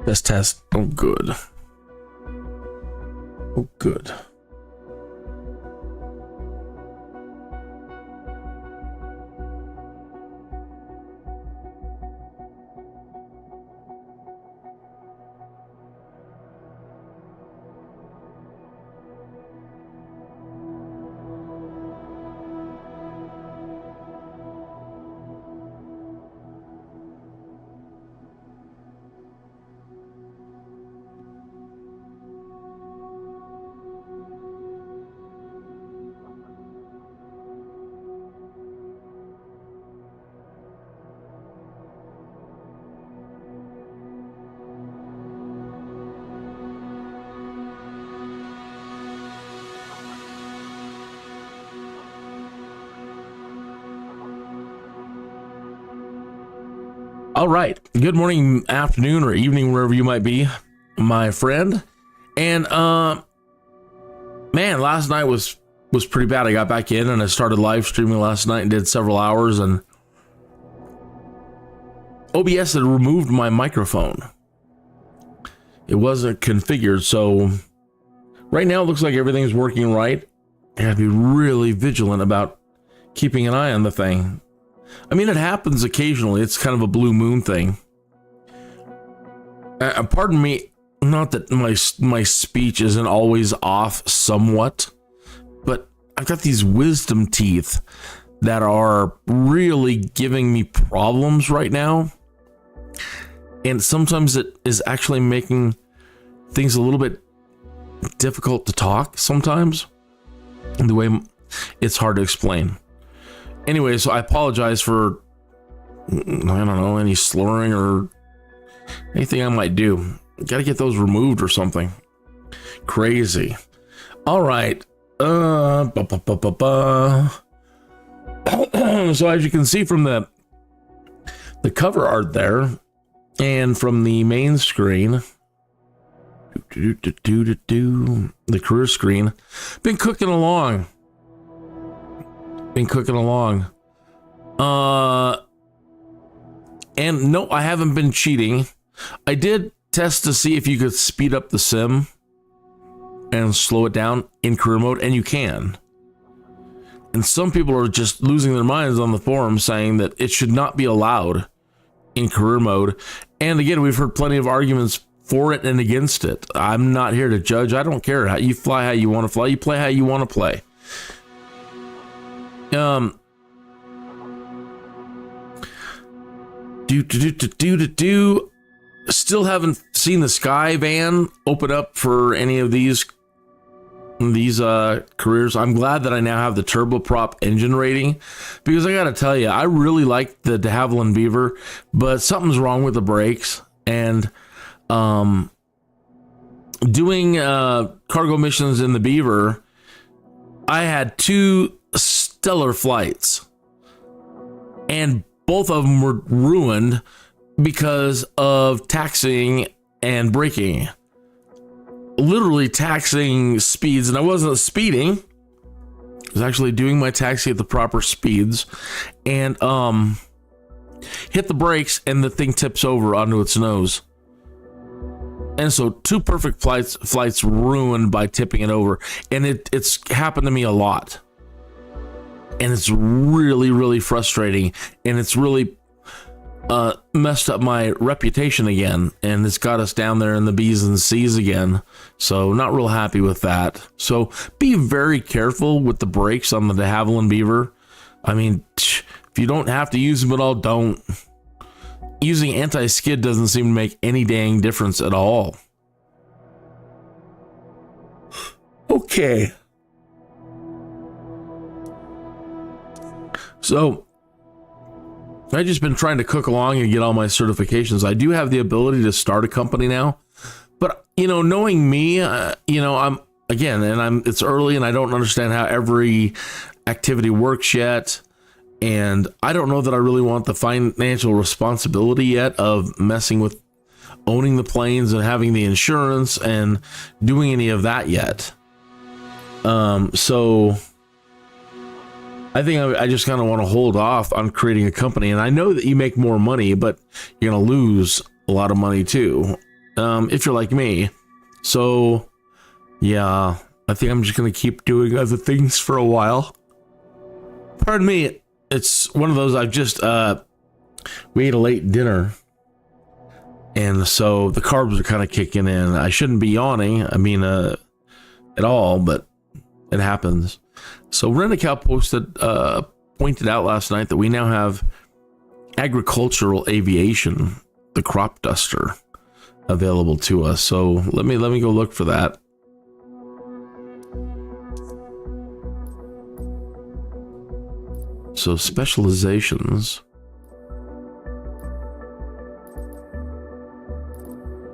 Test, test. Oh, good. Oh, good. All right. Good morning, afternoon, or evening, wherever you might be, my friend. And man, last night was pretty bad. I got back in and I started live streaming last night and did several hours, and OBS had removed my microphone. It wasn't configured, so right now it looks like everything's working right. I gotta be really vigilant about keeping an eye on the thing. I mean, it happens occasionally. It's kind of a blue moon thing. Pardon me, not that my speech isn't always off somewhat, but I've got these wisdom teeth that are really giving me problems right now. And sometimes it is actually making things a little bit difficult to talk sometimes. The way it's hard to explain. Anyway, so I apologize for, I don't know, any slurring or anything I might do. Got to get those removed or something. Crazy. All right. So as you can see from the cover art there and from the main screen, the career screen, been cooking along. And no, I haven't been cheating. I did test to see if you could speed up the sim and slow it down in career mode, and you can. And some people are just losing their minds on the forum saying that it should not be allowed in career mode. And again, we've heard plenty of arguments for it and against it. I'm not here to judge. I don't care. You fly how you want to fly. You play how you want to play. Still haven't seen the Sky van open up for any of these careers. I'm glad that I now have the turboprop engine rating, because I gotta tell you, I really like the de Havilland Beaver, but something's wrong with the brakes. And doing cargo missions in the Beaver, I had two stellar flights, and both of them were ruined because of taxiing and braking. Literally taxiing speeds, and I wasn't speeding. I was actually doing my taxi at the proper speeds, and hit the brakes, and the thing tips over onto its nose. And so two perfect flights ruined by tipping it over, and it's happened to me a lot. And it's really, really frustrating, and it's really messed up my reputation again, and it's got us down there in the B's and C's again. So not real happy with that. So be very careful with the brakes on the de Havilland Beaver. I mean, if you don't have to use them at all, don't. Using anti-skid doesn't seem to make any dang difference at all. Okay. So I've just been trying to cook along and get all my certifications. I do have the ability to start a company now, but knowing me, it's early and I don't understand how every activity works yet. And I don't know that I really want the financial responsibility yet of messing with owning the planes and having the insurance and doing any of that yet. So I think I just kind of want to hold off on creating a company. And I know that you make more money, but you're going to lose a lot of money too. if you're like me. So, yeah, I think I'm just going to keep doing other things for a while. Pardon me, it's one of those I've just, we ate a late dinner. And so the carbs are kind of kicking in. I shouldn't be yawning, at all, but it happens. So Rent-A-Cow pointed out last night that we now have agricultural aviation, the crop duster, available to us. So let me go look for that. So specializations.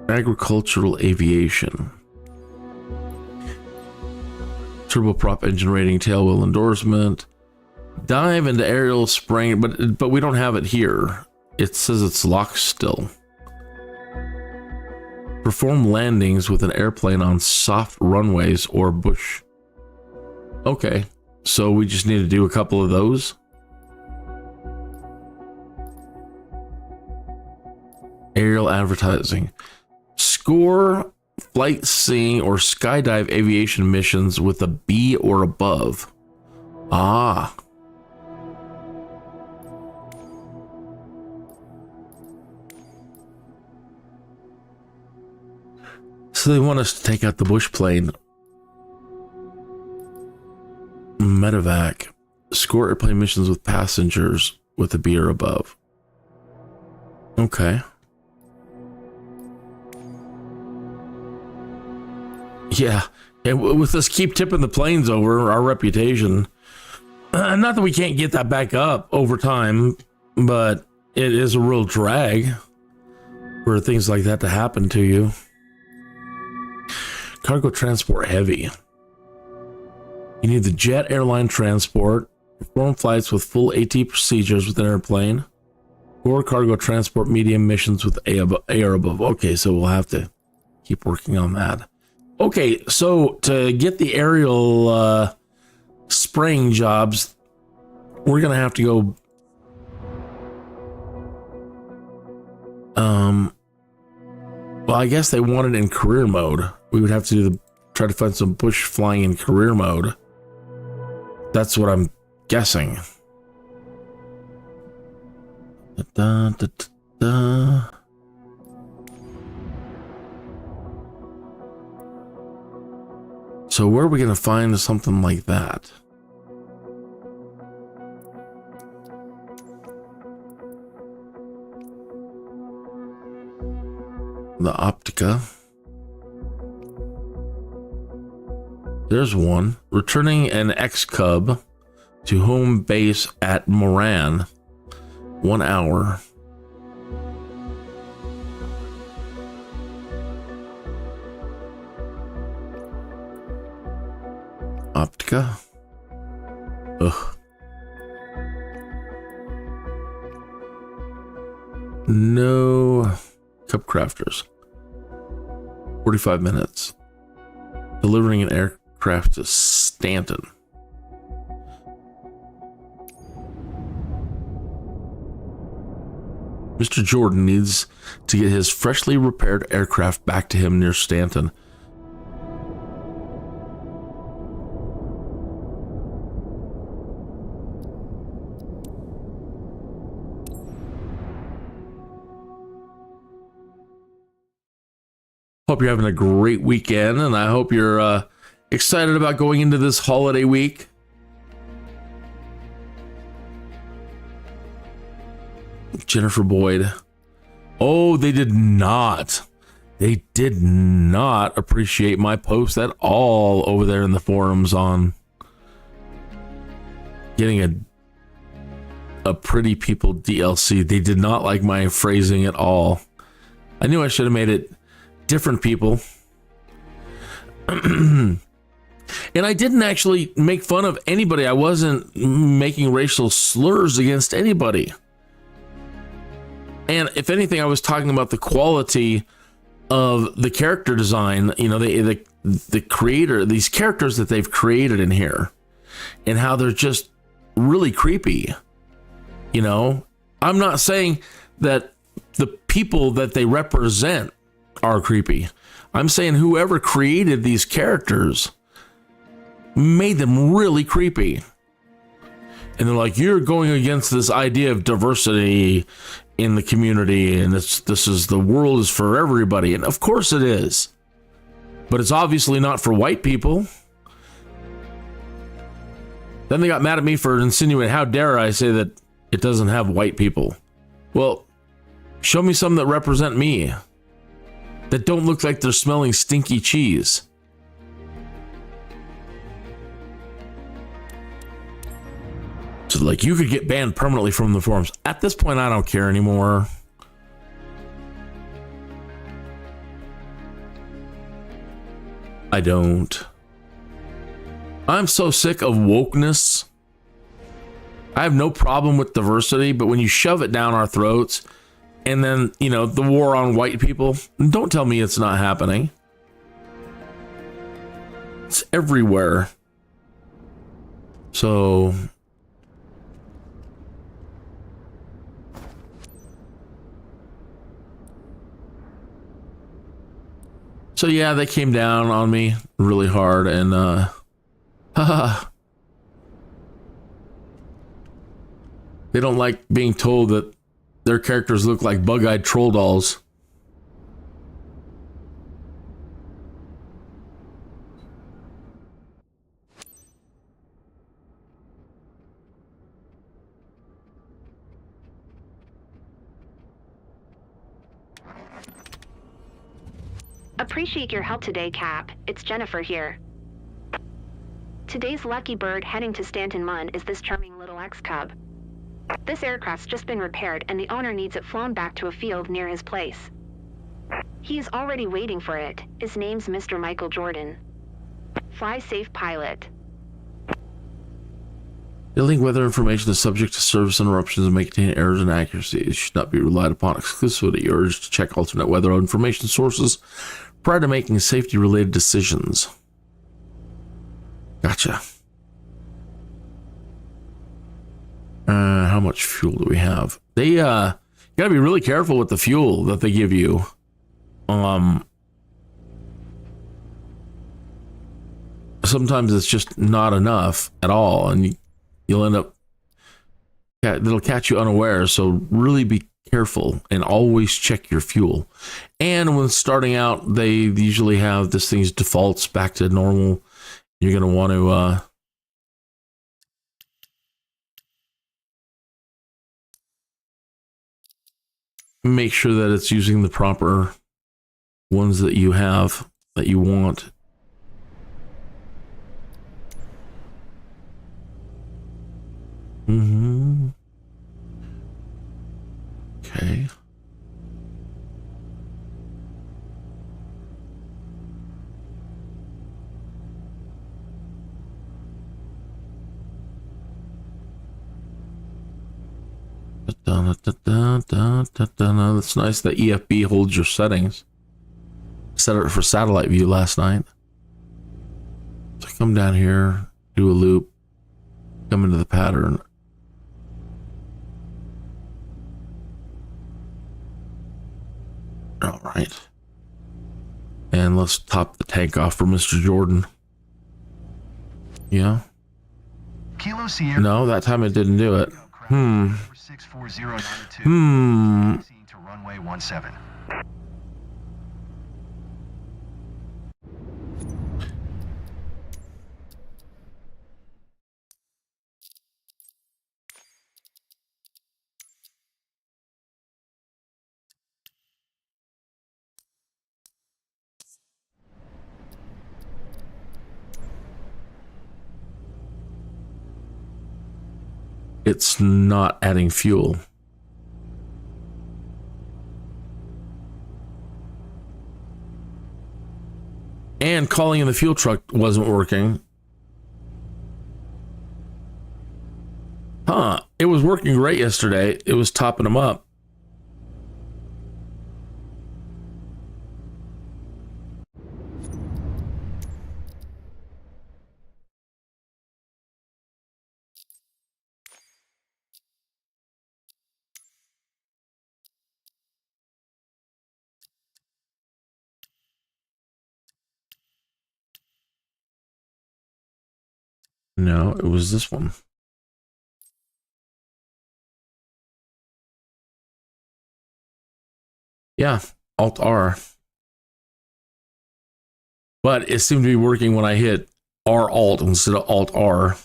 Agricultural aviation. Turboprop engine rating, tailwheel endorsement. Dive into aerial spraying, but we don't have it here. It says it's locked still. Perform landings with an airplane on soft runways or bush. Okay, so we just need to do a couple of those. Aerial advertising. Score flight seeing or skydive aviation missions with a B or above. Ah. So they want us to take out the bush plane. Medevac. Score airplane missions with passengers with a B or above. Okay. Yeah, and with us keep tipping the planes over, our reputation, not that we can't get that back up over time, but it is a real drag for things like that to happen to you. Cargo transport heavy. You need the jet airline transport, perform flights with full AT procedures with an airplane, or cargo transport medium missions with A or above. Okay, so we'll have to keep working on that. Okay, so to get the aerial spraying jobs, we're going to have to go... well, I guess they want it in career mode. We would have to try to find some bush flying in career mode. That's what I'm guessing. Da, da, da, da. So where are we going to find something like that? The Optica. There's one. Returning an X-Cub to home base at Moran. 1 hour. Optica. Ugh. No. Cup crafters. 45 minutes. Delivering an aircraft to Stanton. Mr. Jordan needs to get his freshly repaired aircraft back to him near Stanton. Hope you're having a great weekend, and I hope you're excited about going into this holiday week. Jennifer Boyd. Oh, they did not appreciate my post at all over there in the forums on getting a Pretty People DLC. They did not like my phrasing at all. I knew I should have made it different people. And I didn't actually make fun of anybody. I wasn't making racial slurs against anybody. And if anything, I was talking about the quality of the character design, you know, the creator, these characters that they've created in here, and how they're just really creepy. You know, I'm not saying that the people that they represent are creepy. I'm saying whoever created these characters made them really creepy. And they're like, you're going against this idea of diversity in the community, and this is the world is for everybody. And of course it is. But it's obviously not for white people. Then they got mad at me for insinuating, how dare I say that it doesn't have white people. Well, show me some that represent me, that don't look like they're smelling stinky cheese. So like, you could get banned permanently from the forums. At this point, I don't care anymore. I don't. I'm so sick of wokeness. I have no problem with diversity, but when you shove it down our throats, and then, you know, the war on white people, don't tell me it's not happening. It's everywhere. So yeah, they came down on me really hard, and they don't like being told that their characters look like bug-eyed troll dolls. Appreciate your help today, Cap. It's Jennifer here. Today's lucky bird heading to Stanton Mun is this charming little X-Cub. This aircraft's just been repaired and the owner needs it flown back to a field near his place. He is already waiting for it. His name's Mr. Michael Jordan. Fly safe, pilot. Building weather information is subject to service interruptions and may contain errors and inaccuracies. It should not be relied upon exclusively. You're urged to check alternate weather information sources prior to making safety-related decisions. Gotcha. How much fuel do we have? They you gotta be really careful with the fuel that they give you. Sometimes it's just not enough at all, and you'll end up, it'll catch you unaware. So really be careful and always check your fuel. And when starting out, they usually have this thing's defaults back to normal. You're going to want to make sure that it's using the proper ones that you have, that you want. Okay. That's nice that EFB holds your settings. Set it for satellite view last night. So come down here, do a loop, come into the pattern. All right. And let's top the tank off for Mr. Jordan. Yeah. Kilo Sierra. No, that time it didn't do it. 64092. To runway 17. It's not adding fuel. And calling in the fuel truck wasn't working. Huh. It was working great yesterday. It was topping them up. No, it was this one. Yeah, Alt R. But it seemed to be working when I hit R Alt instead of Alt R.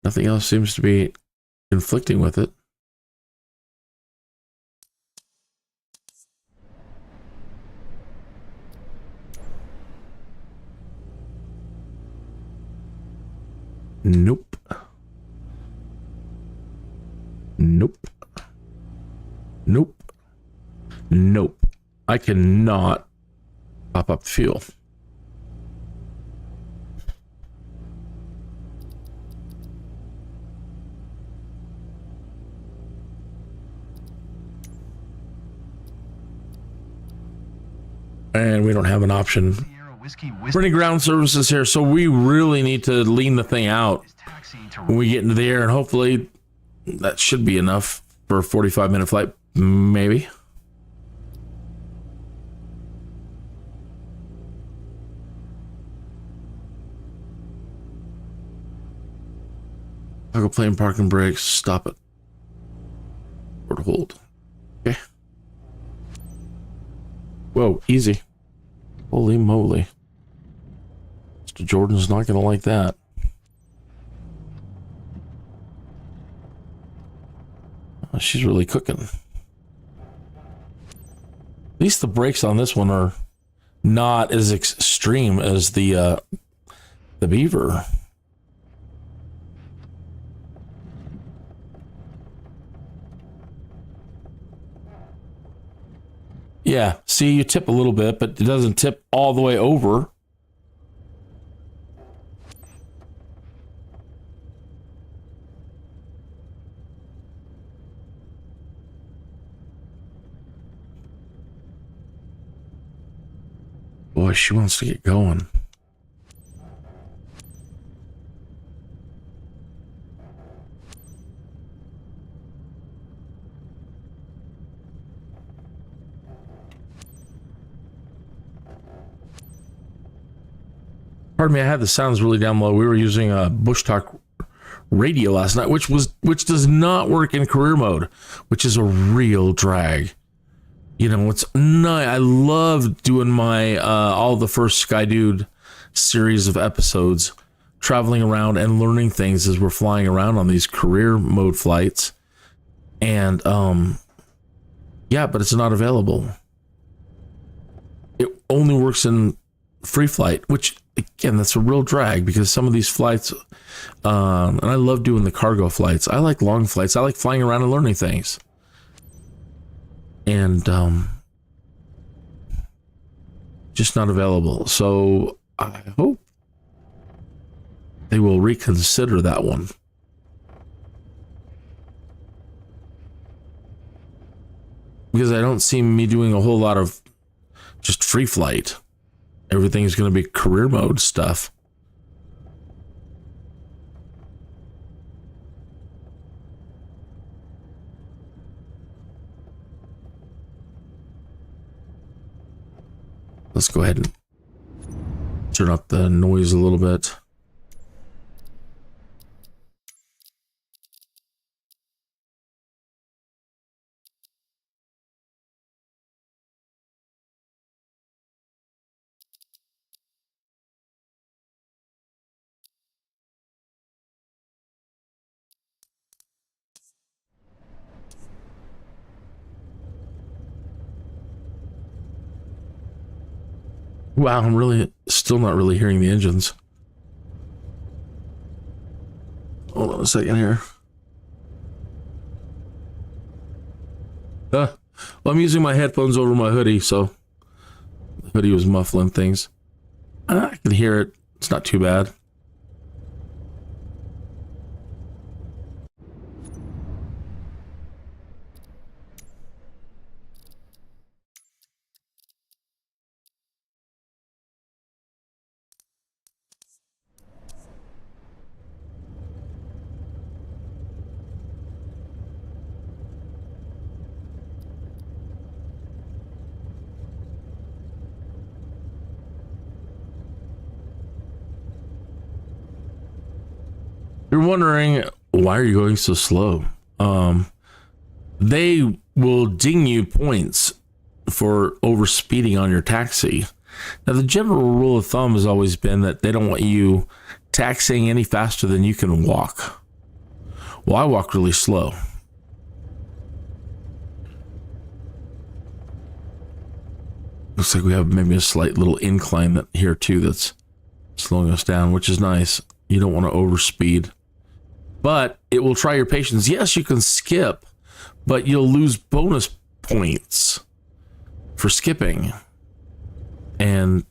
Nothing else seems to be conflicting with it. Nope. Nope. Nope. Nope. I cannot pop up fuel. And we don't have an option for any ground services here, so we really need to lean the thing out when we get into the air, and hopefully that should be enough for a 45-minute flight, maybe. I'll go plane parking brakes, stop it. Or hold. Okay. Whoa, easy. Holy moly. Mr. Jordan's not going to like that. Oh, she's really cooking. At least the brakes on this one are not as extreme as the Beaver. Yeah, see, you tip a little bit, but it doesn't tip all the way over. Boy, she wants to get going. Pardon me, I had the sounds really down low. We were using a Bushtalk Radio last night, which does not work in career mode, which is a real drag. You know, it's nice. I love doing my all the first Skydude series of episodes, traveling around and learning things as we're flying around on these career mode flights. And yeah, but it's not available. It only works in free flight, which again, that's a real drag because some of these flights, and I love doing the cargo flights. I like long flights. I like flying around and learning things. And just not available. So I hope they will reconsider that one. Because I don't see me doing a whole lot of just free flight. Everything's going to be career mode stuff. Let's go ahead and turn up the noise a little bit. Wow, I'm really still not really hearing the engines. Hold on a second here. Well, I'm using my headphones over my hoodie, so the hoodie was muffling things. I can hear it. It's not too bad. You're wondering, why are you going so slow? They will ding you points for overspeeding on your taxi. Now, the general rule of thumb has always been that they don't want you taxiing any faster than you can walk. Well, I walk really slow. Looks like we have maybe a slight little incline here too that's slowing us down, which is nice. You don't want to overspeed. But it will try your patience. Yes, you can skip, but you'll lose bonus points for skipping. And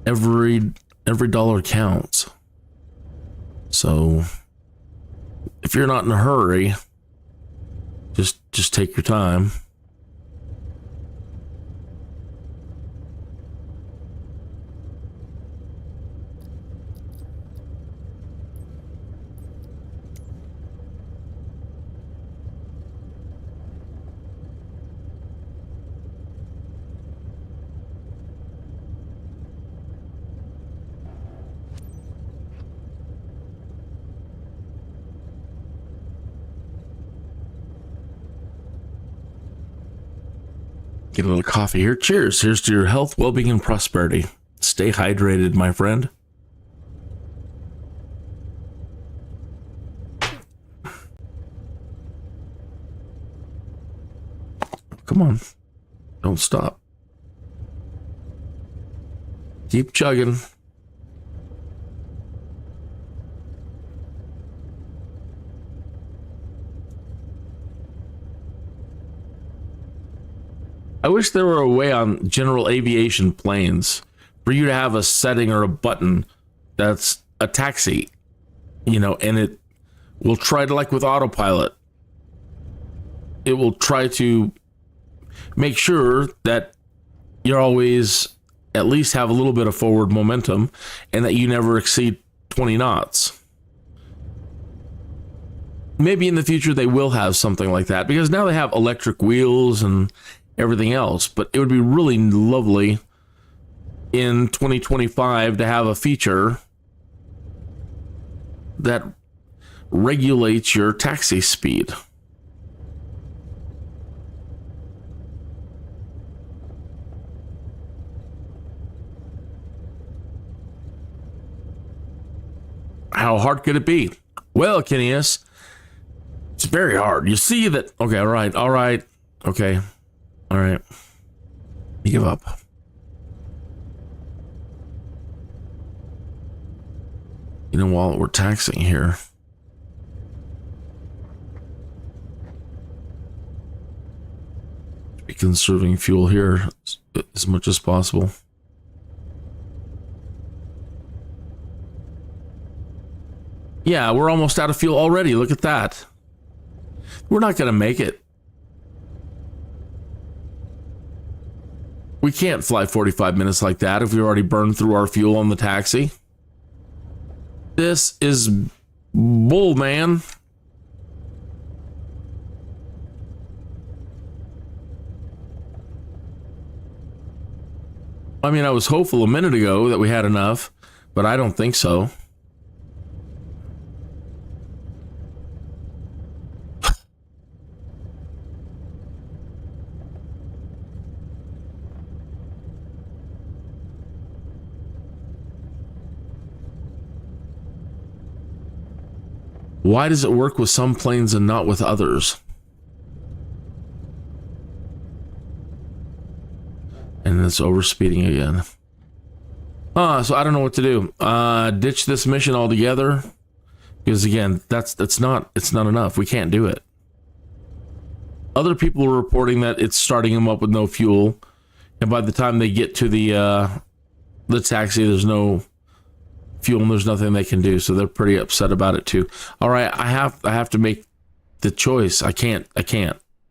every dollar counts. So if you're not in a hurry, just take your time. Get a little coffee here. Cheers. Here's to your health, well-being, and prosperity. Stay hydrated, my friend. Come on. Don't stop. Keep chugging. I wish there were a way on general aviation planes for you to have a setting or a button that's a taxi, and it will try to, like with autopilot, it will try to make sure that you're always at least have a little bit of forward momentum and that you never exceed 20 knots. Maybe in the future they will have something like that, because now they have electric wheels and everything else, but it would be really lovely in 2025 to have a feature that regulates your taxi speed. How hard could it be? Well, Kenius, it's very hard. You see that? Okay, all right, okay. All right. You give up. While we're taxing here, be conserving fuel here as much as possible. Yeah, we're almost out of fuel already. Look at that. We're not going to make it. We can't fly 45 minutes like that if we already burned through our fuel on the taxi. This is bull, man. I mean, I was hopeful a minute ago that we had enough, but I don't think so. Why does it work with some planes and not with others? And it's overspeeding again. So I don't know what to do. Ditch this mission altogether, because again, it's not enough. We can't do it. Other people are reporting that it's starting them up with no fuel, and by the time they get to the taxi, there's no fuel and there's nothing they can do, so they're pretty upset about it too. All right, I have to make the choice. We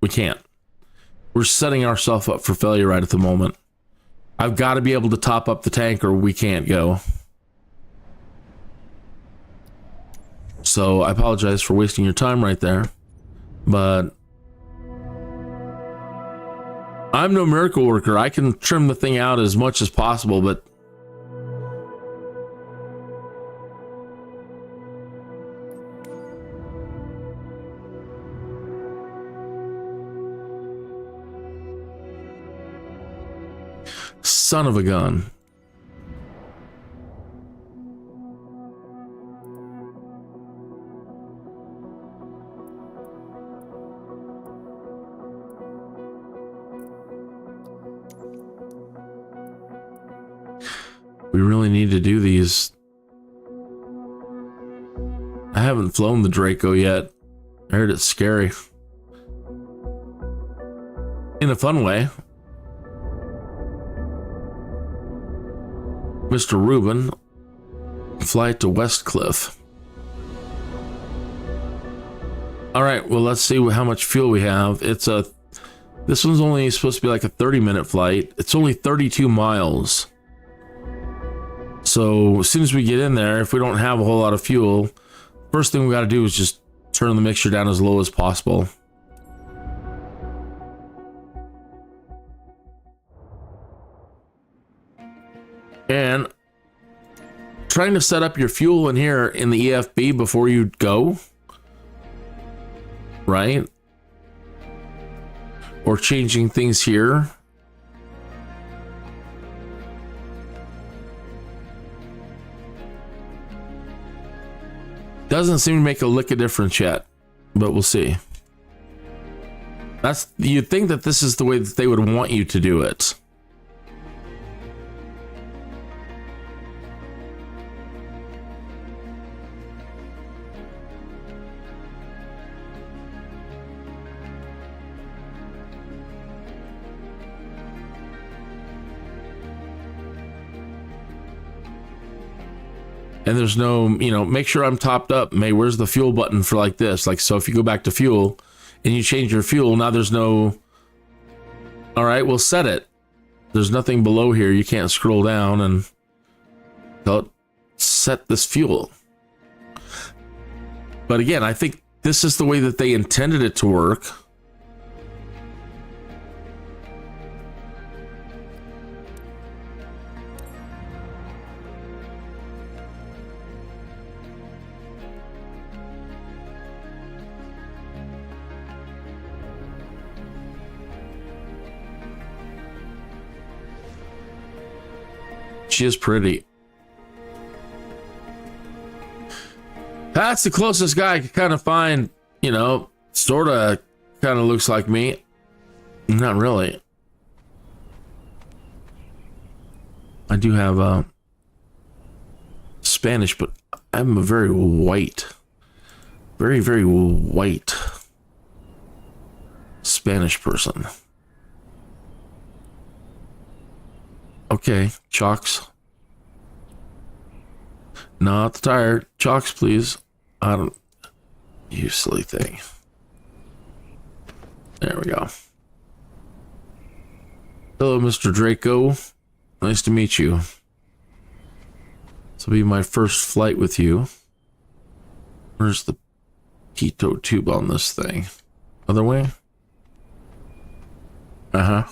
can't. We're setting ourselves up for failure right at the moment. I've got to be able to top up the tank or we can't go. So I apologize for wasting your time right there, but I'm no miracle worker. I can trim the thing out as much as possible, but Son of a gun. We really need to do these. I haven't flown the Draco yet. I heard it's scary. In a fun way. Mr. Rubin, flight to Westcliff. All right, well, let's see how much fuel we have. This one's only supposed to be like a 30-minute flight. It's only 32 miles. So as soon as we get in there, if we don't have a whole lot of fuel, first thing we got to do is just turn the mixture down as low as possible. And trying to set up your fuel in here in the EFB before you go, right? Or changing things here. Doesn't seem to make a lick of difference yet, but we'll see. You'd think that this is the way that they would want you to do it. And there's no, make sure I'm topped up. Where's the fuel button for like this? Like, so if you go back to fuel and you change your fuel, now there's no, all right, we'll set it. There's nothing below here. You can't scroll down and set this fuel. But again, I think this is the way that they intended it to work. She is pretty. That's the closest guy I could kind of find, sort of kind of looks like me. Not really. I do have Spanish, but I'm a very white, very, very white Spanish person. Okay, chocks. Not the tire. Chocks, please. You silly thing. There we go. Hello, Mr. Draco. Nice to meet you. This will be my first flight with you. Where's the pitot tube on this thing? Other way? Uh-huh.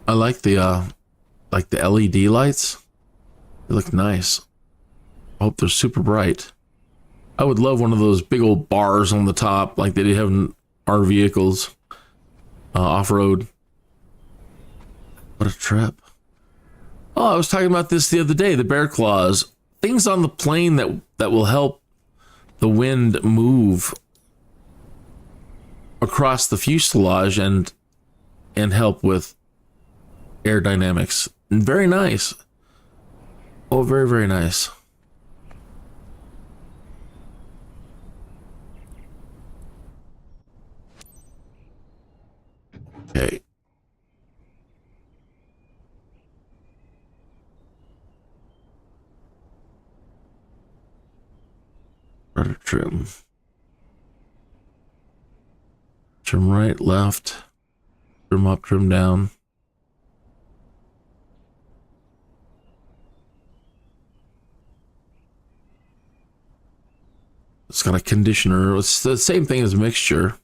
I like the LED lights. They look nice. I hope they're super bright. I would love one of those big old bars on the top like they have in our vehicles. Off-road. What a trip. Oh, I was talking about this the other day, the bear claws. Things on the plane that will help the wind move across the fuselage and help with aerodynamics. Very nice. Oh, very, very nice. Okay. Rudder trim. Trim right, left. Trim up, trim down. It's got a conditioner. It's the same thing as mixture.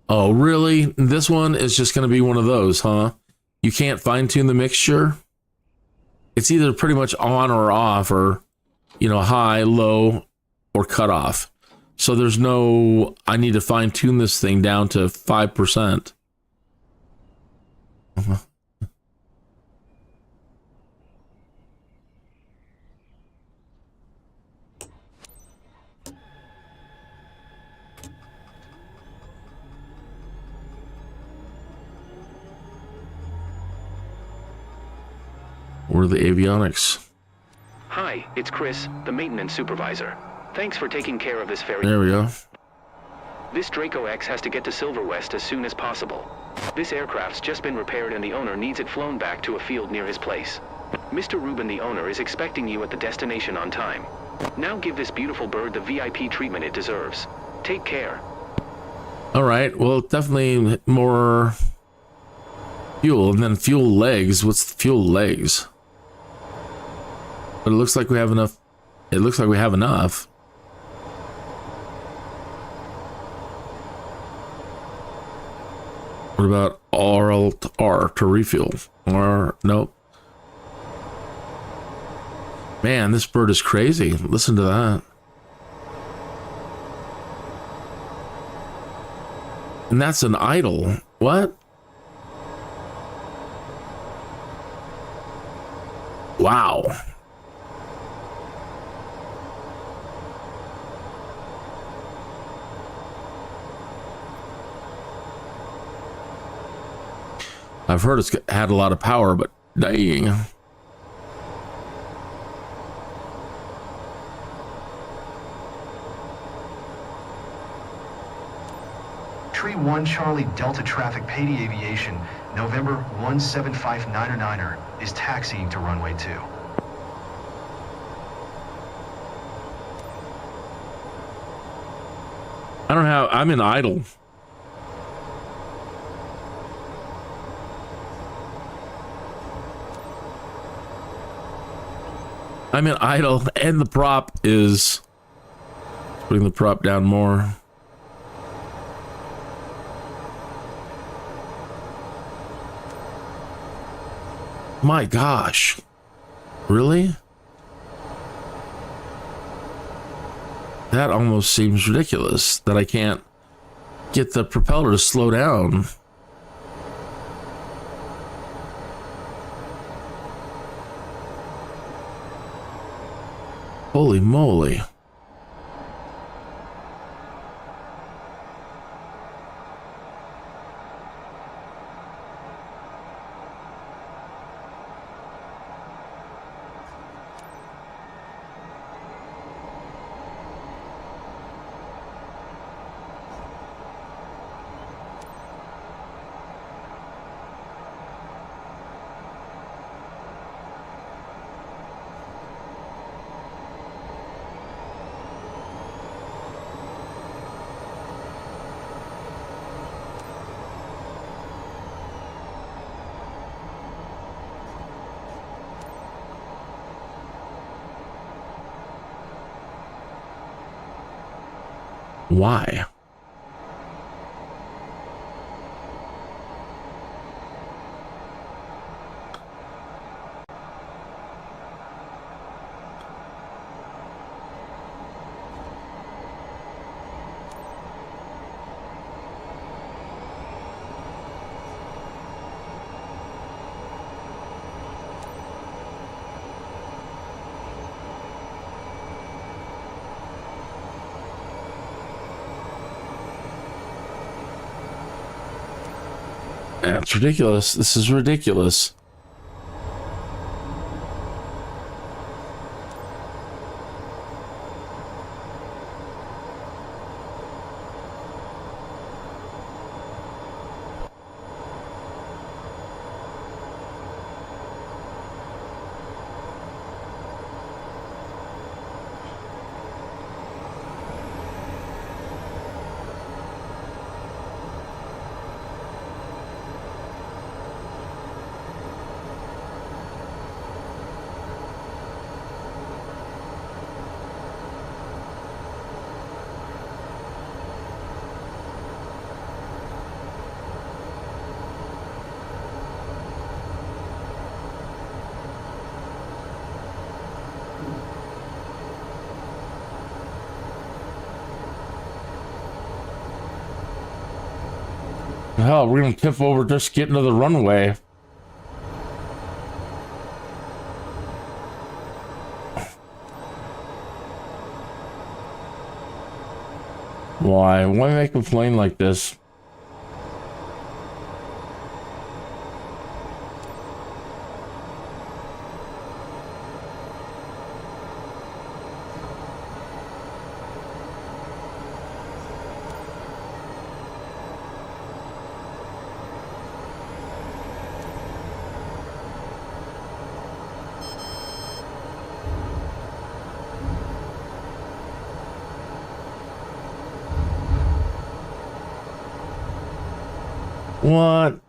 Oh, really? This one is just going to be one of those, huh? You can't fine tune the mixture? It's either pretty much on or off, or, high, low, or cut off. So there's no, I need to fine tune this thing down to 5%. Where are the avionics? Hi, it's Chris, the maintenance supervisor. Thanks for taking care of this ferry. There we go. This Draco X has to get to Silver West as soon as possible. This aircraft's just been repaired and the owner needs it flown back to a field near his place. Mr. Rubin, the owner, is expecting you at the destination on time. Now give this beautiful bird the VIP treatment it deserves. Take care. All right, well, definitely more fuel, and then fuel legs. What's the fuel legs? But it looks like we have enough. It looks like we have enough. What about R to refuel? Or nope. Man, this bird is crazy. Listen to that. And that's an idle. What? Wow. I've heard it's had a lot of power, but dang. Tree 1 Charlie Delta Traffic Payday Aviation, November 17599er, is taxiing to runway 2. I don't have, I'm in idle. I'm in idle, and the prop is putting the prop down more. My gosh. Really? That almost seems ridiculous that I can't get the propeller to slow down. Holy moly. Why? That's ridiculous. This is ridiculous. Hell, we're gonna tip over just getting to the runway. Why? Why make a plane like this? What?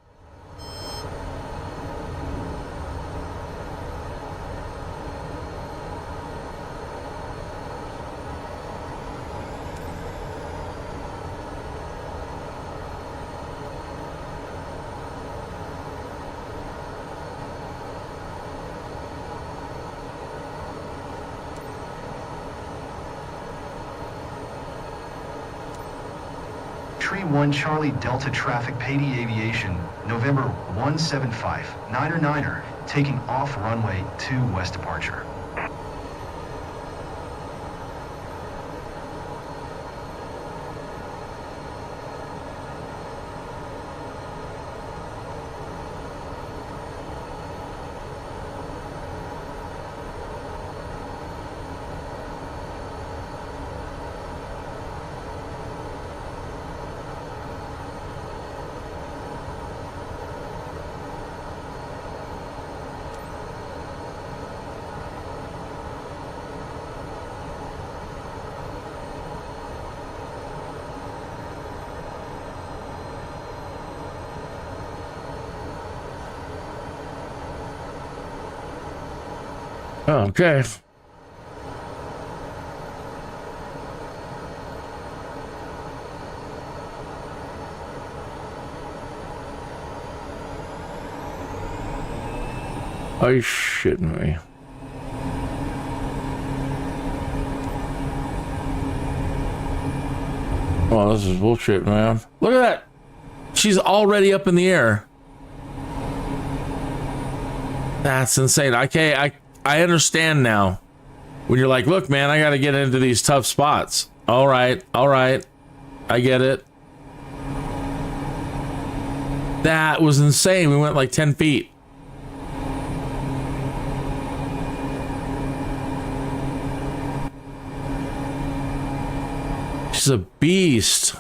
Tree 1 Charlie Delta Traffic Payday Aviation, November 175, 9er, taking off runway 2 west departure. Okay. Are you shitting me? Oh, this is bullshit, man. Look at that. She's already up in the air. That's insane. Okay, I understand now. When you're like, look, man, I got to get into these tough spots. All right. I get it. That was insane. We went like 10 feet. She's a beast.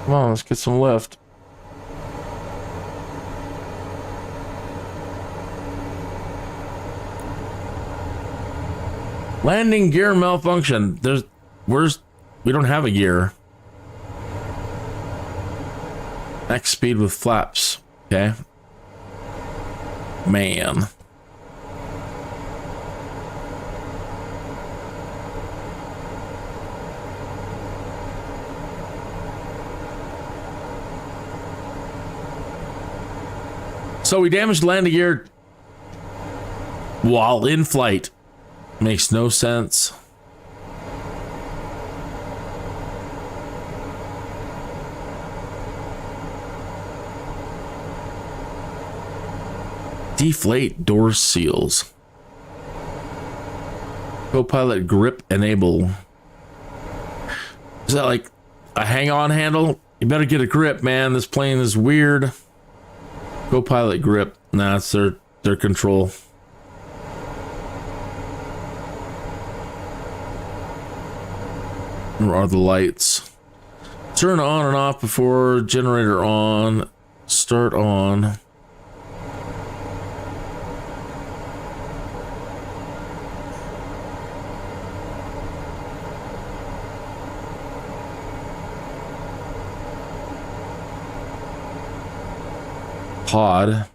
Come on, let's get some lift. Landing gear malfunction. We don't have a gear. Max speed with flaps. Okay. Man. So we damaged landing gear while in flight. Makes no sense. Deflate door seals. Co-pilot grip enable. Is that like a hang-on handle? You better get a grip, man. This plane is weird. Co-pilot grip. Nah, it's their control. Where are the lights? Turn on and off before generator on. Start on. Pod.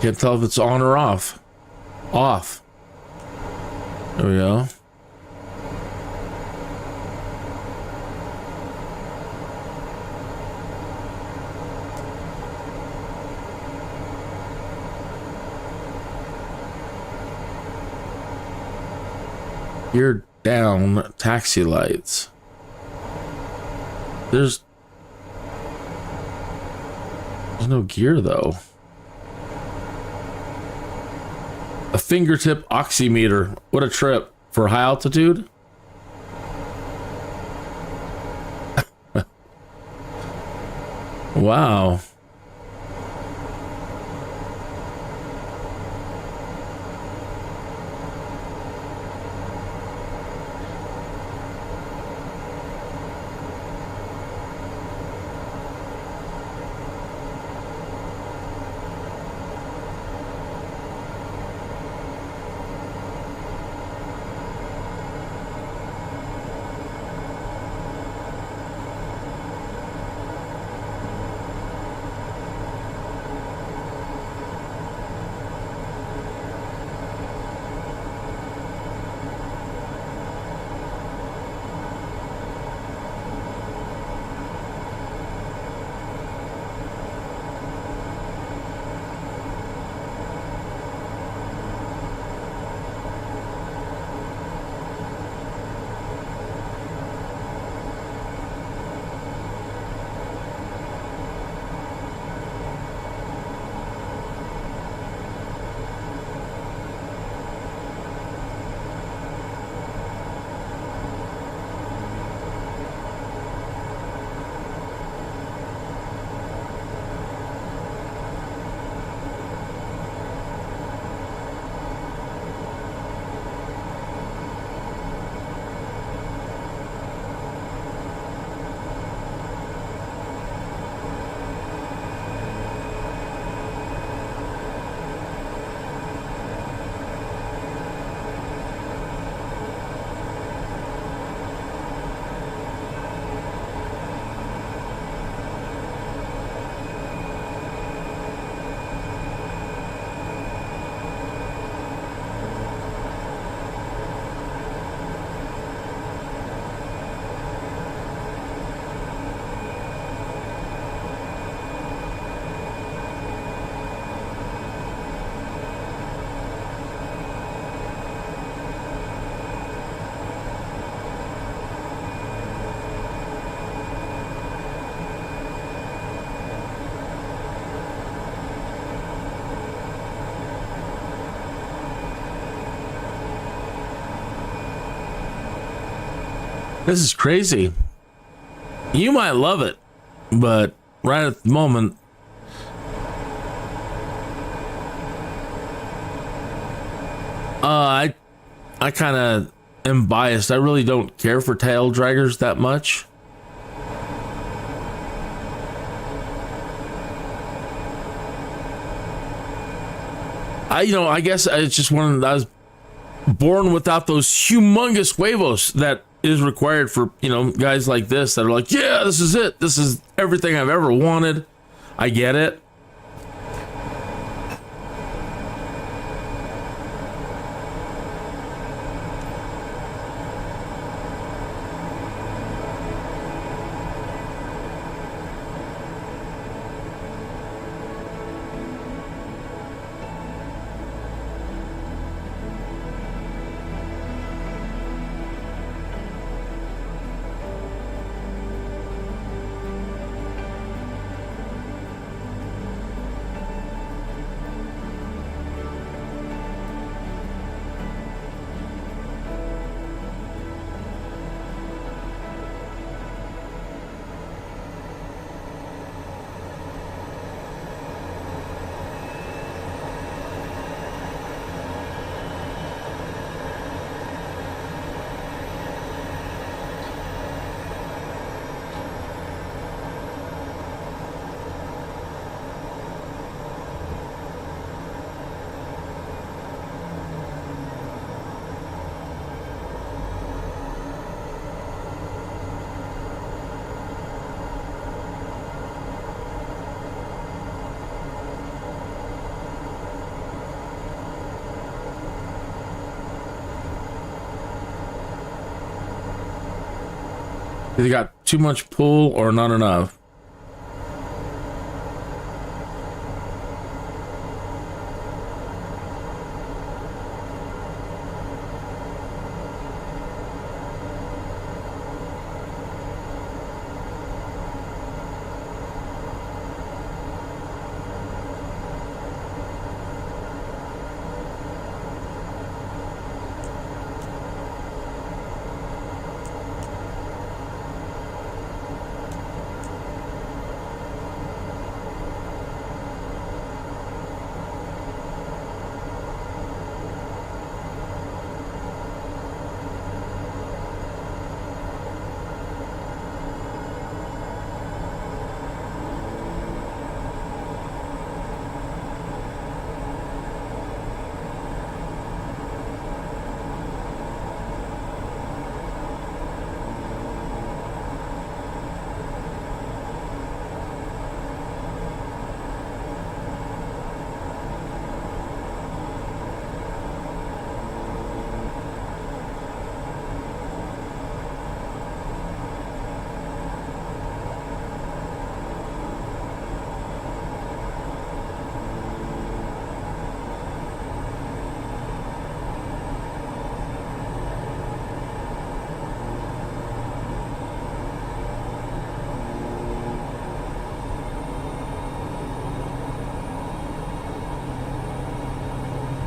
Can't tell if it's on or off. Off. There we go. Gear down, taxi lights. There's no gear though. A fingertip oximeter. What a trip for high altitude. Wow. This is crazy. You might love it, but right at the moment, I kind of am biased. I really don't care for tail draggers that much. I guess it's just I was born without those humongous huevos that is required for, guys like this that are like, yeah, this is it. This is everything I've ever wanted. I get it. Either got too much pull or not enough.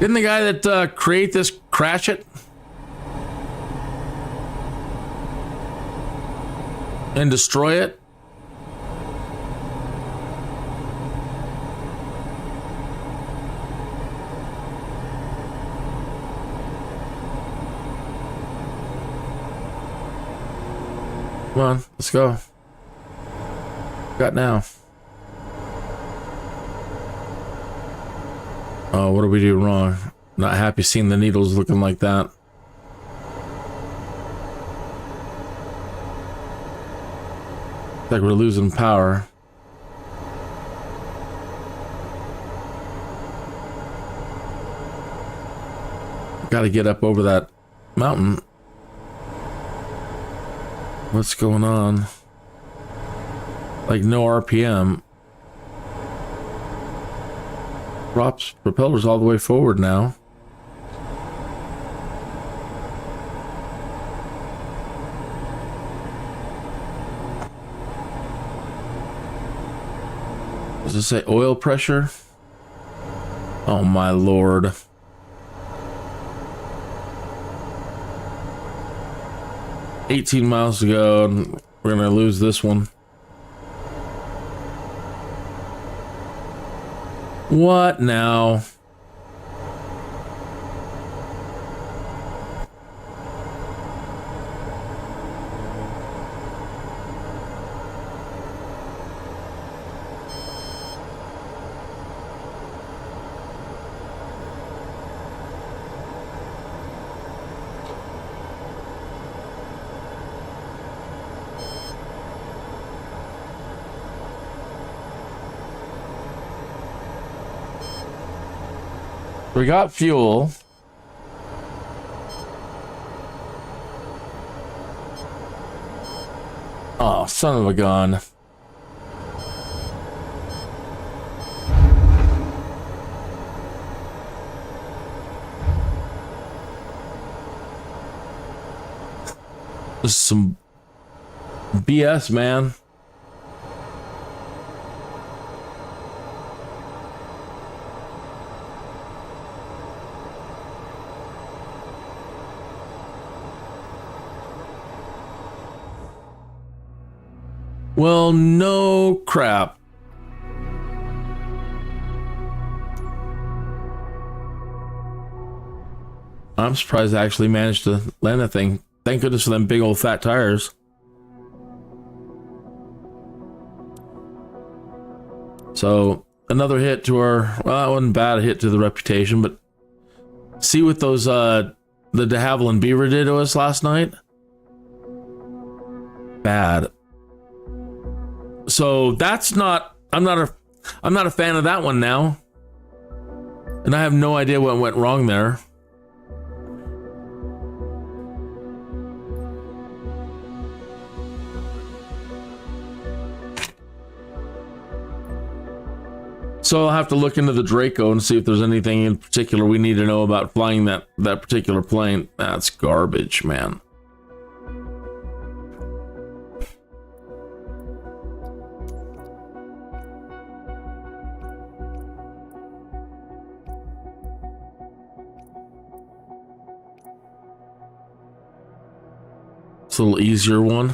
Didn't the guy that create this crash it? And destroy it? Come on, let's go. Got now. Oh, what did we do wrong? Not happy seeing the needles looking like that. Like we're losing power. Got to get up over that mountain. What's going on? Like no RPM. Drops propellers all the way forward now. Does it say oil pressure? Oh my lord. $18 miles to go, and we're gonna lose this one. What now? We got fuel. Oh, son of a gun. This is some BS, man. Well, no crap. I'm surprised I actually managed to land that thing. Thank goodness for them big old fat tires. So, another hit to our, well, it wasn't bad, a hit to the reputation, but see what those, the de Havilland Beaver did to us last night? Bad. So that's not, I'm not a fan of that one now. And I have no idea what went wrong there. So I'll have to look into the Draco and see if there's anything in particular we need to know about flying that particular plane. That's garbage, man. It's a little easier one.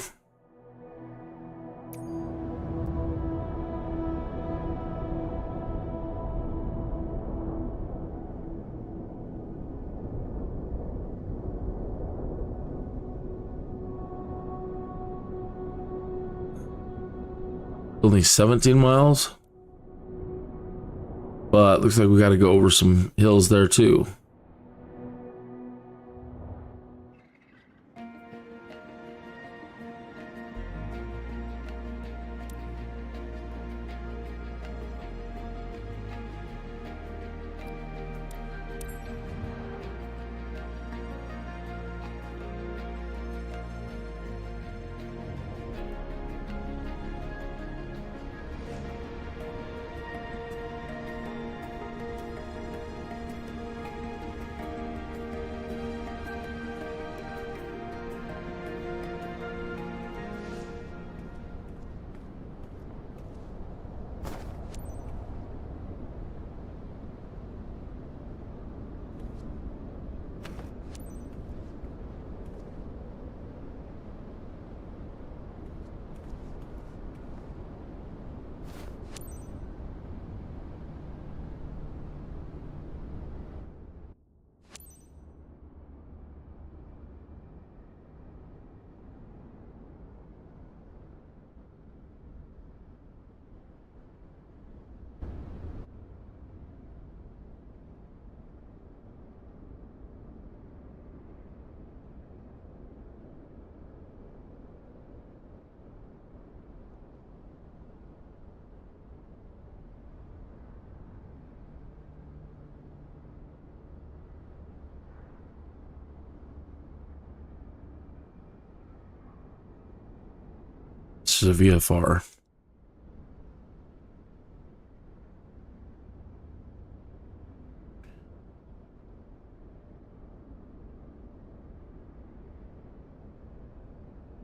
Only 17 miles, but looks like we got to go over some hills there too. This is a VFR.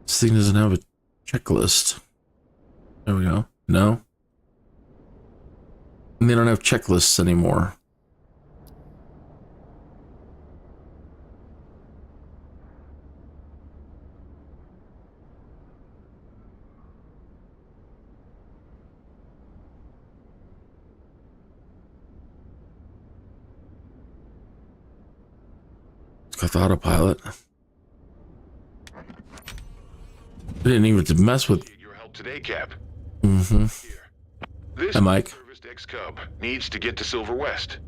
This thing doesn't have a checklist. There we go. No. And they don't have checklists anymore. Got the autopilot. We didn't even mess with your help today, Cap. Mm-hmm. This Hi, Mike. serviced X-Cub needs to get to Silver West.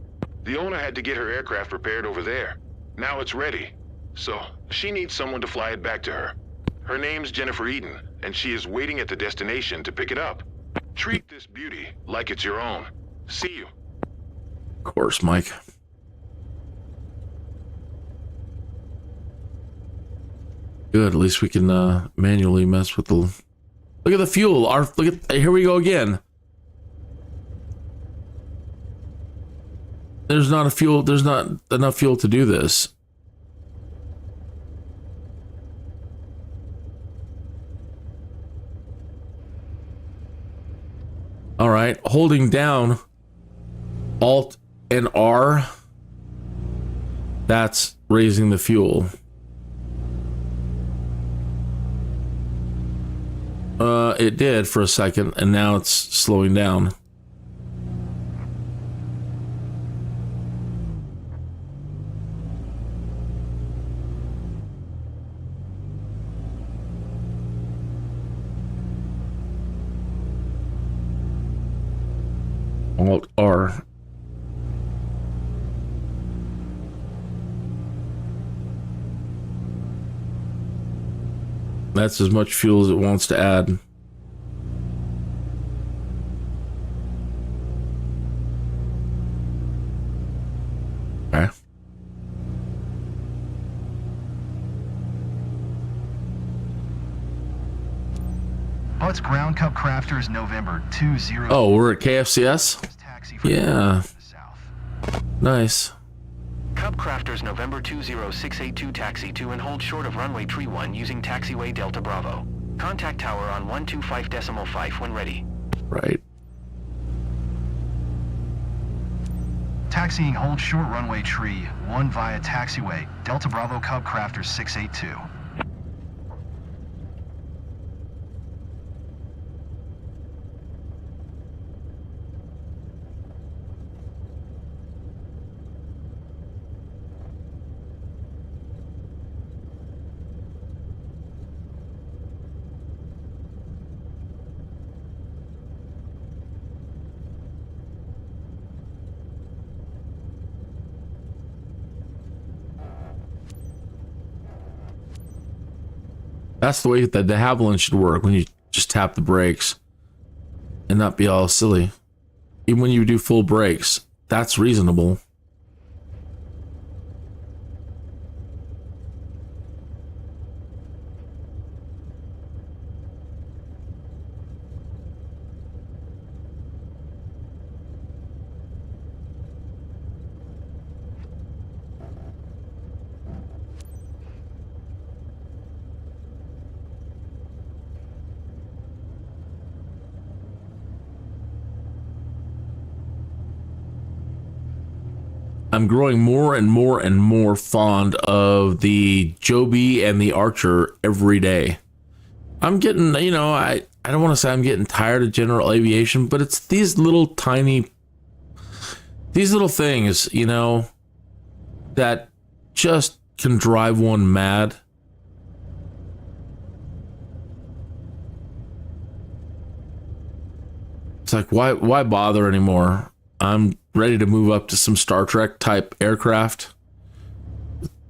The owner had to get her aircraft repaired over there. Now it's ready. So she needs someone to fly it back to her. Her name's Jennifer Eden, and she is waiting at the destination to pick it up. Treat this beauty like it's your own. See you. Of course, Mike. Good, at least we can manually mess with the... Look at the fuel. Look at... Here we go again. There's not enough fuel to do this. All right, holding down Alt and R, that's raising the fuel. It did for a second, and now it's slowing down. Alt R. That's as much fuel as it wants to add. Okay. Butts Ground Cup Crafters November 20. Oh, we're at KFCS? Taxi Yeah. South. Nice. Cub Crafters November 20682 taxi to and hold short of runway tree 1 using taxiway Delta Bravo. Contact tower on 125.5 when ready. Right. Taxiing hold short runway tree 1 via taxiway Delta Bravo Cub Crafters 682. That's the way that the Javelin should work, when you just tap the brakes and not be all silly. Even when you do full brakes, that's reasonable. I'm growing more and more and more fond of the Joby and the Archer every day. I'm getting, you know, I don't want to say I'm getting tired of general aviation, but it's these little things, you know, that just can drive one mad. It's like, why bother anymore? I'm ready to move up to some Star Trek type aircraft.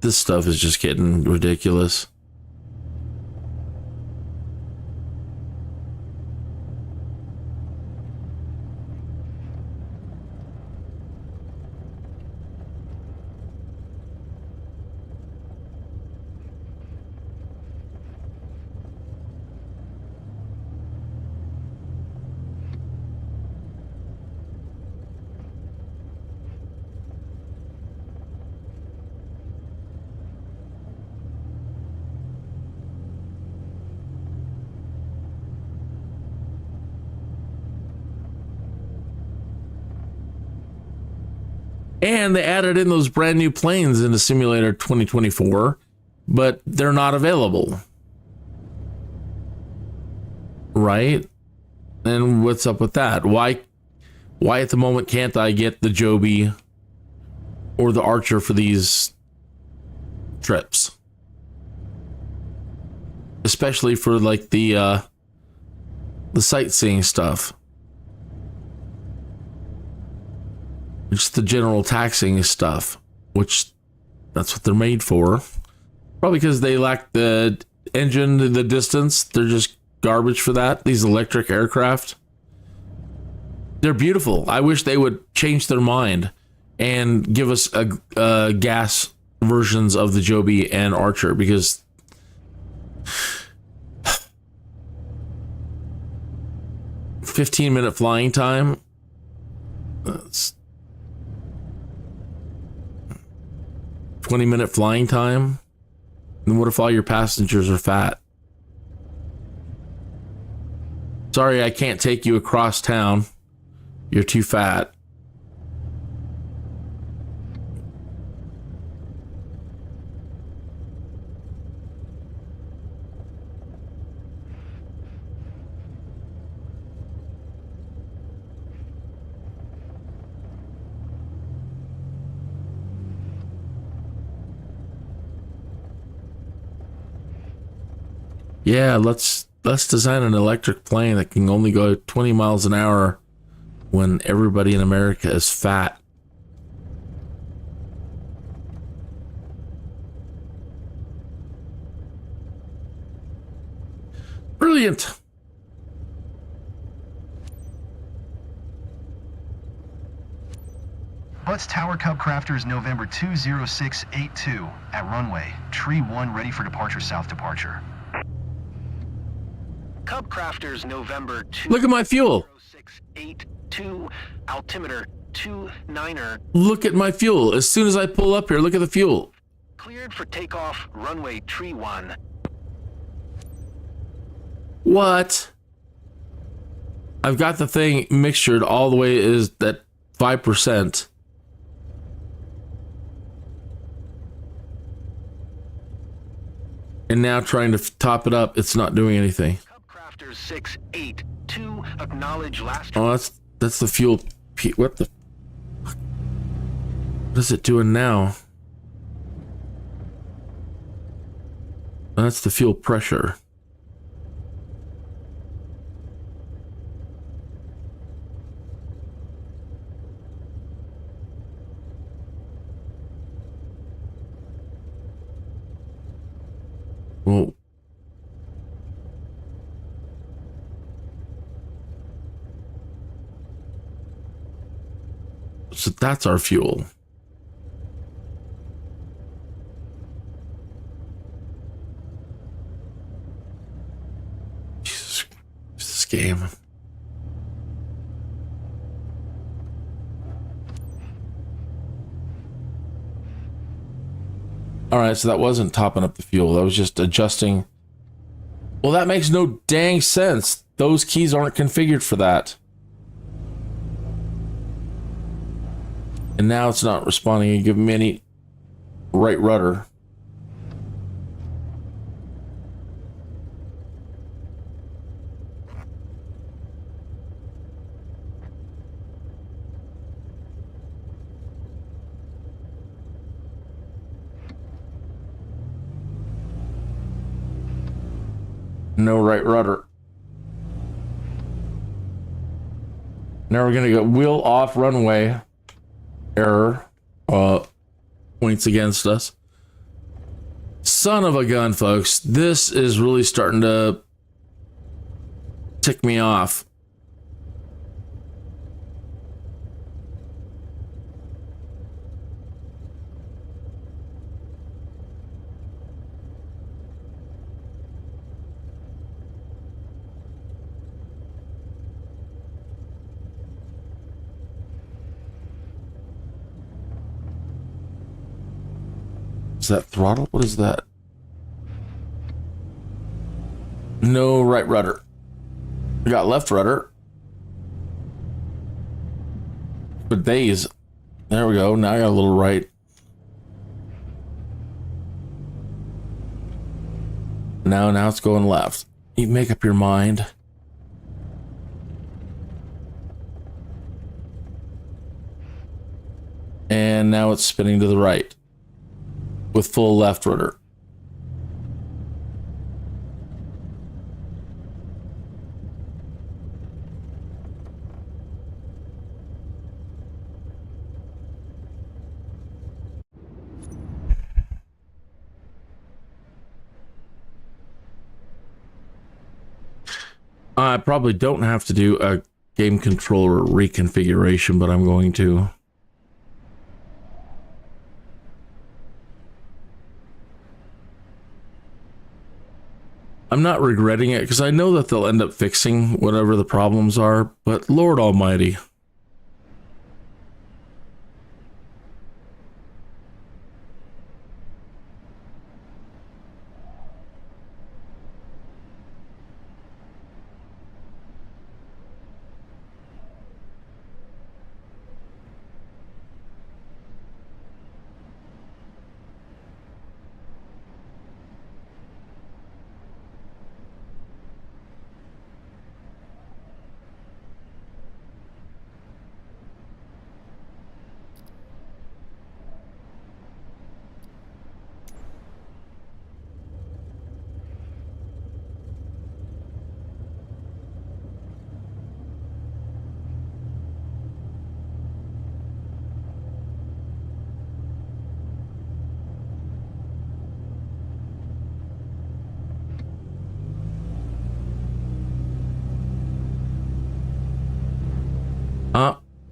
This stuff is just getting ridiculous. And they added in those brand new planes into Simulator 2024, but they're not available. Right? And what's up with that? Why at the moment can't I get the Joby or the Archer for these trips? Especially for like the sightseeing stuff. Just the general taxing stuff, which that's what they're made for. Probably because they lack the engine, the distance. They're just garbage for that. These electric aircraft, they're beautiful. I wish they would change their mind and give us a gas versions of the Joby and Archer, because $15-minute flying time. That's 20-minute flying time. And what if all your passengers are fat? Sorry, I can't take you across town. You're too fat. Yeah, let's design an electric plane that can only go 20 miles an hour when everybody in America is fat. Brilliant. Butts Tower Cub Crafters November 20682 at runway tree 1 ready for departure, south departure. Cub Crafters November 2. Look at my fuel. 0682 altimeter 29er. Look at my fuel. As soon as I pull up here, look at the fuel. Cleared for takeoff, runway tree 1. What? I've got the thing mixtured all the way is that 5%. And now trying to top it up, it's not doing anything. Cubcrafters 682, acknowledge last... Oh, that's the fuel. What the fuck? What is it doing now? That's the fuel pressure. Well, so that's our fuel. Jesus, this game. All right, so that wasn't topping up the fuel. That was just adjusting. Well, that makes no dang sense. Those keys aren't configured for that. And now it's not responding and giving me any right rudder. No right rudder. Now we're gonna go wheel off runway. Error. Points against us. Son of a gun, folks. This is really starting to tick me off. Is that throttle? What is that? No right rudder. We got left rudder. For days. There we go. Now I got a little right. Now it's going left. You make up your mind. And now it's spinning to the right. With full left rudder. I probably don't have to do a game controller reconfiguration, but I'm going to. I'm not regretting it because I know that they'll end up fixing whatever the problems are, but Lord Almighty.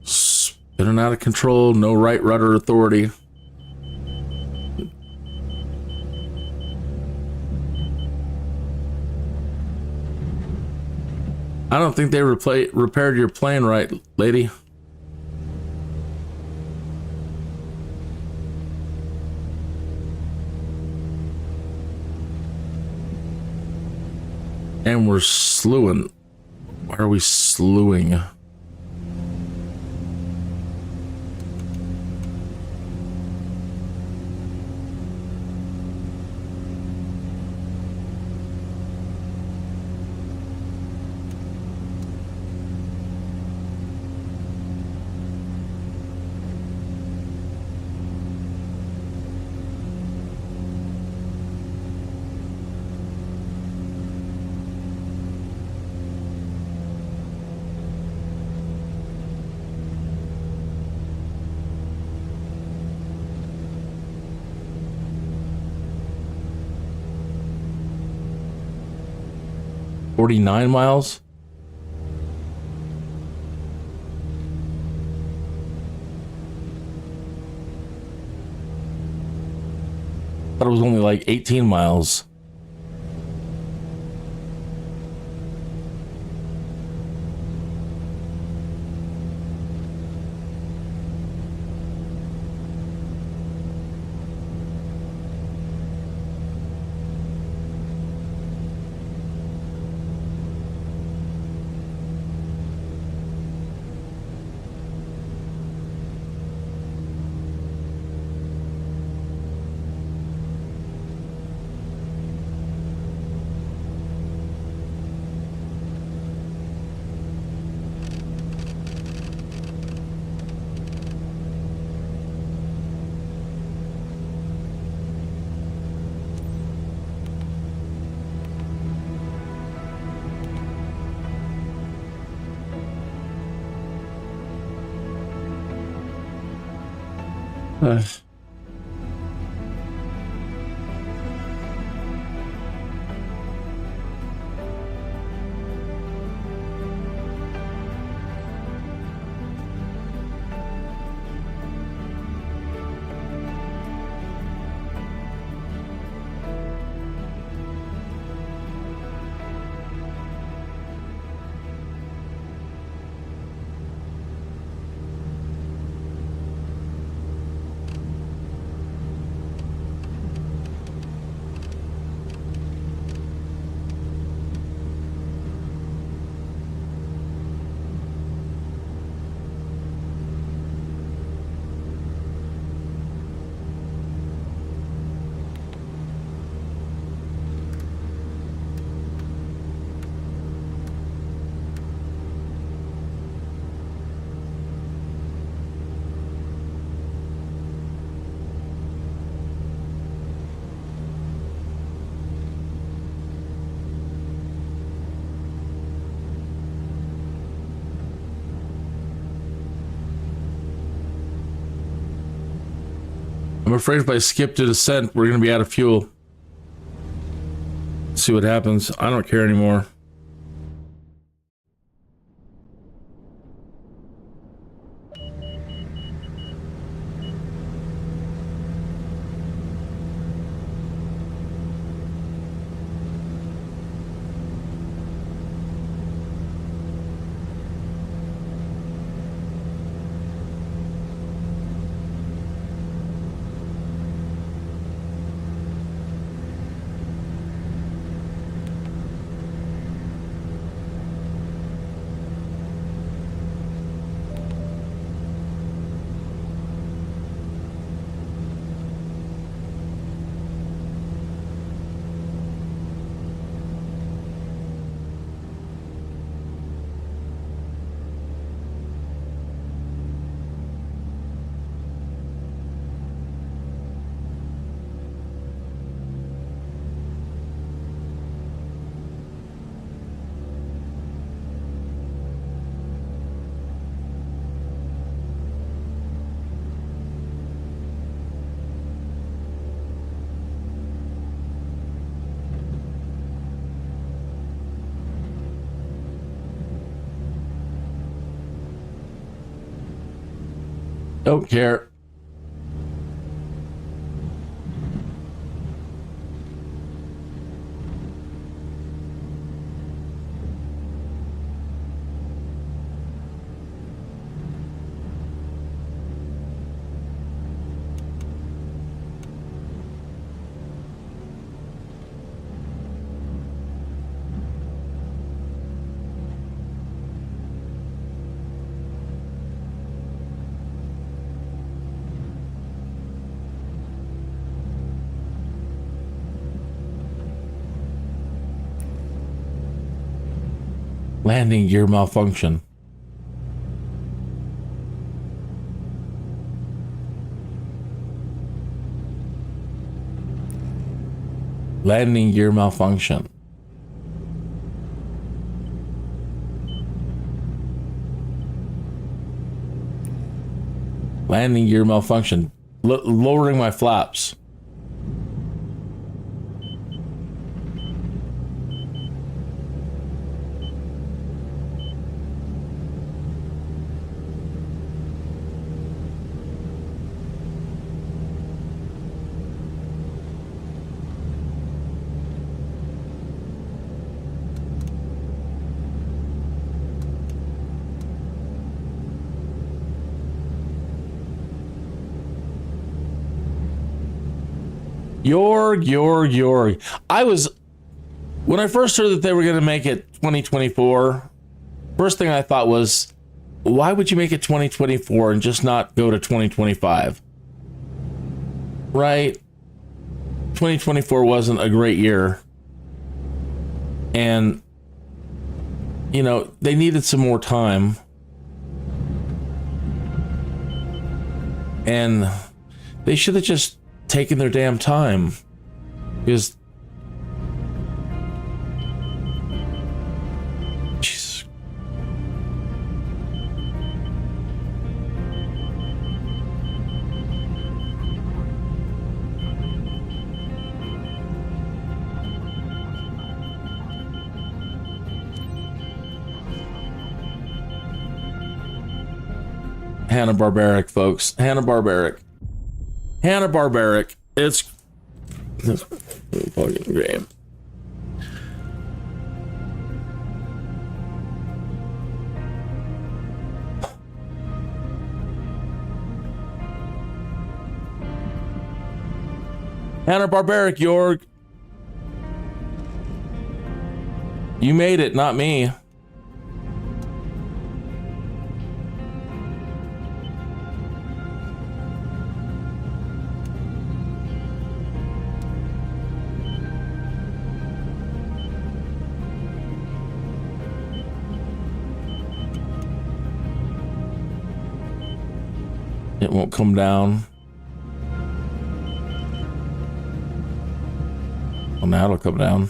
Spinning out of control, no right rudder authority. I don't think they repaired your plane right, lady. And we're slewing. Why are we slewing? $49 miles. Thought it was only like 18 miles. I'm afraid if I skip to descent, we're going to be out of fuel. See what happens. I don't care anymore. Don't care. Landing gear malfunction. Landing gear malfunction. Landing gear malfunction. Lowering my flaps. Yorg. When I first heard that they were going to make it 2024, first thing I thought was, why would you make it 2024 and just not go to 2025? Right? 2024 wasn't a great year. And, you know, they needed some more time. And they should have just taken their damn time, because Jesus. Hanna-Barbaric, folks. Hanna-Barbaric. It's a fucking game. Hanna-Barbaric, Yorg. You made it, not me. It won't come down. Well, now it'll come down.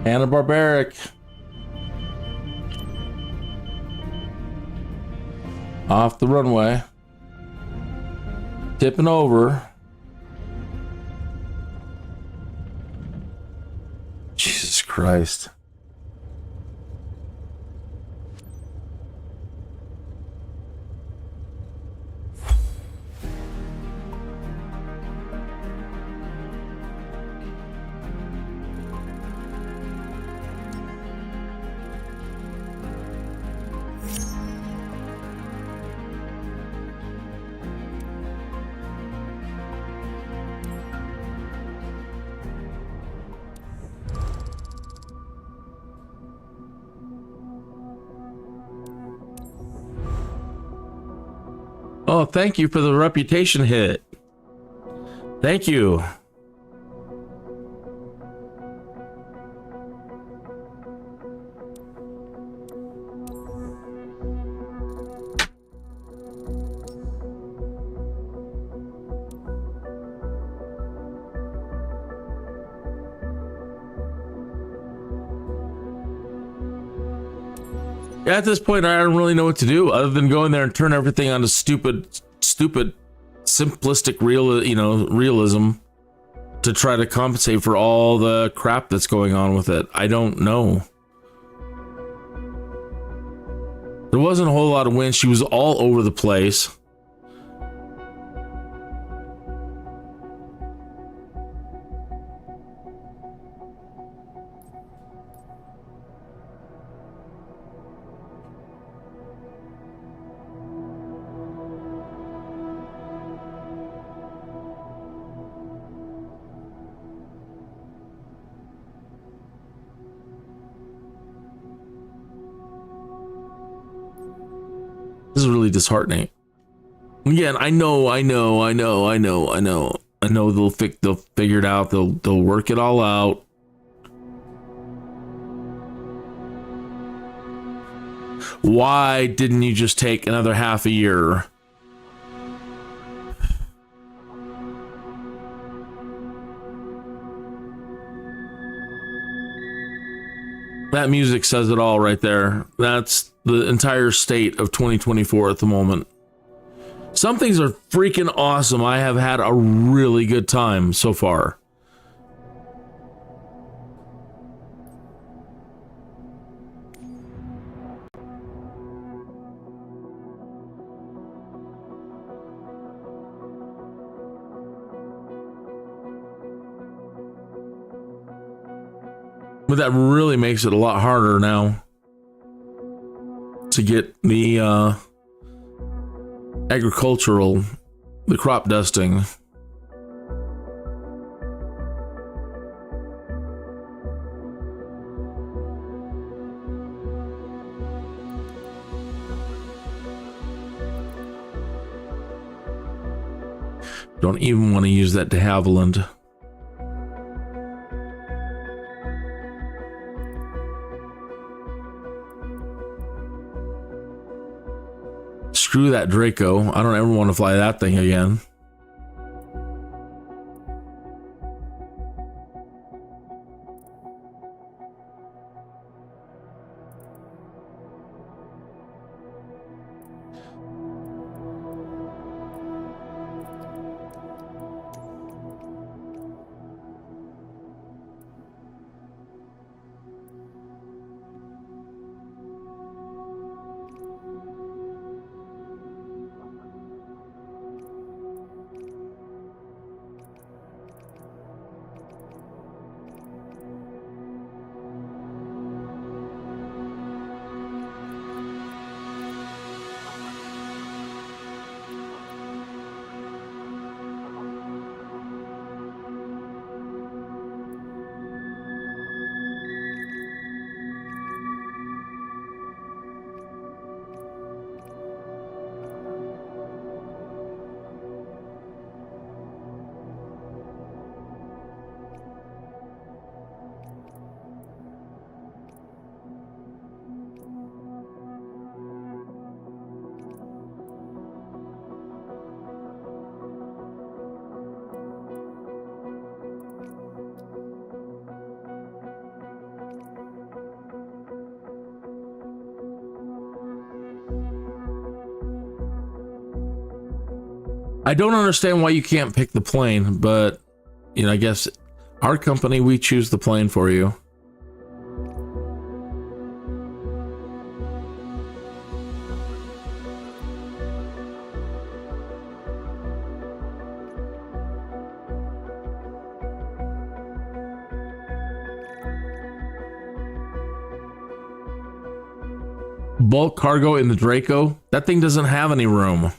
Hanna-Barbaric. Off the runway. Tipping over. Jesus Christ. Oh, thank you for the reputation hit. Thank you. At this point, I don't really know what to do other than go in there and turn everything onto stupid, simplistic realism to try to compensate for all the crap that's going on with it. I don't know. There wasn't a whole lot of wind. She was all over the place. really disheartening. Again, I know they'll figure it out. They'll work it all out. Why didn't you just take another half a year? That music says it all right there. That's the entire state of 2024 at the moment. Some things are freaking awesome. I have had a really good time so far. But that really makes it a lot harder now to get the the crop dusting. Don't even want to use that de Havilland. Screw that Draco. I don't ever want to fly that thing again. I don't understand why you can't pick the plane, but, you know, I guess our company, we choose the plane for you. Bulk cargo in the Draco? That thing doesn't have any room.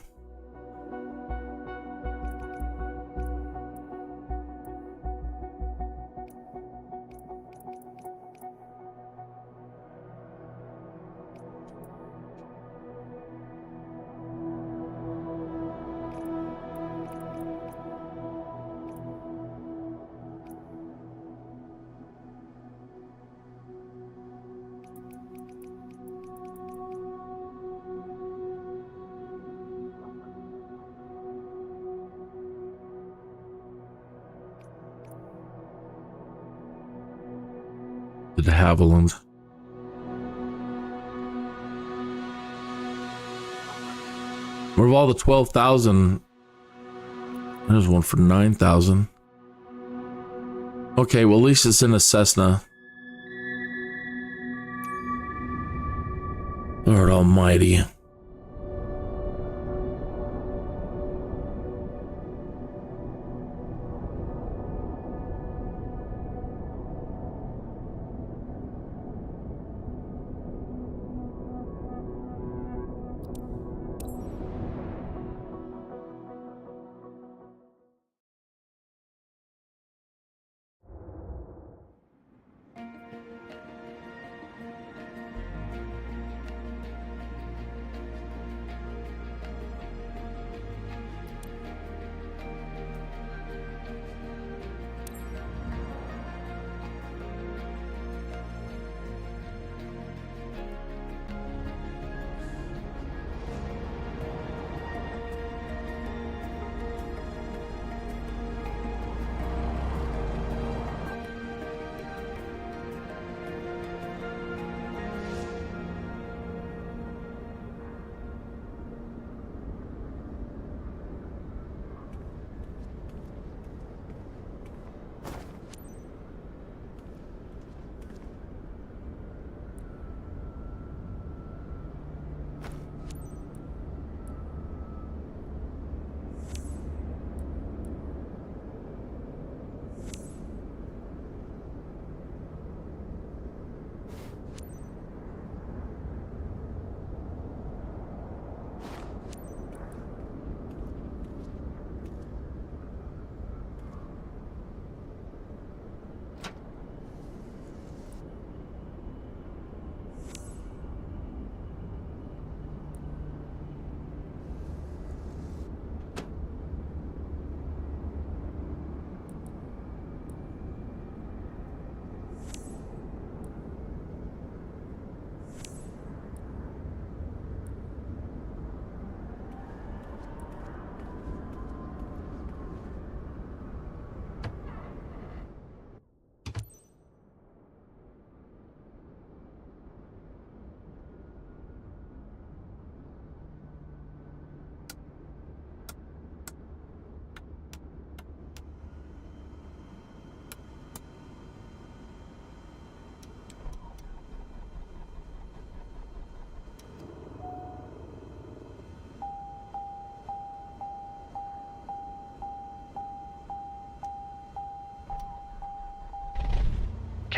De Havilland. What of all the 12,000? There's one for 9,000. Okay, well, at least it's in a Cessna. Lord Almighty.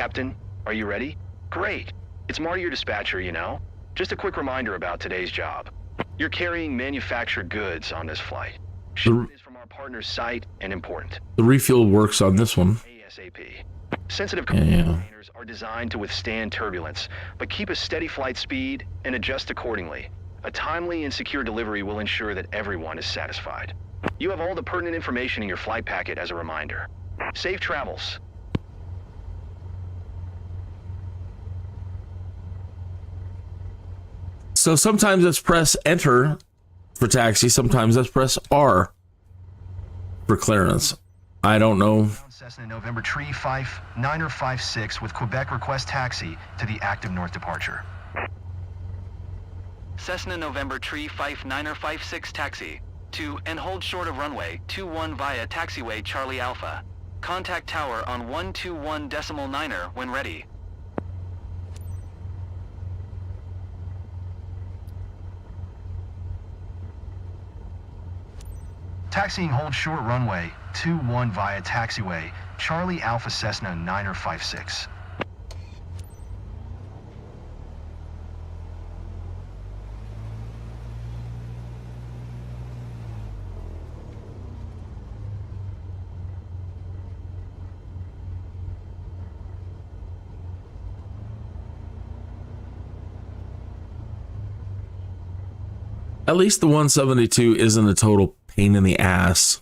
Captain, are you ready? Great. It's Marty, your dispatcher, you know. Just a quick reminder about today's job. You're carrying manufactured goods on this flight. Shipment is from our partner's site and important. The refuel works on this one. ASAP. Sensitive Yeah. containers are designed to withstand turbulence, but keep a steady flight speed and adjust accordingly. A timely and secure delivery will ensure that everyone is satisfied. You have all the pertinent information in your flight packet as a reminder. Safe travels. So sometimes let's press enter for taxi, sometimes let's press R for clearance. I don't know. Cessna November Tree 5956 with Quebec request taxi to the active north departure. Cessna November Tree 5956 taxi to and hold short of runway 21 via taxiway Charlie Alpha. Contact tower on 121.9 when ready. Taxiing hold short runway 21 via taxiway Charlie Alpha Cessna 956. At least the 172 isn't a total pain in the ass.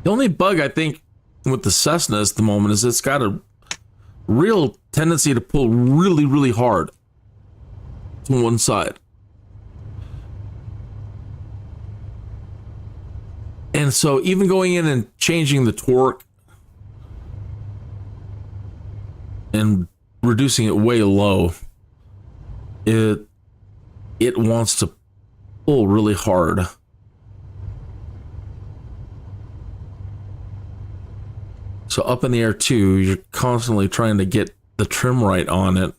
The only bug I think with the Cessna at the moment is it's got a real tendency to pull really, really hard to one side. And so even going in and changing the torque and reducing it way low, it wants to pull really hard. So up in the air too, you're constantly trying to get the trim right on it.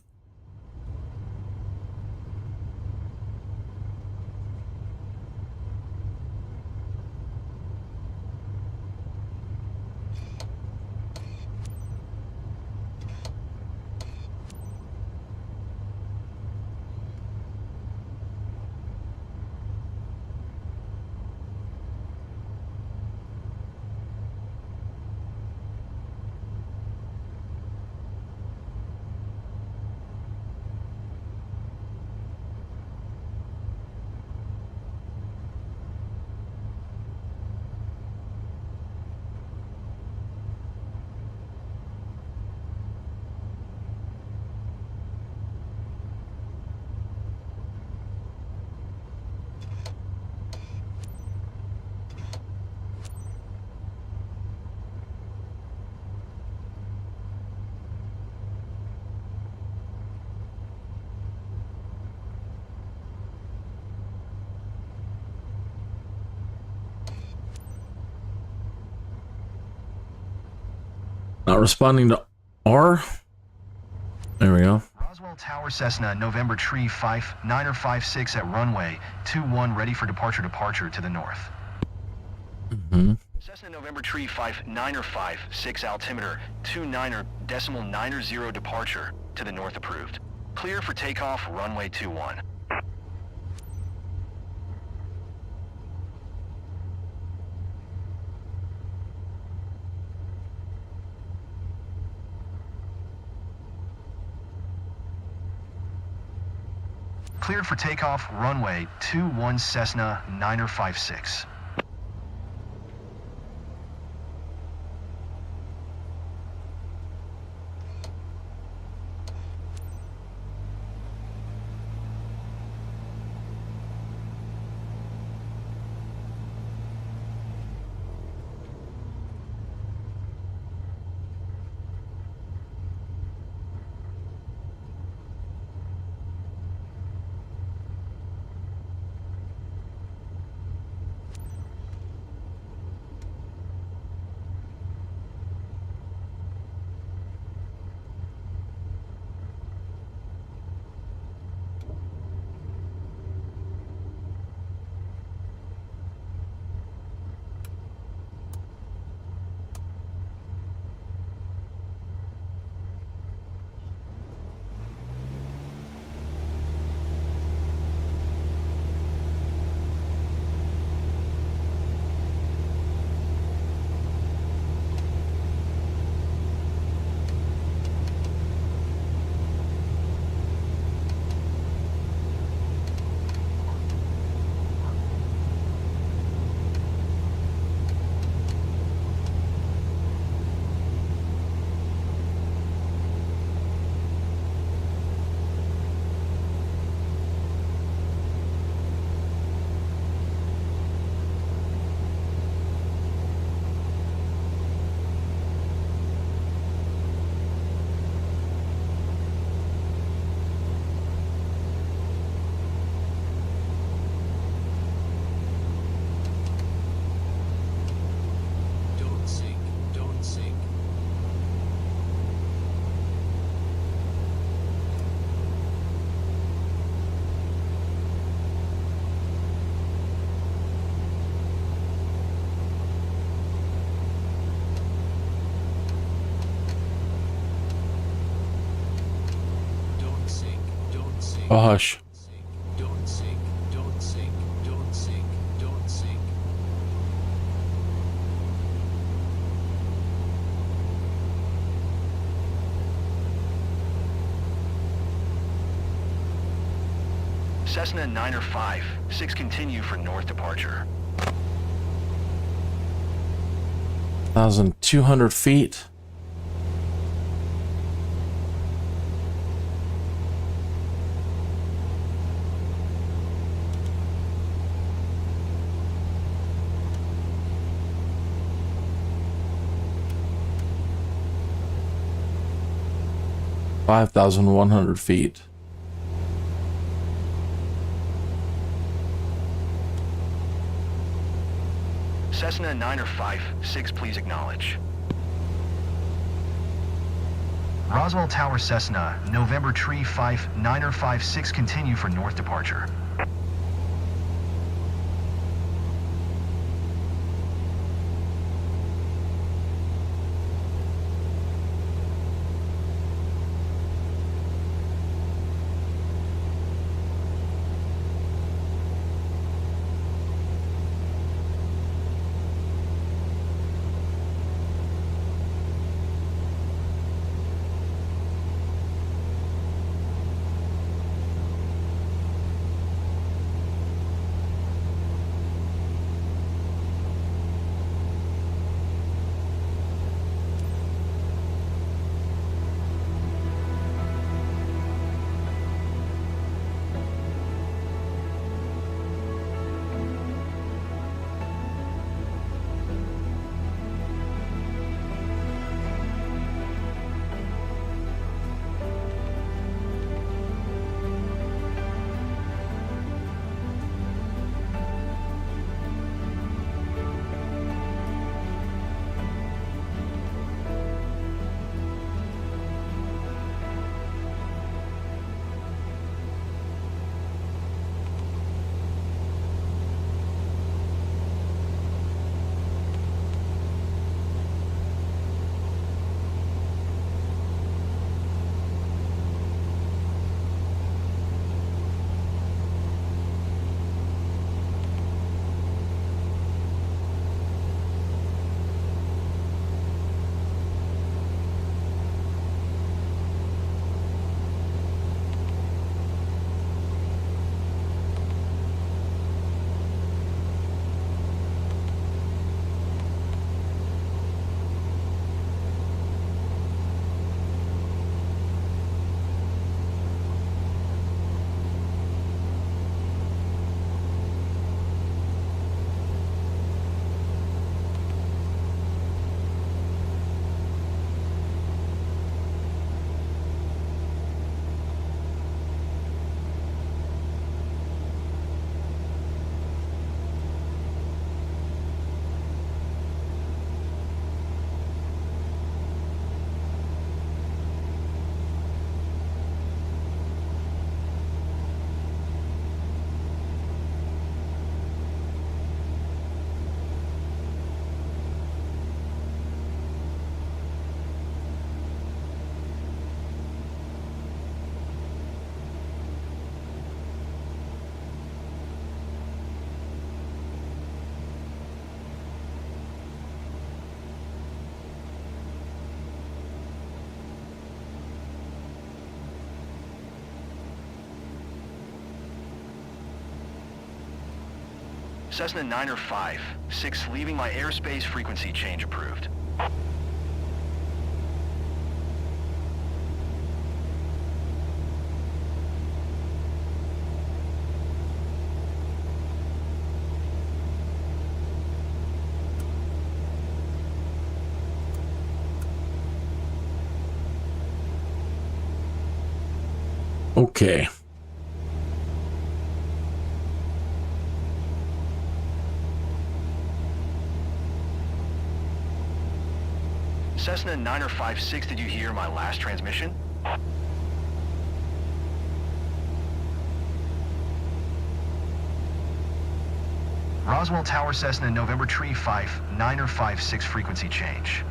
Not responding to R. There we go. Roswell Tower Cessna, November Tree 5956 at runway 21, ready for departure to the north. Mm-hmm. Cessna November Tree 5956 altimeter 29.90 departure to the north approved. Clear for takeoff runway 21. Cleared for takeoff, runway 21 Cessna 956. Oh, hush. Don't sink, don't sink, don't sink, don't sink. Cessna 905, 6 continue for north departure. 5,200 feet. $5,100 feet. Cessna 956, please acknowledge. Roswell Tower Cessna, November Tree 5956, continue for north departure. Cessna 956, leaving my airspace, frequency change approved. Okay. Cessna 956, did you hear my last transmission? Roswell Tower Cessna, November Tree 5956, frequency change.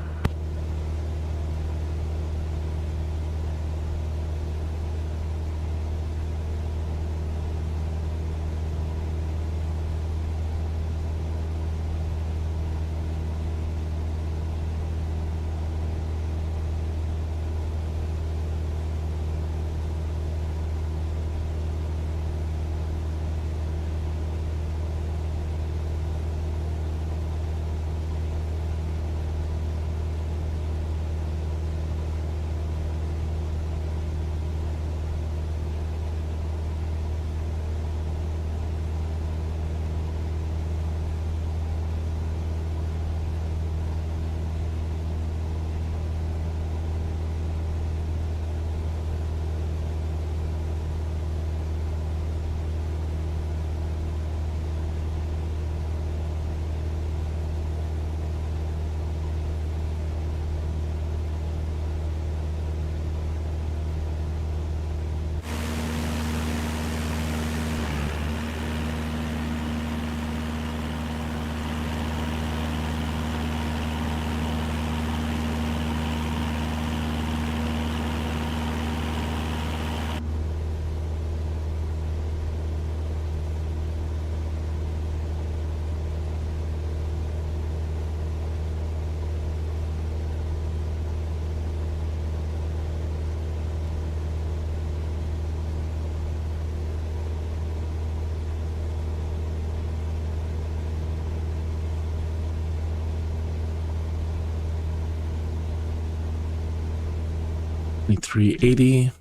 2380.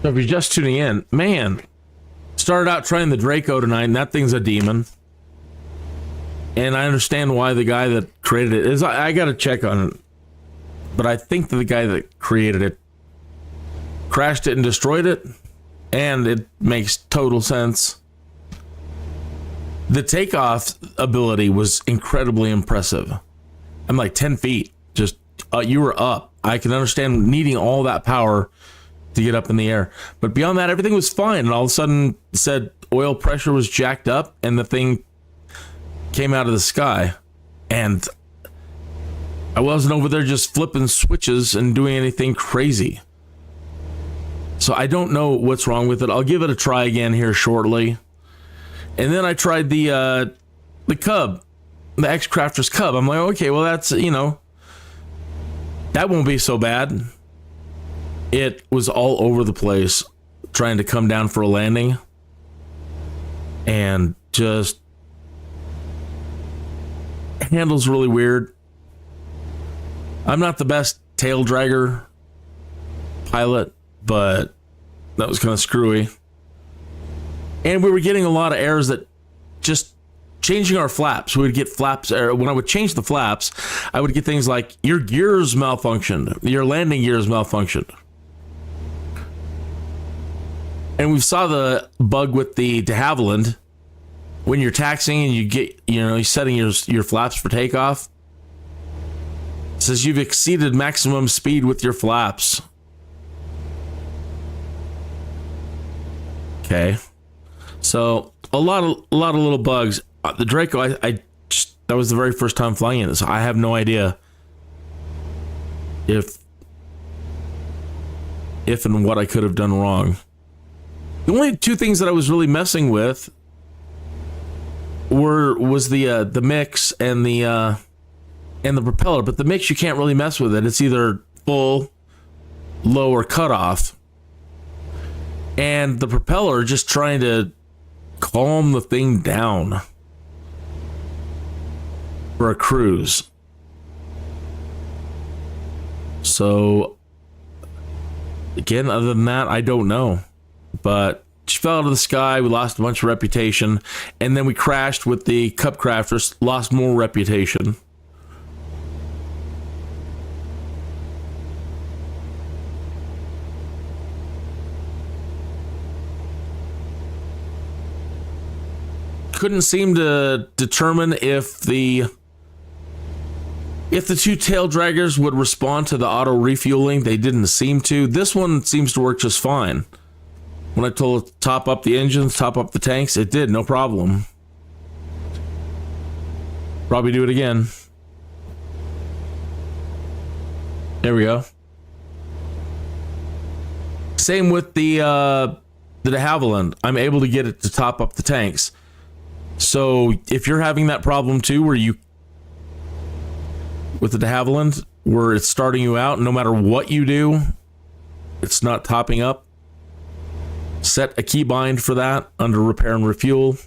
So if you're just tuning in, man, started out trying the Draco tonight, and that thing's a demon. And I understand why the guy that created it is. I got to check on it, but I think that the guy that created it crashed it and destroyed it, and it makes total sense. The takeoff ability was incredibly impressive. I'm like 10 feet, just you were up. I can understand needing all that power to get up in the air, but beyond that, everything was fine. And all of a sudden, it said oil pressure was jacked up, and the thing came out of the sky, and I wasn't over there just flipping switches and doing anything crazy. So I don't know what's wrong with it. I'll give it a try again here shortly. And then I tried the Cub, the X-Crafter's Cub. I'm like, okay, well, that's, that won't be so bad. It was all over the place trying to come down for a landing, and just handles really weird. I'm not the best tail dragger pilot, but that was kind of screwy. And we were getting a lot of errors that just changing our flaps. We would get flaps. When I would change the flaps, I would get things like your gears malfunctioned, your landing gears malfunctioned. And we saw the bug with the de Havilland when you're taxiing and you get, you're setting your flaps for takeoff. It says you've exceeded maximum speed with your flaps. Okay. So a lot of little bugs. The Draco, I just, that was the very first time flying it, so I have no idea if and what I could have done wrong. The only two things that I was really messing with was the mix and the propeller. But the mix, you can't really mess with it. It's either full, low, or cut off. And the propeller, just trying to calm the thing down for a cruise. So again, other than that, I don't know. But she fell out of the sky. We lost a bunch of reputation, and then we crashed with the Cup Crafters, lost more reputation. couldn't seem to determine if the two tail draggers would respond to the auto refueling. They didn't seem to. This one seems to work just fine. When I told it to top up the engines, top up the tanks, it did, no problem. Probably do it again. There we go. Same with the de Havilland. I'm able to get it to top up the tanks. So if you're having that problem too, where you, with the de Havilland, where it's starting you out, no matter what you do, it's not topping up, set a keybind for that under repair and refuel,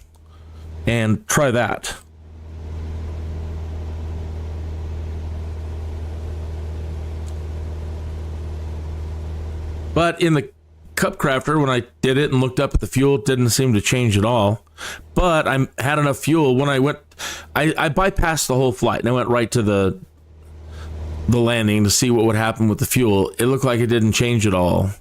and try that. But in the Cup Crafter, when I did it and looked up at the fuel, it didn't seem to change at all. But I had enough fuel when I went, I bypassed the whole flight and I went right to the landing to see what would happen with the fuel. It looked like it didn't change at all.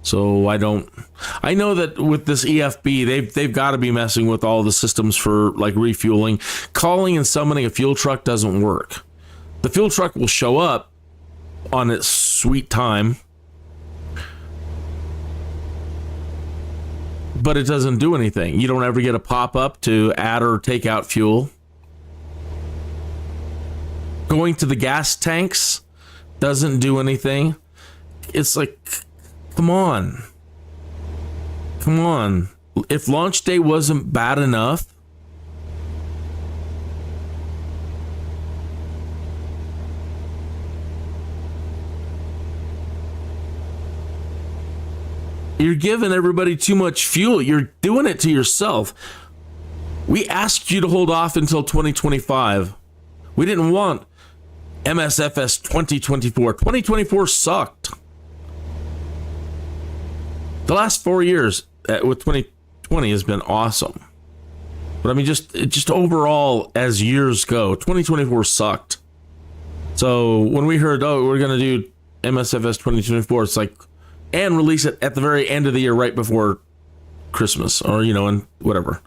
So I know that with this EFB, they've got to be messing with all the systems for like refueling. Calling and summoning a fuel truck doesn't work. The fuel truck will show up on its sweet time, but it doesn't do anything. You don't ever get a pop-up to add or take out fuel. Going to the gas tanks doesn't do anything. It's like, come on. Come on. If launch day wasn't bad enough, you're giving everybody too much fuel. You're doing it to yourself. We asked you to hold off until 2025. We didn't want MSFS 2024. 2024 sucked. The last 4 years with 2020 has been awesome. But I mean, just overall, as years go, 2024 sucked. So when we heard, oh, we're going to do MSFS 2024, it's like, and release it at the very end of the year, right before Christmas, or, you know, and whatever.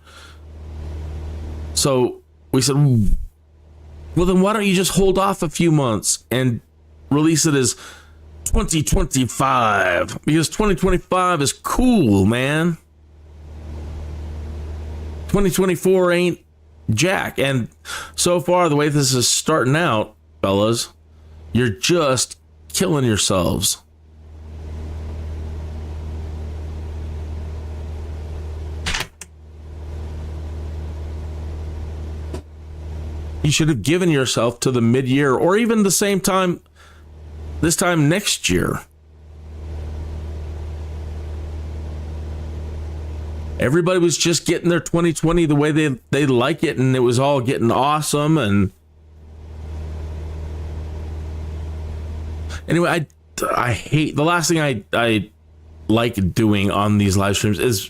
So we said, well, then why don't you just hold off a few months and release it as 2025? Because 2025 is cool, man. 2024 ain't jack. And so far, the way this is starting out, fellas, you're just killing yourselves. You should have given yourself to the mid-year, or even the same time, this time next year. Everybody was just getting their 2020 the way they like it, and it was all getting awesome. And anyway, I hate, the last thing I like doing on these live streams is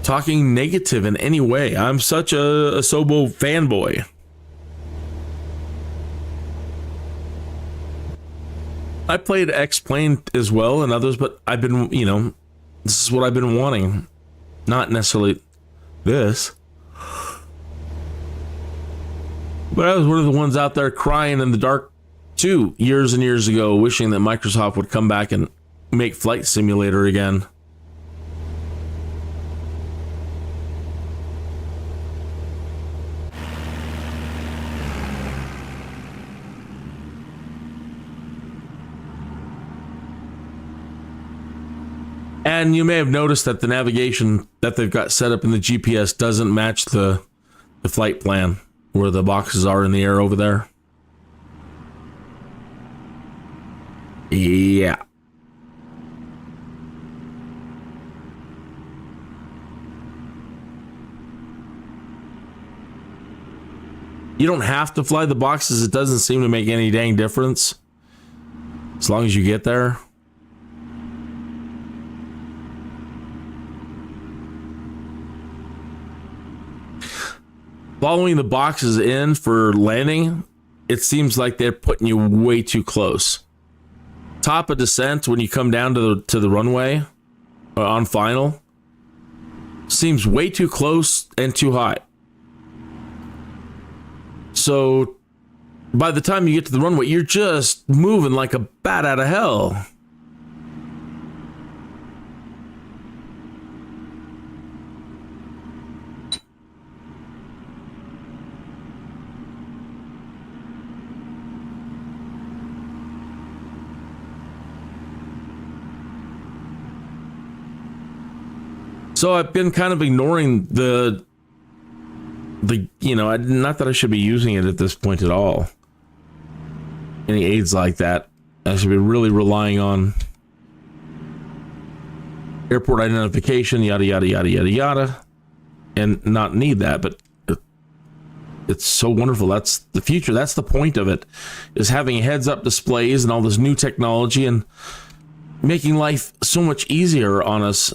talking negative in any way. I'm such a Sobo fanboy. I played X-Plane as well and others, but I've been, you know, this is what I've been wanting. Not necessarily this. But I was one of the ones out there crying in the dark too, years and years ago, wishing that Microsoft would come back and make Flight Simulator again. And you may have noticed that the navigation that they've got set up in the GPS doesn't match the flight plan where the boxes are in the air over there. Yeah. You don't have to fly the boxes. It doesn't seem to make any dang difference as long as you get there. Following the boxes in for landing, it seems like they're putting you way too close. Top of descent, when you come down to the runway on final, seems way too close and too high. So by the time you get to the runway, you're just moving like a bat out of hell. So I've been kind of ignoring the not that I should be using it at this point at all. Any aids like that, I should be really relying on airport identification, yada yada yada yada yada, and not need that. But it's so wonderful. That's the future. That's the point of it, is having heads-up displays and all this new technology and making life so much easier on us.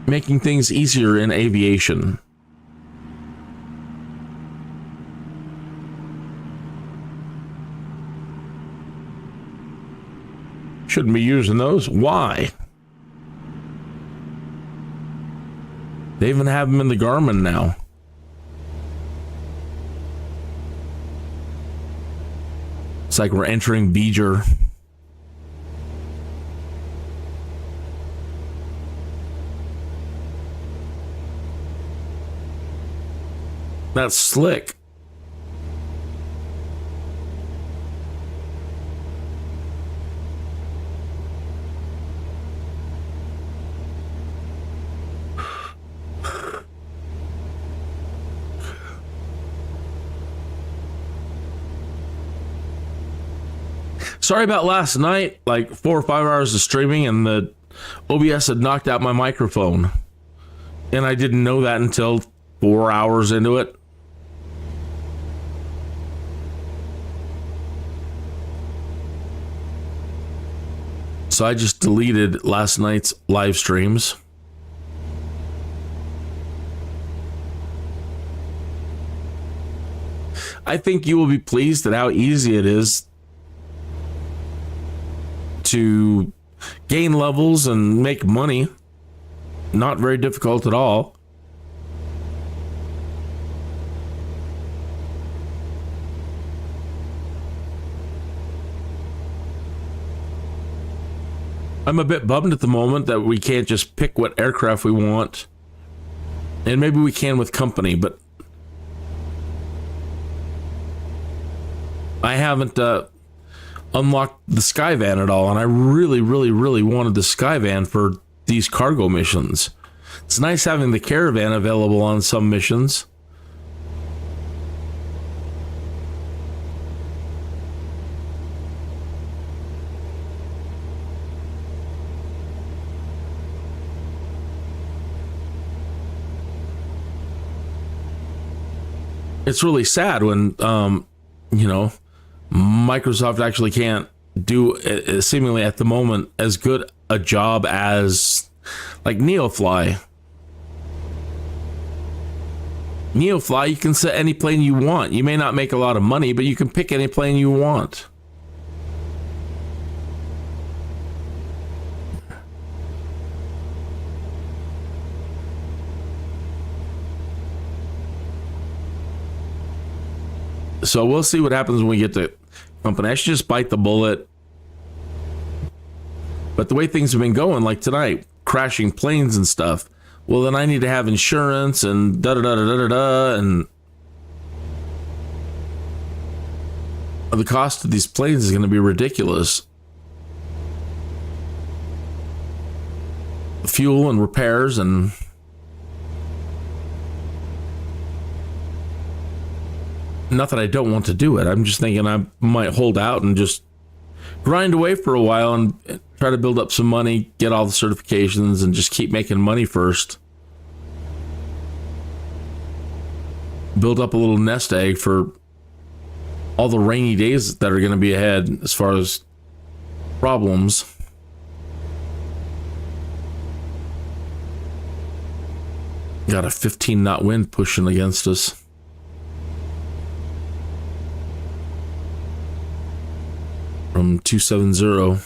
Making things easier in aviation. Shouldn't be using those. Why? They even have them in the Garmin now. It's like we're entering Beeger. That's slick. Sorry about last night, like 4 or 5 hours of streaming, and the OBS had knocked out my microphone. And I didn't know that until 4 hours into it. So I just deleted last night's live streams. I think you will be pleased at how easy it is to gain levels and make money. Not very difficult at all. I'm a bit bummed at the moment that we can't just pick what aircraft we want. And maybe we can with company, but I haven't unlocked the Skyvan at all, and I really, really, really wanted the Skyvan for these cargo missions. It's nice having the Caravan available on some missions. It's really sad when, Microsoft actually can't do, seemingly at the moment, as good a job as, like, NEOFLY. NEOFLY, you can set any plane you want. You may not make a lot of money, but you can pick any plane you want. So we'll see what happens when we get to company. I should just bite the bullet. But the way things have been going, like tonight, crashing planes and stuff, well, then I need to have insurance and da-da-da-da-da-da, and the cost of these planes is going to be ridiculous. Fuel and repairs and... Not that I don't want to do it. I'm just thinking I might hold out and just grind away for a while and try to build up some money, get all the certifications, and just keep making money first. Build up a little nest egg for all the rainy days that are going to be ahead as far as problems. Got a 15-knot wind pushing against us. From 270.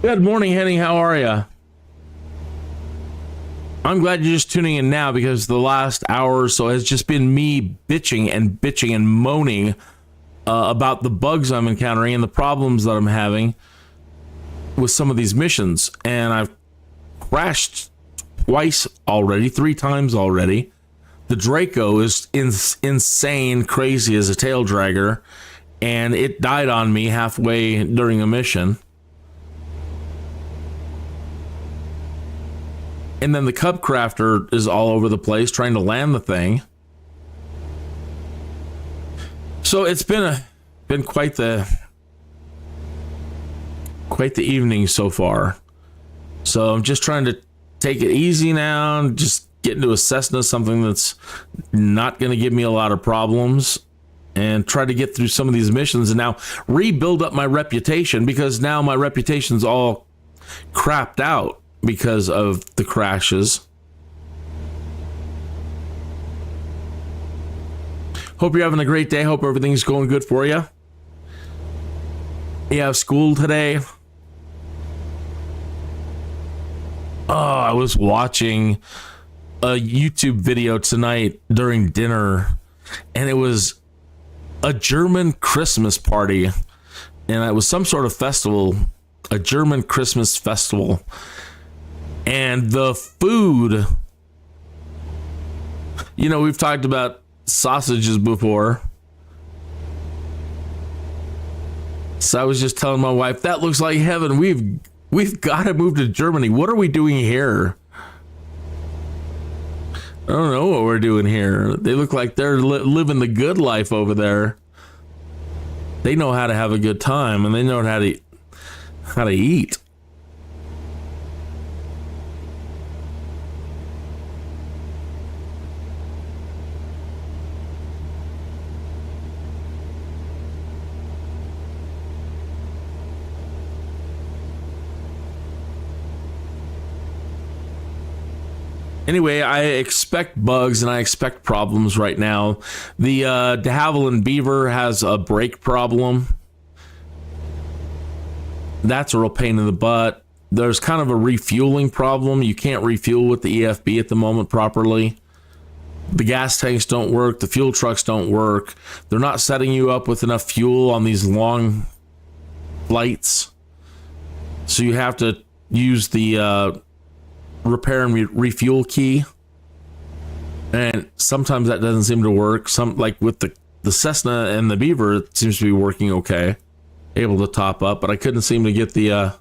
Good morning, Henning. How are you? I'm glad you're just tuning in now because the last hour or so has just been me bitching and moaning about the bugs I'm encountering and the problems that I'm having with some of these missions. And I've crashed twice already, 3 times already. The Draco is insane, crazy as a tail dragger, and it died on me halfway during a mission. And then the Cub Crafter is all over the place trying to land the thing. So it's been quite the evening so far. So I'm just trying to take it easy now and just get into a Cessna, something that's not going to give me a lot of problems, and try to get through some of these missions and now rebuild up my reputation, because now my reputation's all crapped out because of the crashes. Hope you're having a great day. Hope everything's going good for you. You have school today. Oh, I was watching a YouTube video tonight during dinner, and it was a German Christmas party, and it was some sort of festival, a German Christmas festival. And the food, you know, we've talked about sausages before. So I was just telling my wife, that looks like heaven. We've got to move to Germany. What are we doing here? I don't know what we're doing here. They look like they're living the good life over there. They know how to have a good time, and they know how to eat. Anyway, I expect bugs and I expect problems right now. The de Havilland Beaver has a brake problem. That's a real pain in the butt. There's kind of a refueling problem. You can't refuel with the EFB at the moment properly. The gas tanks don't work. The fuel trucks don't work. They're not setting you up with enough fuel on these long flights. So you have to use the repair and refuel key, and sometimes that doesn't seem to work. Some, like with the Cessna and the Beaver, it seems to be working okay, able to top up, but I couldn't seem to get the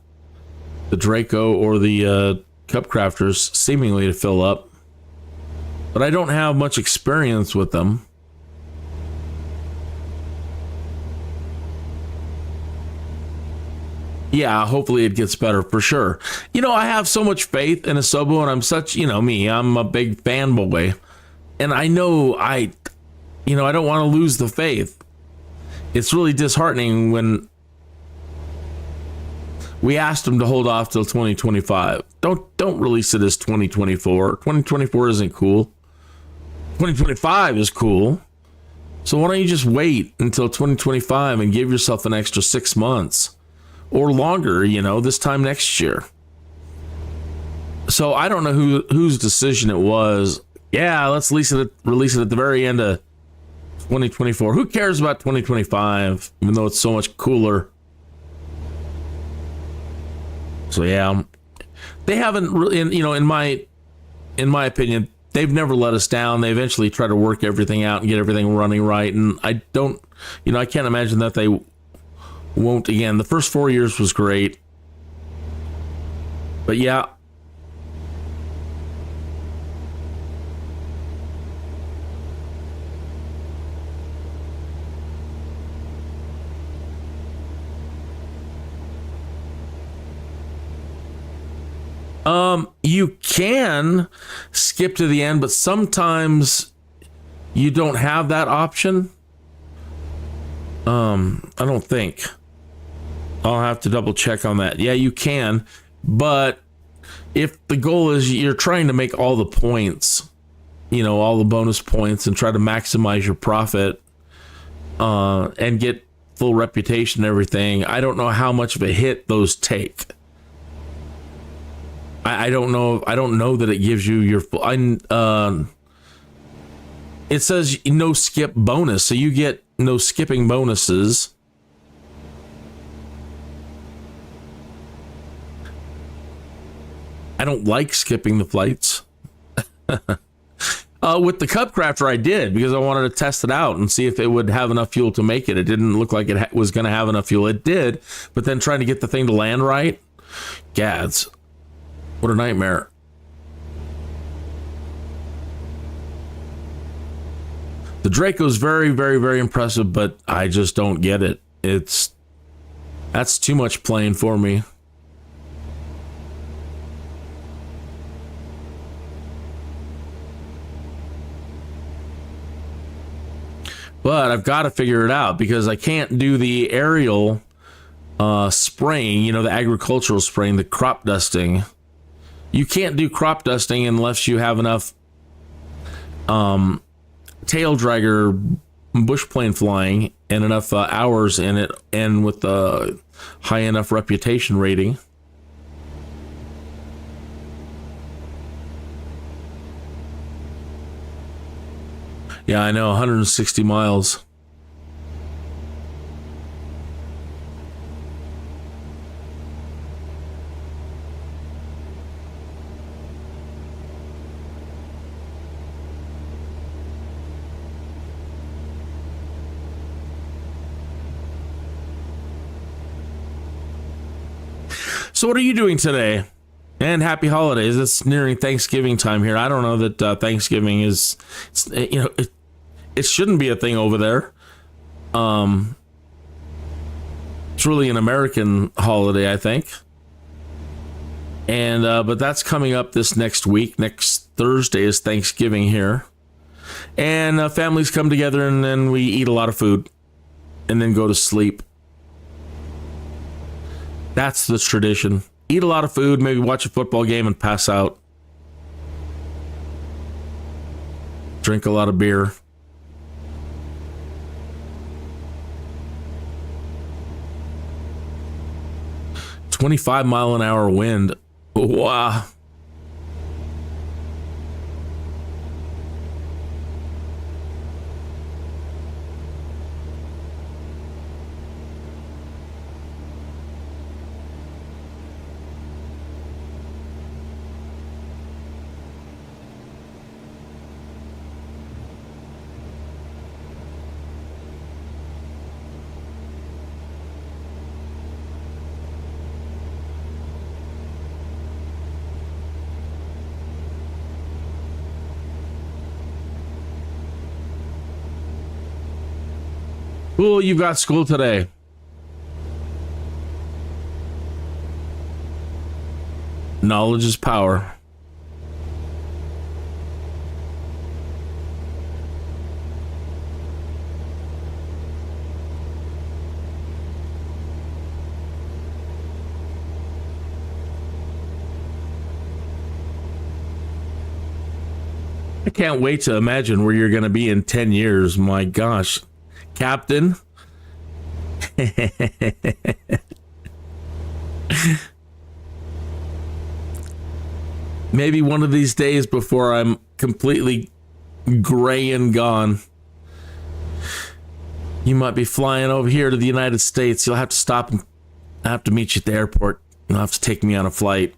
Draco or the Cup Crafters seemingly to fill up. But I don't have much experience with them. Yeah, hopefully it gets better for sure. You know, I have so much faith in Asobo, and I'm such, you know me, I'm a big fanboy. And I know I don't want to lose the faith. It's really disheartening when we asked them to hold off till 2025. Don't release it as 2024. 2024 isn't cool. 2025 is cool. So why don't you just wait until 2025 and give yourself an extra 6 months? Or longer, you know, this time next year. So I don't know whose decision it was. Yeah, let's release it at the very end of 2024. Who cares about 2025, even though it's so much cooler? So yeah, they haven't really, you know, in my opinion, they've never let us down. They eventually try to work everything out and get everything running right. And I can't imagine that they won't again. The first 4 years was great, but yeah, you can skip to the end, but sometimes you don't have that option. I don't think. I'll have to double check on that. Yeah, you can, but if the goal is you're trying to make all the points, you know, all the bonus points, and try to maximize your profit, and get full reputation and everything, I don't know how much of a hit those take. I don't know. I don't know that it gives you your full. It says no skip bonus, so you get no skipping bonuses. I don't like skipping the flights. With the Cub Crafter, I did because I wanted to test it out and see if it would have enough fuel to make it. It didn't look like it was going to have enough fuel. It did, but then trying to get the thing to land right, gads, what a nightmare. The Draco's very, very, very impressive, but I just don't get it. That's too much plane for me. But I've got to figure it out because I can't do the aerial spraying, you know, the agricultural spraying, the crop dusting. You can't do crop dusting unless you have enough tail dragger bush plane flying and enough hours in it, and with the high enough reputation rating. Yeah, I know, 160 miles. So what are you doing today? And happy holidays. It's nearing Thanksgiving time here. I don't know that Thanksgiving is, you know, it shouldn't be a thing over there. It's really an American holiday, I think. And but that's coming up this next week. Next Thursday is Thanksgiving here. And families come together and then we eat a lot of food and then go to sleep. That's the tradition. Eat a lot of food, maybe watch a football game and pass out. Drink a lot of beer. $25-mile-an-hour wind. Wow. Cool, you've got school today. Knowledge is power. I can't wait to imagine where you're going to be in 10 years. My gosh. Captain. Maybe one of these days before I'm completely gray and gone, you might be flying over here to the United States. You'll have to stop and I have to meet you at the airport. You'll have to take me on a flight.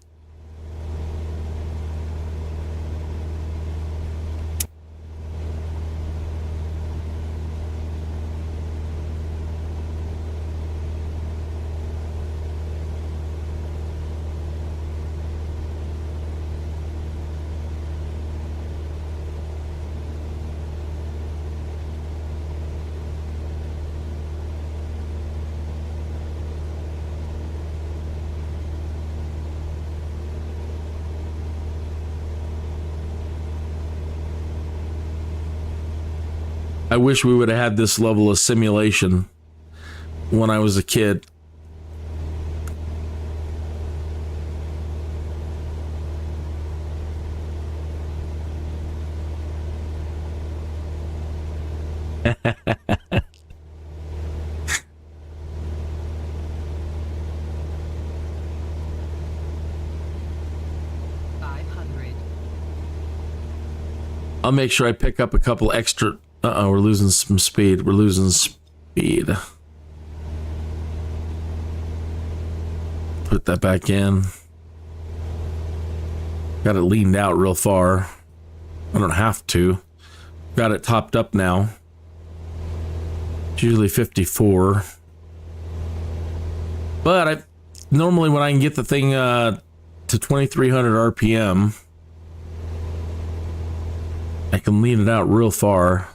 I wish we would have had this level of simulation when I was a kid. I'll make sure I pick up a couple extra. We're losing some speed. We're losing speed. Put that back in. Got it leaned out real far. I don't have to. Got it topped up now. It's usually 54. But normally when I can get the thing to 2300 RPM, I can lean it out real far.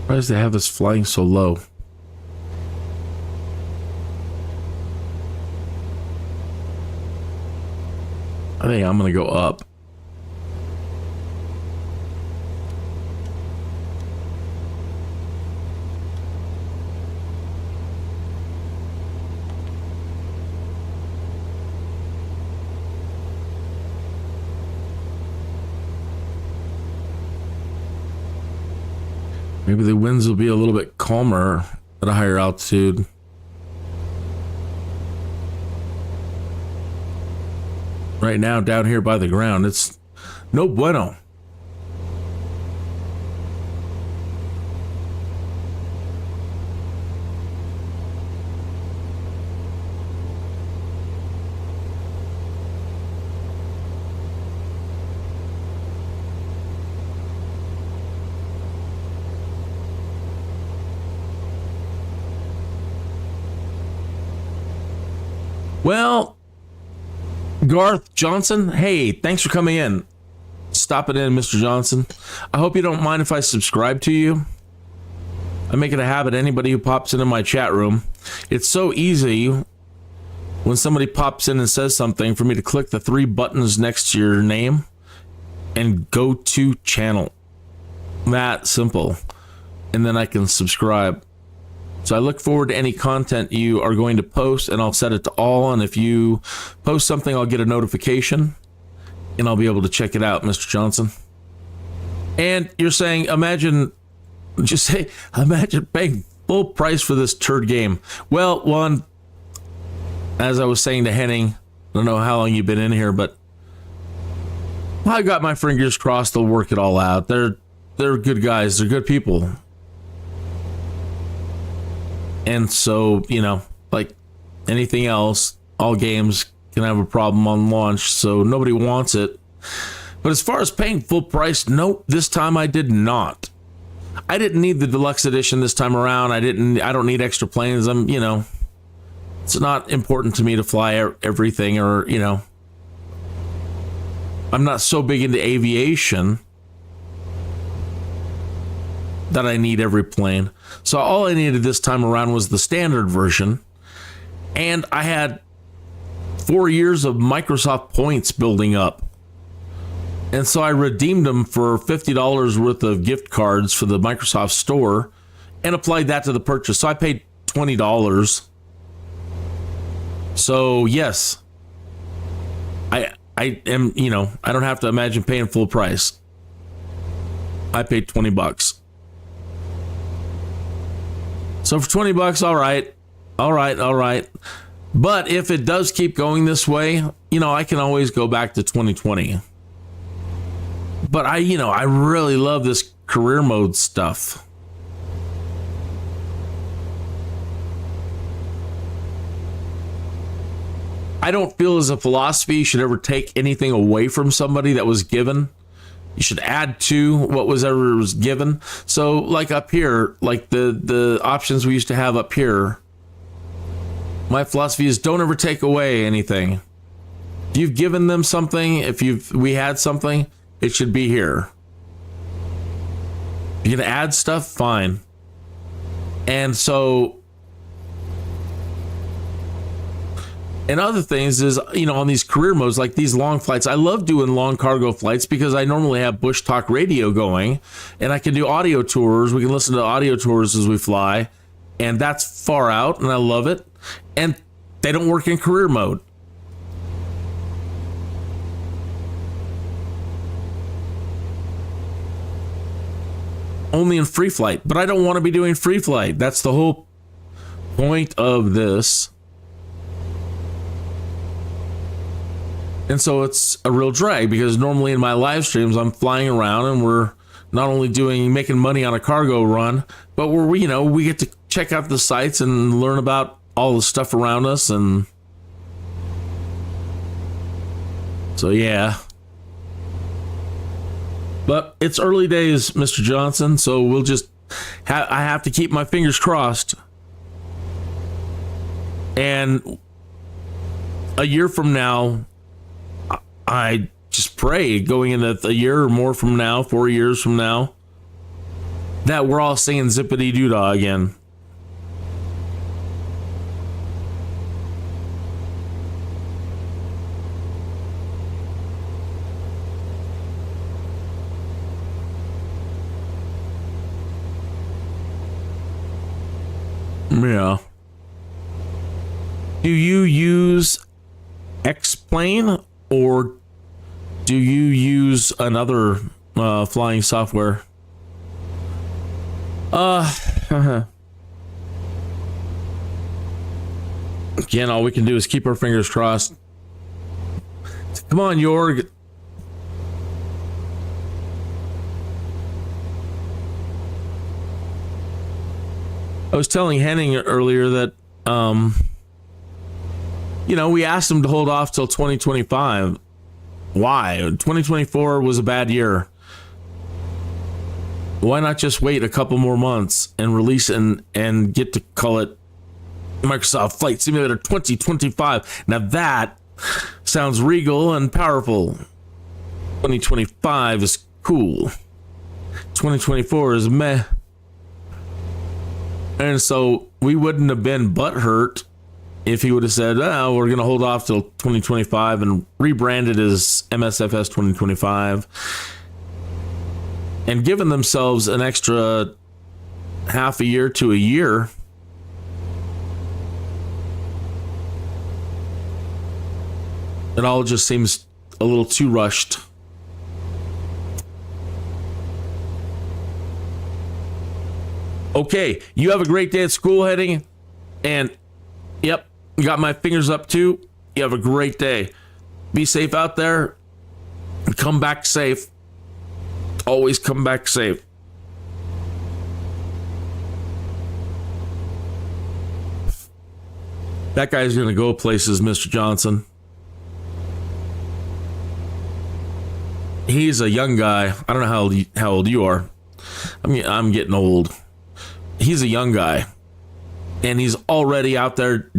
Why does they have this flying so low? I think I'm going to go up. Maybe the winds will be a little bit calmer at a higher altitude. Right now, down here by the ground, it's no bueno. Well, Garth Johnson, hey, thanks for coming in. Stop it in, Mr. Johnson. I hope you don't mind if I subscribe to you. I make it a habit, anybody who pops into my chat room. It's so easy when somebody pops in and says something for me to click the 3 buttons next to your name and go to channel. That simple. And then I can subscribe. So I look forward to any content you are going to post, and I'll set it to all. And if you post something, I'll get a notification, and I'll be able to check it out, Mr. Johnson. And you're saying, imagine paying full price for this turd game. Well, one, as I was saying to Henning, I don't know how long you've been in here, but I got my fingers crossed they'll work it all out. They're good guys. They're good people. And so, you know, like anything else, all games can have a problem on launch, so nobody wants it. But as far as paying full price, nope, this time I did not. I didn't need the deluxe edition this time around. I don't need extra planes. It's not important to me to fly everything, or, you know, I'm not so big into aviation that I need every plane. So all I needed this time around was the standard version. And I had 4 years of Microsoft points building up. And so I redeemed them for $50 worth of gift cards for the Microsoft store and applied that to the purchase. So I paid $20. So yes, I am, you know, I don't have to imagine paying full price. I paid $20. So for $20, all right. But if it does keep going this way, you know, I can always go back to 2020. But I really love this career mode stuff. I don't feel as a philosophy you should ever take anything away from somebody that was given. You should add to what was ever was given. So like up here, like the options we used to have up here, my philosophy is don't ever take away anything. If you've given them something, we had something, it should be here. If you can add stuff, fine. And so, and other things is, you know, on these career modes, like these long flights, I love doing long cargo flights because I normally have Bushtalk Radio going and I can do audio tours. We can listen to audio tours as we fly, and that's far out and I love it. And they don't work in career mode. Only in free flight, but I don't want to be doing free flight. That's the whole point of this. And so it's a real drag because normally in my live streams, I'm flying around and we're not only making money on a cargo run, but we get to check out the sites and learn about all the stuff around us. And so, yeah. But it's early days, Mr. Johnson, so we'll just I have to keep my fingers crossed. And a year from now, I just pray going into a year or more from now, 4 years from now, that we're all singing Zippity Doo-Dah again. Yeah. Do you use X-Plane or do you use another flying software? Again, all we can do is keep our fingers crossed. Come on, Jorg. I was telling Henning earlier that, we asked him to hold off till 2025. Why? 2024 was a bad year. Why not just wait a couple more months and release and get to call it Microsoft Flight Simulator 2025? Now that sounds regal and powerful. 2025 is cool. 2024 is meh. And so we wouldn't have been butthurt if he would have said, oh, we're going to hold off till 2025 and rebrand it as MSFS 2025 and given themselves an extra half a year to a year. It all just seems a little too rushed. Okay, you have a great day at school, Heading. And, yep, got my fingers up too. You have a great day. Be safe out there. Come back safe. Always come back safe. That guy's going to go places, Mr. Johnson. He's a young guy. I don't know how old you are. I'm getting old. He's a young guy, and he's already out there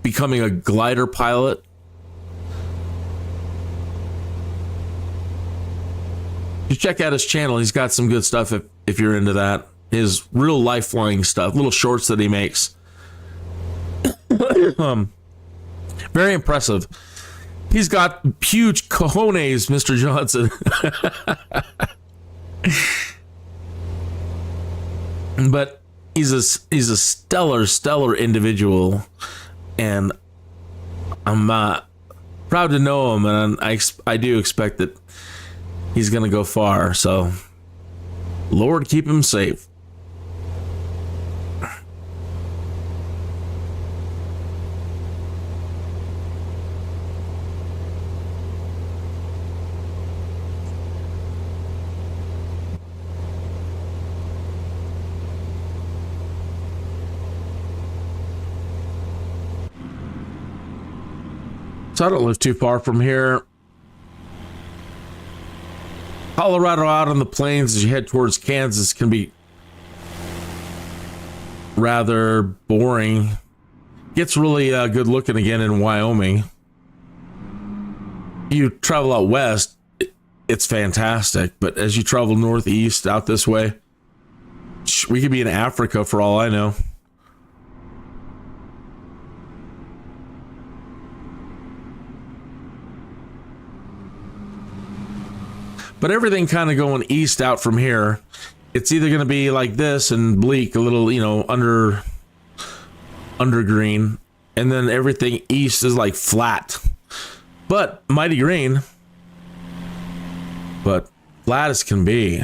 becoming a glider pilot. You check out his channel. He's got some good stuff if you're into that. His real life flying stuff, little shorts that he makes. Very impressive. He's got huge cojones, Mr. Johnson. But he's a stellar individual, and I'm proud to know him, and I do expect that he's going to go far. So, Lord, keep him safe. So I don't live too far from here. Colorado out on the plains as you head towards Kansas can be rather boring. Gets really good looking again in Wyoming. You travel out west, it's fantastic. But as you travel northeast out this way, we could be in Africa for all I know. But everything kind of going east out from here, it's either going to be like this and bleak, a little, you know, under green, and then everything east is like flat, but mighty green, but flat as can be.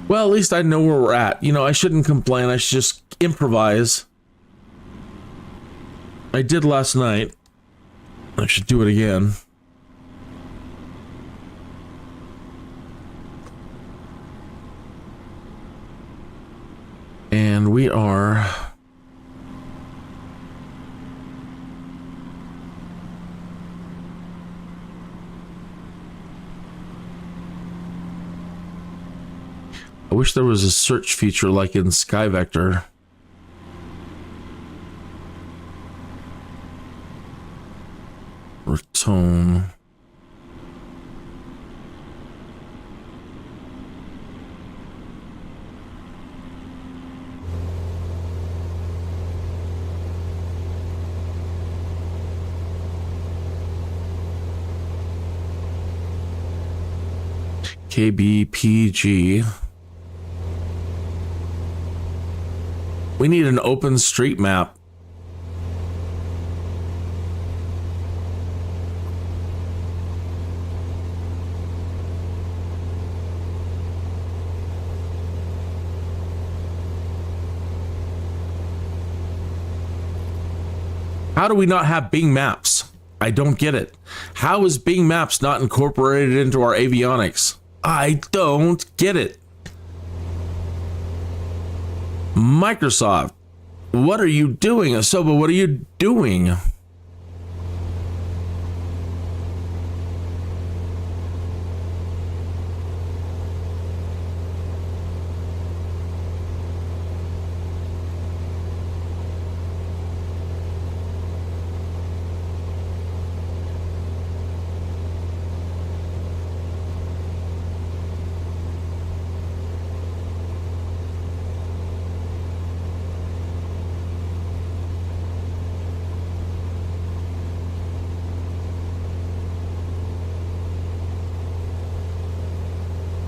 Well, at least I know where we're at. You know, I shouldn't complain. I should just improvise. I did last night. I should do it again. And we are... I wish there was a search feature like in SkyVector. Retone. KBPG. We need an open street map. How do we not have Bing Maps? I don't get it. How is Bing Maps not incorporated into our avionics? I don't get it. Microsoft, what are you doing? Asoba, what are you doing?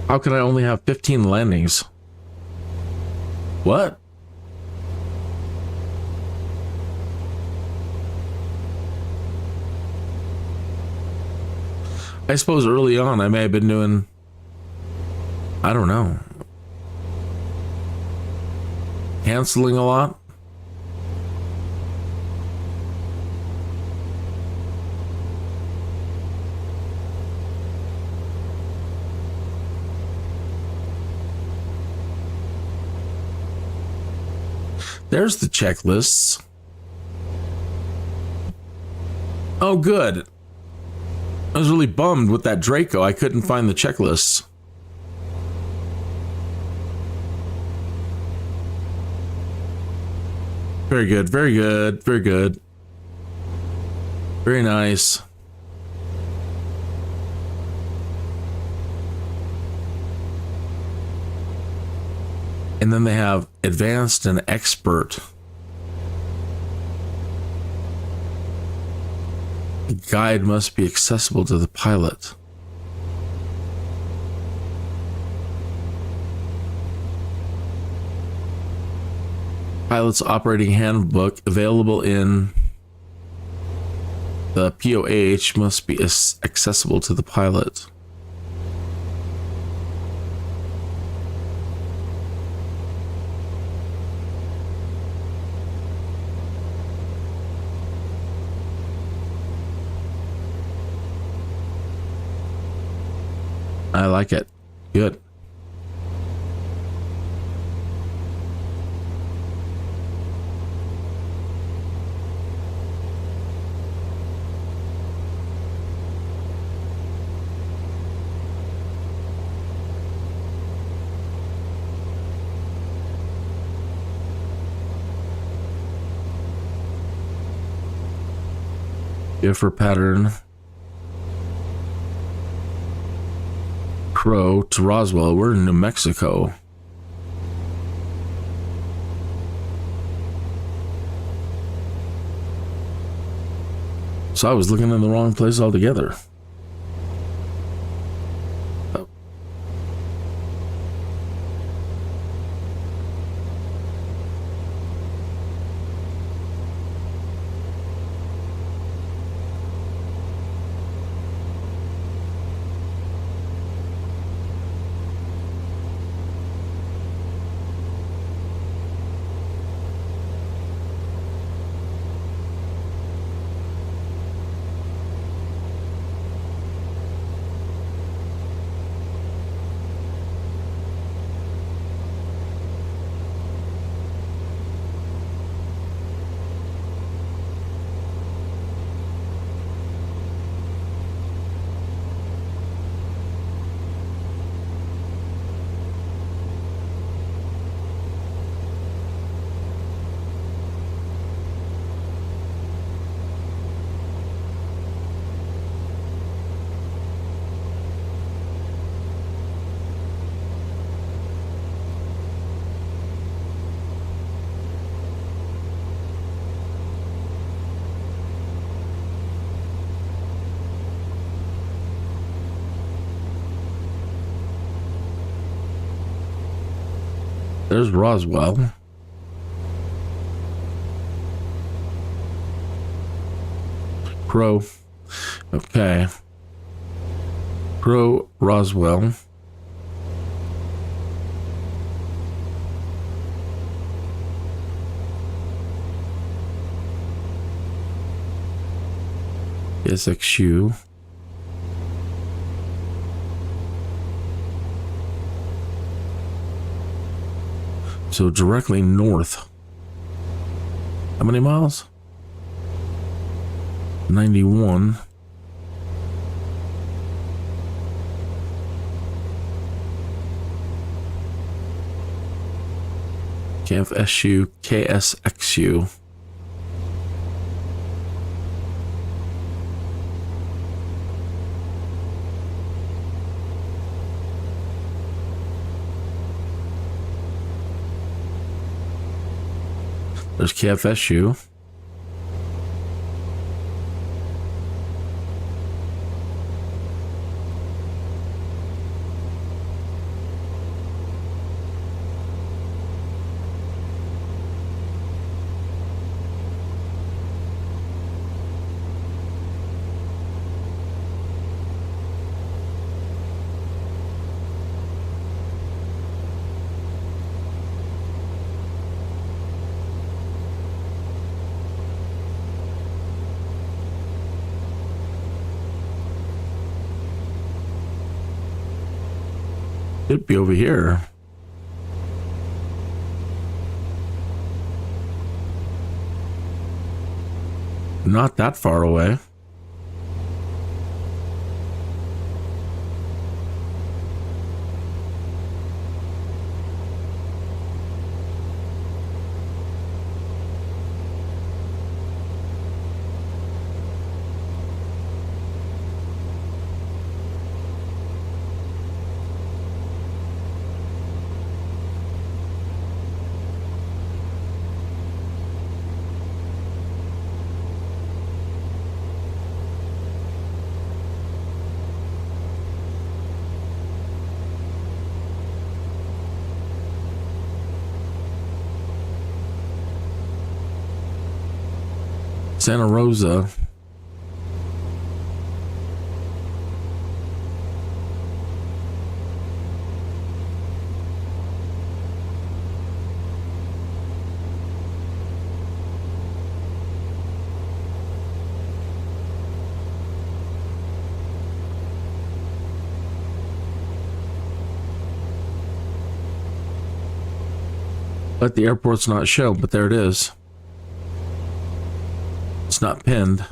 How can I only have 15 landings? What? I suppose early on I may have been doing, I don't know, canceling a lot. There's the checklists. Oh, good. I was really bummed with that Draco. I couldn't find the checklists. Very good, very good, very good. Very nice. And then they have advanced and expert. The guide must be accessible to the pilot. Pilot's operating handbook available in The POH must be accessible to the pilot. I like it. Good. Differ pattern. Crow to Roswell. We're in New Mexico. So I was looking in the wrong place altogether. Oh. There's Roswell. Crow. Okay. Crow, Roswell. SXU. So directly north. How many miles? 91. KFSU, KSXU. There's KFSU. It'd be over here. Not that far away. Santa Rosa. But the airport's not shown, but there it is. It's not pinned.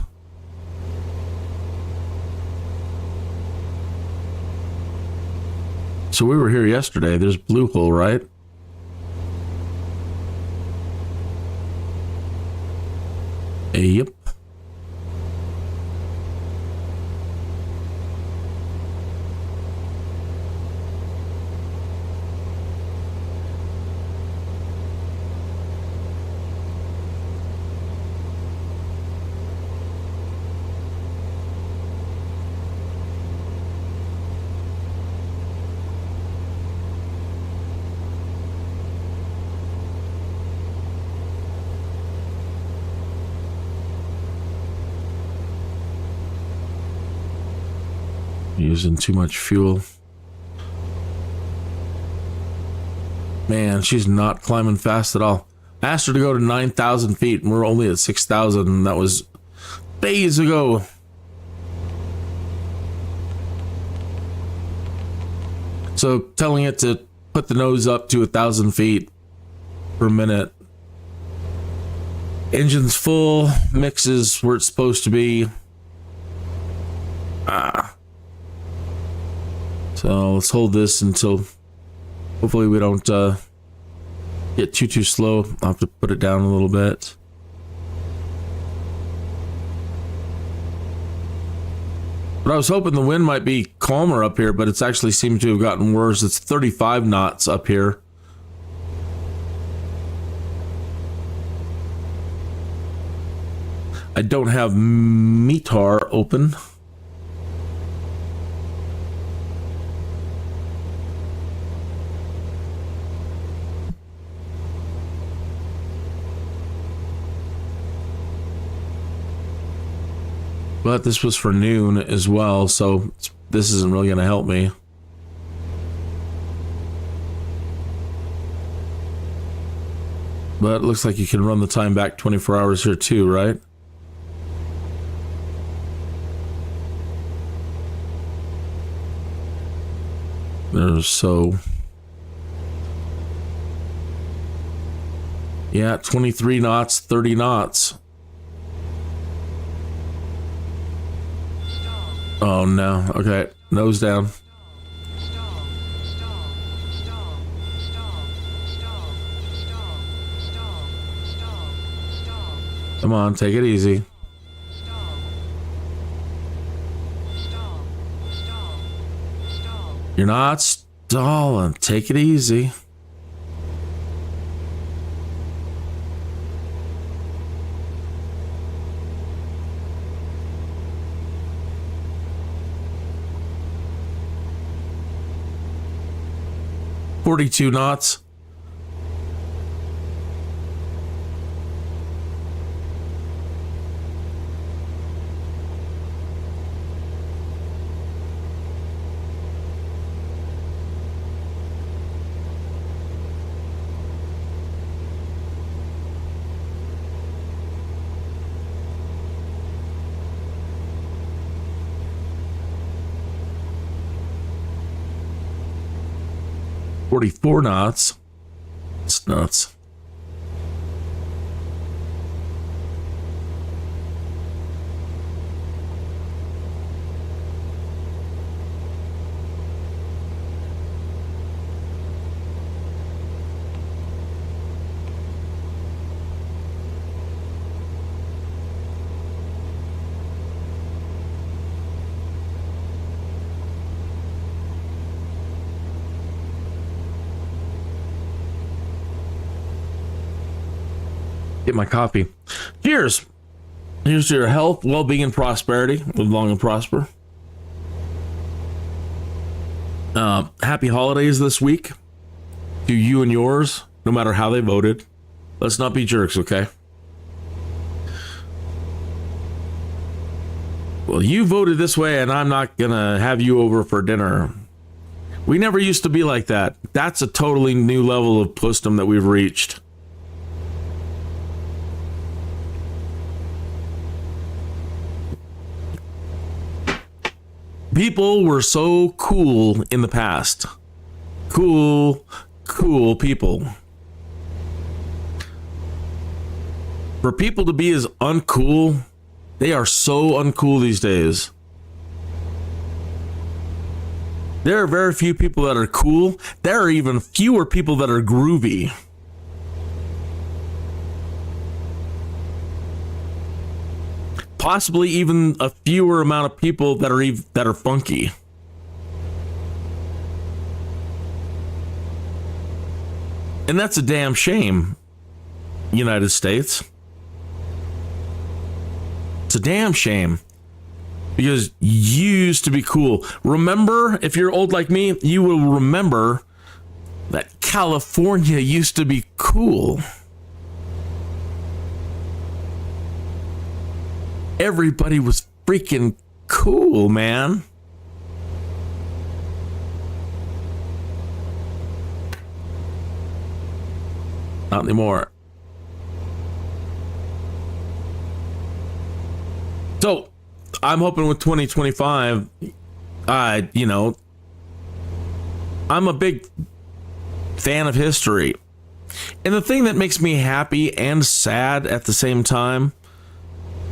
So we were here yesterday. There's Blue Hole, right? Yep. Using too much fuel. Man, she's not climbing fast at all. I asked her to go to 9,000 feet, and we're only at 6,000, and that was days ago. So telling it to put the nose up to 1,000 feet per minute. Engine's full, mixes where it's supposed to be. So let's hold this until hopefully we don't get too slow. I'll have to put it down a little bit. But I was hoping the wind might be calmer up here, but it's actually seemed to have gotten worse. It's 35 knots up here. I don't have METAR open. But this was for noon as well, so this isn't really going to help me. But it looks like you can run the time back 24 hours here too, right? So yeah, 23 knots, 30 knots. Oh no, okay, nose down. Come on, take it easy. You're not stalling, take it easy. .42 knots. .44 knots. It's nuts. Get my coffee. Cheers. Here's to your health, well-being, and prosperity. Live long and prosper. Happy holidays this week to you and yours, no matter how they voted. Let's not be jerks, okay? Well, you voted this way, and I'm not gonna have you over for dinner. We never used to be like that. That's a totally new level of pussdom that we've reached. People were so cool in the past. Cool people. For people to be as uncool, they are so uncool these days. There are very few people that are cool. There are even fewer people that are groovy. Possibly even a fewer amount of people that are funky. And that's a damn shame, United States. It's a damn shame. Because you used to be cool. Remember, if you're old like me, you will remember that California used to be cool. Everybody was freaking cool, man. Not anymore. So, I'm hoping with 2025, I'm a big fan of history. And the thing that makes me happy and sad at the same time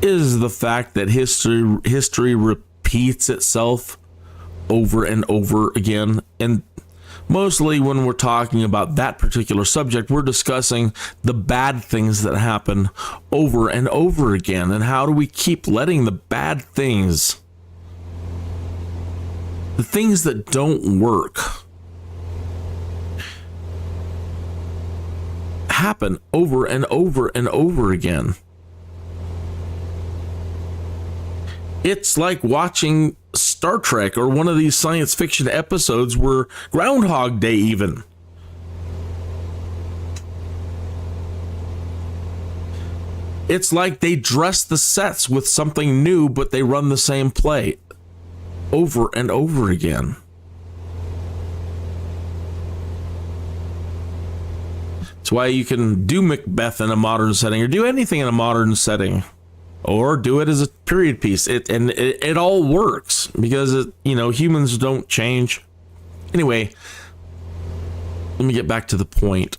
is the fact that history repeats itself over and over again. And mostly when we're talking about that particular subject, we're discussing the bad things that happen over and over again. And how do we keep letting the bad things, the things that don't work, happen over and over and over again? It's like watching Star Trek or one of these science fiction episodes where Groundhog Day even. It's like they dress the sets with something new, but they run the same play over and over again. That's why you can do Macbeth in a modern setting or do anything in a modern setting. Or do it as a period piece. It all works because humans don't change. Anyway, let me get back to the point.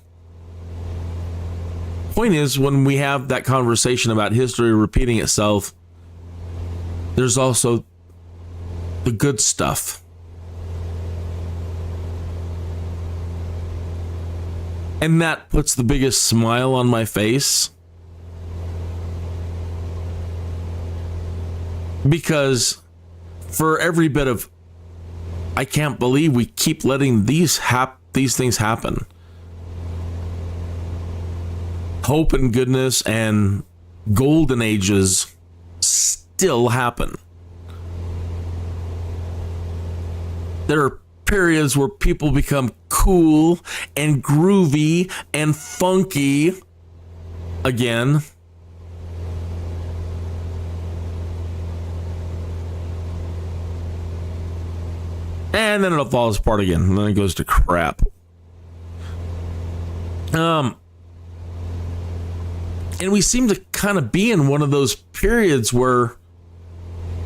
Point is, when we have that conversation about history repeating itself, there's also the good stuff. And that puts the biggest smile on my face. Because for every bit of, I can't believe we keep letting these things happen. Hope and goodness and golden ages still happen. There are periods where people become cool and groovy and funky again. And then it falls apart again. And then it goes to crap. And we seem to kind of be in one of those periods where,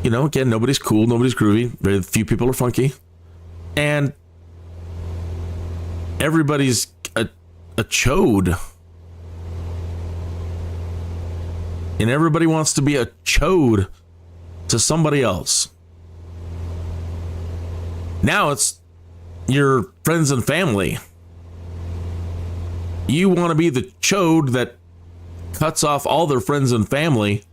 again, nobody's cool, nobody's groovy. Very few people are funky. And everybody's a chode. And everybody wants to be a chode to somebody else. Now it's your friends and family. You want to be the chode that cuts off all their friends and family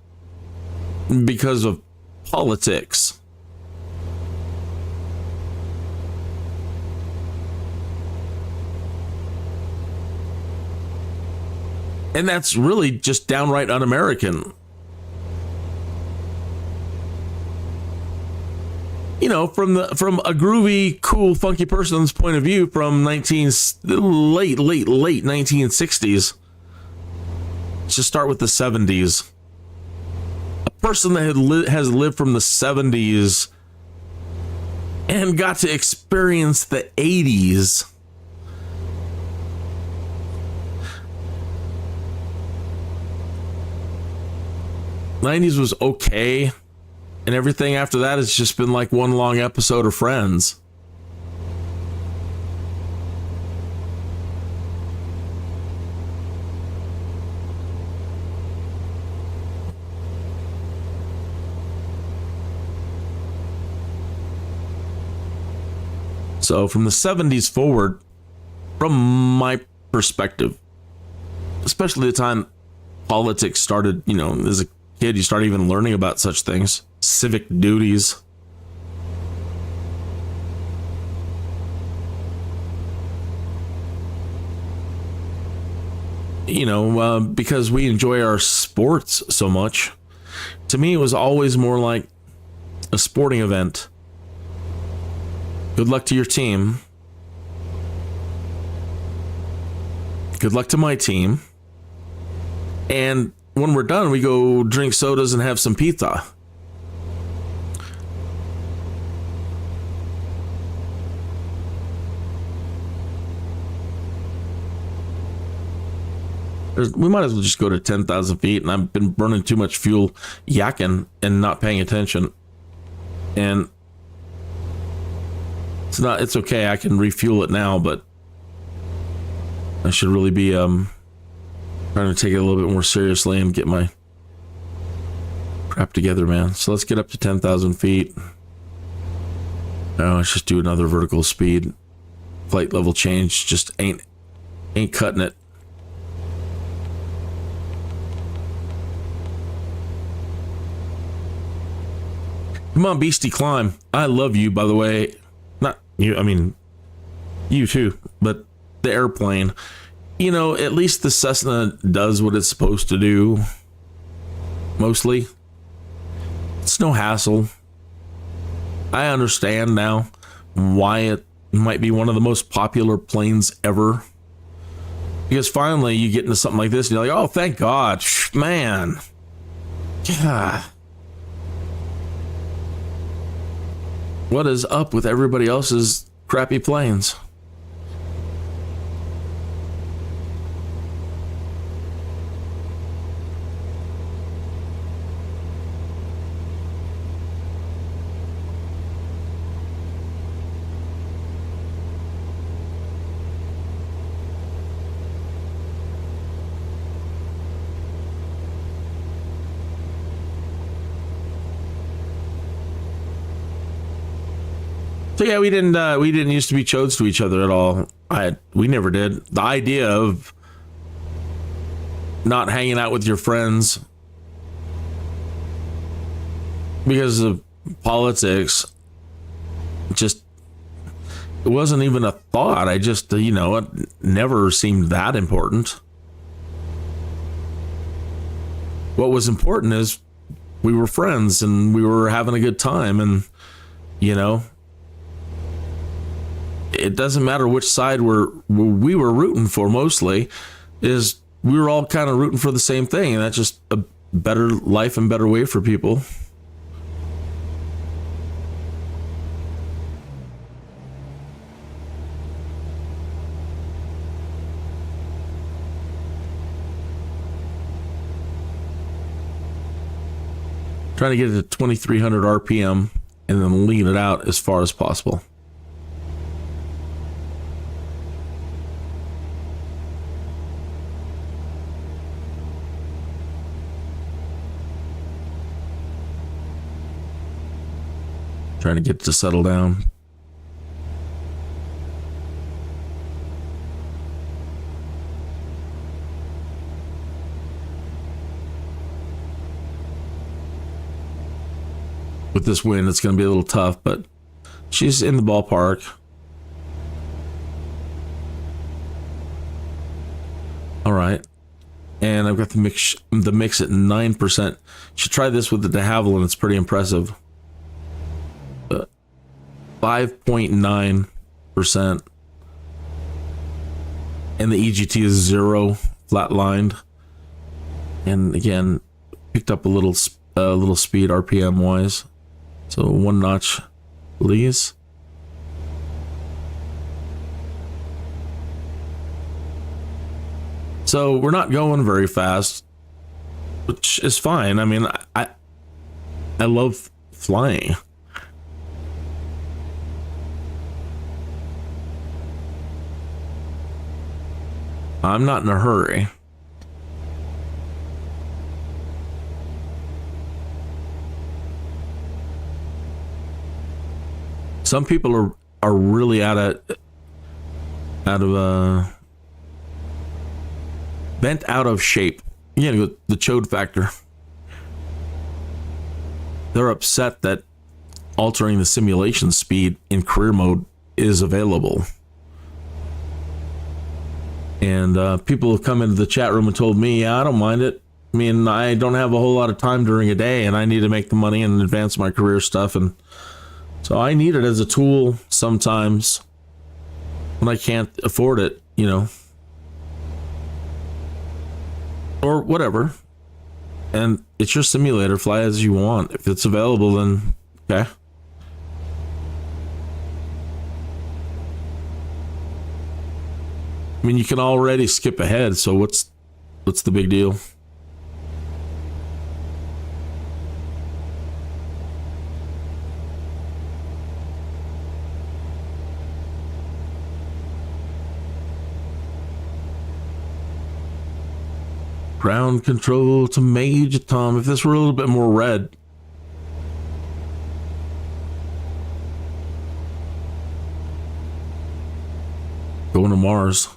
because of politics. And that's really just downright un-American. From a groovy, cool, funky person's point of view from late 1960s. Let's just start with the 70s. A person that has lived from the 70s and got to experience the 80s. '90s was okay. And everything after that has just been like one long episode of Friends. So from the 70s forward, from my perspective, especially the time politics started, you know, as a kid, you start even learning about such things, civic duties. You know, because we enjoy our sports so much, to me, it was always more like a sporting event. Good luck to your team. Good luck to my team. And when we're done, we go drink sodas and have some pizza. We might as well just go to 10,000 feet, and I've been burning too much fuel yakking and not paying attention. And it's okay, I can refuel it now, but I should really be trying to take it a little bit more seriously and get my crap together, man. So let's get up to 10,000 feet. Let's just do another vertical speed. Flight level change just ain't cutting it. Come on, Beastie, climb. I love you, by the way. Not you, I mean, you too, but the airplane. You know, at least the Cessna does what it's supposed to do. Mostly. It's no hassle. I understand now why it might be one of the most popular planes ever. Because finally you get into something like this and you're like, oh, thank God. Man. God. What is up with everybody else's crappy planes? So yeah, we didn't used to be chodes to each other at all. We never did. The idea of not hanging out with your friends because of politics, just, it wasn't even a thought. I just, you know, it never seemed that important. What was important is we were friends and we were having a good time, and, you know, it doesn't matter which side we were rooting for. Mostly is we were all kind of rooting for the same thing, and that's just a better life and better way for people. Trying to get it to 2,300 RPM and then lean it out as far as possible. Trying to get it to settle down. With this wind, it's going to be a little tough, but she's in the ballpark. All right. And I've got the mix at 9%. Should try this with the de Havilland. It's pretty impressive. 5.9%. And the EGT is 0, flatlined. And again, picked up a little speed RPM wise. So 1 notch, please. So we're not going very fast, which is fine. I mean, I love flying. I'm not in a hurry. Some people are are really bent out of shape. You know, the chode factor. They're upset that altering the simulation speed in career mode is available. And people have come into the chat room and told me, yeah, I don't mind it. I mean, I don't have a whole lot of time during a day, and I need to make the money and advance my career stuff. And so I need it as a tool sometimes when I can't afford it, you know, or whatever. And it's your simulator. Fly as you want. If it's available, then okay. I mean, you can already skip ahead, so what's the big deal? Ground control to Major Tom. If this were a little bit more red. Going to Mars.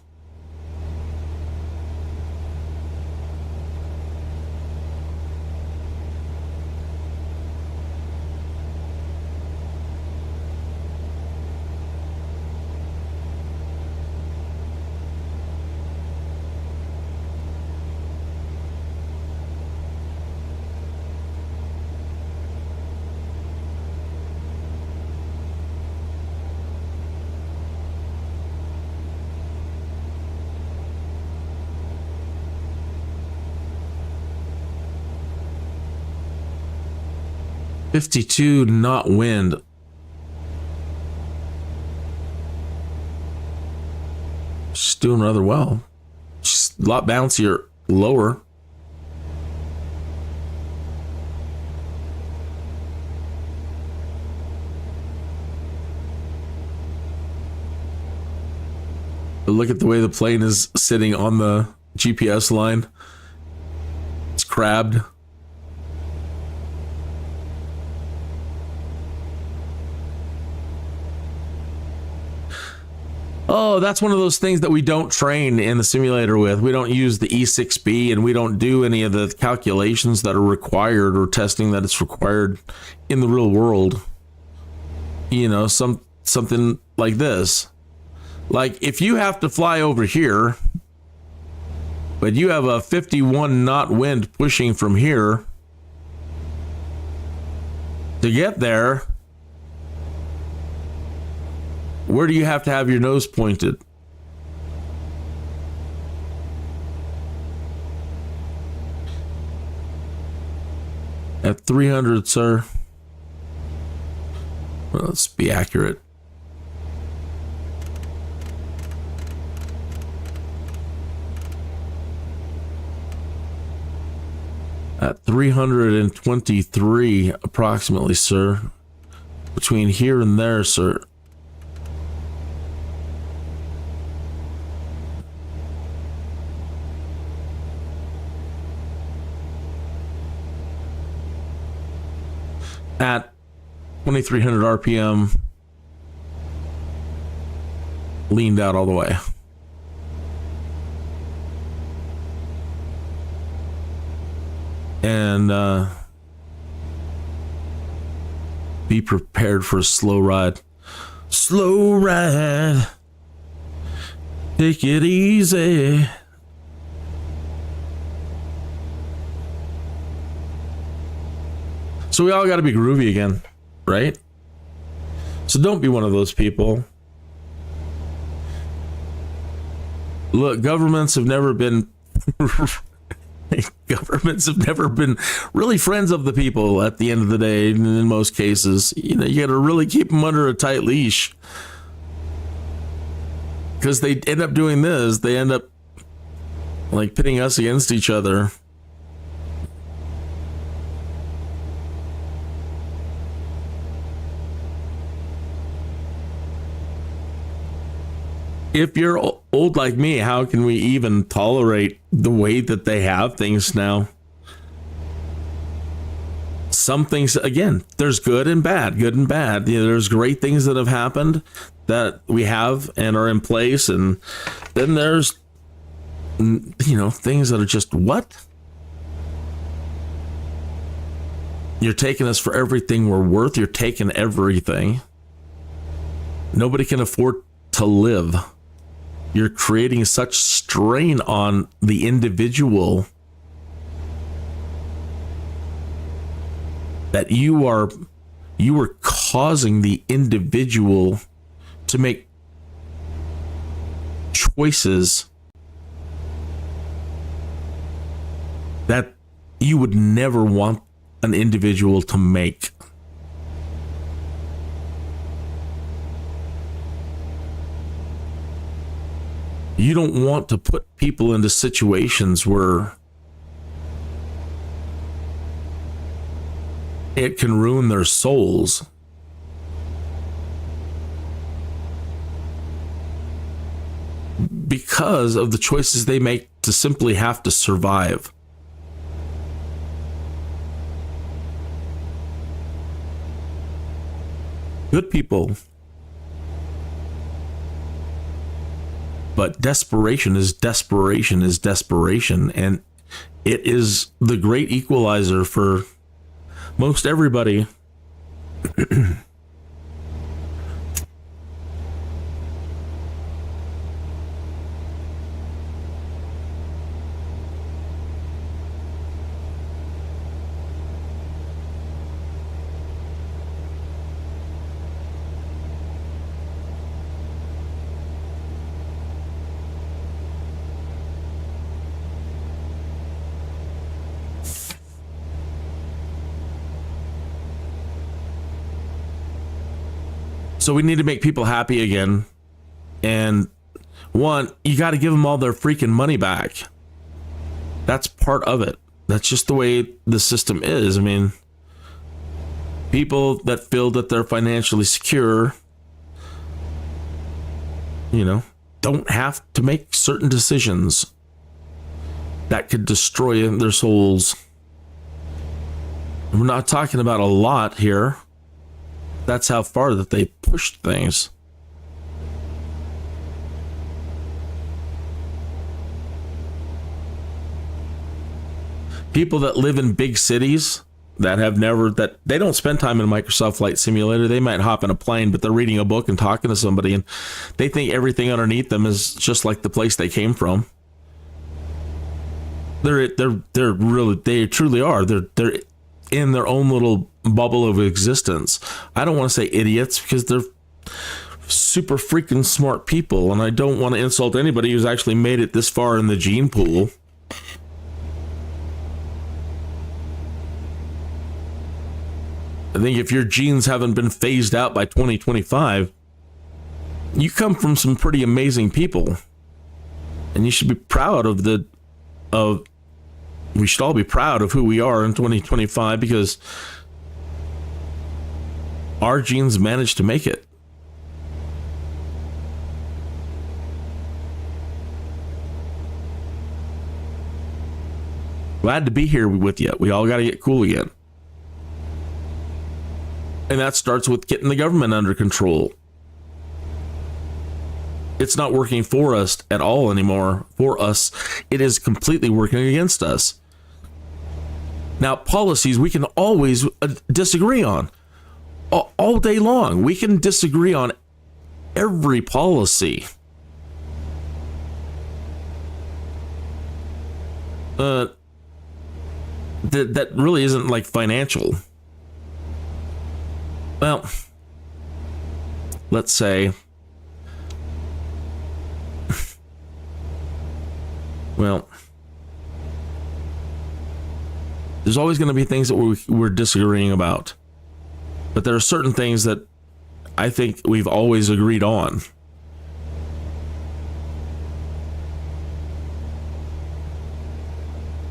.52 knot wind. She's doing rather well. She's a lot bouncier lower. But look at the way the plane is sitting on the GPS line. It's crabbed. Oh, that's one of those things that we don't train in the simulator with. We don't use the E6B, and we don't do any of the calculations that are required or testing that it's required in the real world. You know, something like this. Like if you have to fly over here, but you have a 51 knot wind pushing from here to get there, where do you have to have your nose pointed? At 300, sir. Well, let's be accurate. At 323 approximately, sir. Between here and there, sir. At 2300 RPM, leaned out all the way. And be prepared for a slow ride. Slow ride. Take it easy. So we all got to be groovy again, right? So don't be one of those people. Look, governments have never been really friends of the people at the end of the day. In most cases, you know, you got to really keep them under a tight leash, because they end up doing this. They end up like pitting us against each other. If you're old like me, how can we even tolerate the way that they have things now? some things, again, there's good and bad. There's great things that have happened that we have and are in place. And then there's, things that are just, what? You're taking us for everything we're worth. You're taking everything. Nobody can afford to live. You're creating such strain on the individual that you are causing the individual to make choices that you would never want an individual to make. You don't want to put people into situations where it can ruin their souls. Because of the choices they make to simply have to survive. Good people. But desperation is desperation is desperation. And it is the great equalizer for most everybody. So we need to make people happy again. And one, you got to give them all their freaking money back. That's part of it. That's just the way the system is. I mean, people that feel that they're financially secure, don't have to make certain decisions that could destroy their souls. We're not talking about a lot here. That's how far that they pushed things. People that live in big cities that they don't spend time in a Microsoft Flight Simulator. They might hop in a plane, but they're reading a book and talking to somebody, and they think everything underneath them is just like the place they came from. They truly are. They're in their own little bubble of existence. I don't want to say idiots because they're super freaking smart people, and I don't want to insult anybody who's actually made it this far in the gene pool. I think if your genes haven't been phased out by 2025, you come from some pretty amazing people, and you should be proud we should all be proud of who we are in 2025 because our genes managed to make it. Glad to be here with you. We all got to get cool again. And that starts with getting the government under control. It's not working for us at all anymore. For us, it is completely working against us. Now, policies we can always disagree on. All day long, we can disagree on every policy. That really isn't like financial. Well, let's say, there's always going to be things that we're disagreeing about. But there are certain things that I think we've always agreed on.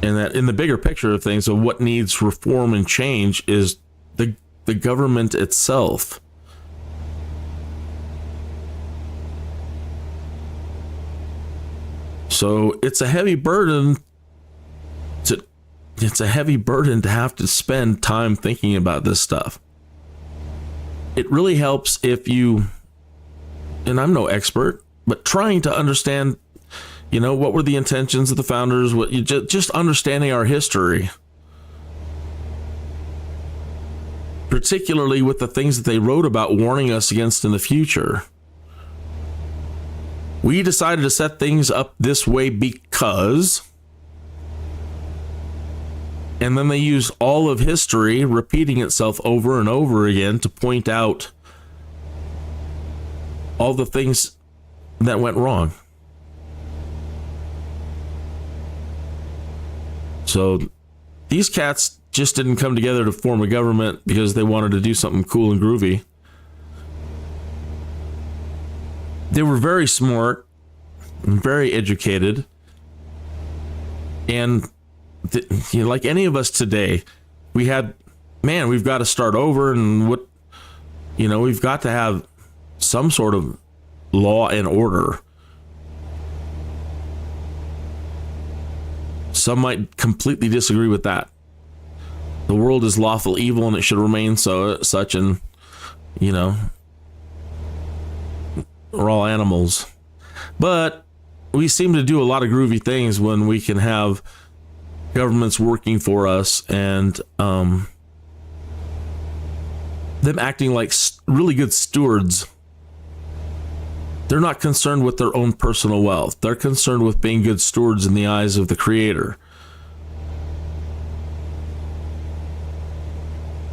And that in the bigger picture of things, of what needs reform and change is the government itself. So it's a heavy burden it's a heavy burden to have to spend time thinking about this stuff. It really helps if you, and I'm no expert, but trying to understand, what were the intentions of the founders, what you just understanding our history, particularly with the things that they wrote about warning us against in the future. We decided to set things up this way because, and then they use all of history repeating itself over and over again to point out all the things that went wrong. So these cats just didn't come together to form a government because they wanted to do something cool and groovy. They were very smart and very educated. And like any of us today, we've got to start over, and we've got to have some sort of law and order. Some might completely disagree with that. The world is lawful evil and it should remain such, and we're all animals. But we seem to do a lot of groovy things when we can have governments working for us and them acting like really good stewards. They're not concerned with their own personal wealth. They're concerned with being good stewards in the eyes of the Creator.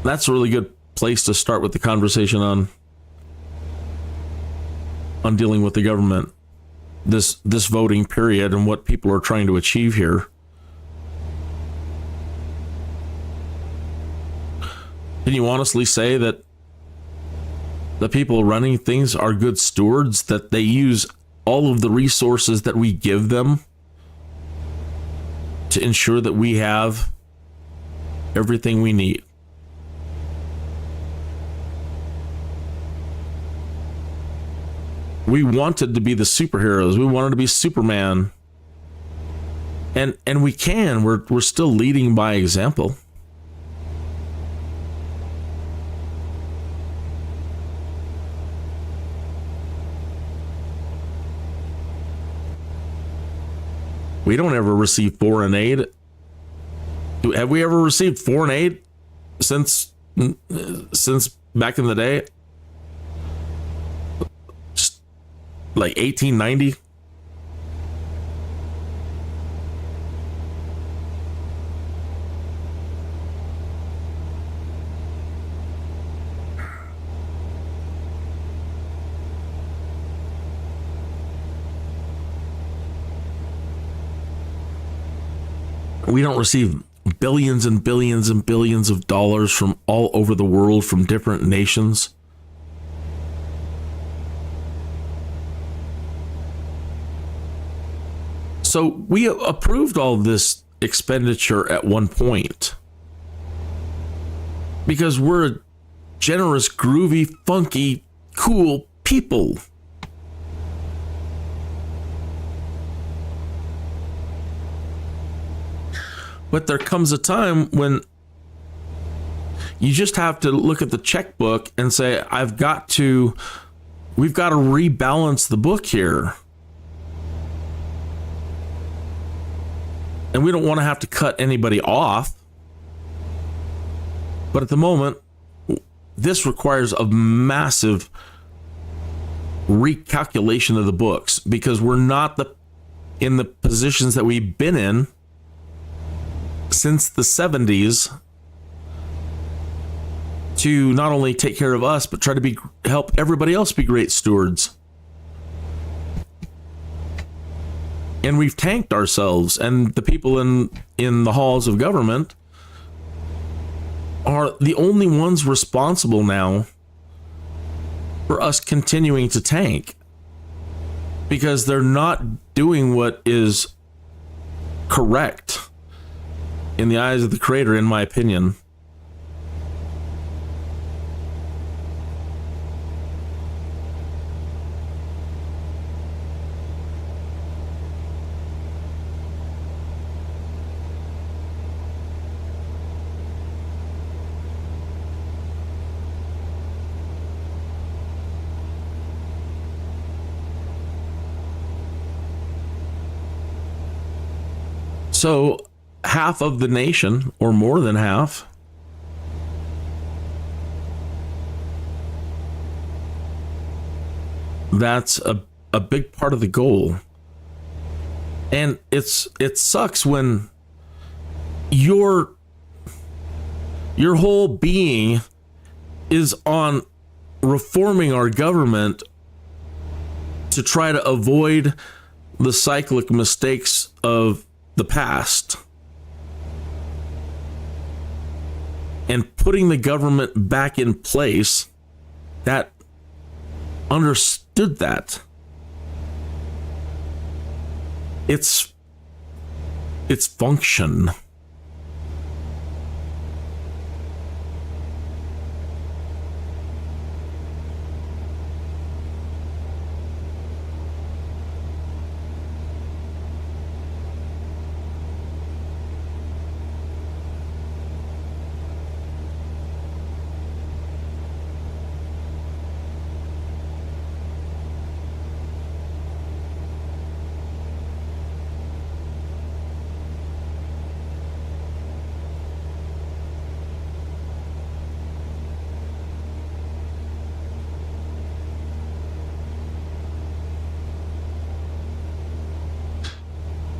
That's a really good place to start with the conversation on dealing with the government, this voting period, and what people are trying to achieve here. Can you honestly say that the people running things are good stewards, that they use all of the resources that we give them to ensure that we have everything we need? We wanted to be the superheroes. We wanted to be Superman. And we can. We're still leading by example. We don't ever receive foreign aid. Have we ever received foreign aid since back in the day? Just like 1890? We don't receive billions and billions and billions of dollars from all over the world, from different nations. So we approved all this expenditure at one point because we're generous, groovy, funky, cool people. But there comes a time when you just have to look at the checkbook and say, we've got to rebalance the book here. And we don't want to have to cut anybody off. But at the moment, this requires a massive recalculation of the books because we're not in the positions that we've been in since the 70s to not only take care of us, but try to help everybody else be great stewards. And we've tanked ourselves, and the people in the halls of government are the only ones responsible now for us continuing to tank because they're not doing what is correct in the eyes of the Creator, in my opinion. So half of the nation, or more than half, that's a big part of the goal. And it sucks when your whole being is on reforming our government to try to avoid the cyclic mistakes of the past, and putting the government back in place that understood that. It's function.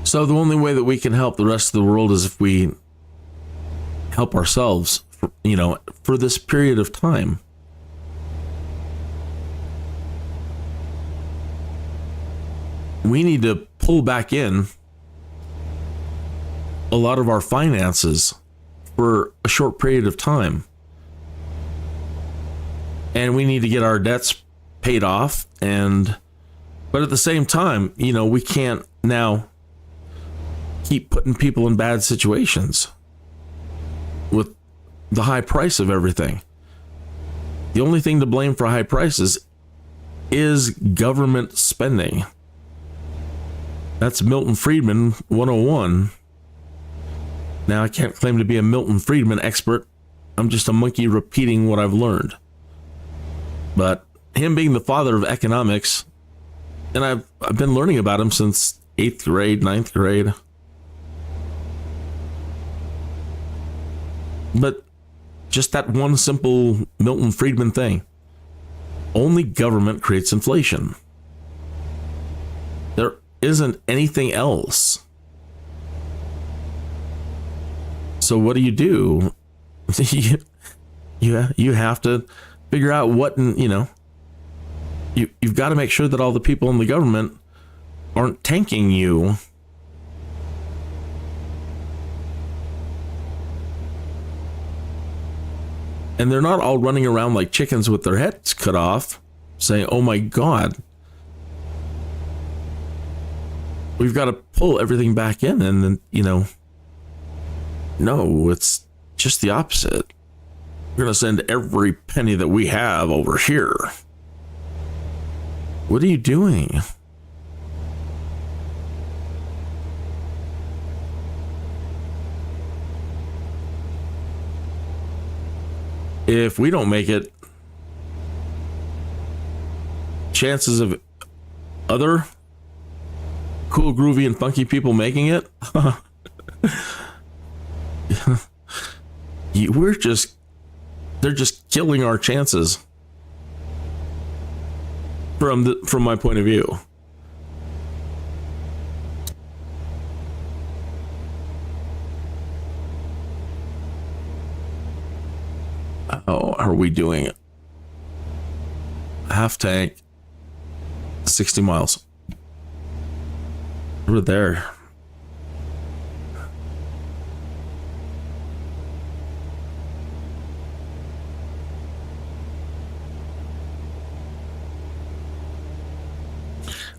So the only way that we can help the rest of the world is if we help ourselves, for this period of time. We need to pull back in a lot of our finances for a short period of time. And we need to get our debts paid off. But at the same time, we can't now keep putting people in bad situations with the high price of everything. The only thing to blame for high prices is government spending. That's Milton Friedman 101. Now, I can't claim to be a Milton Friedman expert. I'm just a monkey repeating what I've learned. But him being the father of economics, and I've been learning about him since 8th grade, 9th grade. But just that one simple Milton Friedman thing. Only government creates inflation. There isn't anything else. So what do? You have to figure out what, you've got to make sure that all the people in the government aren't tanking you. And they're not all running around like chickens with their heads cut off, saying, oh my God, we've got to pull everything back in. And then, no, it's just the opposite. We're going to send every penny that we have over here. What are you doing? If we don't make it, chances of other cool, groovy, and funky people making it, they're just killing our chances from my point of view. How are we doing it? Half tank, 60 miles. We're there.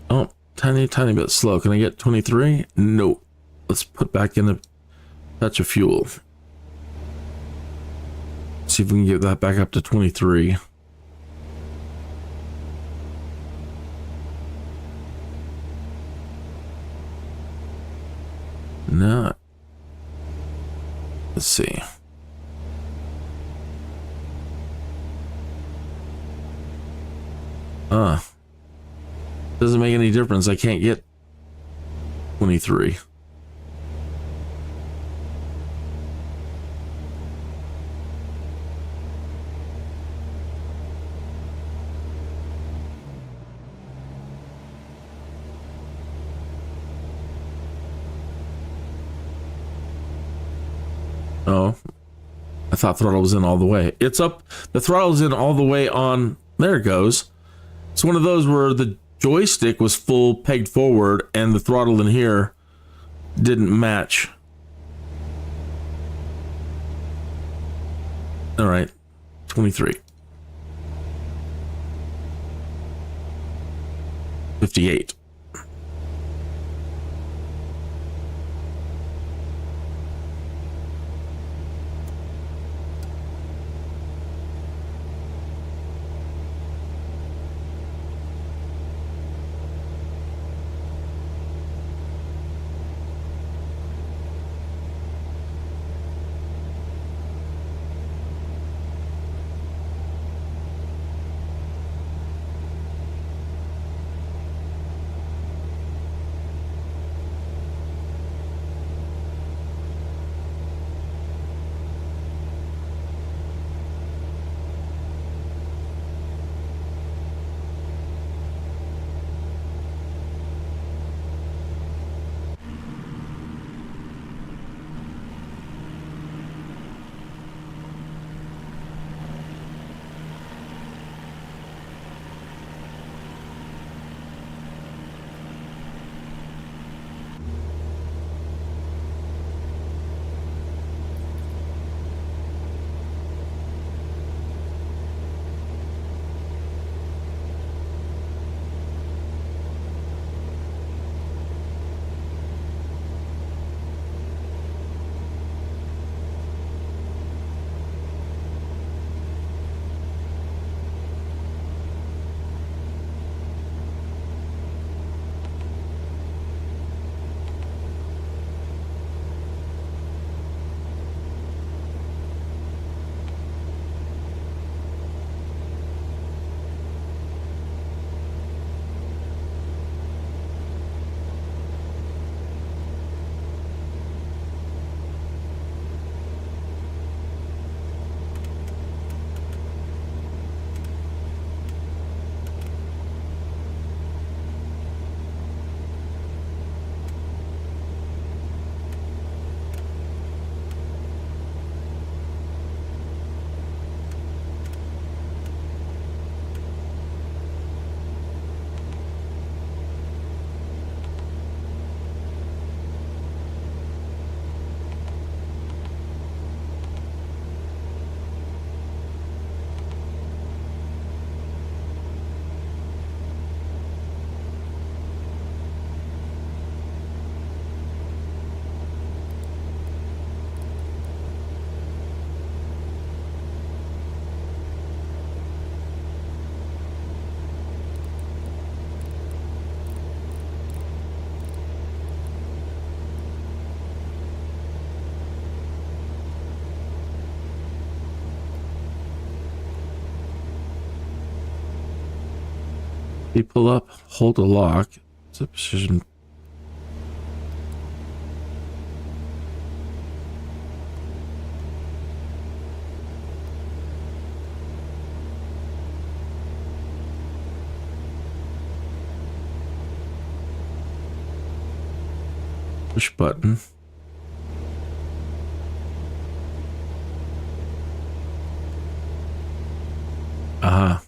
Oh, tiny bit slow. Can I get 23? No. Let's put back in a touch of fuel. See if we can get that back up to 23. No. Let's see. Doesn't make any difference. I can't get 23. Oh, I thought throttle was in all the way. It's up. The throttle's in all the way on. There it goes. It's one of those where the joystick was full pegged forward and the throttle in here didn't match. All right. 23. 58. You pull up, hold the lock. It's a position. Push button. Uh-huh.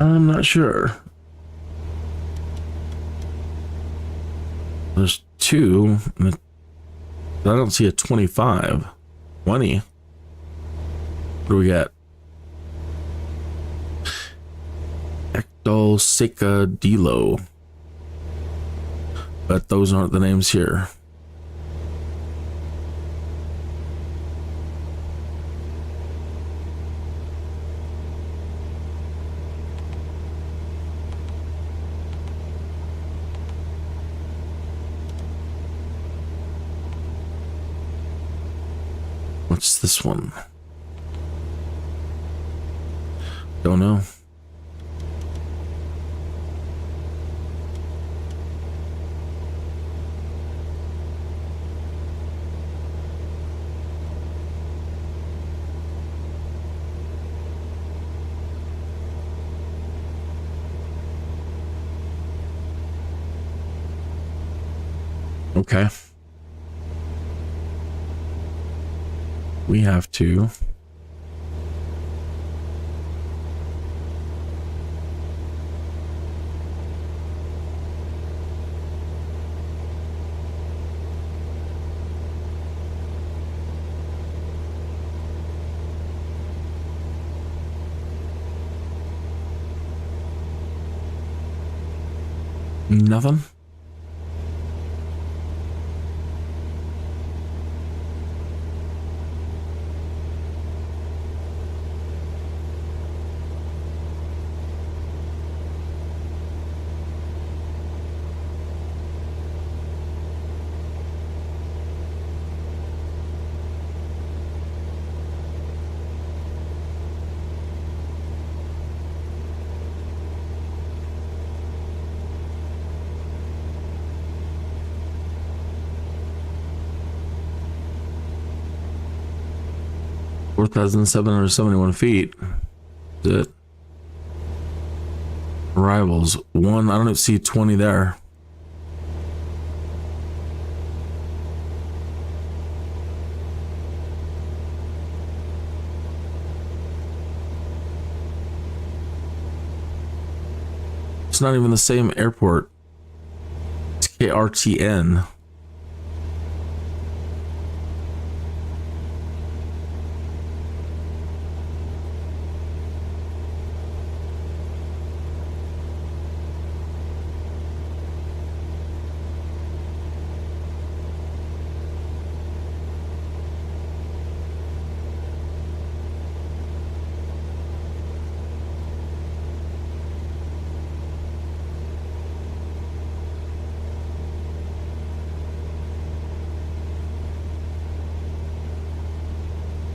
I'm not sure. There's 2. I don't see a 25. 20. What do we got? Ecto Sicadillo. But those aren't the names here. What's this one? Don't know. Okay. We have to. Nothing. Four 4,771 feet. That's it. Arrivals 1. I don't see 20 there. It's not even the same airport. It's KRTN.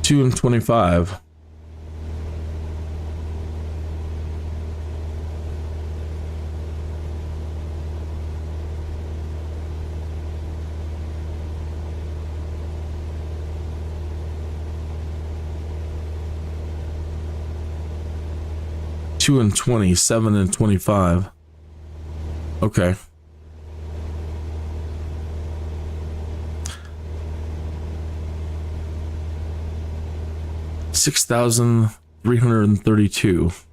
Two and 25. Two and 20, 7 and 25. Okay. $6,332.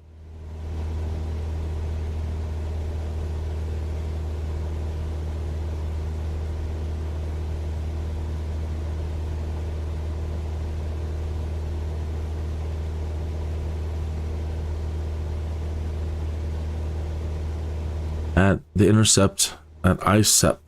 At the intercept at ICEP.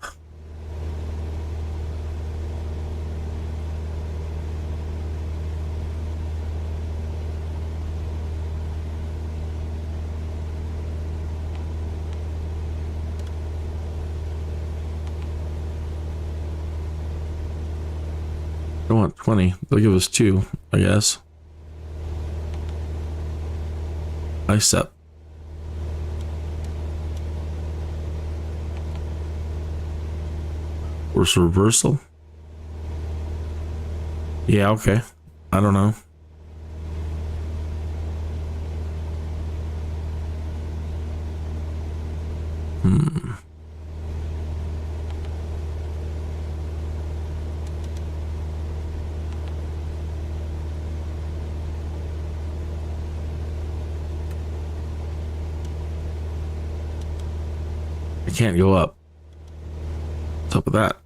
I want 20. They'll give us 2, I guess. ICEP. Course reversal? Yeah, okay. I don't know. I can't go up. What's up with that?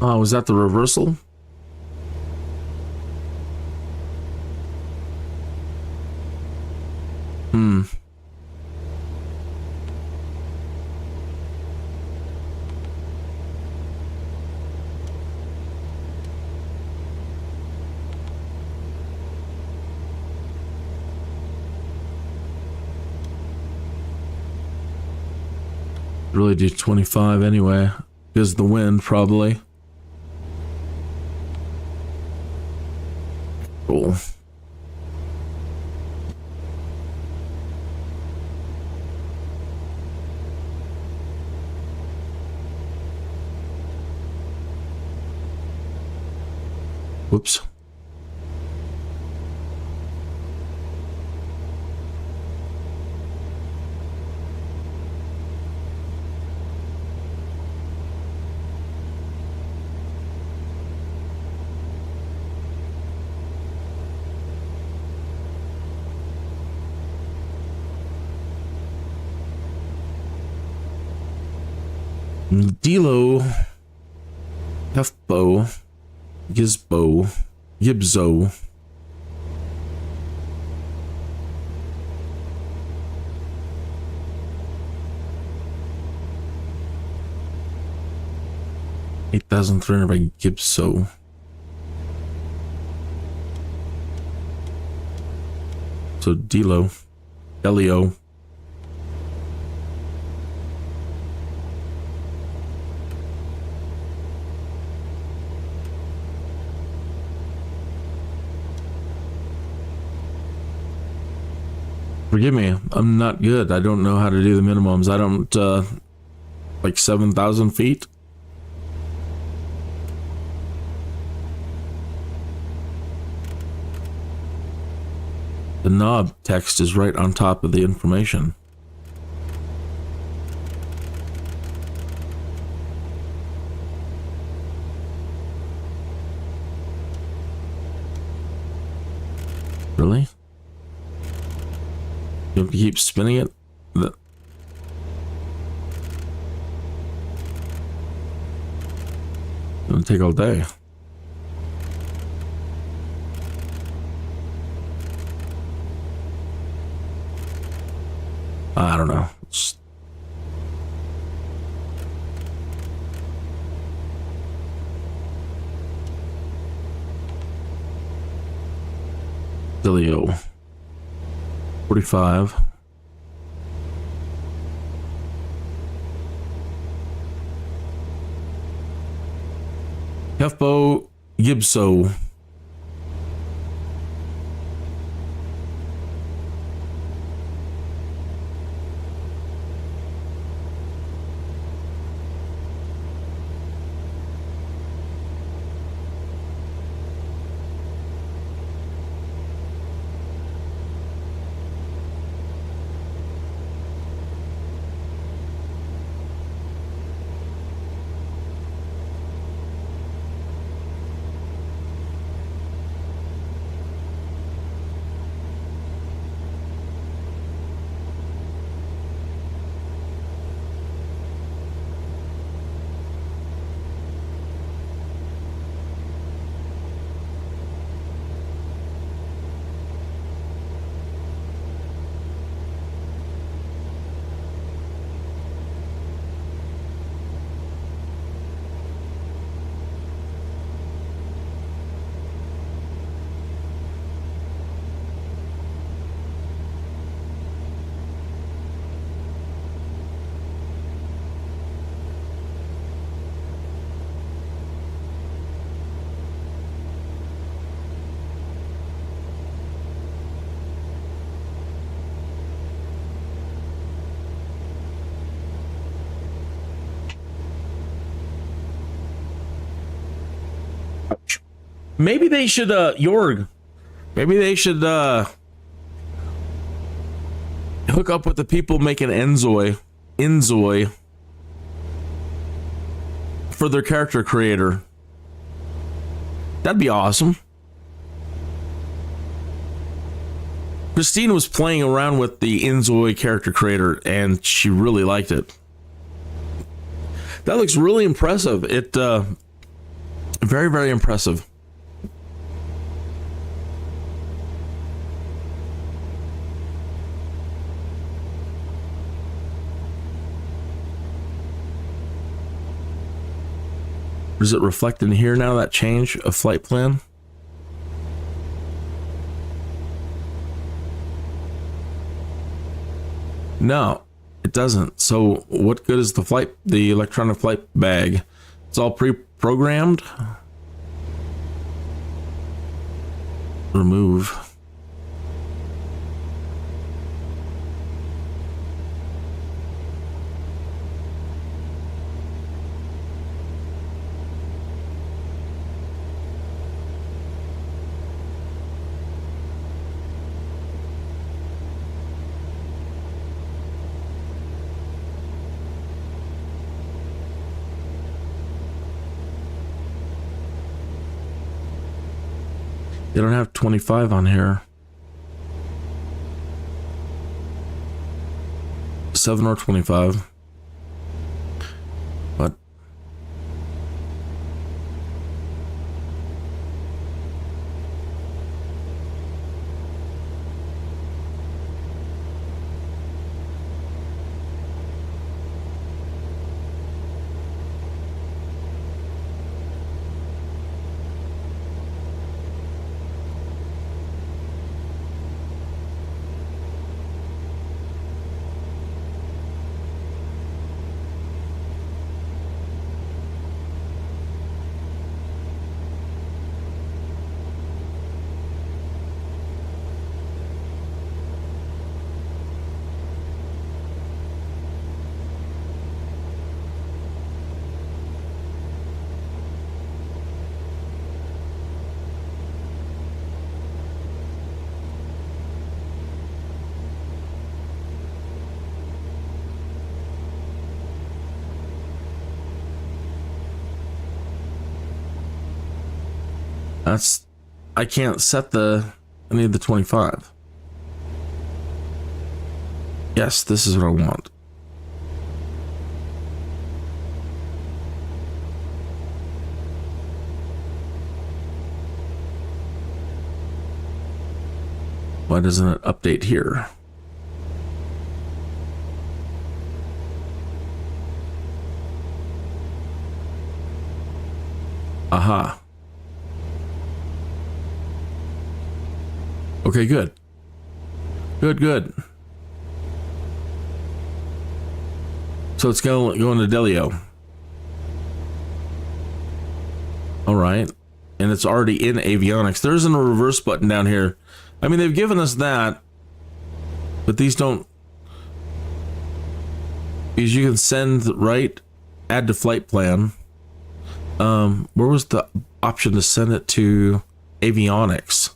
Oh, was that the reversal? Really do 25 anyway, because of the wind, probably. Cool. Whoops. Dilo, Hefbo, Gizbo, Gibzo. $8,300 by Gibso. So Dilo, Delio. Forgive me, I'm not good. I don't know how to do the minimums. I don't, like 7,000 feet. The NOOB text is right on top of the information. Really? You have to keep spinning it? It's gonna take all day. I don't know. Delio. 45. Hefbo Gibso. Maybe they should, Jorg, maybe they should, hook up with the people making Enzoy for their character creator. That'd be awesome. Christine was playing around with the Enzoy character creator and she really liked it. That looks really impressive. It, very, very impressive. Does it reflect in here now, that change of flight plan? No, it doesn't. So what good is the electronic flight bag? It's all pre-programmed. Remove. They don't have 25 on here. 7 or 25. But that's, I can't set I need the 25. Yes, this is what I want. Why doesn't it update here? Aha. Okay, good. Good. So it's going to Delio. All right. And it's already in avionics. There isn't a reverse button down here. I mean, they've given us that, but these don't. Because you can send, right? Add to flight plan. Where was the option to send it to avionics?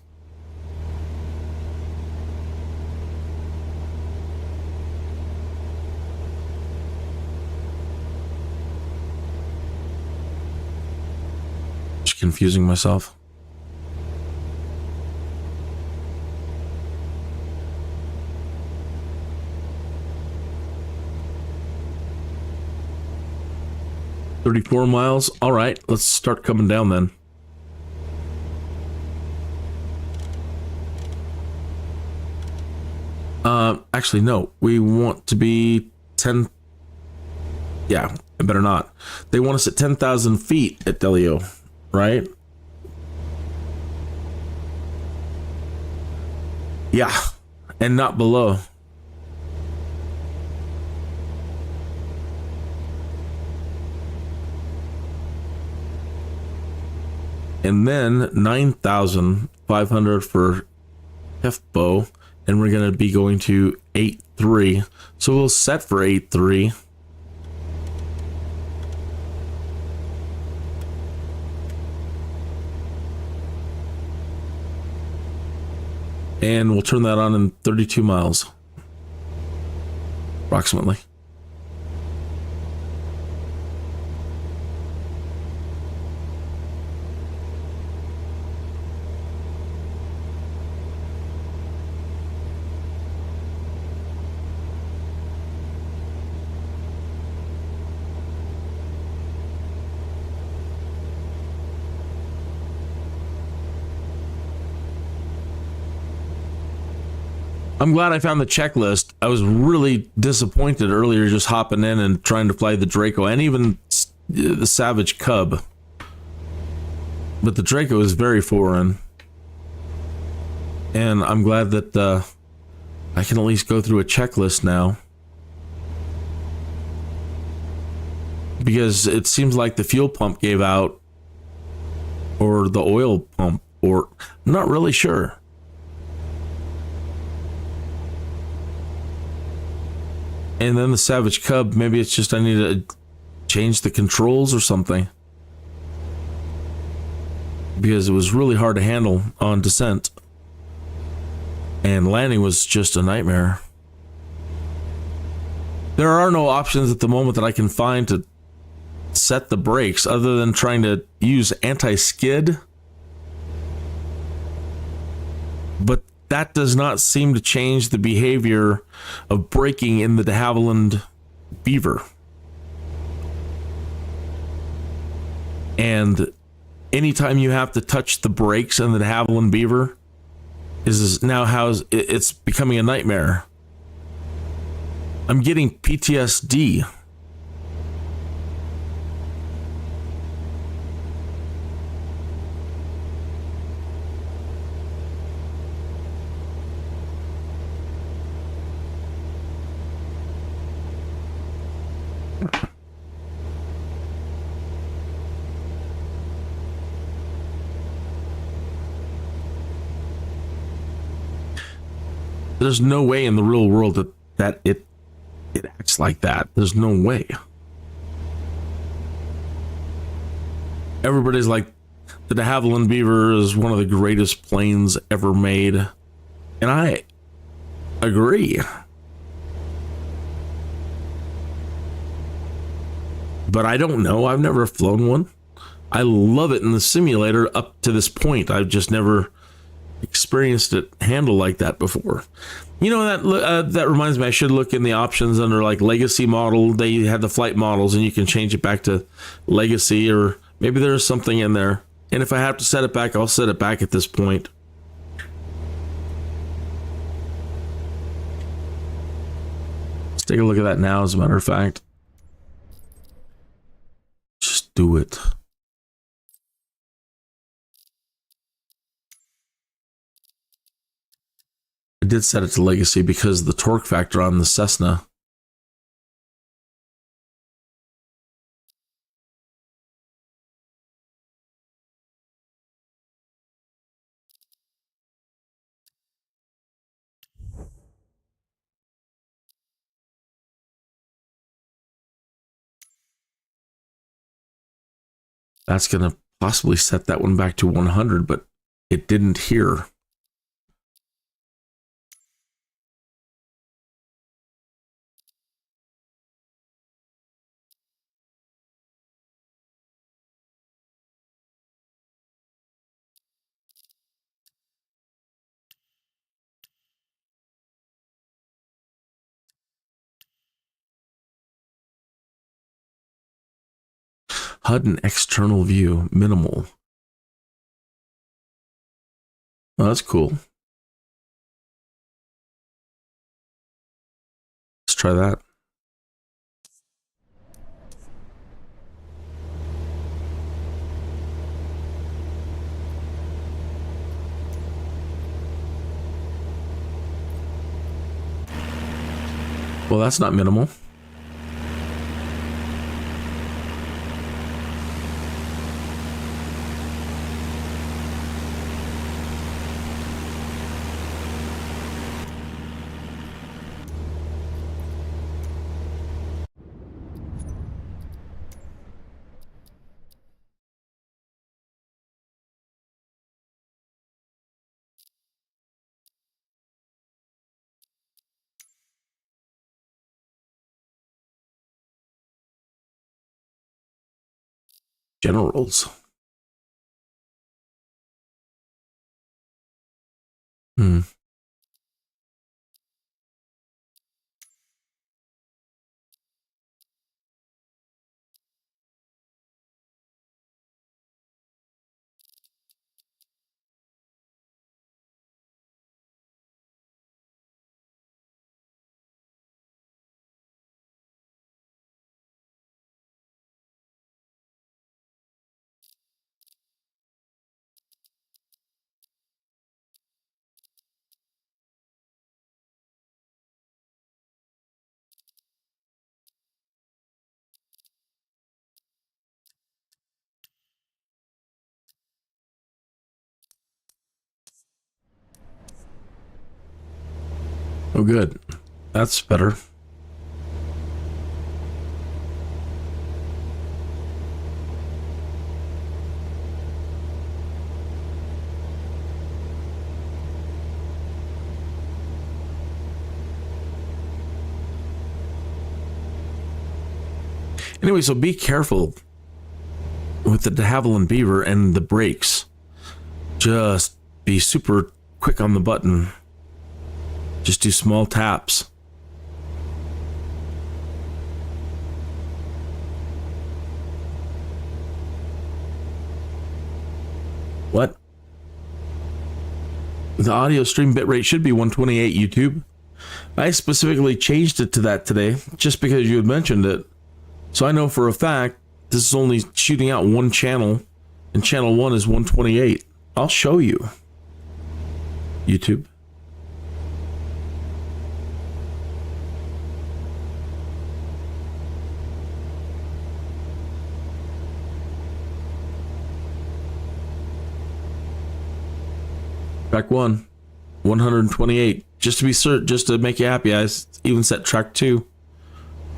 Confusing myself. $34 miles. All right, let's start coming down then. Actually, no. We want to be 10. Yeah, I better not. They want us at 10,000 feet at Delio. Right? Yeah, and not below. And then 9,500 for FBO, and we're going to be going to 8.3. So we'll set for 8.3. And we'll turn that on in 32 miles. Approximately. I'm glad I found the checklist. I was really disappointed earlier just hopping in and trying to fly the Draco and even the Savage Cub. But the Draco is very foreign. And I'm glad that I can at least go through a checklist now. Because it seems like the fuel pump gave out. Or the oil pump. Or I'm not really sure. And then the Savage Cub, maybe it's just I need to change the controls or something. Because it was really hard to handle on descent. And landing was just a nightmare. There are no options at the moment that I can find to set the brakes other than trying to use anti-skid. But that does not seem to change the behavior of braking in the de Havilland Beaver. And anytime you have to touch the brakes in the de Havilland Beaver is now how it's becoming a nightmare. I'm getting PTSD. There's no way in the real world that it acts like that. There's no way. Everybody's like, the de Havilland Beaver is one of the greatest planes ever made. And I agree. But I don't know. I've never flown one. I love it in the simulator up to this point. I've just never experienced it handled like that before. You know, that reminds me, I should look in the options under like legacy model. They have the flight models and you can change it back to legacy, or maybe there's something in there. And if I have to set it back, I'll set it back at this point. Let's take a look at that now, as a matter of fact. Just do it. I did set it to legacy because of the torque factor on the Cessna. That's going to possibly set that one back to 100, but it didn't here. HUD and external view, minimal. Oh, that's cool. Let's try that. Well, that's not minimal. Generals. Oh, good. That's better. Anyway, so be careful with the de Havilland Beaver and the brakes. Just be super quick on the button. Just do small taps. What? The audio stream bitrate should be 128 YouTube. I specifically changed it to that today just because you had mentioned it. So I know for a fact this is only shooting out one channel, and channel 1 is 128. I'll show you. YouTube. Track 1, 128. Just to be certain, just to make you happy, I even set track 2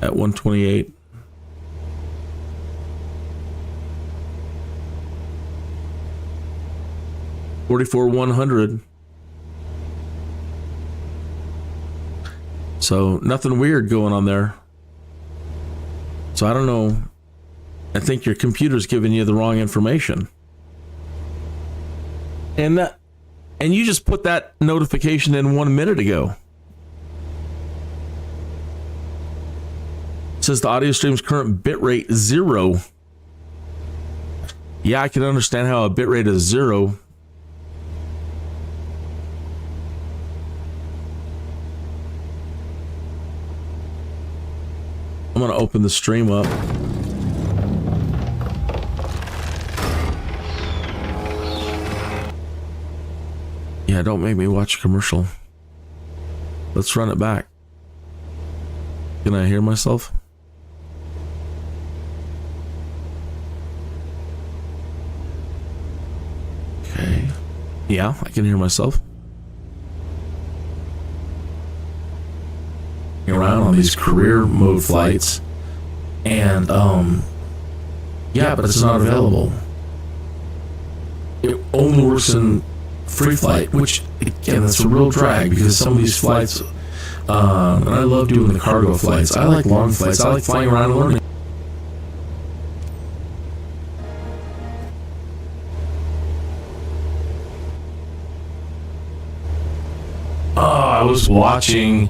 at 128. $44,100. So nothing weird going on there. So I don't know. I think your computer's giving you the wrong information. And you just put that notification in 1 minute ago. It says the audio stream's current bitrate 0. Yeah, I can understand how a bitrate is 0. I'm going to open the stream up. Yeah, don't make me watch a commercial. Let's run it back. Can I hear myself? Okay. Yeah, I can hear myself. Around on these career mode flights, and yeah, but it's not available. It only works in free flight, which again, that's a real drag because some of these flights, and I love doing the cargo flights. I like long flights. I like flying around and learning. Oh, I was watching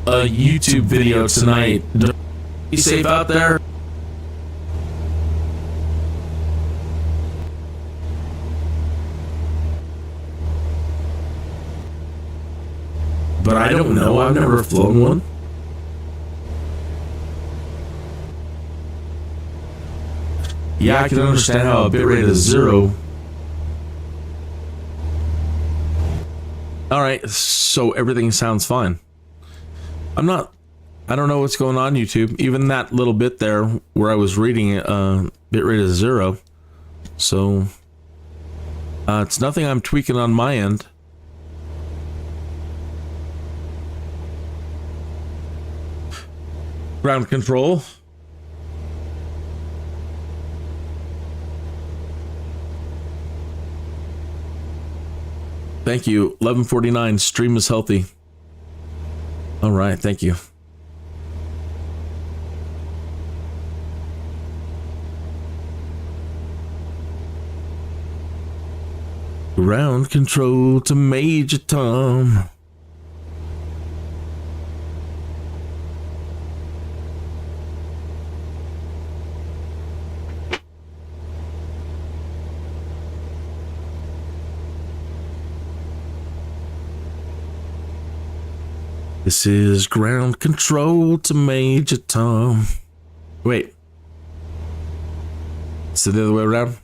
a YouTube video tonight. Be safe out there. But I don't know. I've never flown one. Yeah, I can understand how a bitrate is 0. All right, so everything sounds fine. I don't know what's going on YouTube. Even that little bit there where I was reading it, bitrate is 0. So it's nothing I'm tweaking on my end. Ground control. Thank you. 1149. Stream is healthy. All right. Thank you. Ground control to Major Tom. This is ground control to Major Tom. Wait. Is it the other way around?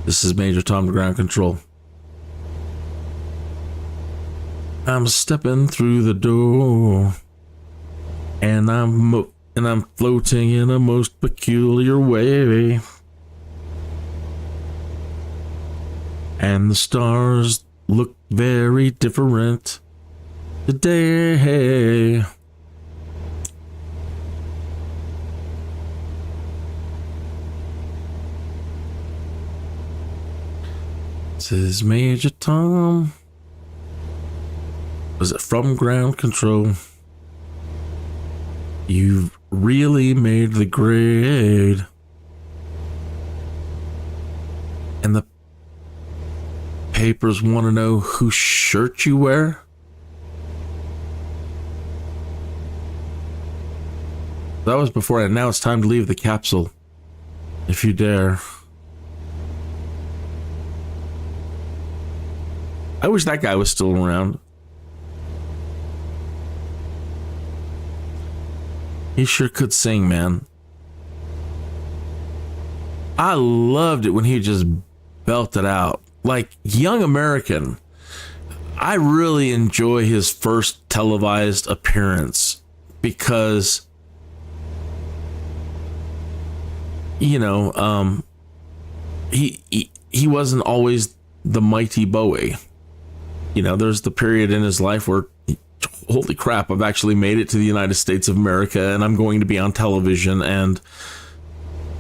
This is Major Tom to ground control. I'm stepping through the door, and I'm floating in a most peculiar way. And the stars look very different today. This is Major Tom. Was it from ground control? You've really made the grade. And the papers want to know whose shirt you wear? That was before, and now it's time to leave the capsule. If you dare. I wish that guy was still around. He sure could sing, man. I loved it when he just belted out. Like Young American, I really enjoy his first televised appearance because, you know, he wasn't always the mighty Bowie. You know, there's the period in his life where, holy crap, I've actually made it to the United States of America and I'm going to be on television, and,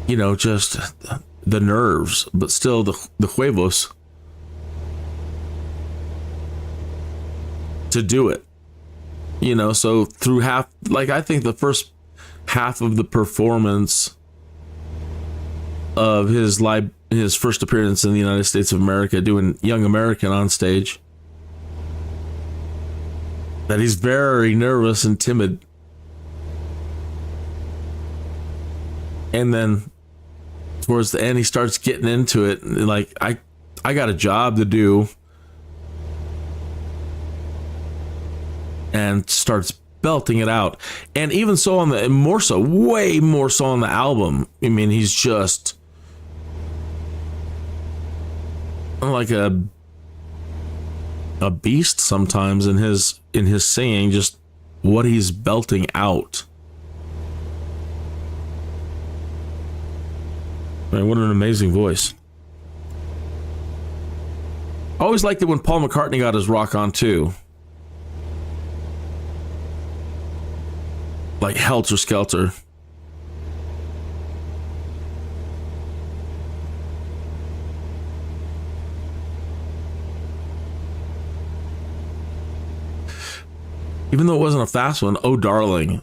you know, just the nerves, but still the huevos to do it. You know, so through half, like I think the first half of the performance of his first appearance in the United States of America, doing Young American on stage, that he's very nervous and timid. And then towards the end, he starts getting into it. Like, I got a job to do. And starts belting it out. And even so on the, more so, way more so on the album. I mean, he's just like a beast sometimes in his singing, just what he's belting out. Man, what an amazing voice. I always liked it when Paul McCartney got his rock on too. Like Helter Skelter. Even though it wasn't a fast one, Oh Darling.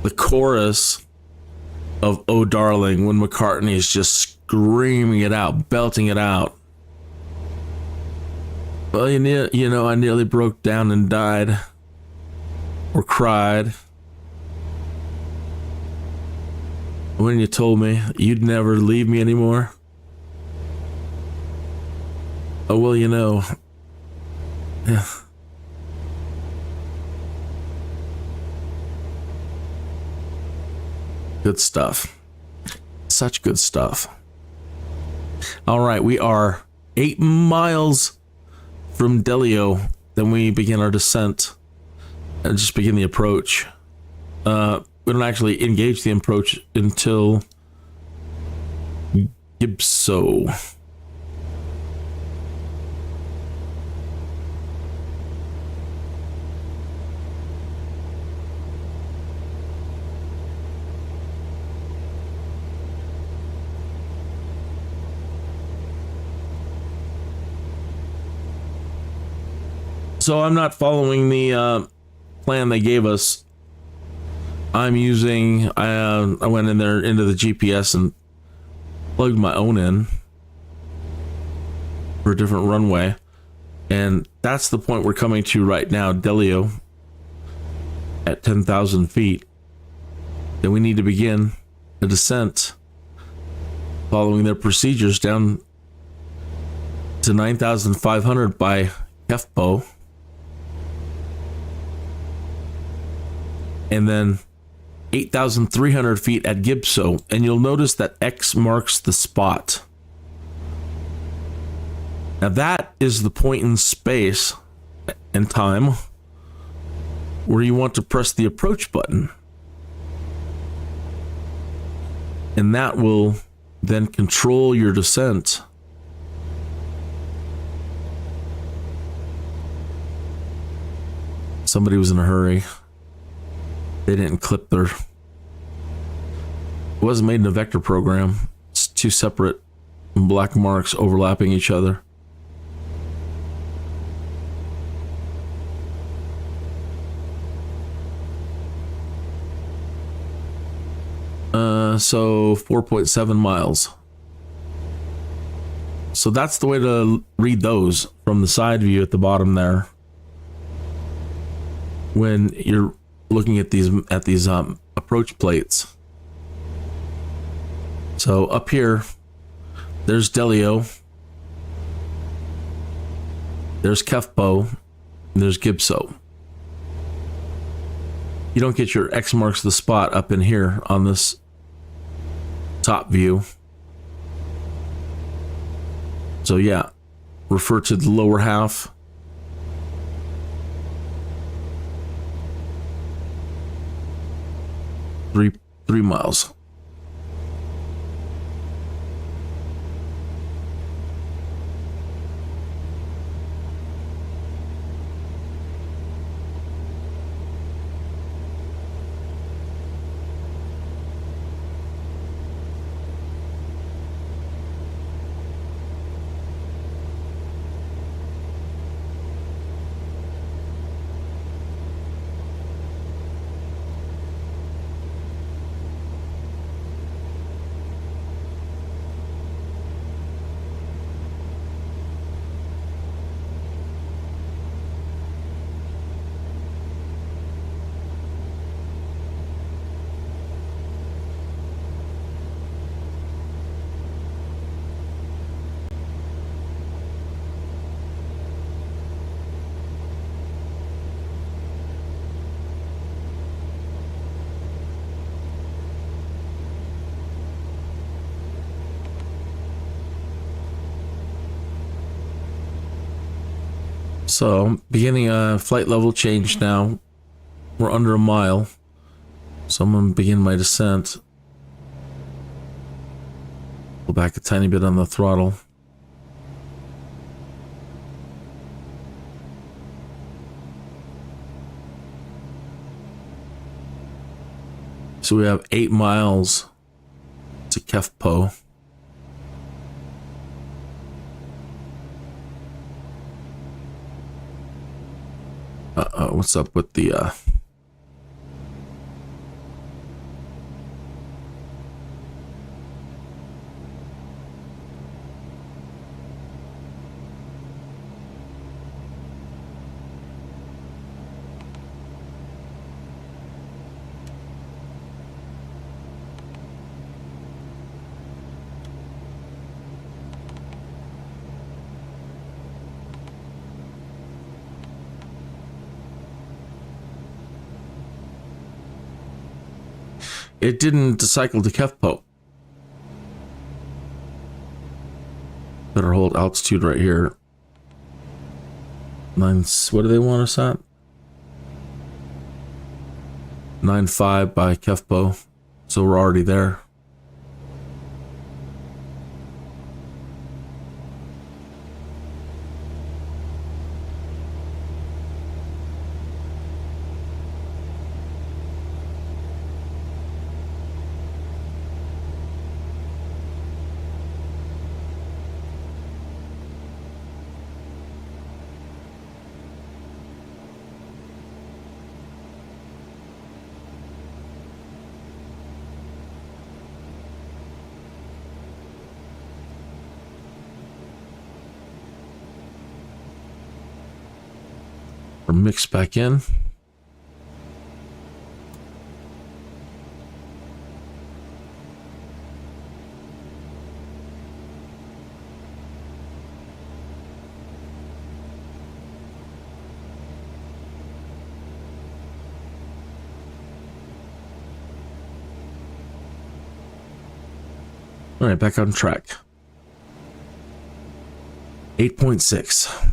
The chorus of Oh Darling, when McCartney is just screaming it out, belting it out. Well, you know, I nearly broke down and died. Or cried. When you told me you'd never leave me anymore. Oh, well, you know. Yeah. Good stuff. Such good stuff. All right, we are 8 miles from Delio. Then we begin our descent and just begin the approach. We don't actually engage the approach until Gibso. So I'm not following the plan they gave us. I'm using, I went in there into the GPS and plugged my own in for a different runway. And that's the point we're coming to right now, Delio, at 10,000 feet. Then we need to begin the descent, following their procedures down to 9,500 by Kefpo. And then 8,300 feet at Gibso, and you'll notice that X marks the spot. Now that is the point in space and time where you want to press the approach button. And that will then control your descent. Somebody was in a hurry. They didn't clip their... It wasn't made in a vector program. It's two separate black marks overlapping each other. So 4.7 miles. So that's the way to read those from the side view at the bottom there. When you're looking at these approach plates. So up here, there's Delio, there's Kefpo, and there's Gibso. You don't get your X marks the spot up in here on this top view. So yeah, refer to the lower half. Three miles. So, beginning a flight level change now. We're under a mile. So I'm going to begin my descent. Go back a tiny bit on the throttle. So we have 8 miles to Kefpo. What's up with the it didn't cycle to Kefpo. Better hold altitude right here. What do they want us at? 9.5 by Kefpo. So we're already there. Or mix back in. All right, back on track. 8.6.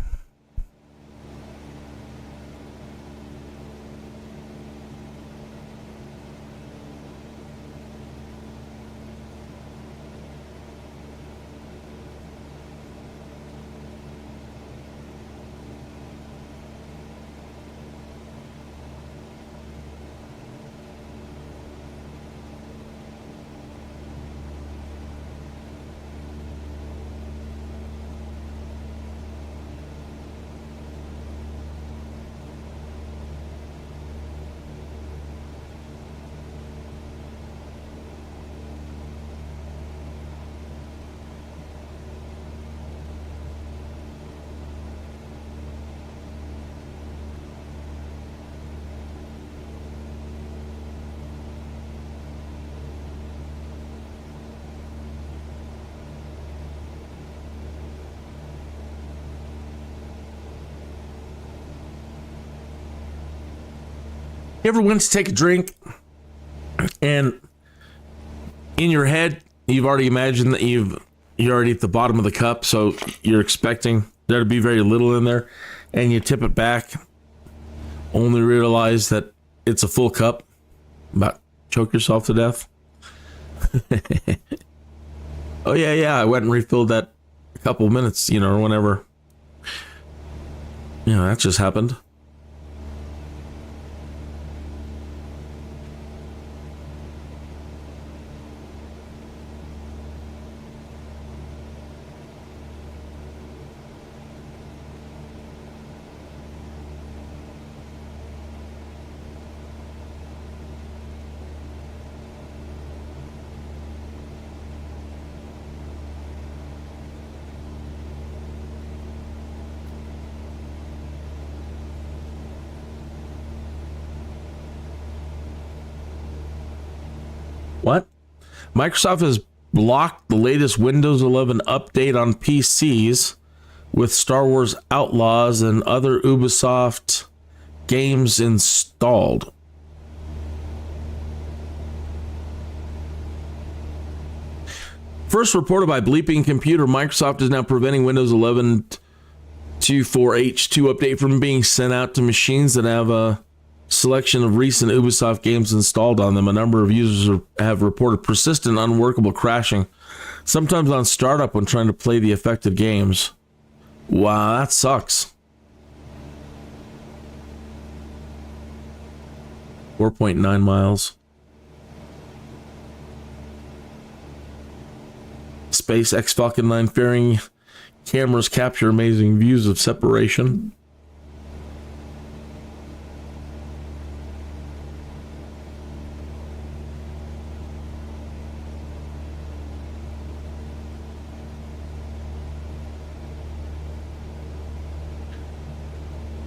You ever went to take a drink and in your head you've already imagined that you're already at the bottom of the cup, so you're expecting there to be very little in there, and you tip it back, only realize that it's a full cup, about choke yourself to death? Oh yeah, I went and refilled that a couple of minutes, or whenever. That just happened. What? Microsoft has blocked the latest Windows 11 update on PCs with Star Wars Outlaws and other Ubisoft games installed. First reported by Bleeping Computer, Microsoft is now preventing Windows 11 24H2 update from being sent out to machines that have a selection of recent Ubisoft games installed on them. A number of users have reported persistent, unworkable crashing, sometimes on startup when trying to play the affected games. Wow, that sucks. 4.9 miles. SpaceX Falcon 9 fairing cameras capture amazing views of separation.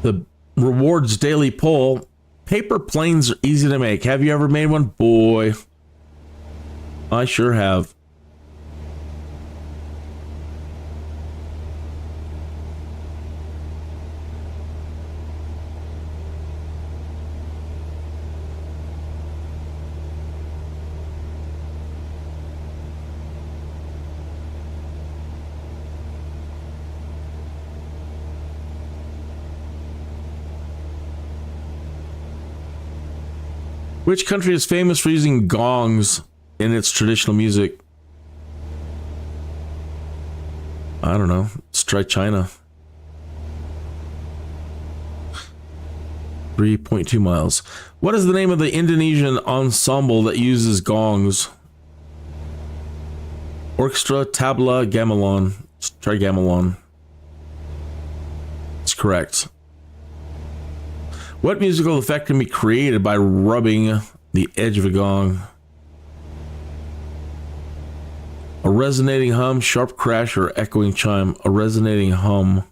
The rewards daily poll. Paper planes are easy to make. Have you ever made one? Boy, I sure have. Which country is famous for using gongs in its traditional music? I don't know. Let's try China. 3.2 miles. What is the name of the Indonesian ensemble that uses gongs? Orchestra Tabla Gamelan. Let's try Gamelan. It's correct. What musical effect can be created by rubbing the edge of a gong? A resonating hum, sharp crash, or echoing chime? A resonating hum.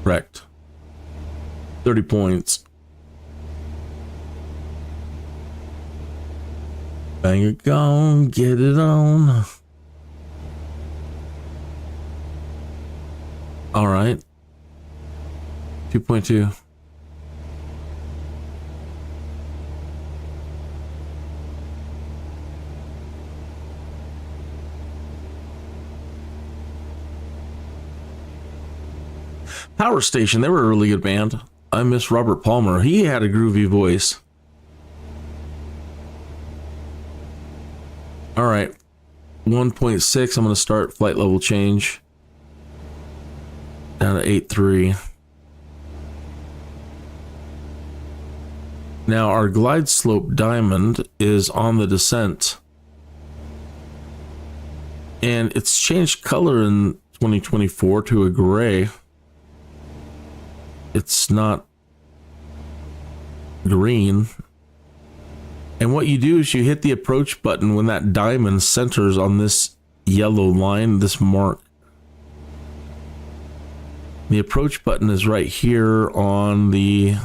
Correct. 30 points. Bang it gone, get it on. All right. 2.2. Power Station, they were a really good band. I miss Robert Palmer. He had a groovy voice. All right. 1.6. I'm going to start flight level change. Down to 8.3. Now our glide slope diamond is on the descent. And it's changed color in 2024 to a gray. It's not green. And what you do is you hit the approach button when that diamond centers on this yellow line, this mark. The approach button is right here on the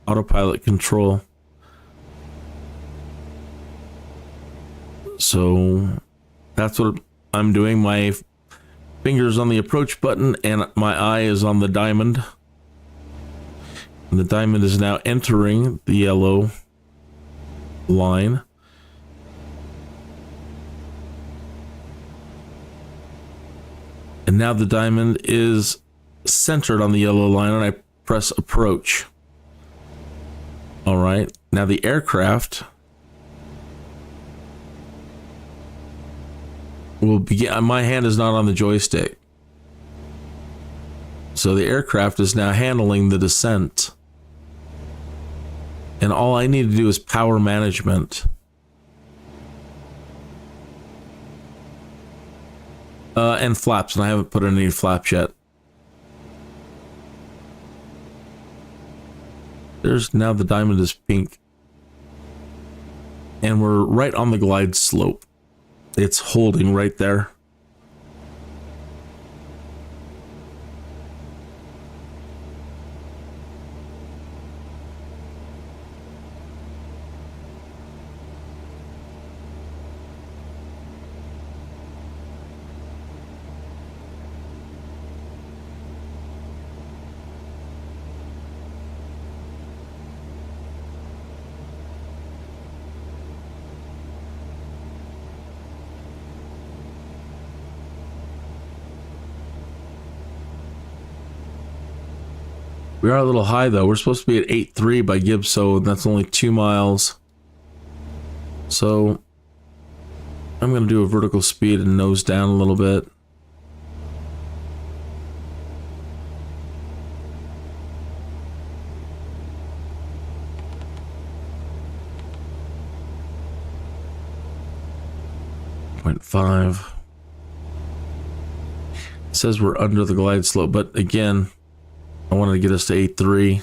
autopilot control. So that's what I'm doing. My finger's on the approach button and my eye is on the diamond. And the diamond is now entering the yellow line. And now the diamond is centered on the yellow line and I press approach. All right. Now the aircraft will begin. My hand is not on the joystick. So the aircraft is now handling the descent. And all I need to do is power management. And flaps, and I haven't put in any flaps yet. There's now the diamond is pink. And we're right on the glide slope. It's holding right there. We are a little high though. We're supposed to be at 8.3 by Gibso, and that's only 2 miles. So I'm going to do a vertical speed and nose down a little bit. .5. It says we're under the glide slope, but again, I wanted to get us to 8.3.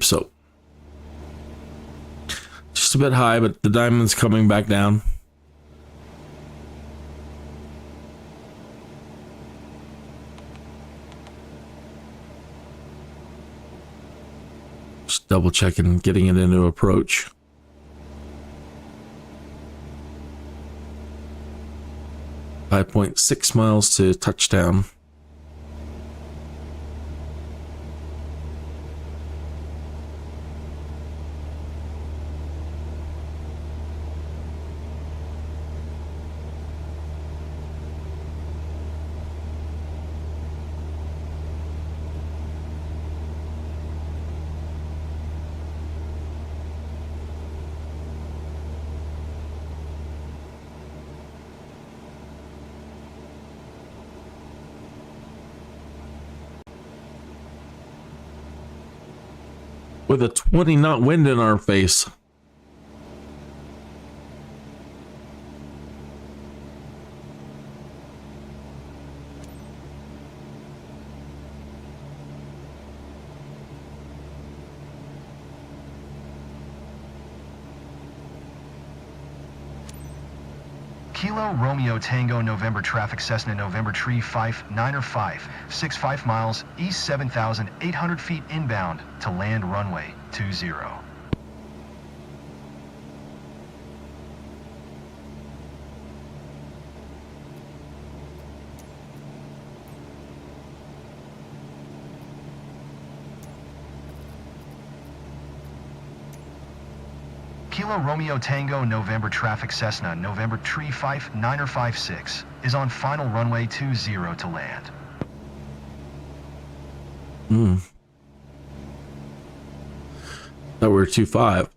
So just a bit high, but the diamond's coming back down. Just double checking, getting it into approach. .6 miles to touchdown. with a 20-knot wind in our face. Kilo Romeo Tango November traffic Cessna November Tree 595, 65 miles, east 7,800 feet inbound to land runway 20. Kilo Romeo Tango November traffic Cessna November Tree 5956 is on final runway 20 to land. Thought we were 25.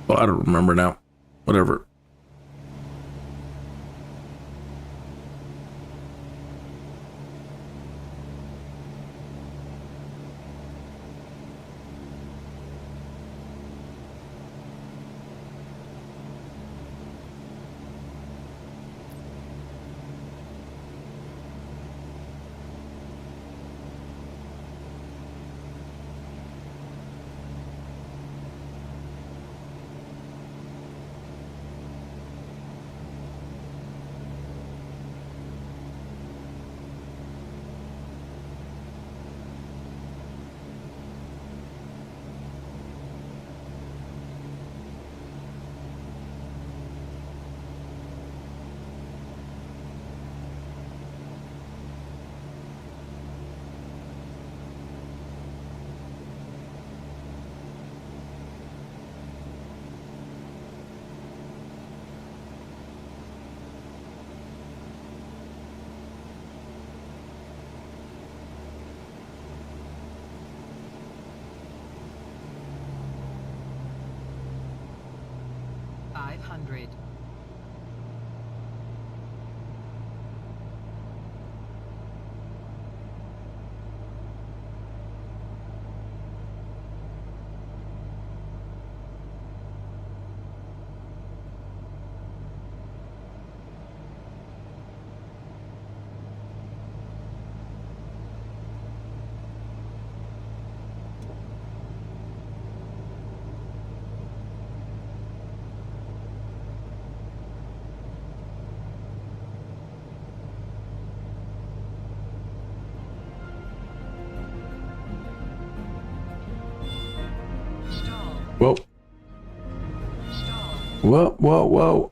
Well, I don't remember now. Whatever. Whoa. Whoa, whoa, whoa.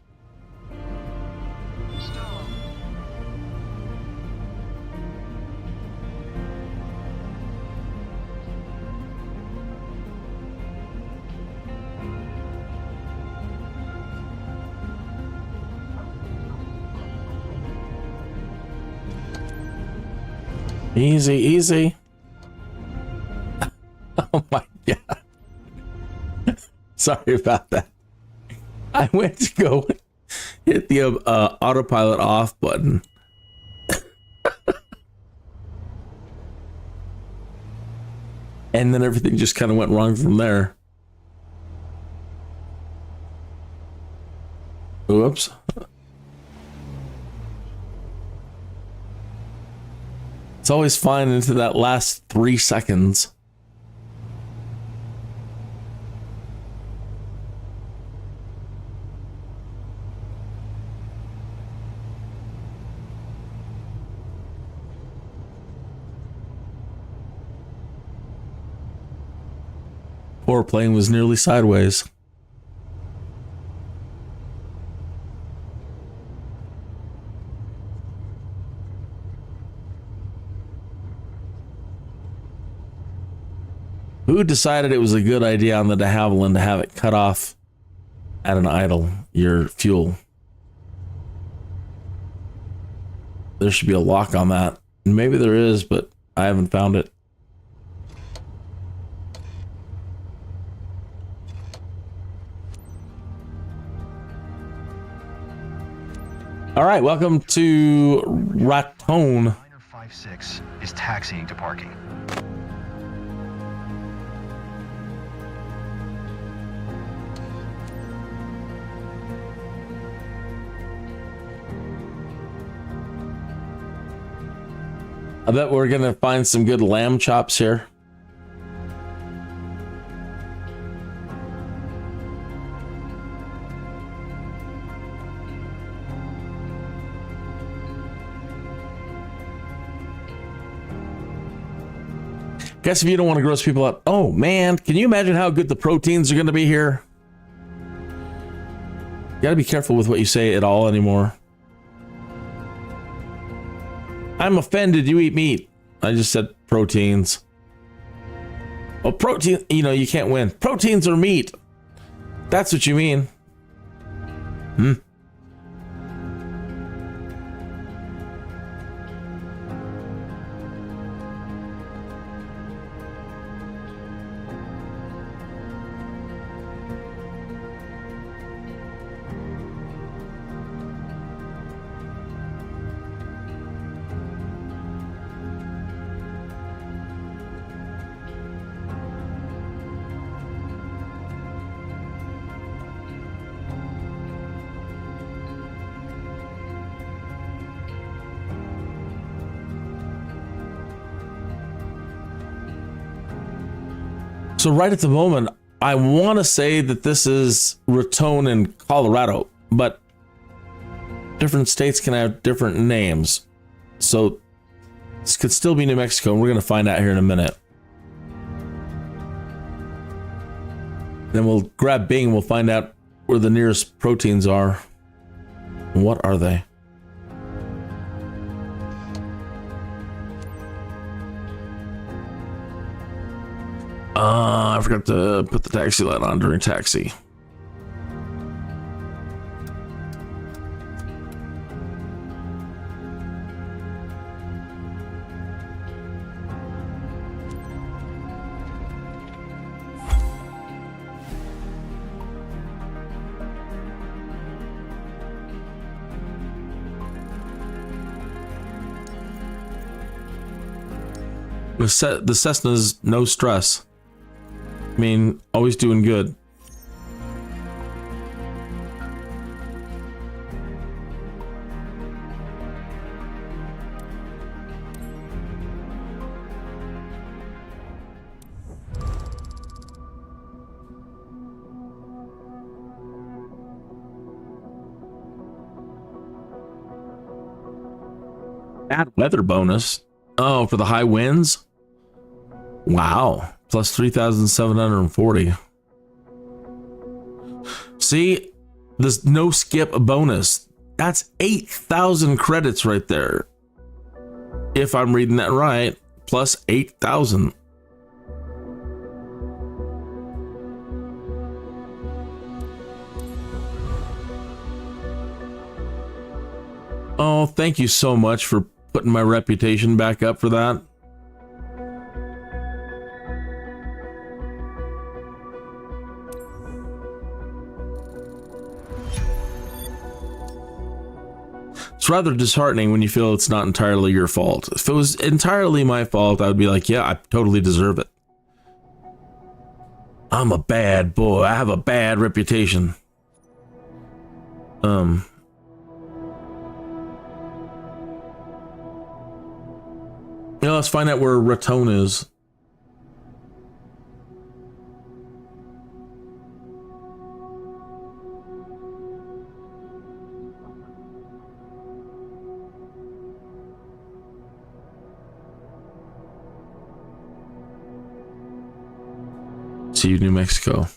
Easy, easy. Oh my God. Sorry about that. I went to go hit the autopilot off button. And then everything just kind of went wrong from there. Oops. It's always fine into that last 3 seconds. Poor plane was nearly sideways. Who decided it was a good idea on the de Havilland to have it cut off at an idle, your fuel? There should be a lock on that. Maybe there is, but I haven't found it. All right, welcome to Raton. 956 is taxiing to parking. bet we're gonna find some good lamb chops here. Guess if you don't want to gross people out. Oh man, can you imagine how good the proteins are going to be here? You got to be careful with what you say at all anymore. I'm offended you eat meat. I just said proteins. Well, protein, you know, you can't win. Proteins are meat. That's what you mean. So right at the moment, I want to say that this is Raton in Colorado, but different states can have different names. So this could still be New Mexico, and we're going to find out here in a minute. Then we'll grab Bing and we'll find out where the nearest proteins are. What are they? I forgot to put the taxi light on during taxi. The Cessna's no stress. I mean, always doing good. Bad weather bonus. Oh, for the high winds? Wow. Plus 3,740. See, this no skip bonus. That's 8,000 credits right there. If I'm reading that right, plus 8,000. Oh, thank you so much for putting my reputation back up for that. It's rather disheartening when you feel it's not entirely your fault. If it was entirely my fault, I would be like, yeah, I totally deserve it. I'm a bad boy. I have a bad reputation. Yeah, let's find out where Raton is. See you, New Mexico.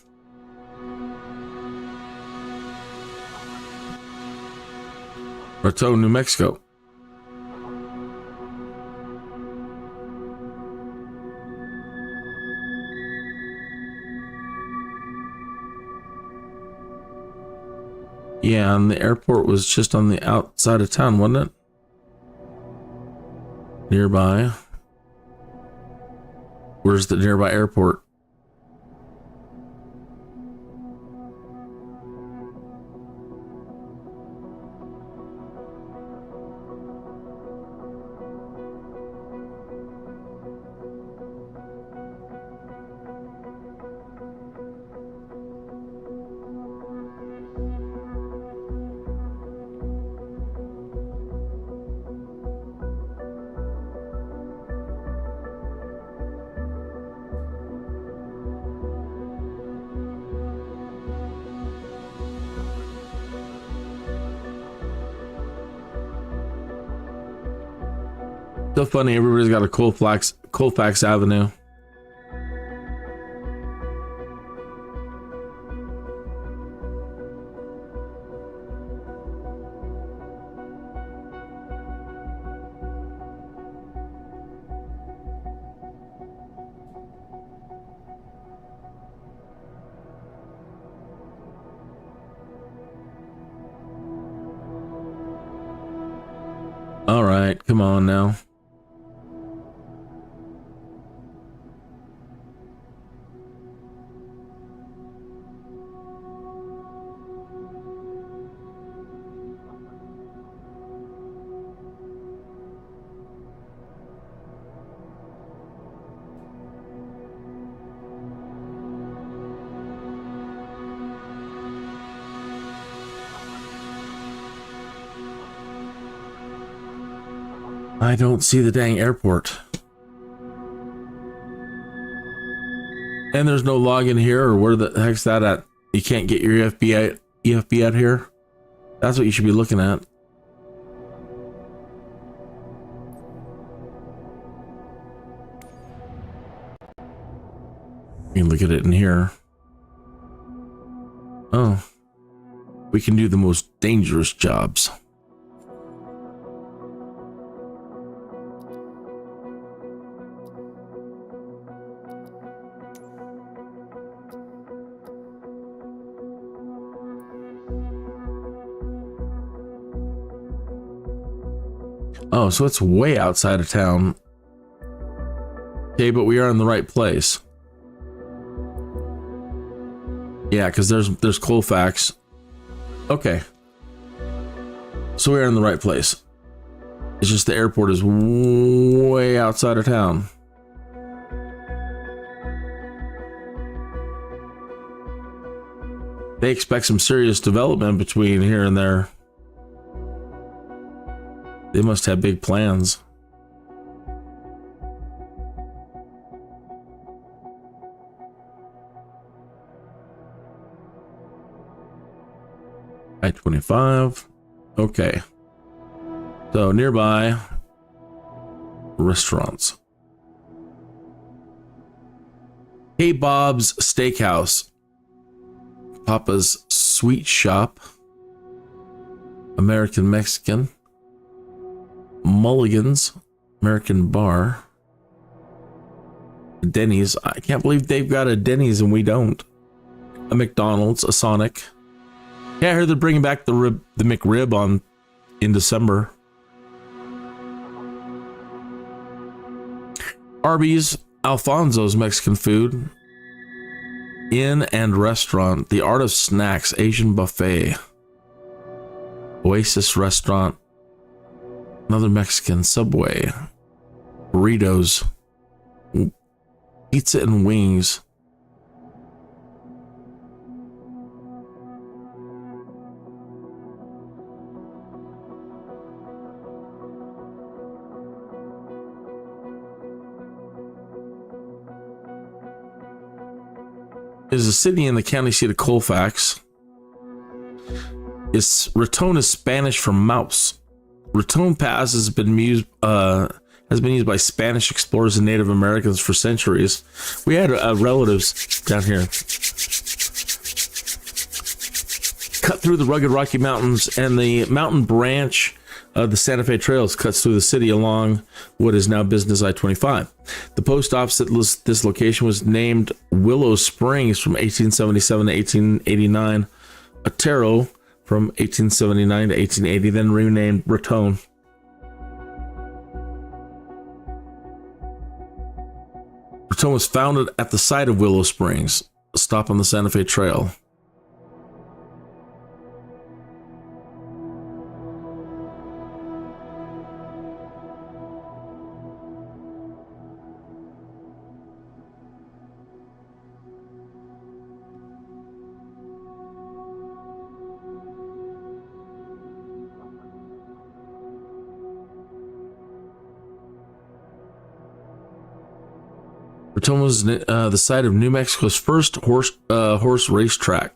Raton, New Mexico. Yeah, and the airport was just on the outside of town, wasn't it? Nearby. Where's the nearby airport? So funny, everybody's got a Colfax Avenue. All right, come on now. I don't see the dang airport. And there's no login here, or where the heck's that at? You can't get your EFB out here? That's what you should be looking at. You can look at it in here. Oh. We can do the most dangerous jobs. Oh, so it's way outside of town. Okay, but we are in the right place. Yeah, because there's Colfax. Okay. So we are in the right place. It's just the airport is way outside of town. They expect some serious development between here and there. They must have big plans. I-25. Okay. So nearby restaurants. Hey Bob's Steakhouse. Papa's Sweet Shop. American Mexican. Mulligan's American Bar. Denny's. I can't believe they've got a Denny's and we don't. A McDonald's, a Sonic. Yeah, I heard they're bringing back the McRib in December. Arby's, Alfonso's Mexican Food. Inn and Restaurant. The Art of Snacks, Asian Buffet. Oasis Restaurant. Another Mexican. Subway. Burritos. Pizza and wings. Is a city in the county seat of Colfax. Raton is Spanish for mouse. Raton Pass has been used by Spanish explorers and Native Americans for centuries. We had relatives down here. Cut through the rugged Rocky Mountains, and the mountain branch of the Santa Fe Trails cuts through the city along what is now Business I-25. The post office at this location was named Willow Springs from 1877 to 1889. Otero from 1879 to 1880, then renamed Raton. Raton was founded at the site of Willow Springs, a stop on the Santa Fe Trail. Raton was the site of New Mexico's first horse racetrack.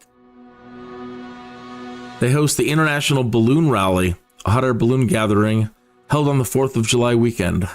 They host the International Balloon Rally, a hot air balloon gathering held on the 4th of July weekend.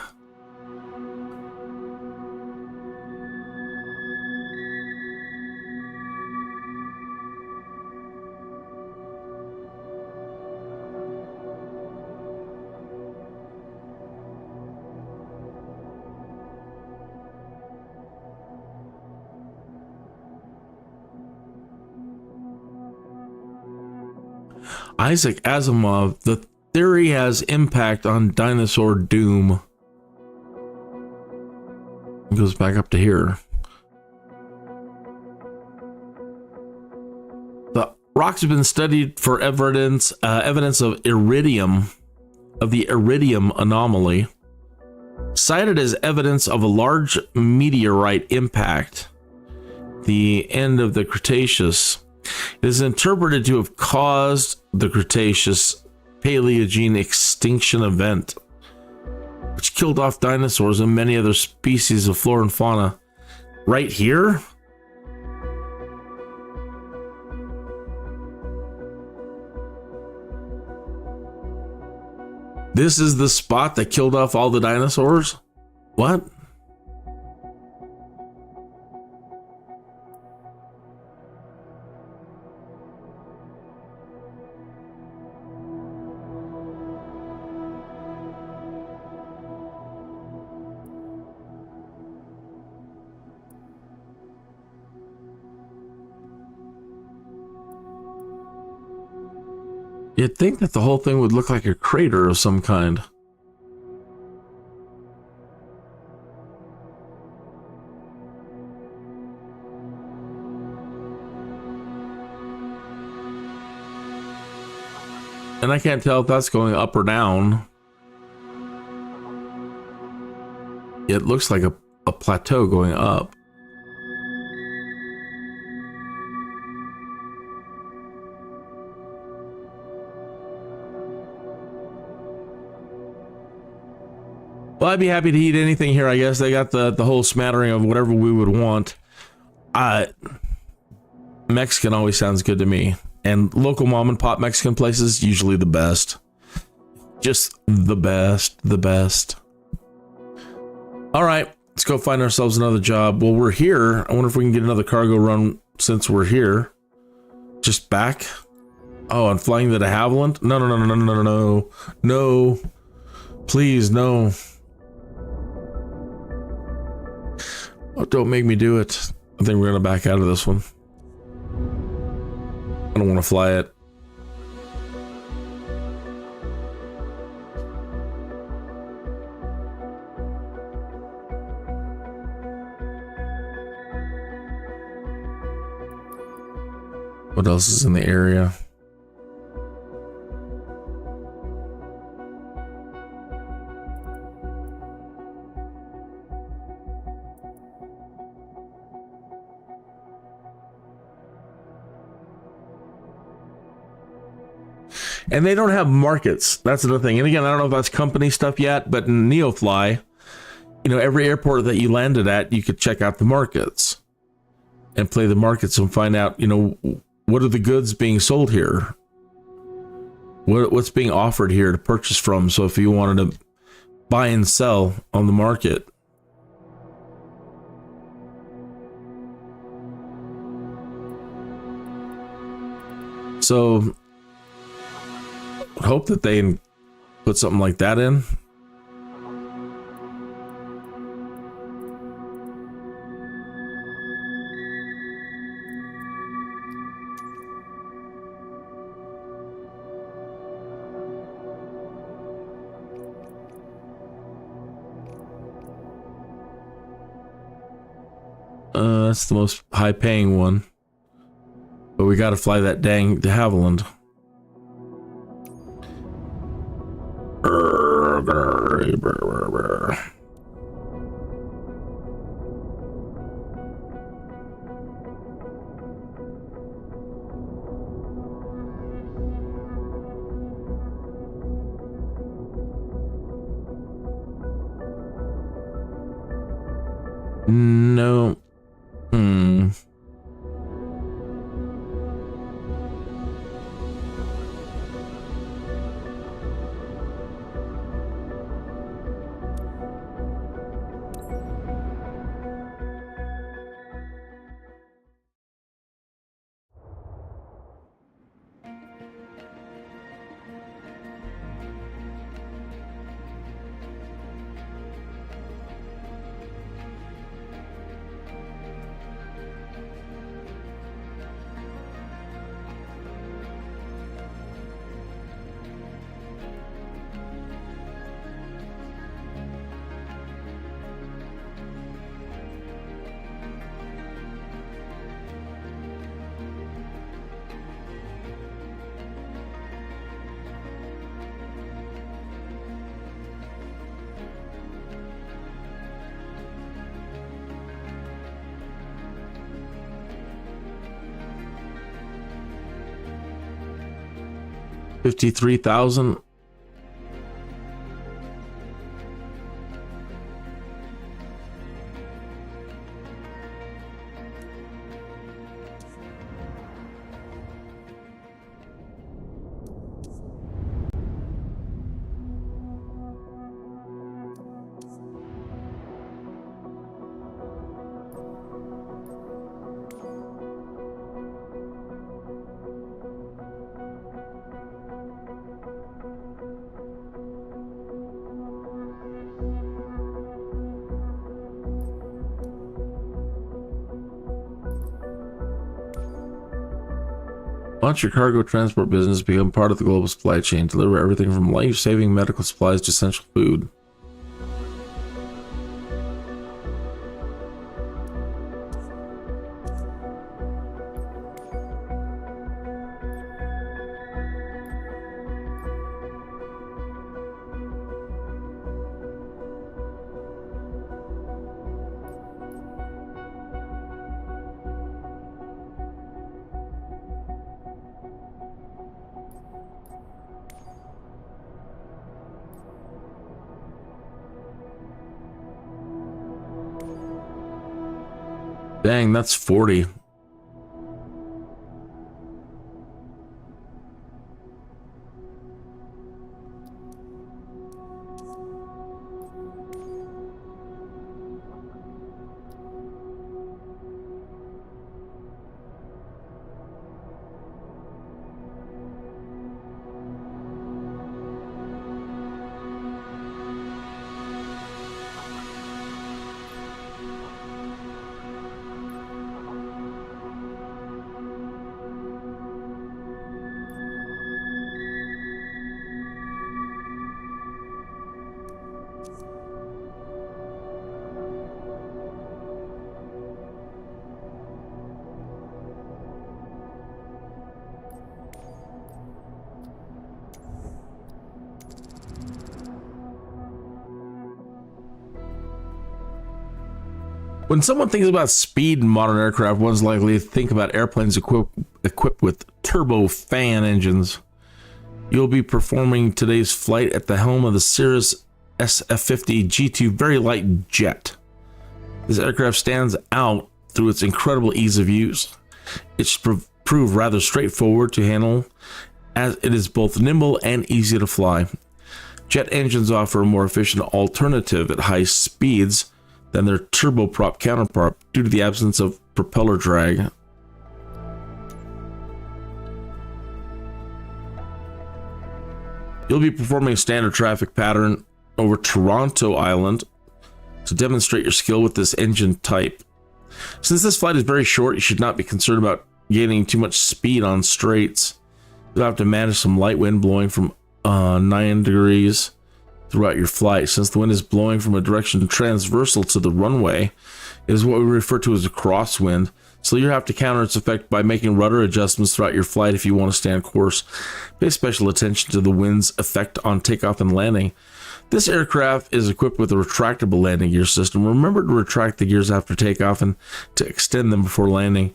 Isaac Asimov, the theory has impact on dinosaur doom. It goes back up to here. The rocks have been studied for evidence of iridium, of the iridium anomaly, cited as evidence of a large meteorite impact, the end of the Cretaceous. It is interpreted to have caused the Cretaceous Paleogene extinction event, which killed off dinosaurs and many other species of flora and fauna. Right here? This is the spot that killed off all the dinosaurs? What? You'd think that the whole thing would look like a crater of some kind. And I can't tell if that's going up or down. It looks like a plateau going up. Well, I'd be happy to eat anything here, I guess. They got the whole smattering of whatever we would want. Mexican always sounds good to me. And local mom and pop Mexican places, usually the best. Just the best, the best. All right, let's go find ourselves another job. Well, we're here. I wonder if we can get another cargo run since we're here. Just back. Oh, and flying the de Havilland? No, no, no, no, no, no, no. No. Please, no. Oh, don't make me do it. I think we're gonna back out of this one. I don't want to fly it. What else is in the area? And they don't have markets. That's another thing. And again, I don't know if that's company stuff yet, but in NEOFLY, you know, every airport that you landed at, you could check out the markets and play the markets and find out, you know, what are the goods being sold here? What's being offered here to purchase from? So if you wanted to buy and sell on the market. So hope that they put something like that in. That's the most high paying one. But we got to fly that dang de Havilland. No. 53,000. Launch your cargo transport business, become part of the global supply chain, deliver everything from life-saving medical supplies to essential food. Dang, that's 40. When someone thinks about speed in modern aircraft, one's likely to think about airplanes equipped with turbofan engines. You'll be performing today's flight at the helm of the Cirrus SF-50 G2 very light jet. This aircraft stands out through its incredible ease of use. It should prove rather straightforward to handle, as it is both nimble and easy to fly. Jet engines offer a more efficient alternative at high speeds than their turboprop counterpart due to the absence of propeller drag. You'll be performing a standard traffic pattern over Toronto Island to demonstrate your skill with this engine type. Since this flight is very short, you should not be concerned about gaining too much speed on straights. You'll have to manage some light wind blowing from 9 degrees throughout your flight. Since the wind is blowing from a direction transversal to the runway, it is what we refer to as a crosswind, so you have to counter its effect by making rudder adjustments throughout your flight if you want to stay on course. Pay special attention to the wind's effect on takeoff and landing. This aircraft is equipped with a retractable landing gear system. Remember to retract the gears after takeoff and to extend them before landing.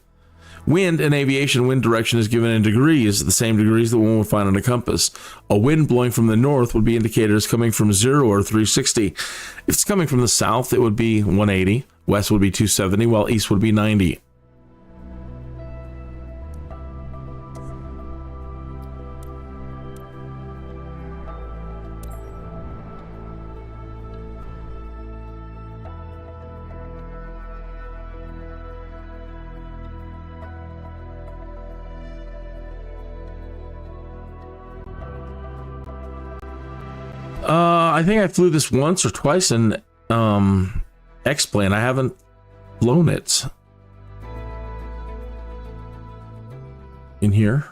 Wind in aviation, wind direction is given in degrees, the same degrees that one would find on a compass. A wind blowing from the north would be indicated as coming from 0 or 360. If it's coming from the south, it would be 180, west would be 270, while east would be 90. I think I flew this once or twice in X-Plane. I haven't flown it in here.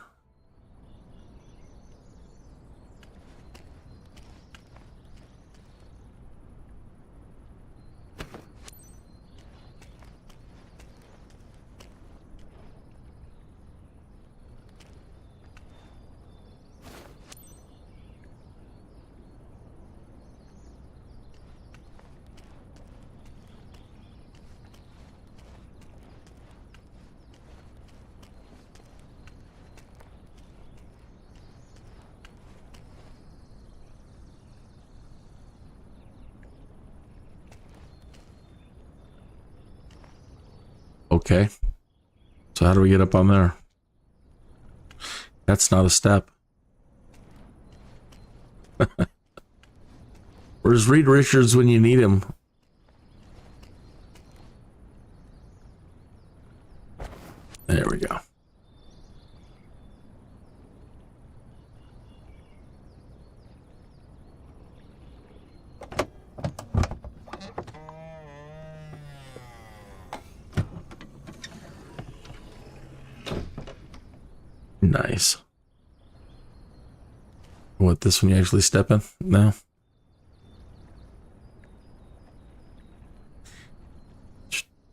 Okay. So how do we get up on there? That's not a step. Where's Reed Richards when you need him? There we go. Nice. What, this one you actually step in? No.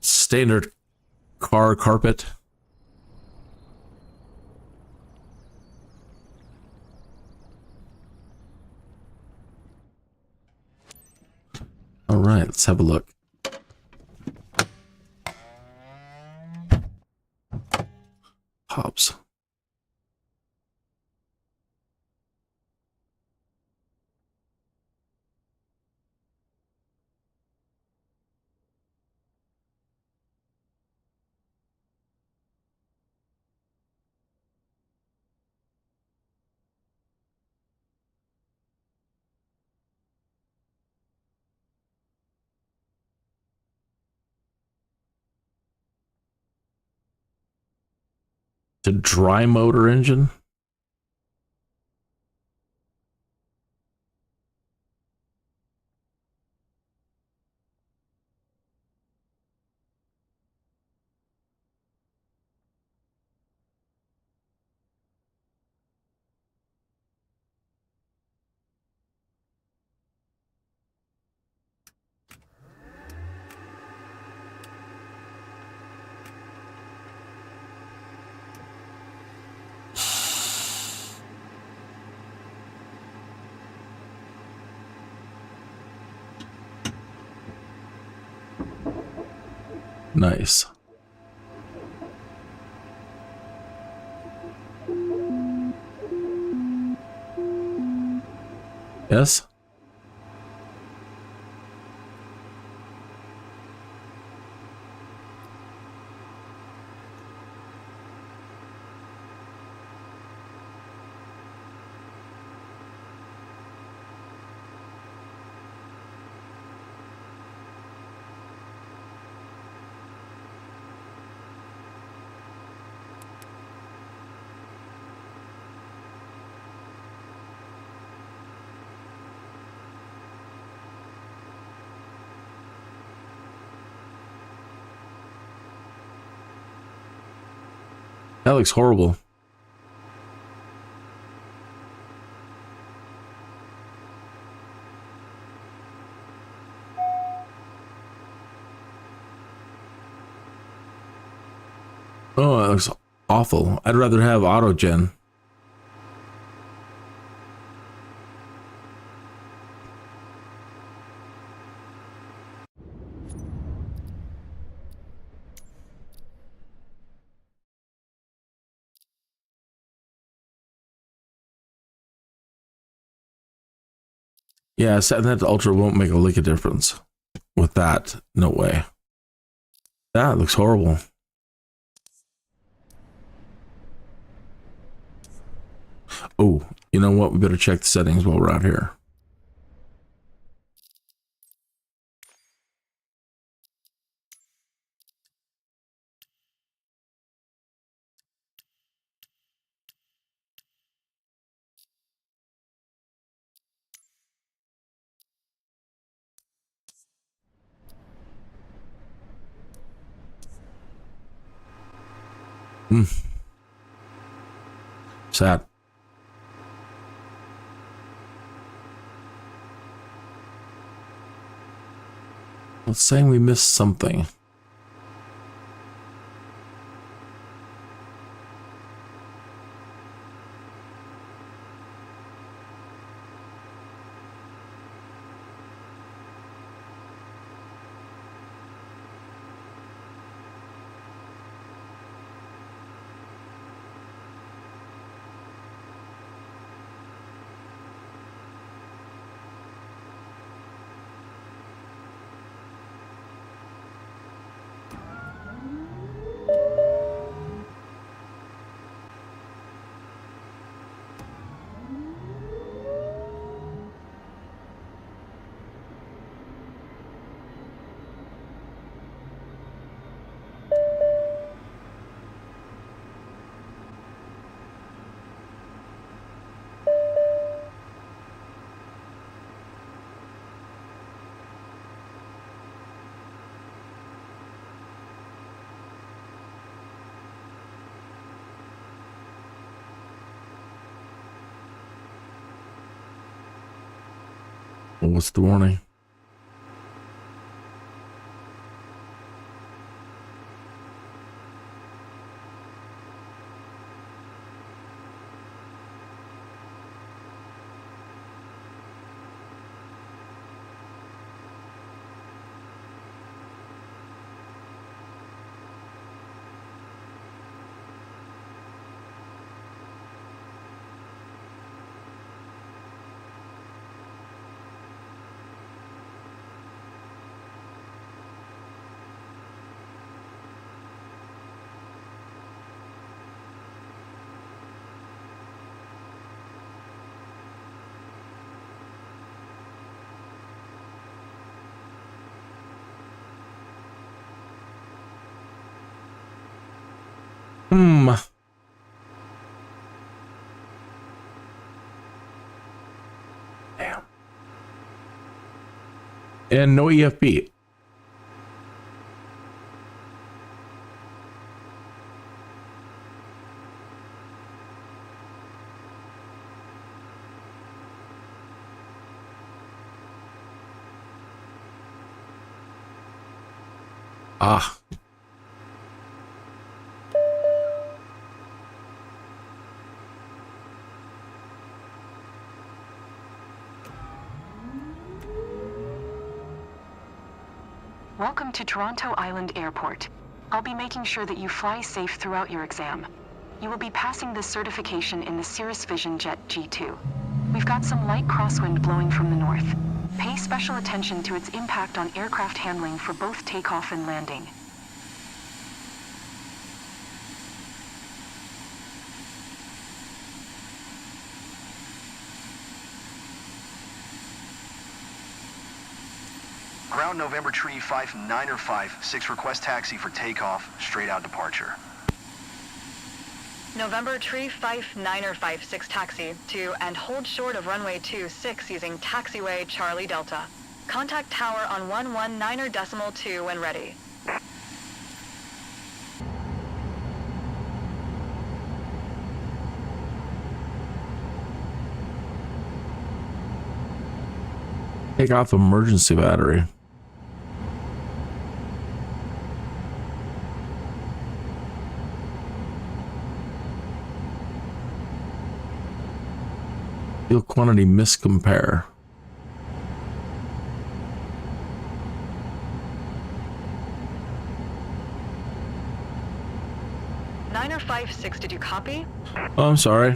Standard car carpet. All right, let's have a look. Hops. The dry motor engine. Nice. Yes? That looks horrible. Oh, that looks awful. I'd rather have autogen. Yeah, setting that to ultra won't make a lick of difference. With that, no way. That looks horrible. Oh, you know what? We better check the settings while we're out here. Sad. Let's say we missed something. What's the warning? Damn. And no EFP. Ah. Welcome to Toronto Island Airport. I'll be making sure that you fly safe throughout your exam. You will be passing this certification in the Cirrus Vision Jet G2. We've got some light crosswind blowing from the north. Pay special attention to its impact on aircraft handling for both takeoff and landing. Ground November Tree 5956, request taxi for takeoff, straight out departure. November Tree 5956 taxi to and hold short of runway 26 using taxiway Charlie Delta. Contact tower on 119.2 when ready. Take off emergency battery. Fuel quantity miscompare. Niner 56, did you copy? Oh, I'm sorry.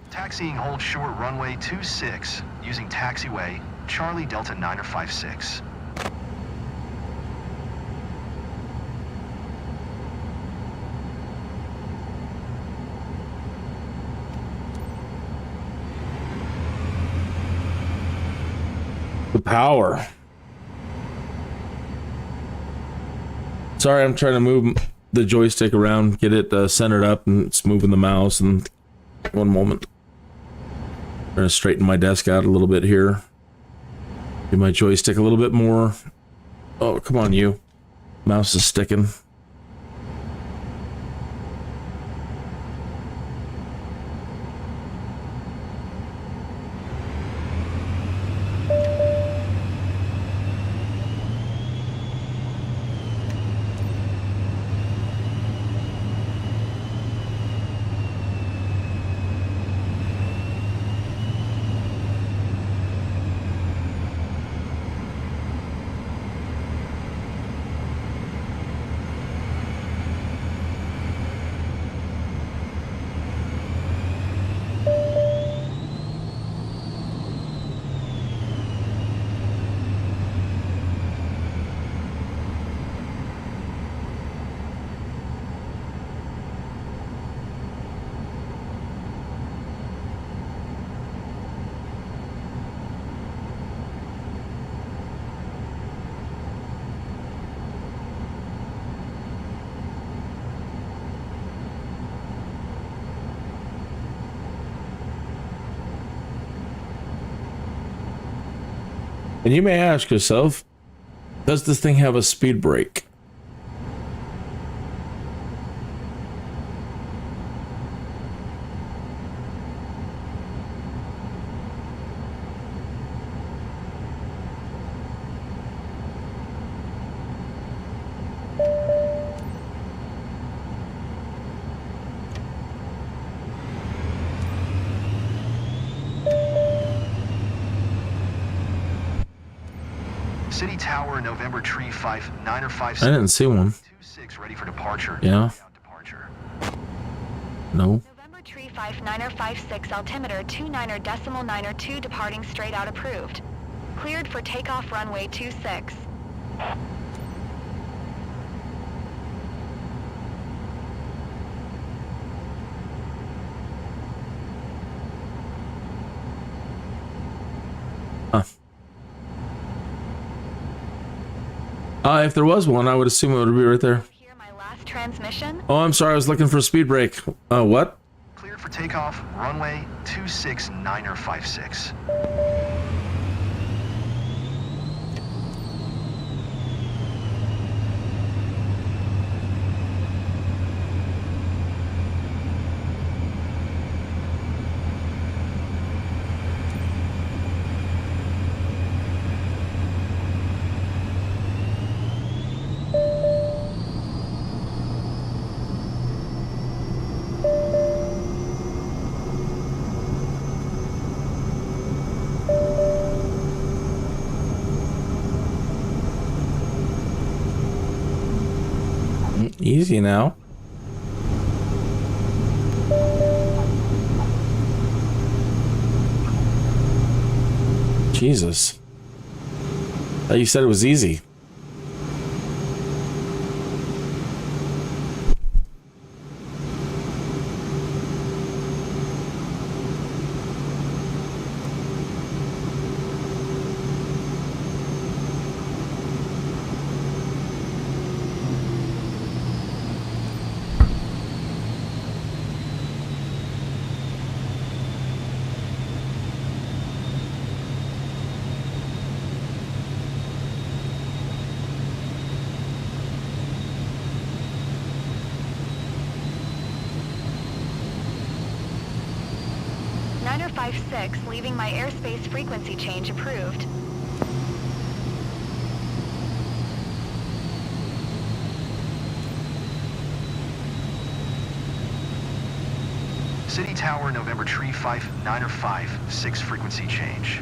Taxiing hold short runway 26 using taxiway Charlie Delta 956. The power. Sorry, I'm trying to move the joystick around, get it centered up, and it's moving the mouse. And one moment, I'm gonna straighten my desk out a little bit here. Do my joystick a little bit more. Oh, come on, you. Mouse is sticking. And you may ask yourself, does this thing have a speed brake? City Tower, November Tree 5956. I didn't see one. 26 ready for departure. Yeah. Departure. No. November Tree 5956 altimeter 29.92 departing straight out approved. Cleared for takeoff runway 26. If there was one, I would assume it would be right there. Hear my last transmission? Oh, I'm sorry. I was looking for a speed brake. What? Cleared for takeoff, runway 26 956. Easy now. Jesus. I thought you said it was easy. Leaving my airspace frequency change approved. City Tower, November Tree 5956 frequency change.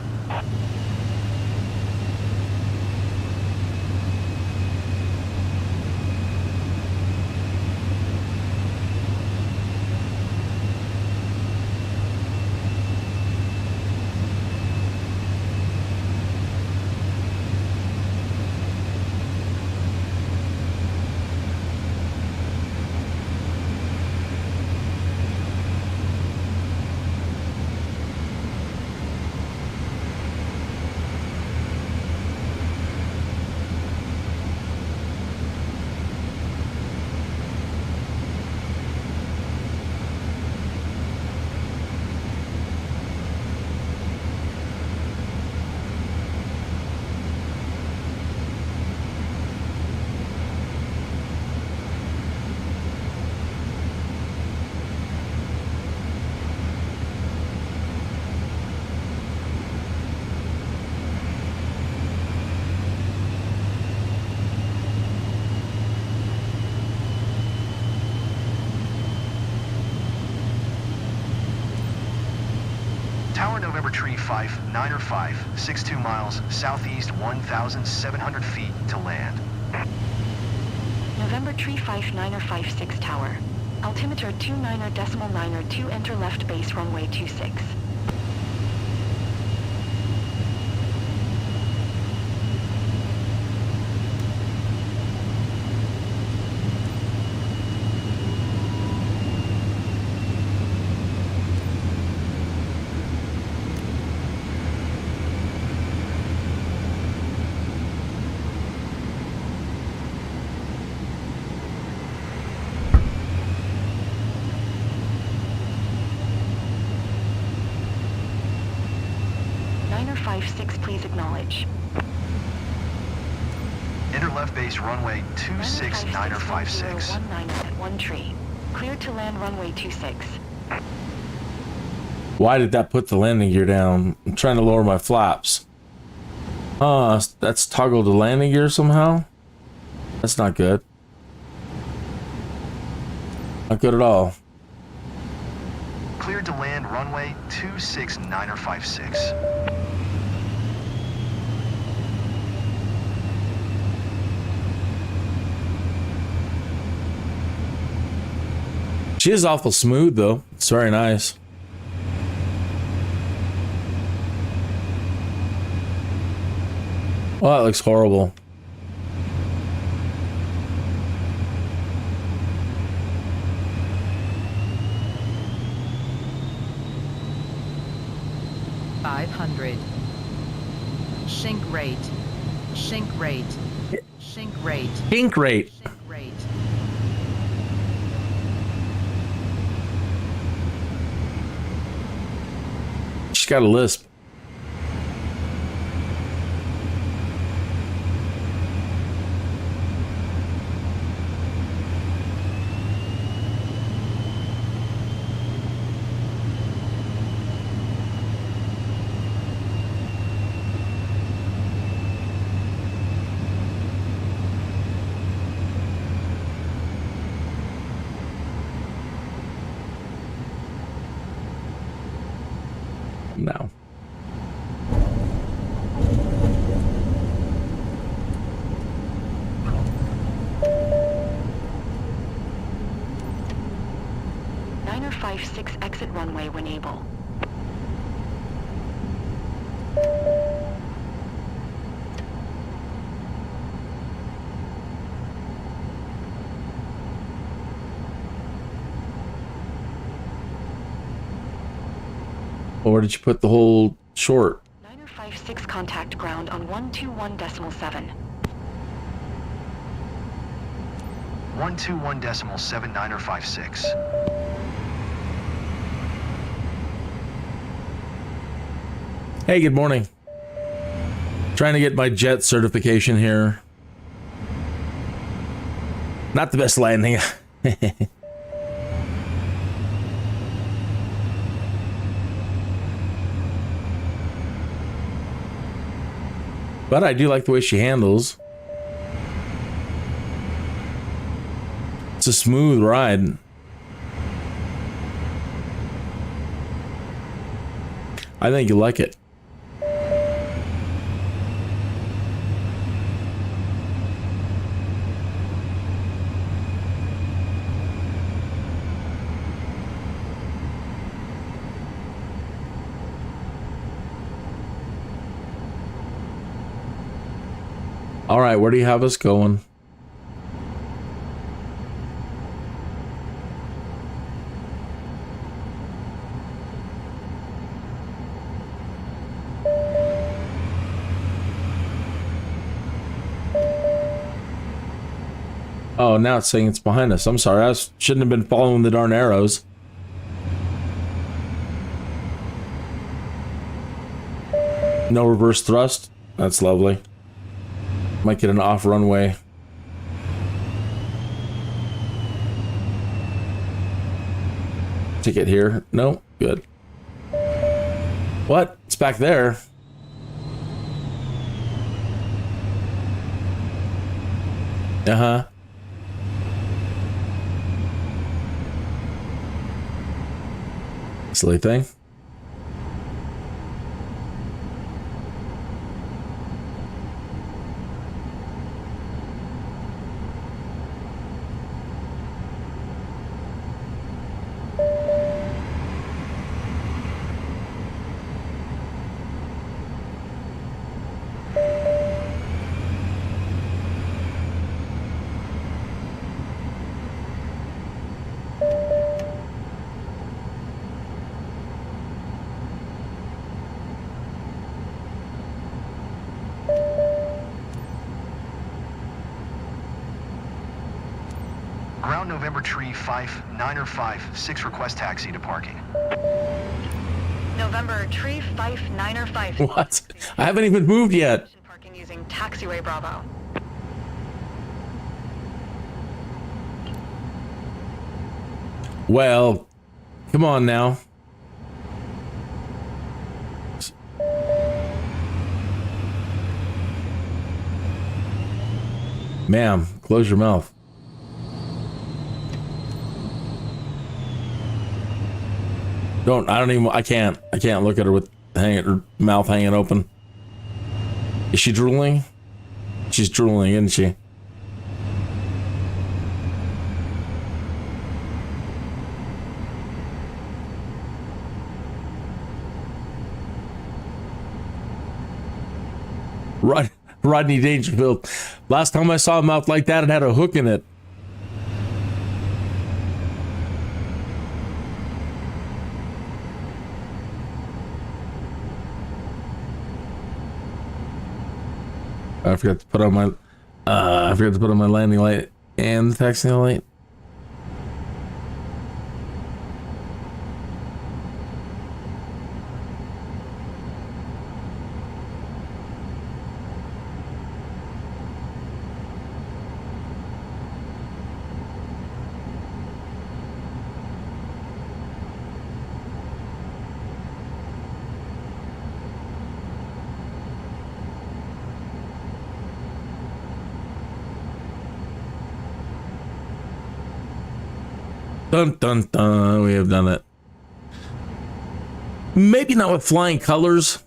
Tower, November Tree 5905, 62 miles southeast, 1,700 feet to land. November Tree 5956 Tower. Altimeter 29.92 enter left base runway 26. Please acknowledge. Enter left base runway 26 956. 19 at 1 tree. Cleared to land runway 26. Why did that put the landing gear down? I'm trying to lower my flaps. That's toggled the landing gear somehow? That's not good. Not good at all. Cleared to land runway 26 956. She is awful smooth, though. It's very nice. Oh, that looks horrible. Sink rate. Sink rate. Sink rate. Pink rate. Sink rate. She's got a lisp. No. Niner 56 exit runway when able. Or did you put the whole short? Niner 56 contact ground on 121.7. 121.7 Niner 56. Hey, good morning. Trying to get my jet certification here. Not the best landing. But I do like the way she handles. It's a smooth ride. I think you like it. All right, where do you have us going? Oh, now it's saying it's behind us. I'm sorry, I shouldn't have been following the darn arrows. No reverse thrust. That's lovely. Might get an off runway. Ticket here. No, good. What? It's back there. Uh-huh. Silly thing. Ground November Tree 5, Niner 56 request taxi to parking. November Tree 5 Niner 5. What? I haven't even moved yet. Parking using taxiway Bravo. Well, come on now. Ma'am, close your mouth. I can't look at her with her mouth hanging open. Is she drooling? She's drooling, isn't she? Rodney Dangerfield. Last time I saw a mouth like that, it had a hook in it. I forgot to put on my landing light and the taxiing light. Dun dun dun, we have done it. Maybe not with flying colors.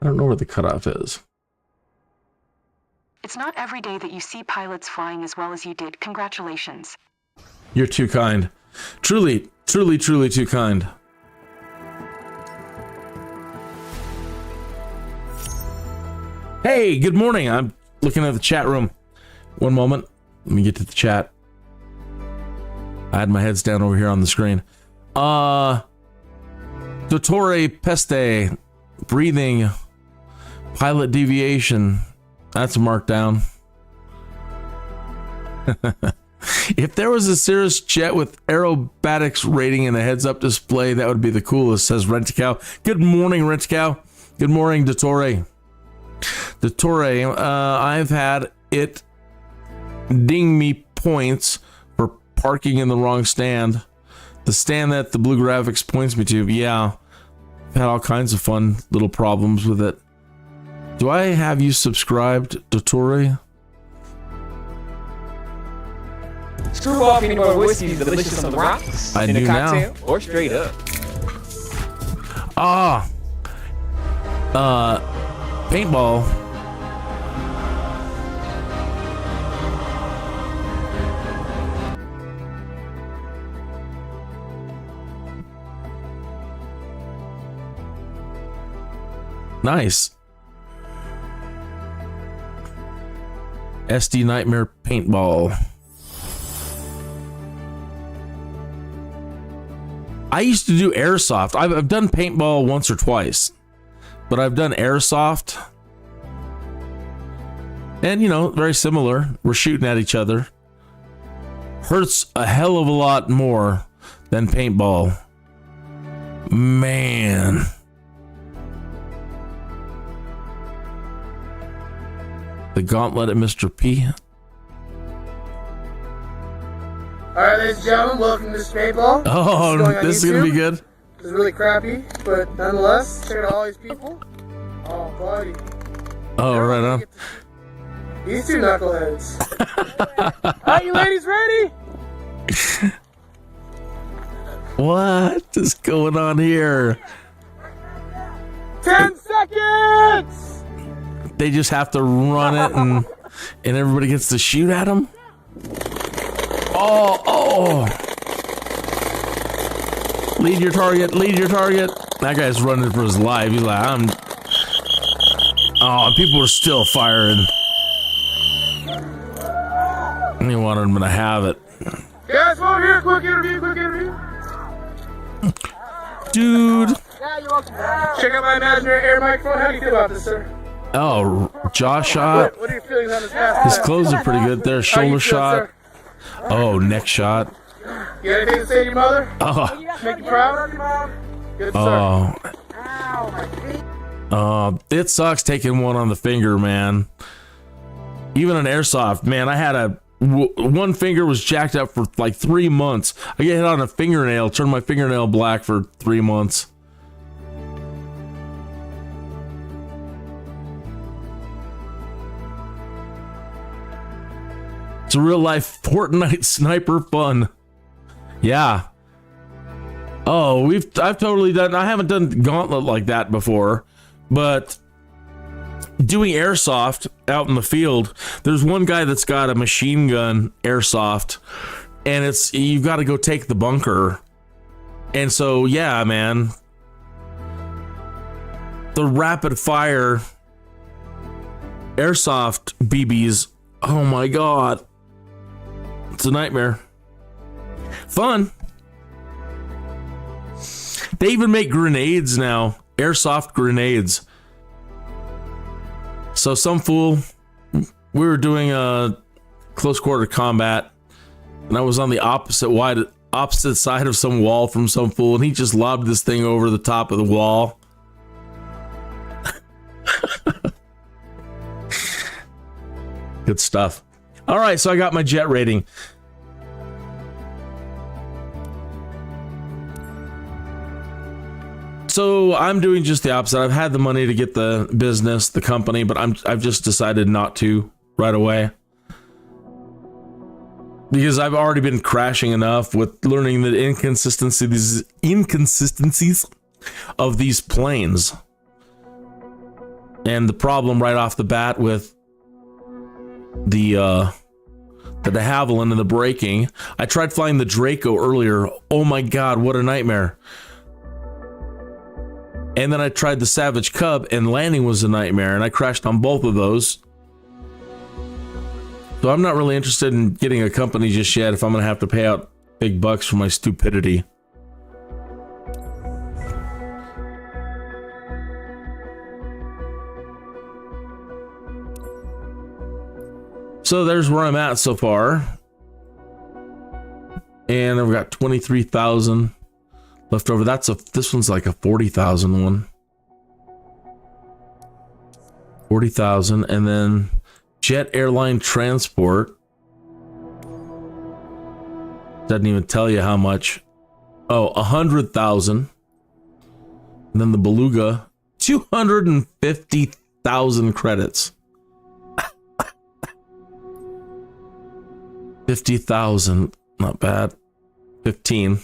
I don't know where the cutoff is. It's not every day that you see pilots flying as well as you did. Congratulations. You're too kind. Truly, truly, truly too kind. Hey, good morning. I'm looking at the chat room. One moment. Let me get to the chat. I had my heads down over here on the screen. Dottore Peste. Breathing. Pilot deviation. That's a markdown. If there was a Cirrus jet with aerobatics rating and a heads-up display, that would be the coolest, says Rent-A-Cow. Good morning, Rent-A-Cow. Good morning, Dottore. Dottore, I've had it ding me points for parking in the wrong stand. The stand that the blue graphics points me to. Yeah, I've had all kinds of fun little problems with it. Do I have you subscribed, Dottore? Screw off any more whiskey delicious on the rocks. I in do a cocktail, now. or straight up. Paintball. Nice. SD Nightmare Paintball. I used to do airsoft. I've done paintball once or twice, but I've done airsoft. And, you know, very similar. We're shooting at each other. Hurts a hell of a lot more than paintball. Man. The gauntlet at Mr. P. Alright, ladies and gentlemen, welcome to Paintball. Oh, this is going to be good. It's really crappy, but nonetheless, check out all these people. Oh, buddy. Oh, right on. These two knuckleheads. Are you ladies ready? What is going on here? 10 seconds! They just have to run it and everybody gets to shoot at them? Oh. Lead your target. That guy's running for his life. He's like, Oh, people are still firing. He wanted him to have it. Guys, over here, quick interview. Dude. Yeah, you're welcome. Check out my imaginary air microphone. How do you feel about this, sir? Oh, jaw shot. What are your feelings on this pass? His clothes are pretty good there. Shoulder shot. Oh, neck shot. You got anything to say to your mother? Oh. Make you proud? Good, sir. It sucks taking one on the finger, man. Even an airsoft, man. I had one finger was jacked up for like 3 months. I get hit on a fingernail, turned my fingernail black for 3 months. It's a real life Fortnite sniper fun. Yeah. Oh, I've totally done, I haven't done Gauntlet like that before, but doing airsoft out in the field, there's one guy that's got a machine gun airsoft, and you've got to go take the bunker. And so, yeah, man, the rapid fire airsoft BBs, oh my God, it's a nightmare. Fun. They even make grenades now, airsoft grenades. So some fool, we were doing a close quarter combat, and I was on the opposite side of some wall from some fool, and he just lobbed this thing over the top of the wall. Good stuff. All right, so I got my jet rating. So I'm doing just the opposite. I've had the money to get the business, the company, but I've just decided not to right away. Because I've already been crashing enough with learning the inconsistencies of these planes. And the problem right off the bat with the de Havilland and the braking. I tried flying the Draco earlier. Oh my God, what a nightmare. And then I tried the Savage Cub, and landing was a nightmare, and I crashed on both of those. So I'm not really interested in getting a company just yet if I'm going to have to pay out big bucks for my stupidity. So there's where I'm at so far. And I've got 23,000 left over. This one's like a 40,000 one. 40,000, and then Jet Airline Transport. Doesn't even tell you how much. Oh, 100,000. And then the Beluga, 250,000 credits. 50,000, not bad. 15.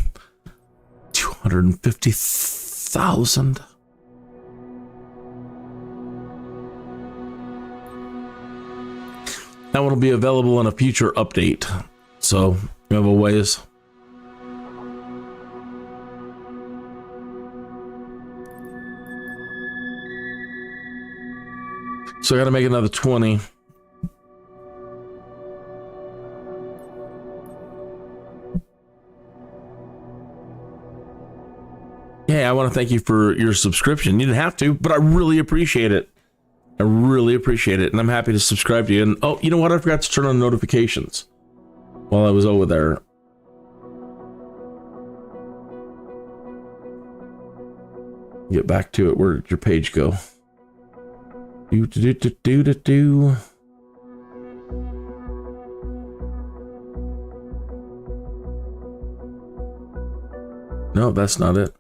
250,000. That one will be available in a future update. So you have a ways. So I got to make another 20. Hey, I want to thank you for your subscription. You didn't have to, but I really appreciate it. I really appreciate it, and I'm happy to subscribe to you. And oh, you know what? I forgot to turn on notifications while I was over there. Get back to it. Where did your page go? Do. No, that's not it.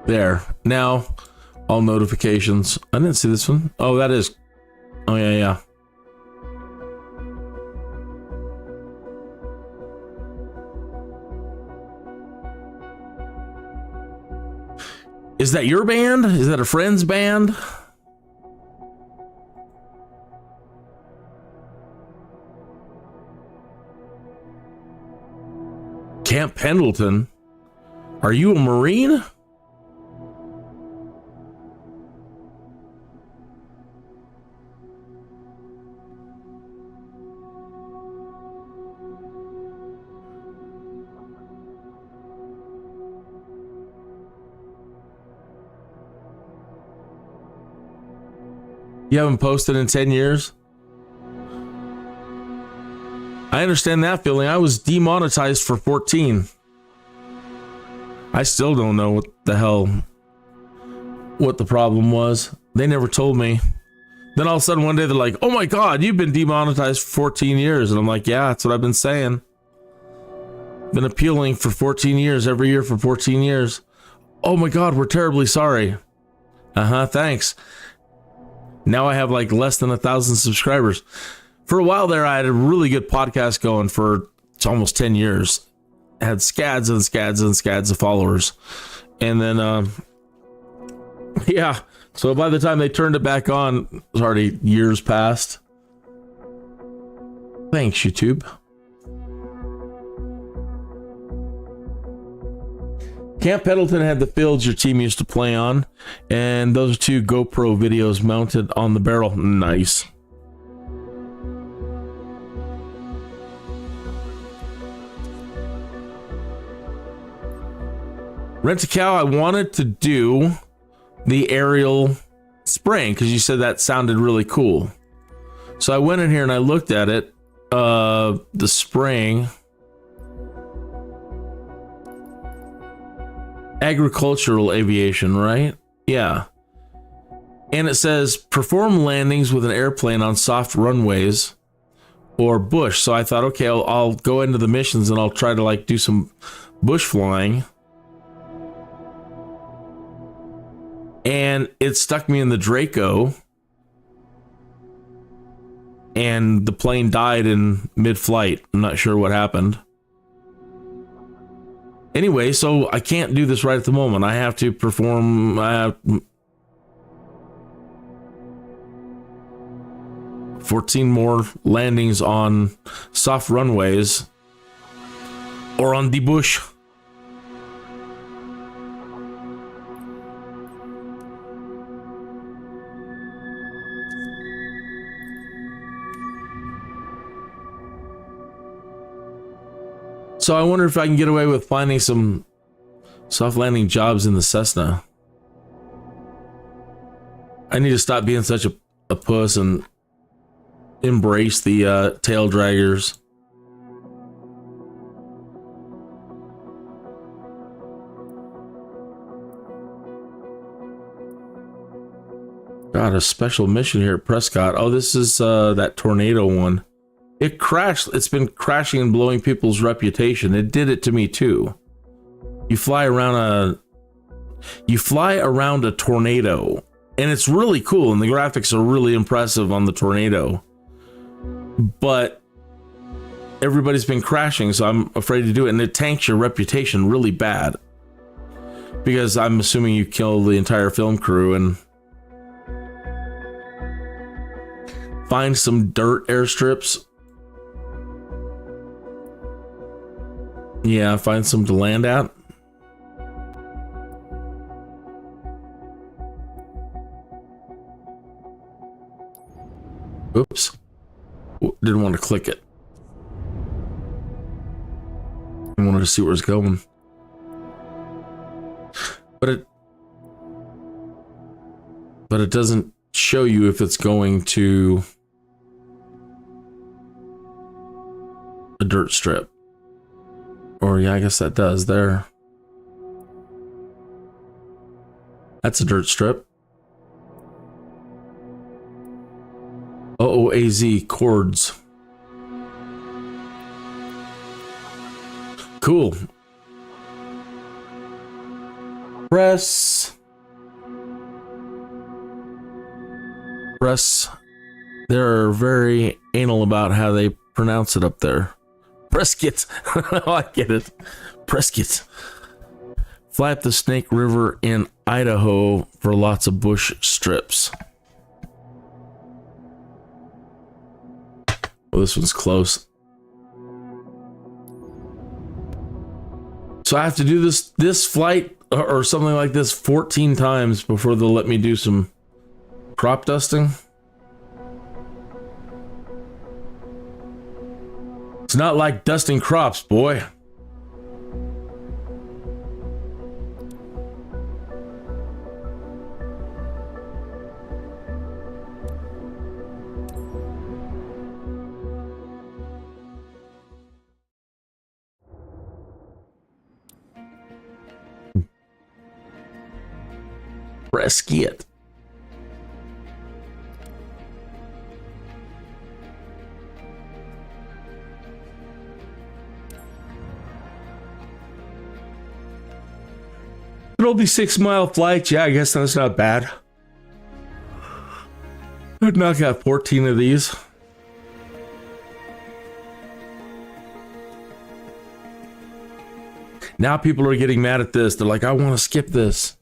There. Now, all notifications. I didn't see this one. Oh, that is. Oh, yeah. Is that your band? Is that a friend's band? Camp Pendleton? Are you a Marine? You haven't posted in 10 years? I understand that feeling. I was demonetized for 14. I still don't know what the problem was. They never told me. Then all of a sudden one day they're like, oh my God, you've been demonetized for 14 years. And I'm like, yeah, that's what I've been saying. Been appealing for 14 years, every year for 14 years. Oh my God, we're terribly sorry. Thanks. Now I have like less than 1,000 subscribers. For a while there, I had a really good podcast going for almost 10 years. I had scads and scads and scads of followers. And then, yeah. So by the time they turned it back on, it was already years past. Thanks, YouTube. Camp Pendleton had the fields your team used to play on, and those are 2 GoPro videos mounted on the barrel. Nice. Rent-A-Cow, I wanted to do the aerial spraying because you said that sounded really cool. So I went in here and I looked at it. The spraying. Agricultural aviation, right? Yeah. And it says perform landings with an airplane on soft runways or bush. So I thought, okay, I'll go into the missions and I'll try to like do some bush flying. And it stuck me in the Draco. And the plane died in mid-flight. I'm not sure what happened. Anyway, so I can't do this right at the moment. I have to perform 14 more landings on soft runways or on the bush. So I wonder if I can get away with finding some soft landing jobs in the Cessna. I need to stop being such a puss and embrace the tail draggers. Got a special mission here at Prescott. Oh, this is that tornado one. It crashed. It's been crashing and blowing people's reputation. It did it to me too. You fly around a tornado, and it's really cool, and the graphics are really impressive on the tornado. But everybody's been crashing, so I'm afraid to do it, and it tanks your reputation really bad. Because I'm assuming you kill the entire film crew and find some dirt airstrips. Yeah, find some to land at. Oops. Didn't want to click it. I wanted to see where it's going. But it doesn't show you if it's going to a dirt strip. Or yeah, I guess that does there. That's a dirt strip. OOAZ chords. Cool. Press. They're very anal about how they pronounce it up there. Prescott. Oh, I get it. Prescott. Fly up the Snake River in Idaho for lots of bush strips. Well, this one's close. So I have to do this flight or something like this 14 times before they'll let me do some crop dusting. It's not like dusting crops, boy. Prescott. But only 6-mile flights. Yeah, I guess that's not bad. I'd knock out 14 of these. Now people are getting mad at this. They're like, I want to skip this.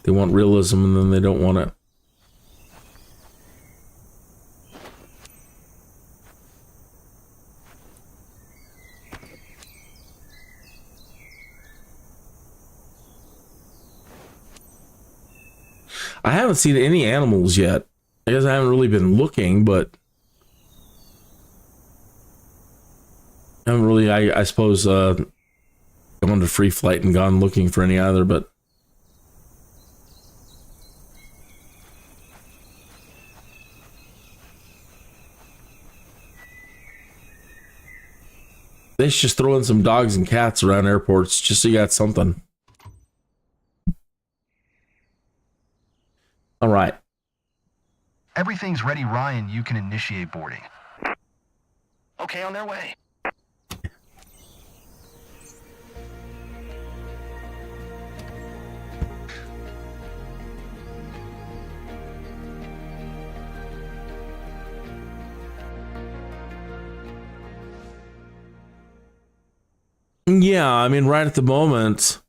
They want realism and then they don't want it. I haven't seen any animals yet. I guess I haven't really been looking, but I haven't really, I suppose, gone to free flight and gone looking for any either, but they should just throw in some dogs and cats around airports just so you got something. All right. Everything's ready, Ryan. You can initiate boarding. Okay, on their way. Yeah, I mean, right at the moment.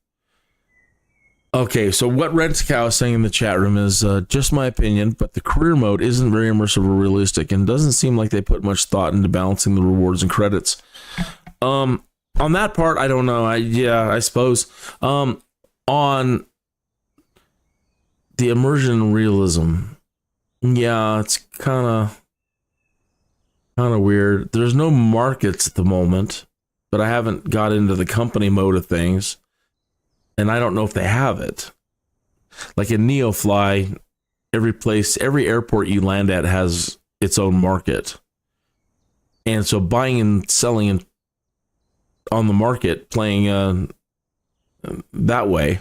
Okay, so what Rent-A-Cow is saying in the chat room is just my opinion, but the career mode isn't very immersive or realistic and doesn't seem like they put much thought into balancing the rewards and credits. On that part, I don't know. I suppose. On the immersion and realism, yeah, it's kind of weird. There's no markets at the moment, but I haven't got into the company mode of things. And I don't know if they have it. Like in NEOFLY, every airport you land at has its own market. And so buying and selling on the market, playing that way,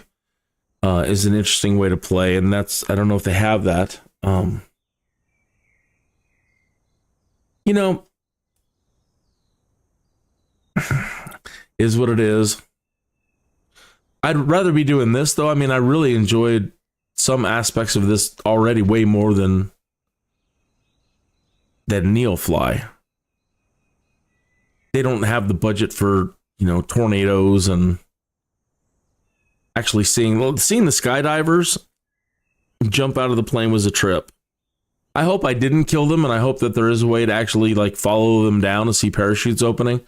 is an interesting way to play. And I don't know if they have that. Is what it is. I'd rather be doing this, though. I mean, I really enjoyed some aspects of this already way more than NEOFLY. They don't have the budget for, tornadoes and actually seeing the skydivers jump out of the plane was a trip. I hope I didn't kill them, and I hope that there is a way to actually follow them down and see parachutes opening.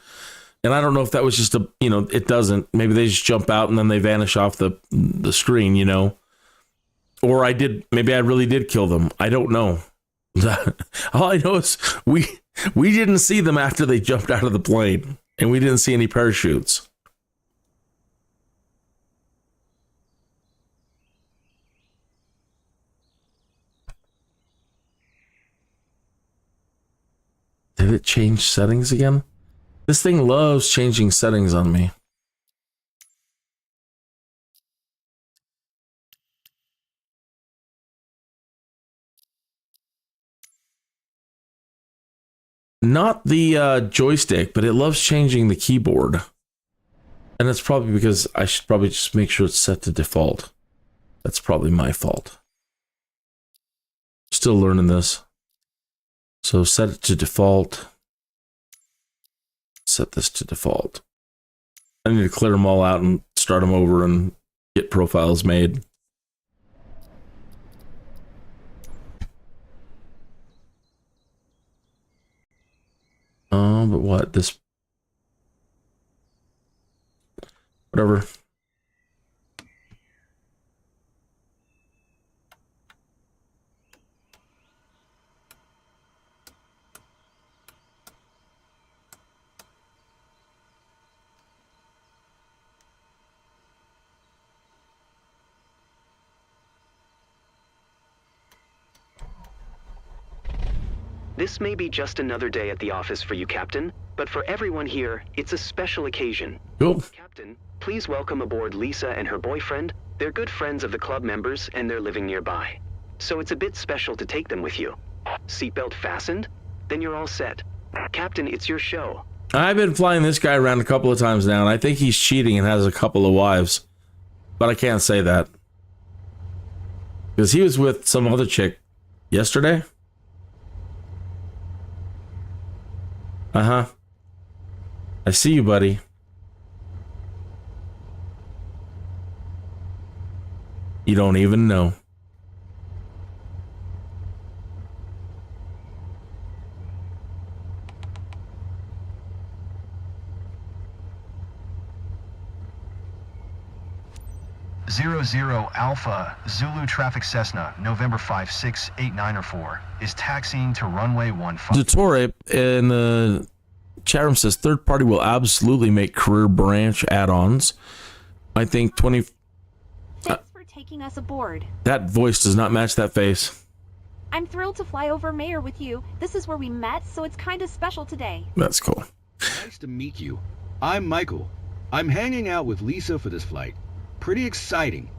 And I don't know if that was just it doesn't. Maybe they just jump out and then they vanish off the screen, Or maybe I really did kill them. I don't know. All I know is we didn't see them after they jumped out of the plane, and we didn't see any parachutes. Did it change settings again? This thing loves changing settings on me. Not the joystick, but it loves changing the keyboard. And that's probably because I should probably just make sure it's set to default. That's probably my fault. Still learning this. So set it to default. Set this to default. I need to clear them all out and start them over and get profiles made. But what? This... Whatever. This may be just another day at the office for you, Captain, but for everyone here, it's a special occasion. Cool. Captain, please welcome aboard Lisa and her boyfriend. They're good friends of the club members, and they're living nearby. So it's a bit special to take them with you. Seatbelt fastened? Then you're all set. Captain, it's your show. I've been flying this guy around a couple of times now, and I think he's cheating and has a couple of wives. But I can't say that. Because he was with some other chick yesterday. Uh-huh. I see you, buddy. You don't even know. Zero Alpha Zulu traffic Cessna November 5 6 8 9 or 4 is taxiing to runway 15. Dottore in the chat room says third party will absolutely make career branch add-ons. I think 20. Thanks for taking us aboard. That voice does not match that face. I'm thrilled to fly over Mayor with you. This is where we met, so it's kind of special today. That's cool. Nice to meet you. I'm Michael. I'm hanging out with Lisa for this flight. Pretty exciting.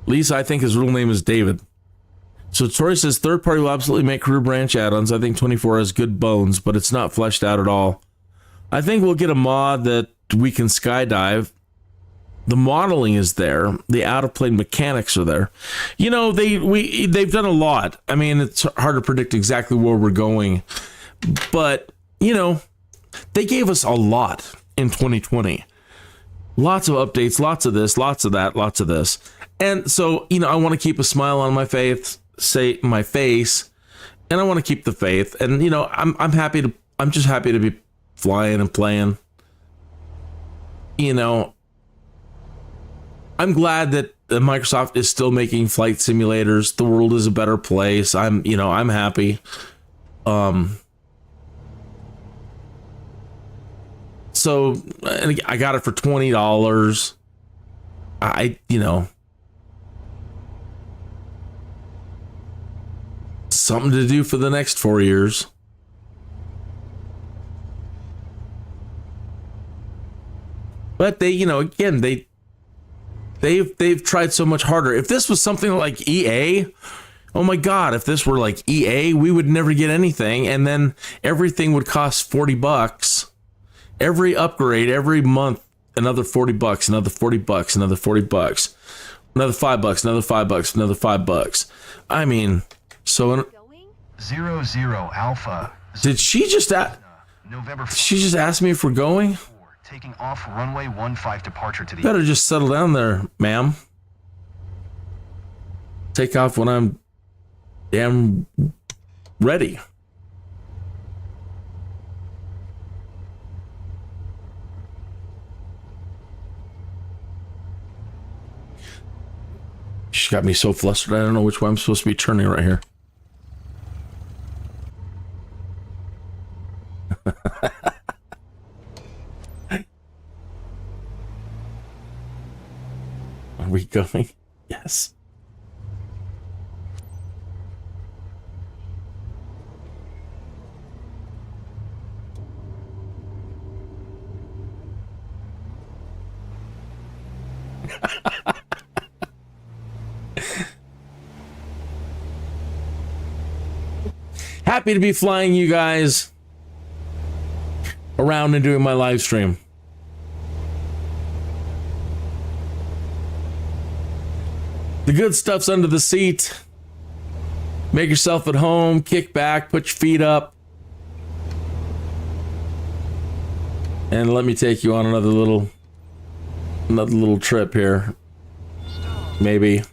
Lisa, I think his real name is David. So Tori says third party will absolutely make career branch add-ons. I think 24 has good bones, but it's not fleshed out at all. I think we'll get a mod that we can skydive. The modeling is there. The out-of-plane mechanics are there. You know, they've done a lot. I mean, it's hard to predict exactly where we're going. But, you know, they gave us a lot in 2020. Lots of updates, lots of this, lots of that, lots of this. And so, you know, I want to keep a smile on my face, and I want to keep the faith. And, you know, I'm just happy to be flying and playing. You know, I'm glad that Microsoft is still making flight simulators. The world is a better place. I'm happy. So I got it for $20. Something to do for the next 4 years. But they've tried so much harder. If this was something like EA, oh my God, if this were like EA, we would never get anything. And then everything would cost $40. Every upgrade, every month, another $40, another $40, another $40, another $5, another $5, another $5. I mean, so Zero Alpha. Did she just ask me if we're going? Taking off runway 15 departure to the Better just settle down there, ma'am. Take off when I'm damn ready. She's got me so flustered, I don't know which way I'm supposed to be turning right here. Are we going? Yes. Happy to be flying you guys around and doing my live stream. The good stuff's under the seat. Make yourself at home, kick back, put your feet up. And let me take you on another little trip here. Maybe.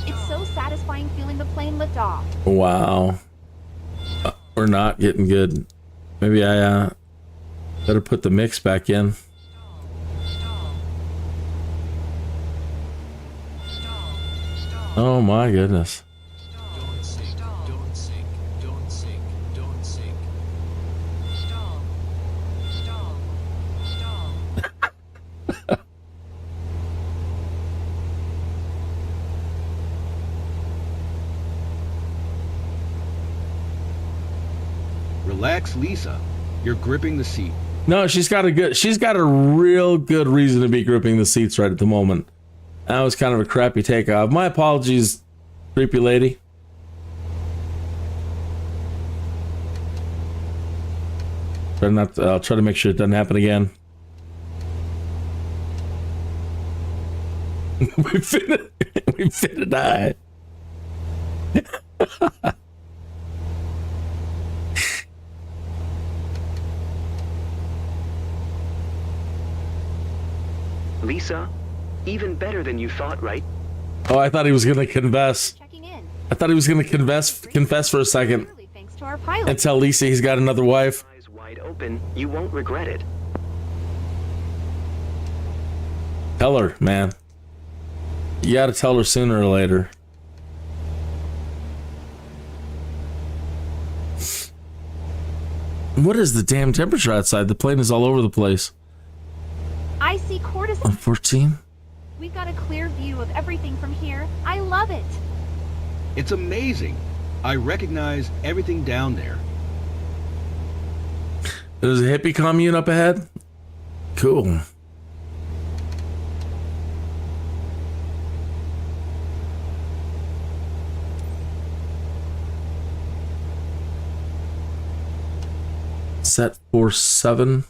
It's so satisfying feeling the plane lift off. Wow. We're not getting good. Maybe I better put the mix back in. Oh my goodness. Don't sink, don't sink, don't sink, don't sink. Stall. Stall. Stall. Relax, Lisa. You're gripping the seat. No, she's got a real good reason to be gripping the seats right at the moment. That was kind of a crappy takeoff. My apologies, creepy lady. I'll try to make sure it doesn't happen again. we finna die. Lisa, even better than you thought, right? Oh, I thought he was gonna confess. Checking in. I thought he was gonna confess for a second. Thanks to our pilot. And tell Lisa he's got another wife. Eyes wide open, you won't regret it. Tell her, man. You gotta tell her sooner or later. What is the damn temperature outside? The plane is all over the place. I see cortisol. On 14? We've got a clear view of everything from here. I love it. It's amazing. I recognize everything down there. There's a hippie commune up ahead? Cool. Set for 7.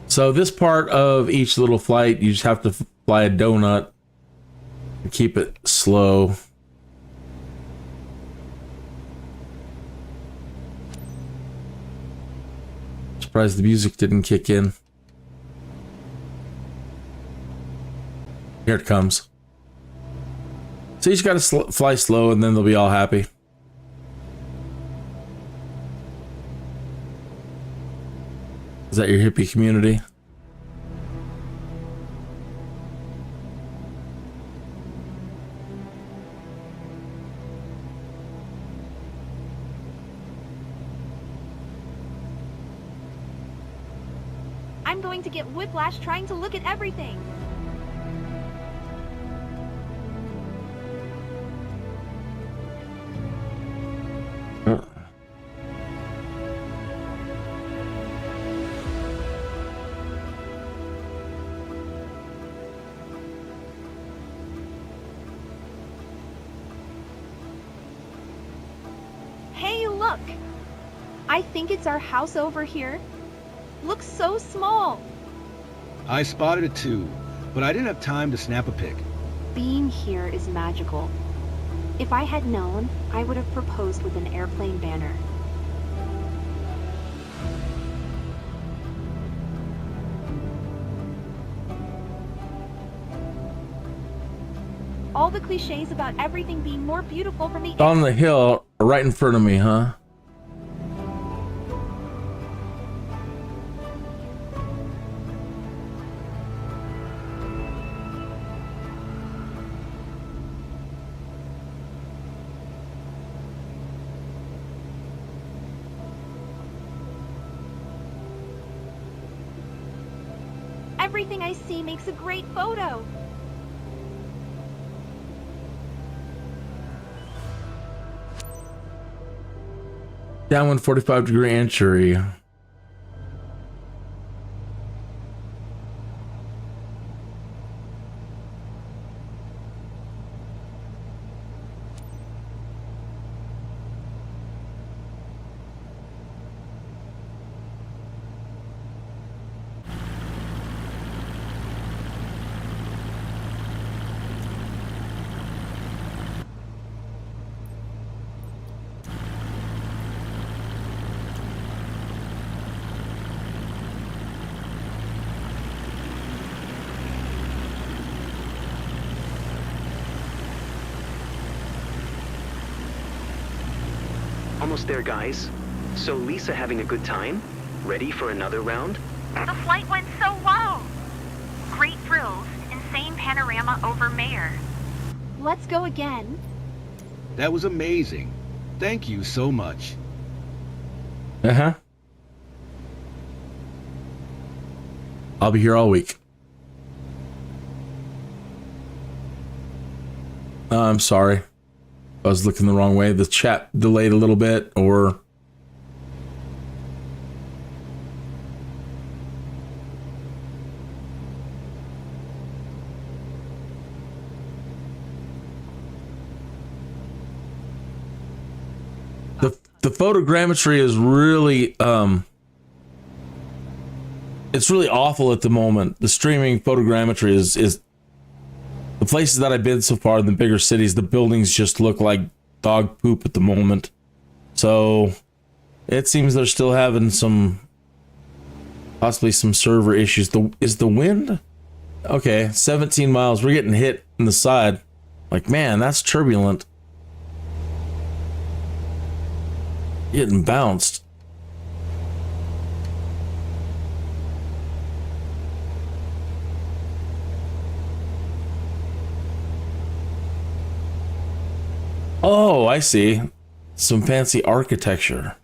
So this part of each little flight, you just have to fly a donut and keep it slow. Surprised the music didn't kick in. Here it comes. So you just got to fly slow and then they'll be all happy. Is that your hippie community? I'm going to get whiplash trying to look at everything. Hey, look! I think it's our house over here. Looks so small. I spotted it too, but I didn't have time to snap a pic. Being here is magical. If I had known, I would have proposed with an airplane banner. All the cliches about everything being more beautiful from the On the hill, right in front of me, huh? Everything I see makes a great photo. Downwind 45-degree entry. Almost there, guys. So Lisa having a good time? Ready for another round? The flight went so well. Great thrills, insane panorama over Mayor. Let's go again. That was amazing. Thank you so much. Uh-huh. I'll be here all week. I'm sorry. I was looking the wrong way. The chat delayed a little bit, or... the photogrammetry is really it's really awful at the moment. The streaming photogrammetry is the places that I've been so far in the bigger cities, the buildings just look like dog poop at the moment. So it seems they're still having possibly some server issues. Is the wind? Okay, 17 miles. We're getting hit in the side. Like, man, that's turbulent. Getting bounced. Oh, I see. Some fancy architecture.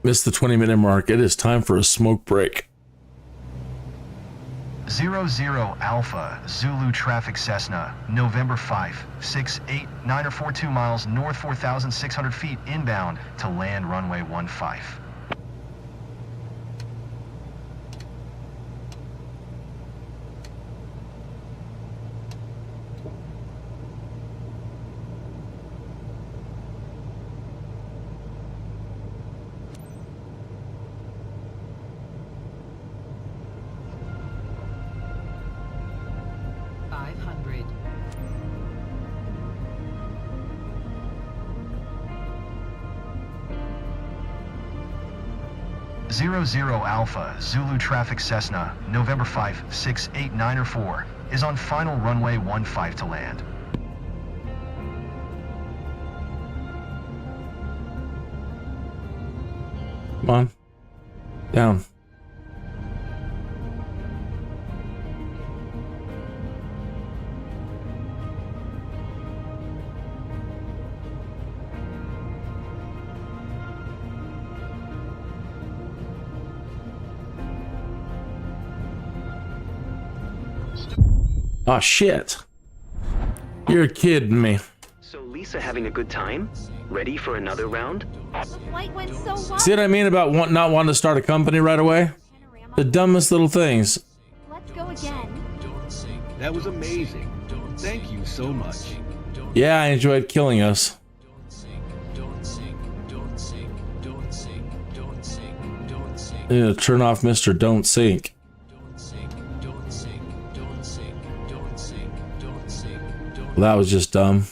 Missed the 20-minute mark. It is time for a smoke break. 00 Alpha, Zulu traffic Cessna, November 5, 68942 miles north 4,600 feet inbound to land runway 15. 00 Alpha, Zulu traffic Cessna, November 5, 68904, is on final runway 15 to land. Come on. Down. Oh shit. You're kidding me. So Lisa having a good time? Ready for another round? The flight went so well. See what I mean about not wanting to start a company right away? The dumbest little things. Let's go again. That was amazing. Thank you so much. Yeah, I enjoyed killing us. Yeah, turn off Mr. Don't Sink. Well, that was just dumb.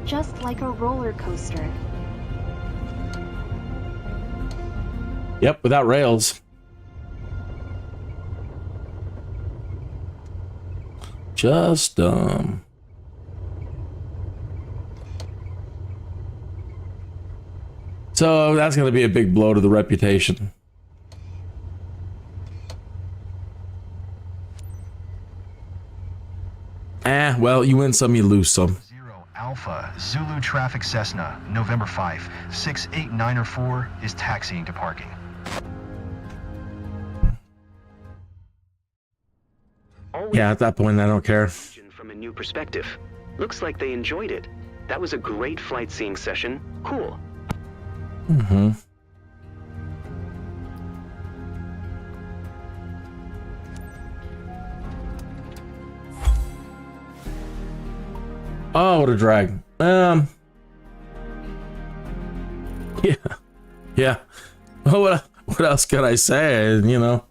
Just like a roller coaster. Yep, without rails. Just dumb. So that's going to be a big blow to the reputation. Well, you win some, you lose some. 0 Alpha, Zulu traffic Cessna, November 5, 68904 is taxiing to parking. Yeah, at that point, I don't care. From a new perspective. Looks like they enjoyed it. That was a great flight seeing session. Cool. Mm-hmm. Oh, what a drag. Yeah. Yeah. Well, what else can I say? You know.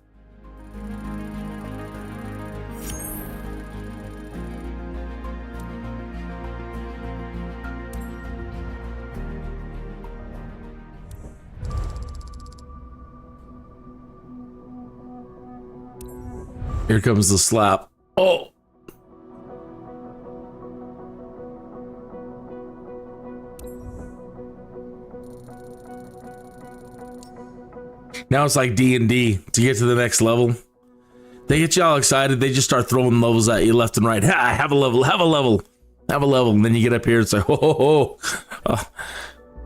Here comes the slap. Oh. Now it's like D&D to get to the next level. They get you all excited. They just start throwing levels at you left and right. Ha, have a level, have a level, have a level. And then you get up here, it's like, oh.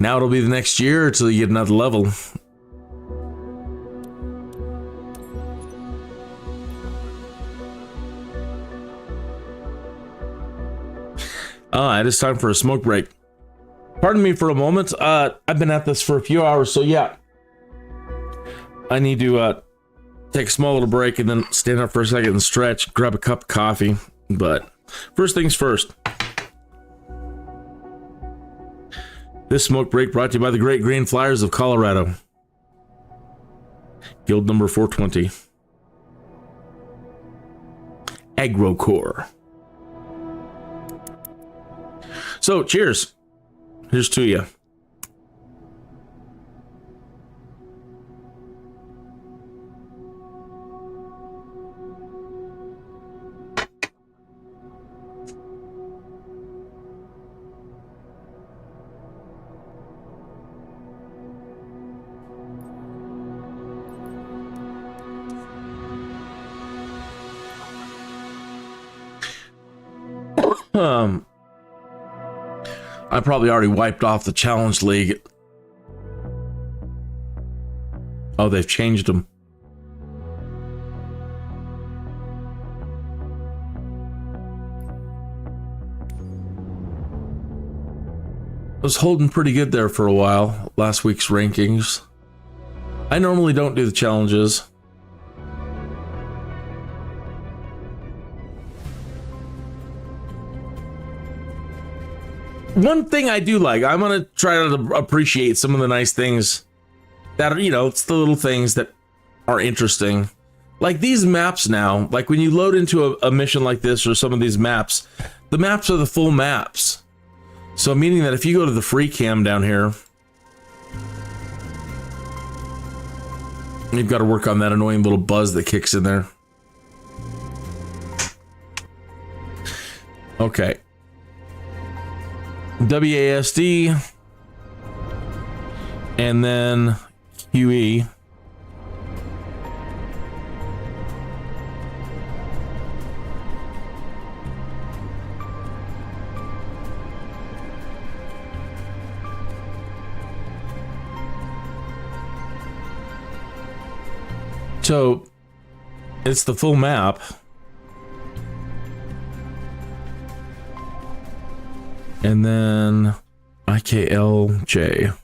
Now it'll be the next year until you get another level. It is time for a smoke break. Pardon me for a moment. I've been at this for a few hours, so yeah. I need to take a small little break and then stand up for a second and stretch, grab a cup of coffee. But first things first. This smoke break brought to you by the Great Green Flyers of Colorado. Guild number 420. AgroCore. So, cheers. Here's to you. I probably already wiped off the Challenge League. Oh, they've changed them. I was holding pretty good there for a while, last week's rankings. I normally don't do the challenges. One thing I do like, I'm going to try to appreciate some of the nice things that are, it's the little things that are interesting. Like these maps now, like when you load into a mission like this or some of these maps, the maps are the full maps. So meaning that if you go to the free cam down here, you've got to work on that annoying little buzz that kicks in there. Okay. WASD and then QE. So it's the full map. And then IKLJ.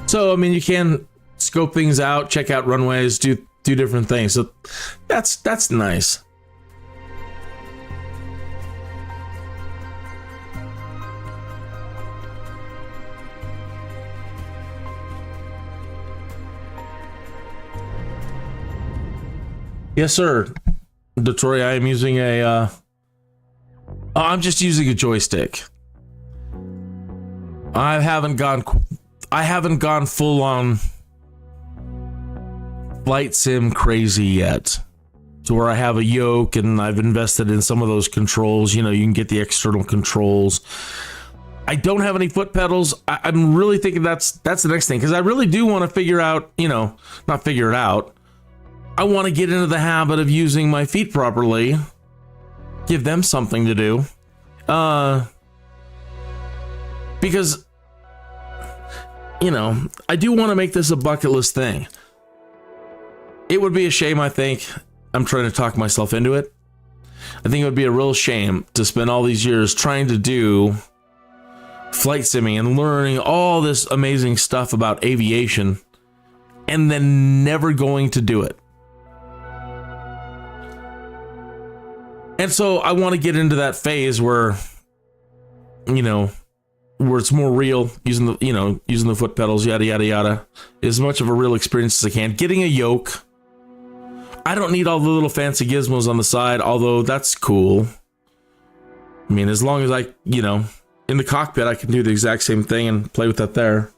So, I mean, you can scope things out, check out runways, do different things. So that's nice. Yes, sir. Detroit, I am using I'm just using a joystick. I haven't gone full on flight sim crazy yet, to where I have a yoke and I've invested in some of those controls. You can get the external controls. I don't have any foot pedals. I'm really thinking that's the next thing, because I really do want to figure out, not figure it out. I want to get into the habit of using my feet properly, give them something to do, because I do want to make this a bucket list thing. It would be a shame, I think. I'm trying to talk myself into it. I think it would be a real shame to spend all these years trying to do flight simming and learning all this amazing stuff about aviation and then never going to do it. And so I want to get into that phase where, where it's more real, using the foot pedals, yada, yada, yada, as much of a real experience as I can. Getting a yoke. I don't need all the little fancy gizmos on the side, although that's cool. I mean, as long as I, in the cockpit, I can do the exact same thing and play with that there.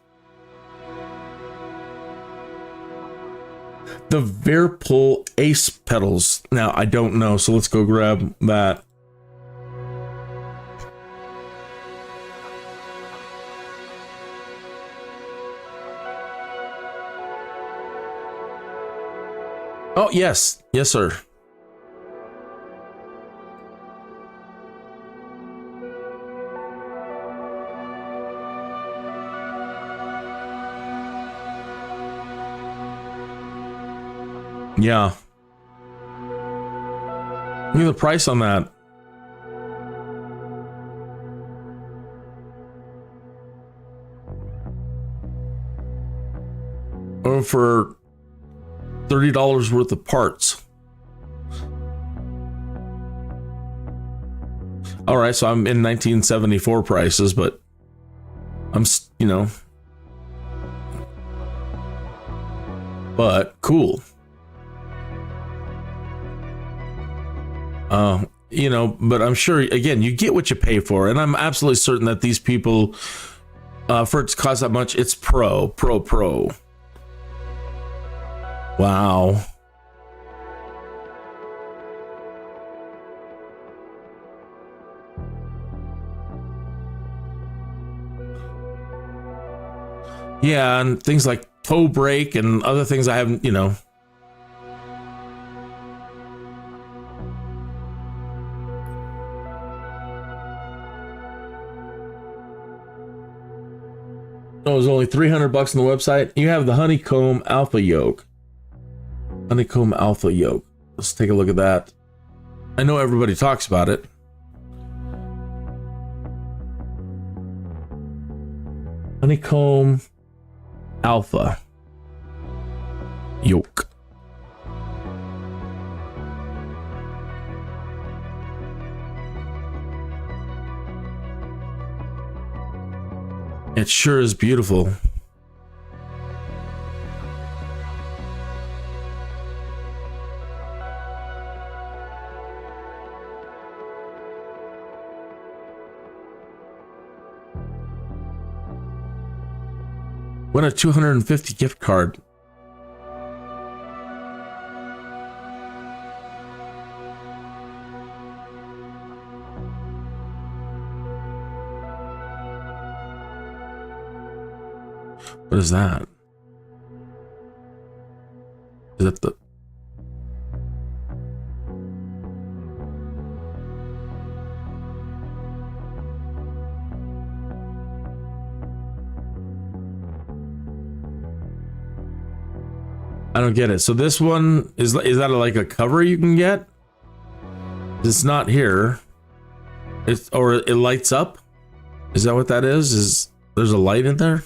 The Virpul Ace pedals. Now, I don't know, so let's go grab that. Oh, yes. Yes, sir. Yeah. Look at the price on that. Or for $30 worth of parts. All right, so I'm in 1974 prices, but I'm, you know, but cool. You know, but I'm sure, again, you get what you pay for, and I'm absolutely certain that these people, for it to cost that much, it's pro. Wow. Yeah, and things like toe brake and other things I haven't, you know. No, it was only $300 on the website. You have the Honeycomb Alpha yoke. Honeycomb Alpha yoke. Let's take a look at that. I know everybody talks about it. Honeycomb Alpha yoke. It sure is beautiful. What a 250 gift card. What is that? Is that the... I don't get it. So this one is that like a cover you can get? It's not here. It's, or it lights up? Is that what that is? Is there's a light in there?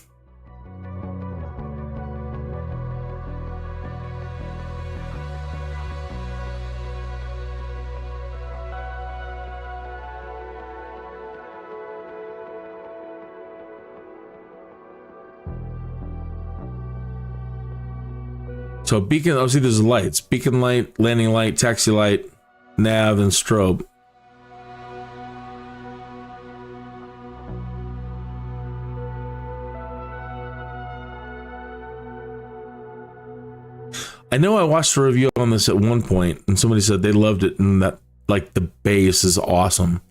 So beacon, obviously there's lights. Beacon light, landing light, taxi light, nav, and strobe. I know I watched a review on this at one point, and somebody said they loved it, and that, like, the bass is awesome.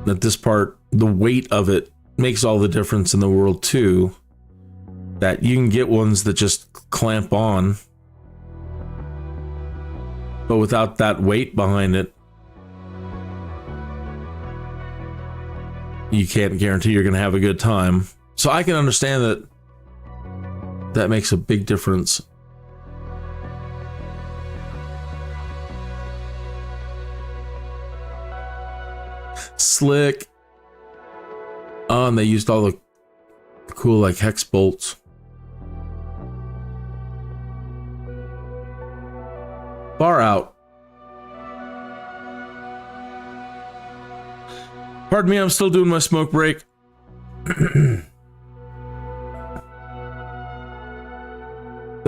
That this part, the weight of it, makes all the difference in the world, too. That you can get ones that just clamp on, but without that weight behind it, you can't guarantee you're going to have a good time. So I can understand that that makes a big difference. Slick. Oh, and they used all the cool, like, hex bolts. Far out. Pardon me, I'm still doing my smoke break. The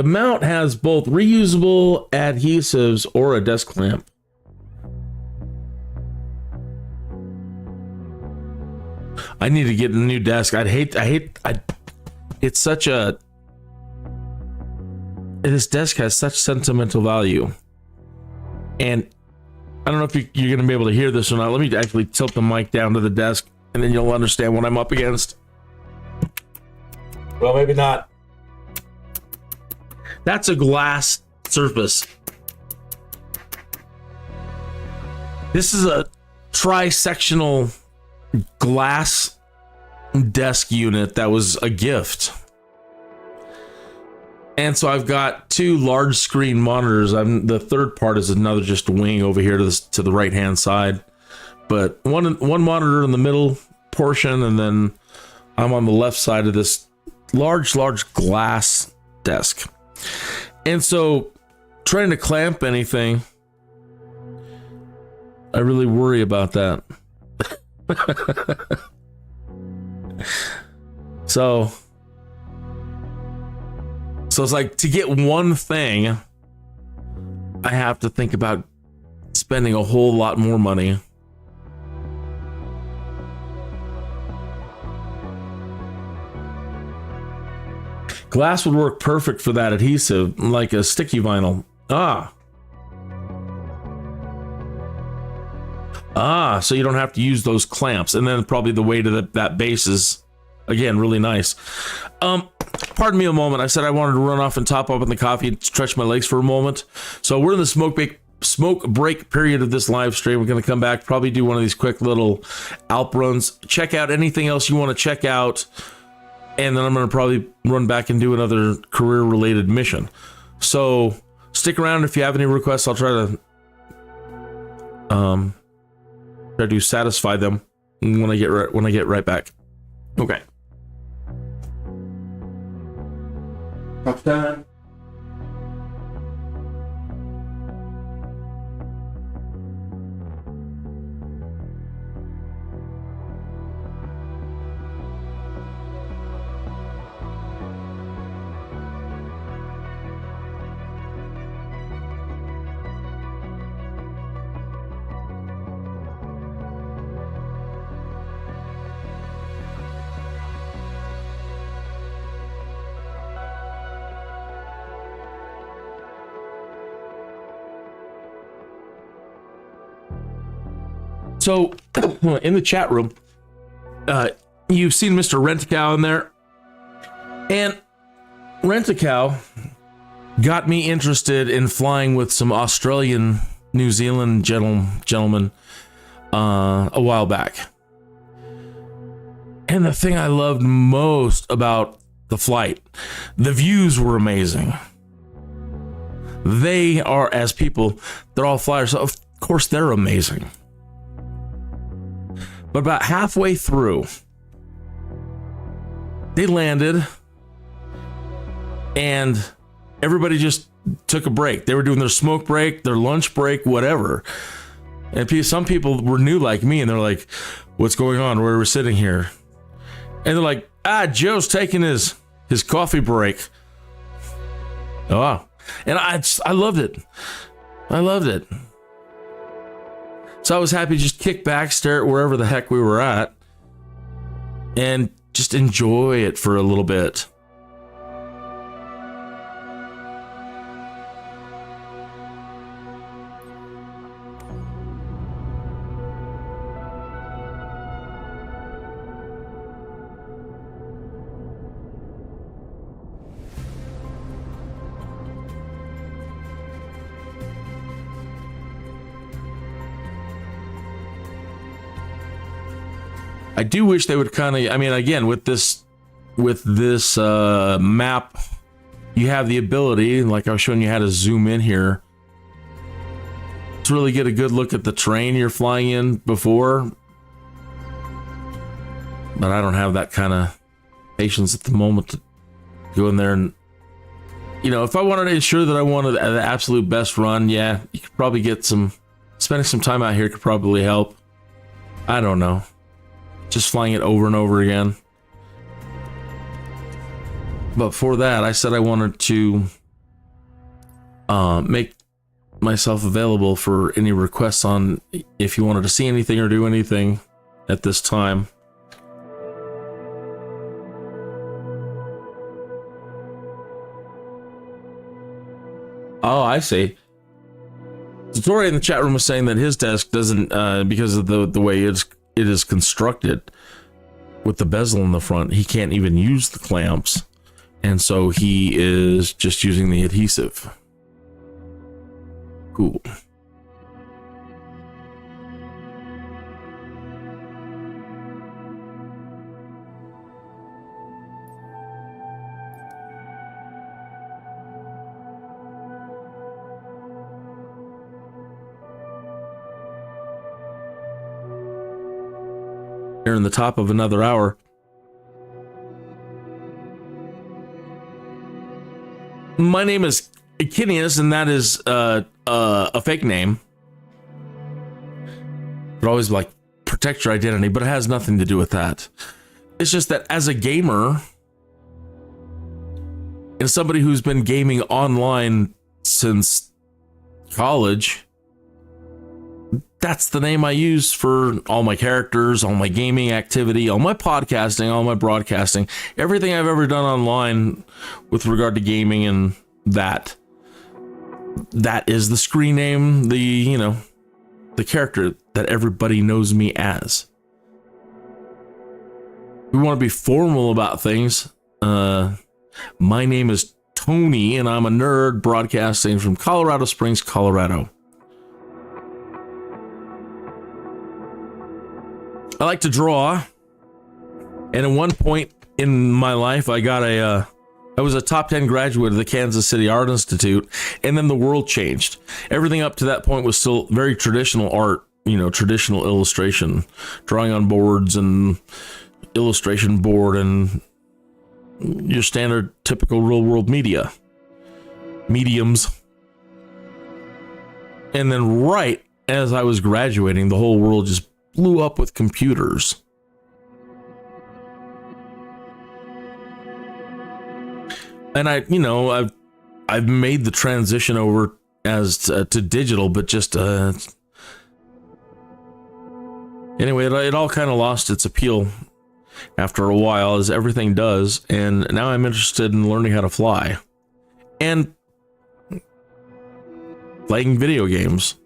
mount has both reusable adhesives or a desk clamp. I need to get a new desk. It's such a this desk has such sentimental value. And I don't know if you're going to be able to hear this or not. Let me actually tilt the mic down to the desk, and then you'll understand what I'm up against. Well, maybe not. That's a glass surface. This is a tri-sectional glass desk unit that was a gift. And so I've got two large screen monitors. The third part is another just wing over here to the right hand side. But one monitor in the middle portion, and then I'm on the left side of this large glass desk. And so trying to clamp anything, I really worry about that. So it's like, to get one thing, I have to think about spending a whole lot more money. Glass would work perfect for that adhesive, like a sticky vinyl. So you don't have to use those clamps. And then probably the weight of that base is, again, really nice. Pardon me a moment. I said I wanted to run off and top up on the coffee and stretch my legs for a moment. So we're in the smoke break period of this live stream. We're going to come back, probably do one of these quick little Alp runs. Check out anything else you want to check out. And then I'm going to probably run back and do another career-related mission. So stick around. If you have any requests, I'll try to satisfy them when I get right back. Okay. Top time. So, in the chat room, you've seen Mr. Rent-A-Cow in there. And Rent-A-Cow got me interested in flying with some Australian, New Zealand gentlemen a while back. And the thing I loved most about the flight, the views were amazing. They are, as people, they're all flyers, so of course they're amazing. But about halfway through, they landed and everybody just took a break. They were doing their smoke break, their lunch break, whatever. And some people were new like me, and they're like, what's going on? We're sitting here. And they're like, Joe's taking his coffee break. Oh, wow. And I loved it. I loved it. So I was happy to just kick back, stare at wherever the heck we were at, and just enjoy it for a little bit. I do wish they would kind of, I mean, again, with this map, you have the ability, like I was showing you how to zoom in here, to really get a good look at the terrain you're flying in before. But I don't have that kind of patience at the moment to go in there and, if I wanted to ensure that I wanted the absolute best run, yeah, you could probably get spending some time out here could probably help. I don't know. Just flying it over and over again. But for that, I said I wanted to make myself available for any requests on if you wanted to see anything or do anything at this time. Oh, I see. Tori in the chat room was saying that his desk doesn't, because of the way it is constructed with the bezel in the front, he can't even use the clamps. And so he is just using the adhesive. Cool. Here in the top of another hour. My name is Kinius, and that is a fake name. But always like protect your identity, but it has nothing to do with that. It's just that as a gamer and somebody who's been gaming online since college, that's the name I use for all my characters, all my gaming activity, all my podcasting, all my broadcasting, everything I've ever done online with regard to gaming, and that is the screen name, the character that everybody knows me as. We want to be formal about things. My name is Tony, and I'm a nerd broadcasting from Colorado Springs, Colorado. I like to draw, and at one point in my life, I was a top 10 graduate of the Kansas City Art Institute, and then the world changed. Everything up to that point was still very traditional art, traditional illustration, drawing on boards and illustration board and your standard typical real world mediums. And then right as I was graduating, the whole world just blew up with computers. And I've made the transition over as to digital, but just anyway, it all kind of lost its appeal after a while, as everything does, and now I'm interested in learning how to fly and playing video games.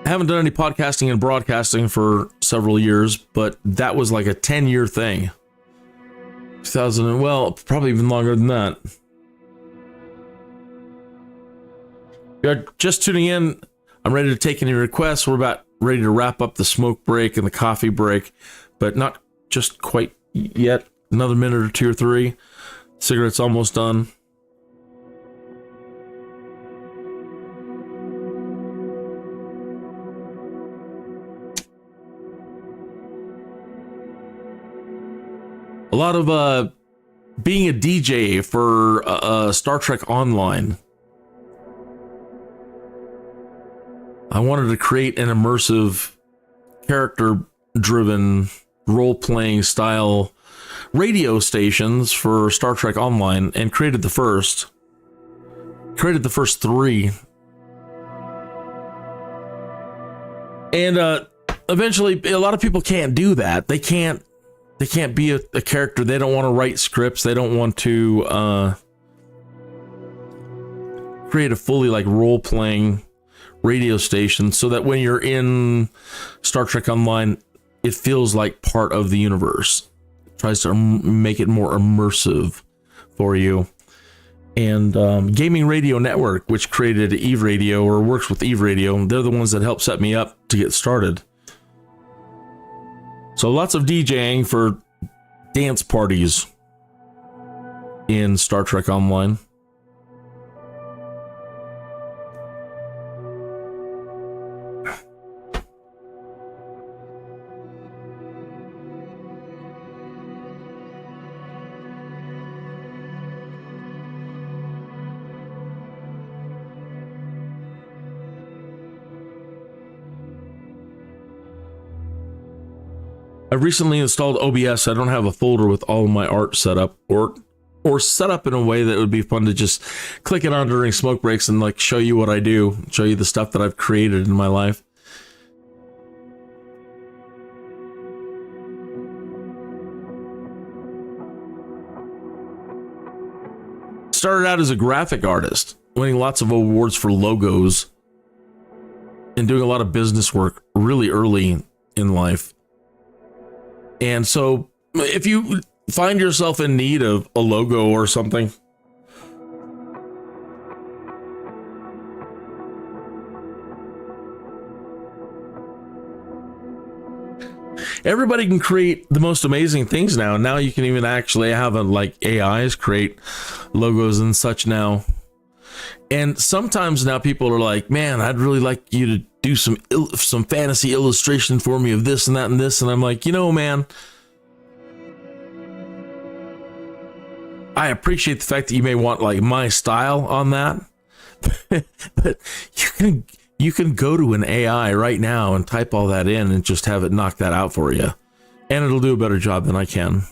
I haven't done any podcasting and broadcasting for several years, but that was like a 10-year thing. 2000, well, probably even longer than that. If you're just tuning in, I'm ready to take any requests. We're about ready to wrap up the smoke break and the coffee break, but not just quite yet. Another minute or two or three. Cigarette's almost done. A lot of being a DJ for Star Trek Online. I wanted to create an immersive, character-driven, role-playing style radio stations for Star Trek Online, and created the first. Created the first 3. And eventually, a lot of people can't do that. They can't be a character. They don't want to write scripts. They don't want to create a fully like role-playing radio station, so that when you're in Star Trek Online, it feels like part of the universe. It tries to make it more immersive for you. And Gaming Radio Network, which created Eve Radio, or works with Eve Radio, they're the ones that helped set me up to get started. So lots of DJing for dance parties in Star Trek Online. I recently installed OBS. I don't have a folder with all of my art set up, or set up in a way that would be fun to just click it on during smoke breaks and like show you what I do, show you the stuff that I've created in my life. Started out as a graphic artist, winning lots of awards for logos and doing a lot of business work really early in life. And so if you find yourself in need of a logo or something, everybody can create the most amazing things now. Now you can even actually have like AIs create logos and such now. And sometimes now people are like, man, I'd really like you to do some fantasy illustration for me of this and that and this. And I'm like, you know, man, I appreciate the fact that you may want like my style on that, but you can go to an AI right now and type all that in and just have it knock that out for you. And it'll do a better job than I can.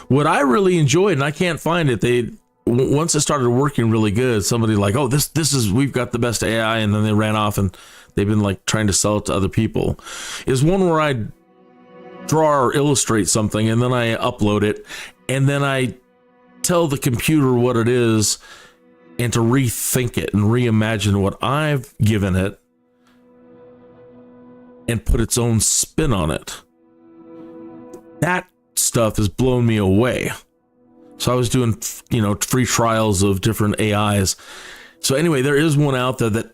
What I really enjoyed, and I can't find it, once it started working really good, somebody like, oh, this is, we've got the best AI, and then they ran off and they've been like trying to sell it to other people, is one where I draw or illustrate something and then I upload it and then I tell the computer what it is and to rethink it and reimagine what I've given it and put its own spin on it. That stuff has blown me away. So I was doing, free trials of different AIs. So anyway, there is one out there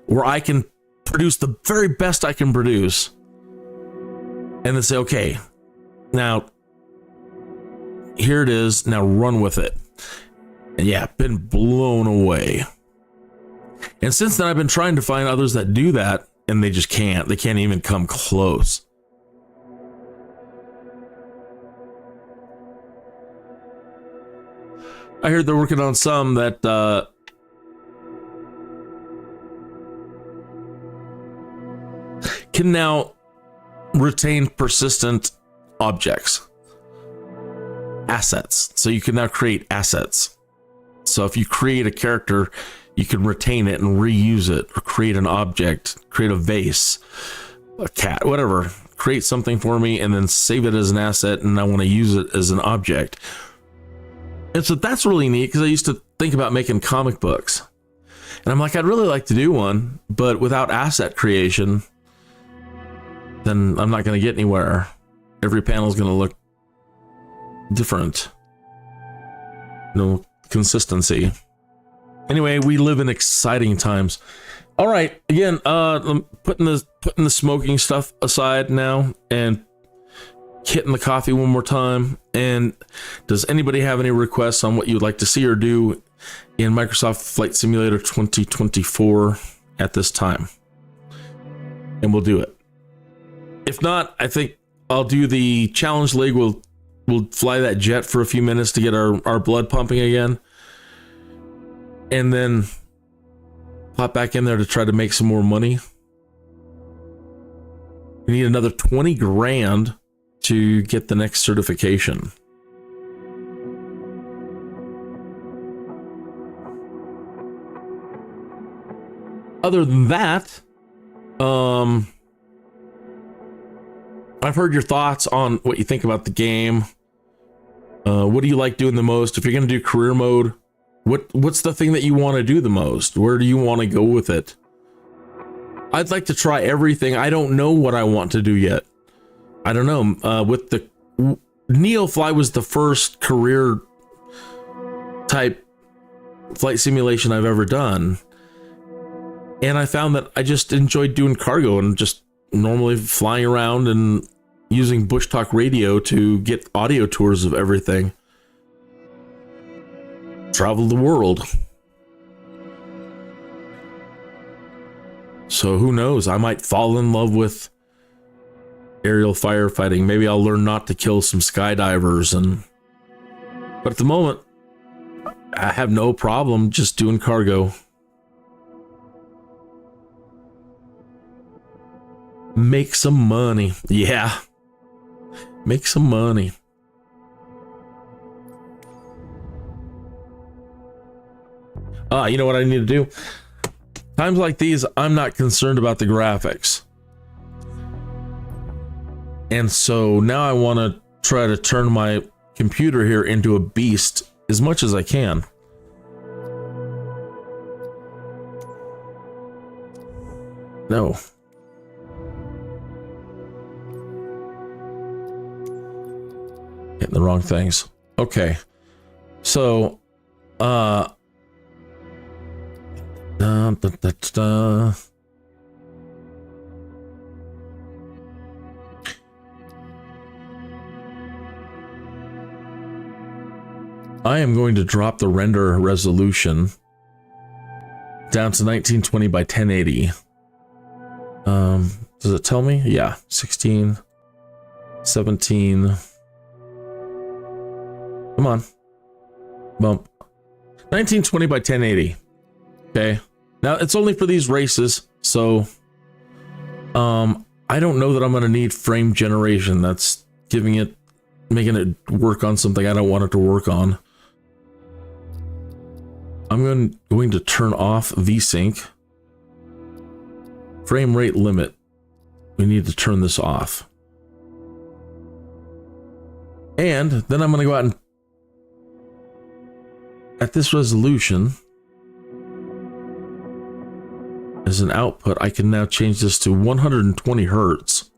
where I can produce the very best I can produce and then say, okay, now here it is, now run with it. And yeah, been blown away. And since then I've been trying to find others that do that, and they just can't. They can't even come close. I heard they're working on some that can now retain persistent objects, assets. So you can now create assets. So if you create a character, you can retain it and reuse it, or create an object, create a vase, a cat, whatever. Create something for me and then save it as an asset, and I want to use it as an object. And so that's really neat, because I used to think about making comic books. And I'm like, I'd really like to do one, but without asset creation, then I'm not going to get anywhere. Every panel is going to look different. No consistency. Anyway, we live in exciting times. All right, again, I'm putting the smoking stuff aside now and hitting the coffee one more time. And does anybody have any requests on what you'd like to see or do in Microsoft Flight Simulator 2024 at this time? And we'll do it. If not, I think I'll do the challenge leg. We'll fly that jet for a few minutes to get our blood pumping again. And then pop back in there to try to make some more money. We need another 20 grand to get the next certification. Other than that, I've heard your thoughts on what you think about the game. What do you like doing the most? If you're going to do career mode, what's the thing that you want to do the most? Where do you want to go with it? I'd like to try everything. I don't know what I want to do yet. I don't know. With the NEOFLY was the first career type flight simulation I've ever done. And I found that I just enjoyed doing cargo and just normally flying around and using Bushtalk Radio to get audio tours of everything. Travel the world. So who knows? I might fall in love with aerial firefighting. Maybe I'll learn not to kill some skydivers. But at the moment, I have no problem just doing cargo. Make some money. Yeah. Make some money. You know what I need to do? Times like these, I'm not concerned about the graphics. And so now I want to try to turn my computer here into a beast as much as I can. No. Hitting the wrong things. Okay. So, I am going to drop the render resolution down to 1920 by 1080. Does it tell me? Yeah, 16, 17. Come on. Bump. 1920 by 1080. Okay. Now, it's only for these races, so I don't know that I'm going to need frame generation. That's making it work on something I don't want it to work on. I'm going to turn off VSync. Frame rate limit. We need to turn this off. And then I'm going to go out and at this resolution as an output, I can now change this to 120 hertz.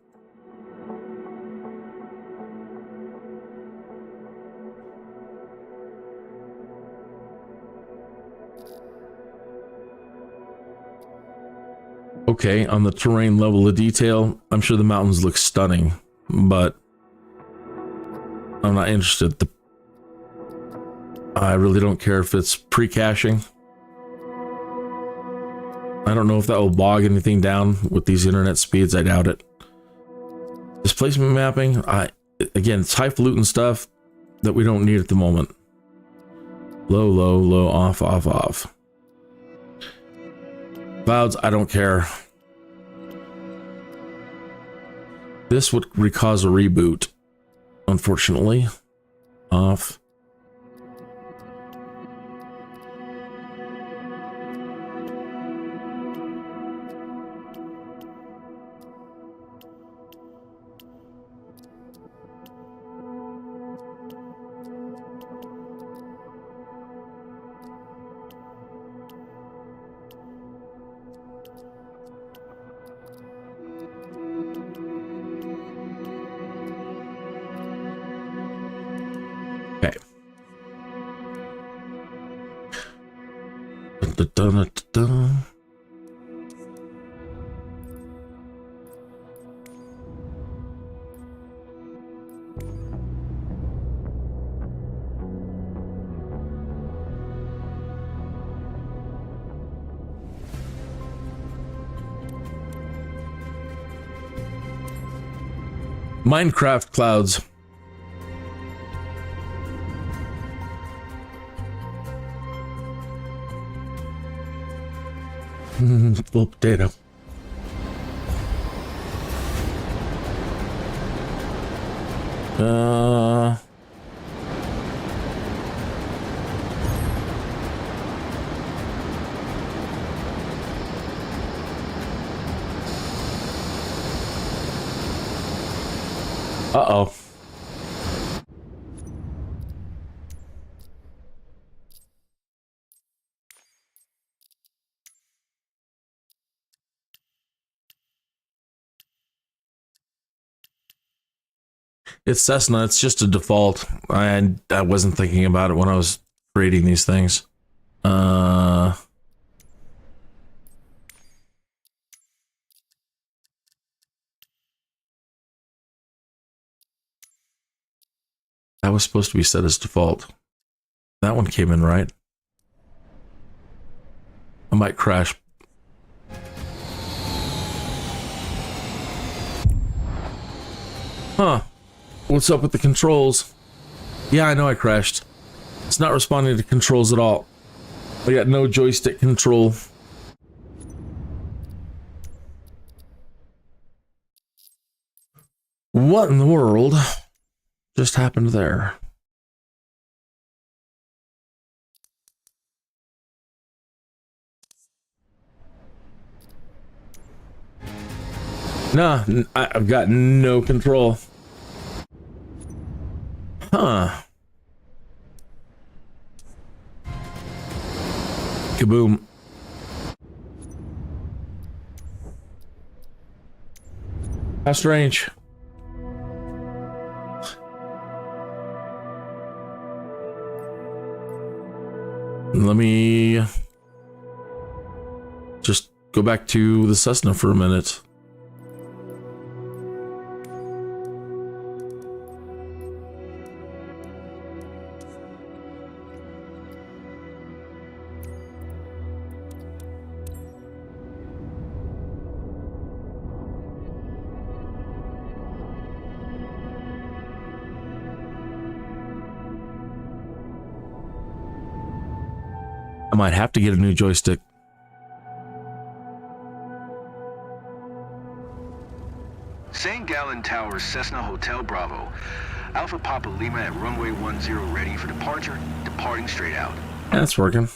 Okay, on the terrain level of detail, I'm sure the mountains look stunning, but I'm not interested. I really don't care if it's pre-caching. I don't know if that will bog anything down with these internet speeds. I doubt it. Displacement mapping, again, it's highfalutin stuff that we don't need at the moment. Low, low, low, off, off, off. Clouds, I don't care. This would cause a reboot, unfortunately. Off. Minecraft clouds. Full potato. Uh-oh. It's Cessna, it's just a default. I wasn't thinking about it when I was creating these things. That was supposed to be set as default. That one came in right. I might crash. Huh. What's up with the controls? Yeah, I know I crashed. It's not responding to controls at all. I got no joystick control. What in the world just happened there? Nah, I've got no control. Huh. Kaboom. How strange. Let me just go back to the Cessna for a minute. I might have to get a new joystick. St. Gallen Towers, Cessna Hotel Bravo. Alpha Papa Lima at runway 10 ready for departure, departing straight out. That's working.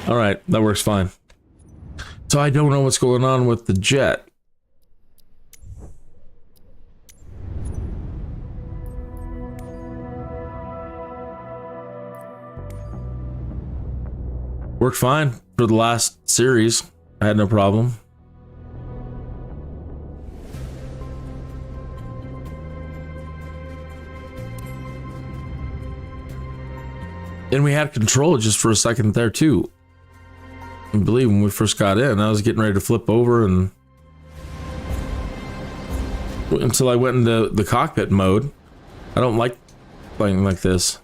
All right, that works fine. So I don't know what's going on with the jet. Worked fine for the last series. I had no problem. And we had control just for a second there too. I believe when we first got in, I was getting ready to flip over and until I went into the cockpit mode. I don't like playing like this.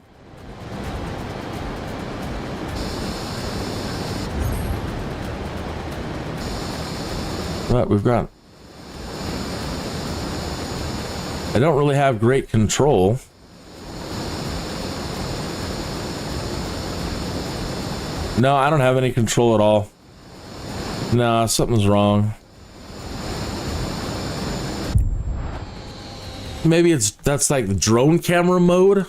But we've got... I don't really have great control. No, I don't have any control at all. Nah, something's wrong. Maybe that's like the drone camera mode.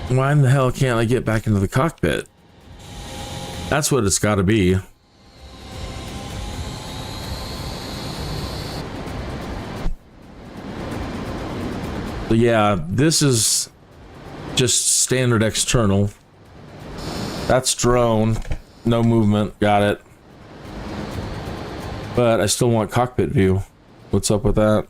Why in the hell can't I get back into the cockpit? That's what it's got to be. But yeah, this is just standard external. That's drone, no movement, got it. But I still want cockpit view. What's up with that?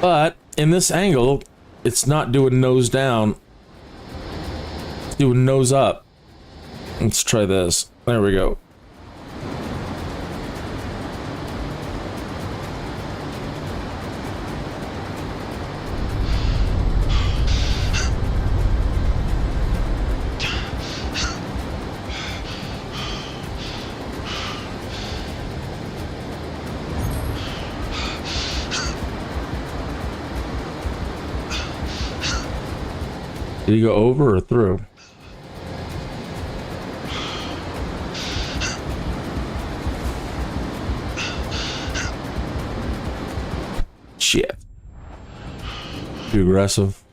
But in this angle, it's not doing nose down. It's doing nose up. Let's try this. There we go. Did he go over or through? Shit. Too aggressive.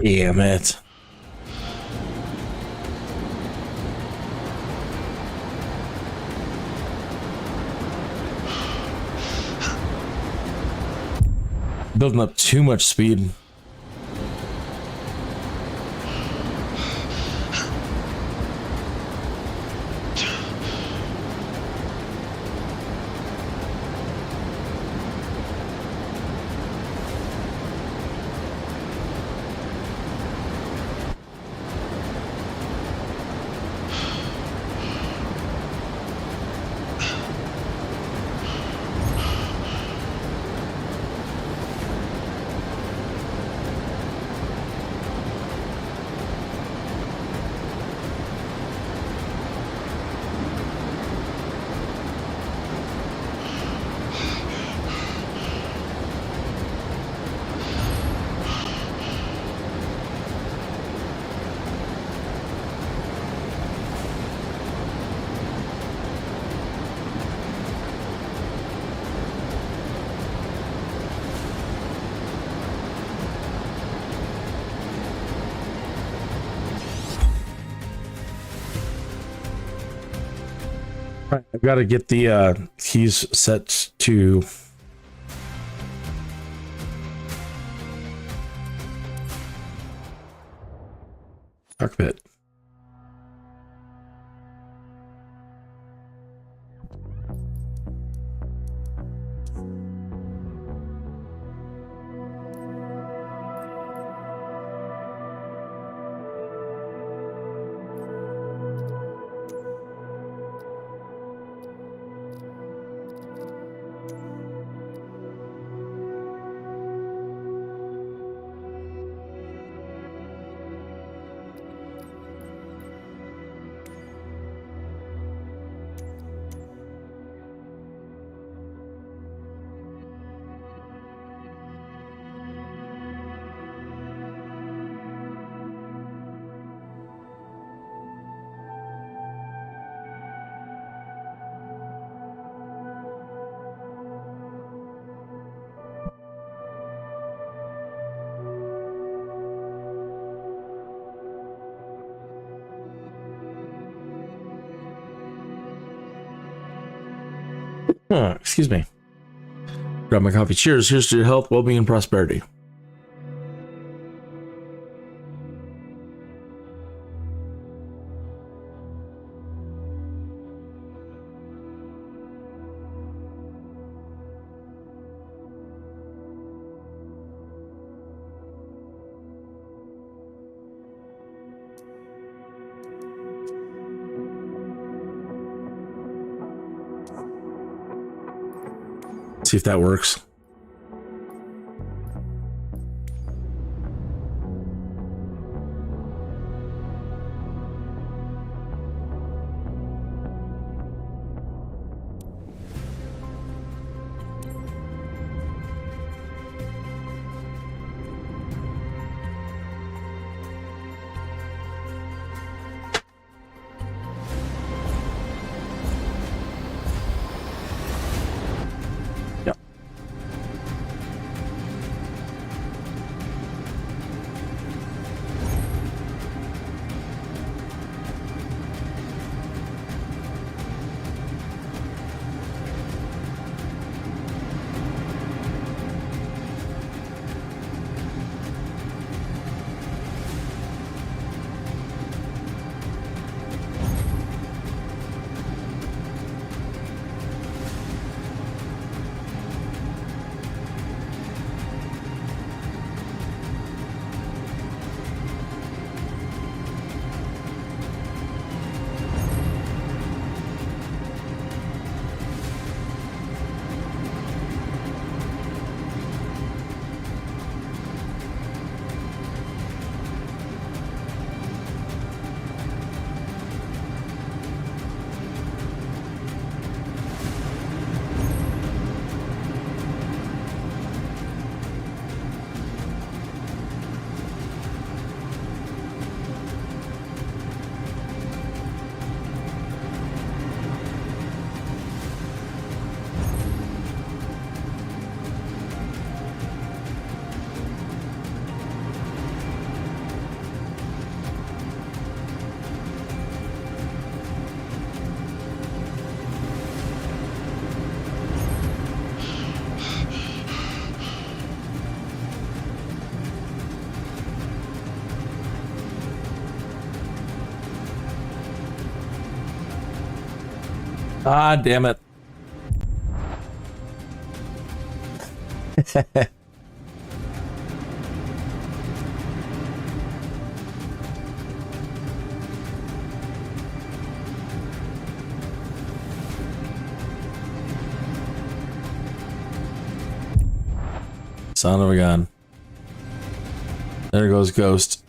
Damn it. Building up too much speed. I've got to get the keys set to cockpit. Excuse me. Grab my coffee. Cheers. Here's to your health, well-being, and prosperity. See if that works. Ah, damn it. Son of a gun. There goes Ghost.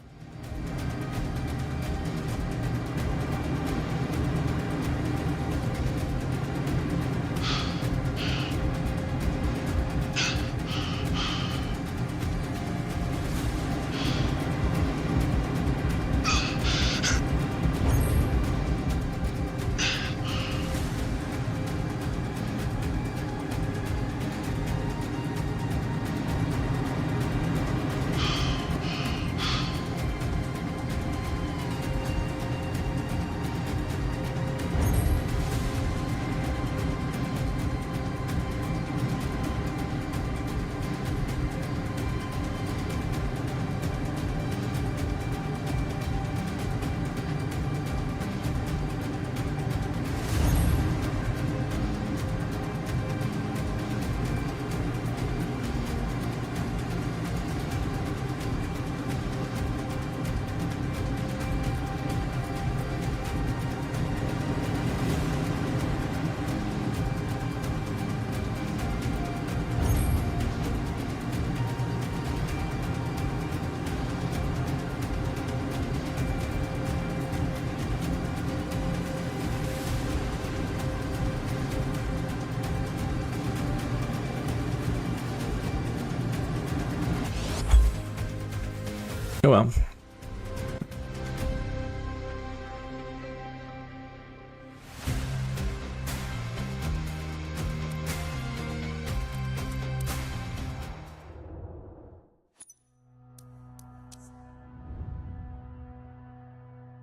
Oh well.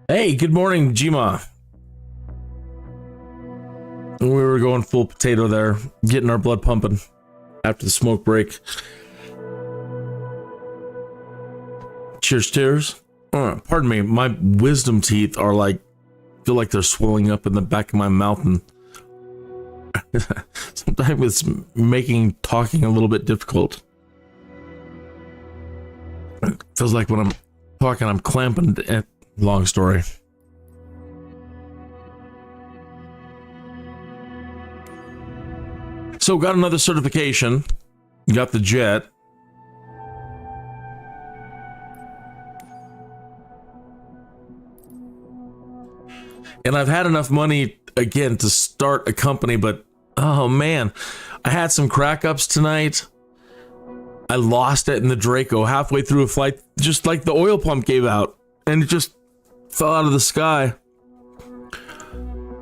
Hey, good morning, Jima. We were going full potato there, getting our blood pumping after the smoke break. Cheers, cheers. Pardon me, my wisdom teeth are like, feel like they're swelling up in the back of my mouth, and sometimes it's making talking a little bit difficult. It feels like when I'm talking, I'm clamping. Long story. So got another certification. Got the jet. And I've had enough money again to start a company, but oh man, I had some crack ups tonight. I lost it in the Draco halfway through a flight, just like the oil pump gave out, and it just fell out of the sky.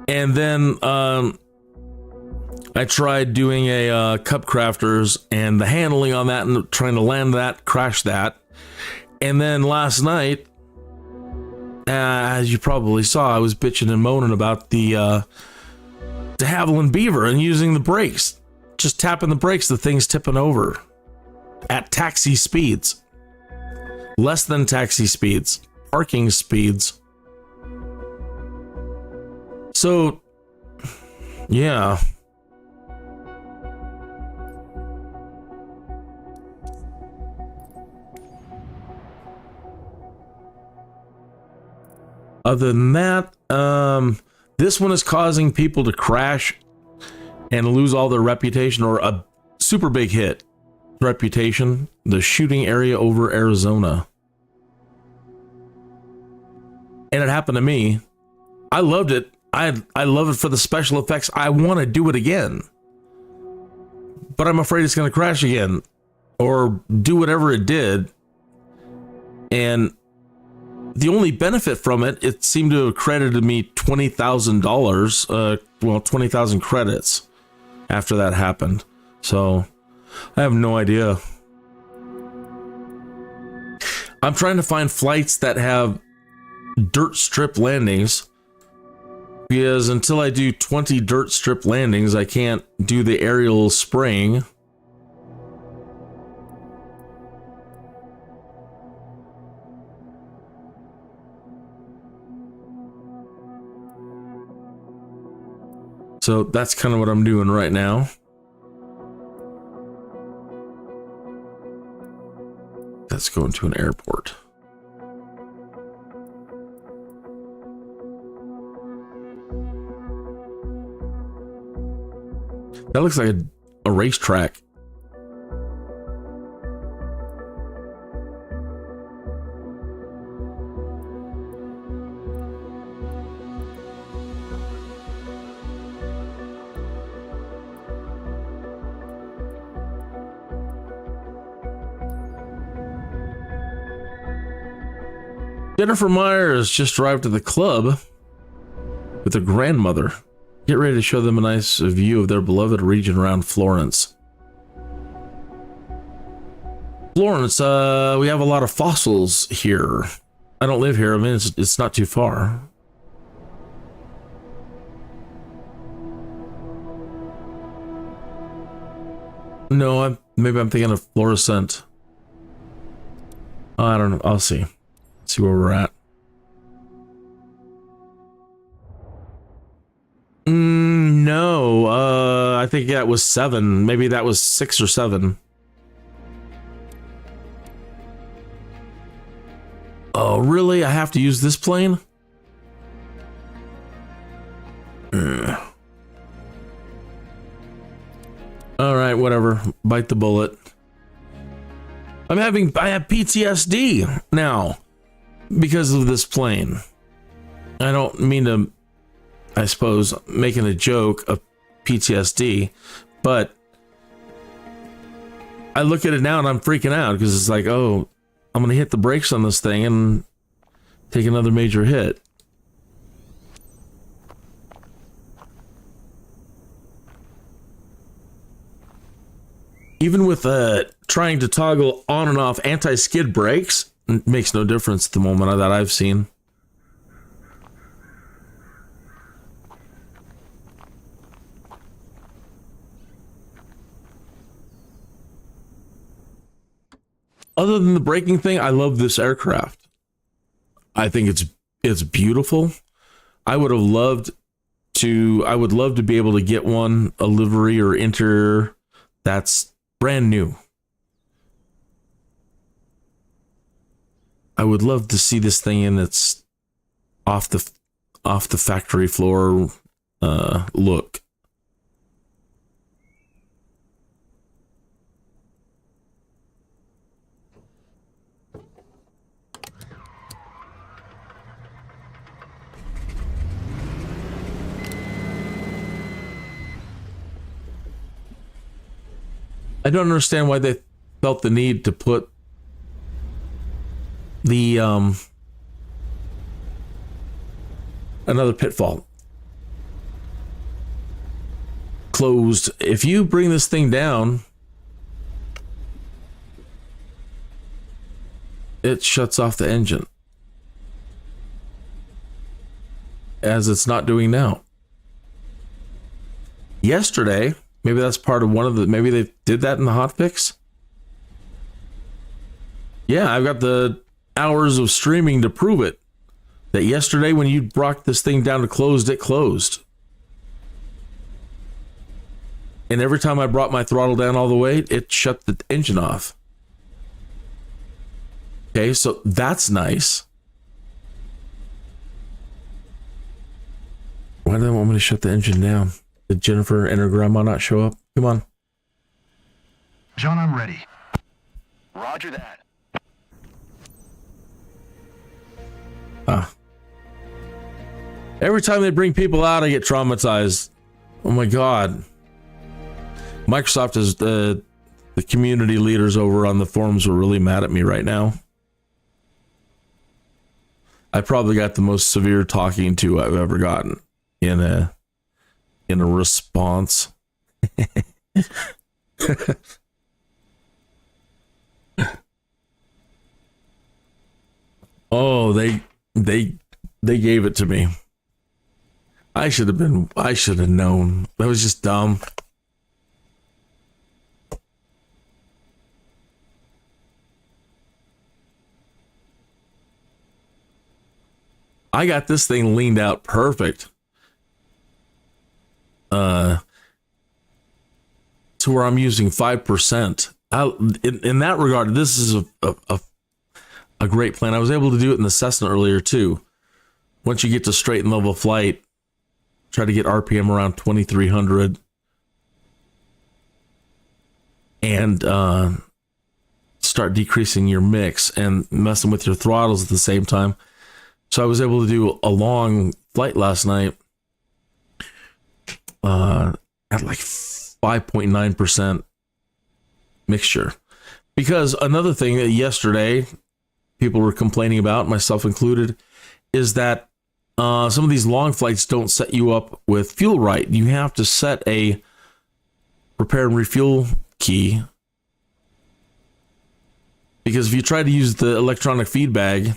And then I tried doing a cup crafters, and the handling on that and trying to land that crashed that. And then last night, as you probably saw, I was bitching and moaning about the de Havilland Beaver and using the brakes. Just tapping the brakes, the thing's tipping over at taxi speeds. Less than taxi speeds. Parking speeds. So, yeah. Other than that, this one is causing people to crash and lose all their reputation, or a super big hit reputation. The shooting area over Arizona. And it happened to me. I loved it. I love it for the special effects. I want to do it again. But I'm afraid it's going to crash again. Or do whatever it did. And the only benefit from it, it seemed to have credited me $20,000. 20,000 credits after that happened. So I have no idea. I'm trying to find flights that have dirt strip landings, because until I do 20 dirt strip landings, I can't do the aerial spraying. So that's kind of what I'm doing right now. Let's go into an airport. That looks like a racetrack. Jennifer Myers just arrived at the club with her grandmother. Get ready to show them a nice view of their beloved region around Florence. Florence, we have a lot of fossils here. I don't live here. I mean, it's not too far. No, maybe I'm thinking of fluorescent. I don't know. I'll see. See where we're at. No, I think that was 7. Maybe that was 6 or 7. Oh, really? I have to use this plane? All right, whatever. Bite the bullet. I have PTSD now because of this plane. I don't mean to, I suppose, making a joke of PTSD, but I look at it now and I'm freaking out because it's like, oh, I'm going to hit the brakes on this thing and take another major hit. Even with trying to toggle on and off anti-skid brakes, it makes no difference at the moment that I've seen. Other than the braking thing, I love this aircraft. I think it's beautiful. I would love to be able to get one, a livery or interior that's brand new. I would love to see this thing in its off the factory floor look. I don't understand why they felt the need to put the another pitfall closed. If you bring this thing down, it shuts off the engine, as it's not doing now. Yesterday, maybe that's part of one of the, maybe they did that in the hotfix. Yeah, I've got the hours of streaming to prove it. That yesterday when you brought this thing down to closed, it closed. And every time I brought my throttle down all the way, it shut the engine off. Okay, so that's nice. Why do they want me to shut the engine down? Did Jennifer and her grandma not show up? Come on. John, I'm ready. Roger that. Every time they bring people out, I get traumatized. Oh my God. Microsoft is the community leaders over on the forums are really mad at me right now. I probably got the most severe talking to I've ever gotten in a response. Oh, they gave it to me. I should have known. That was just dumb. I got this thing leaned out perfect. to where I'm using 5%. In that regard, this is a great plan. I was able to do it in the Cessna earlier too. Once you get to straight and level flight, try to get RPM around 2,300 and start decreasing your mix and messing with your throttles at the same time. So I was able to do a long flight last night at like 5.9% mixture. Because another thing that yesterday people were complaining about, myself included, is that some of these long flights don't set you up with fuel right. You have to set a repair and refuel key, because if you try to use the electronic feed bag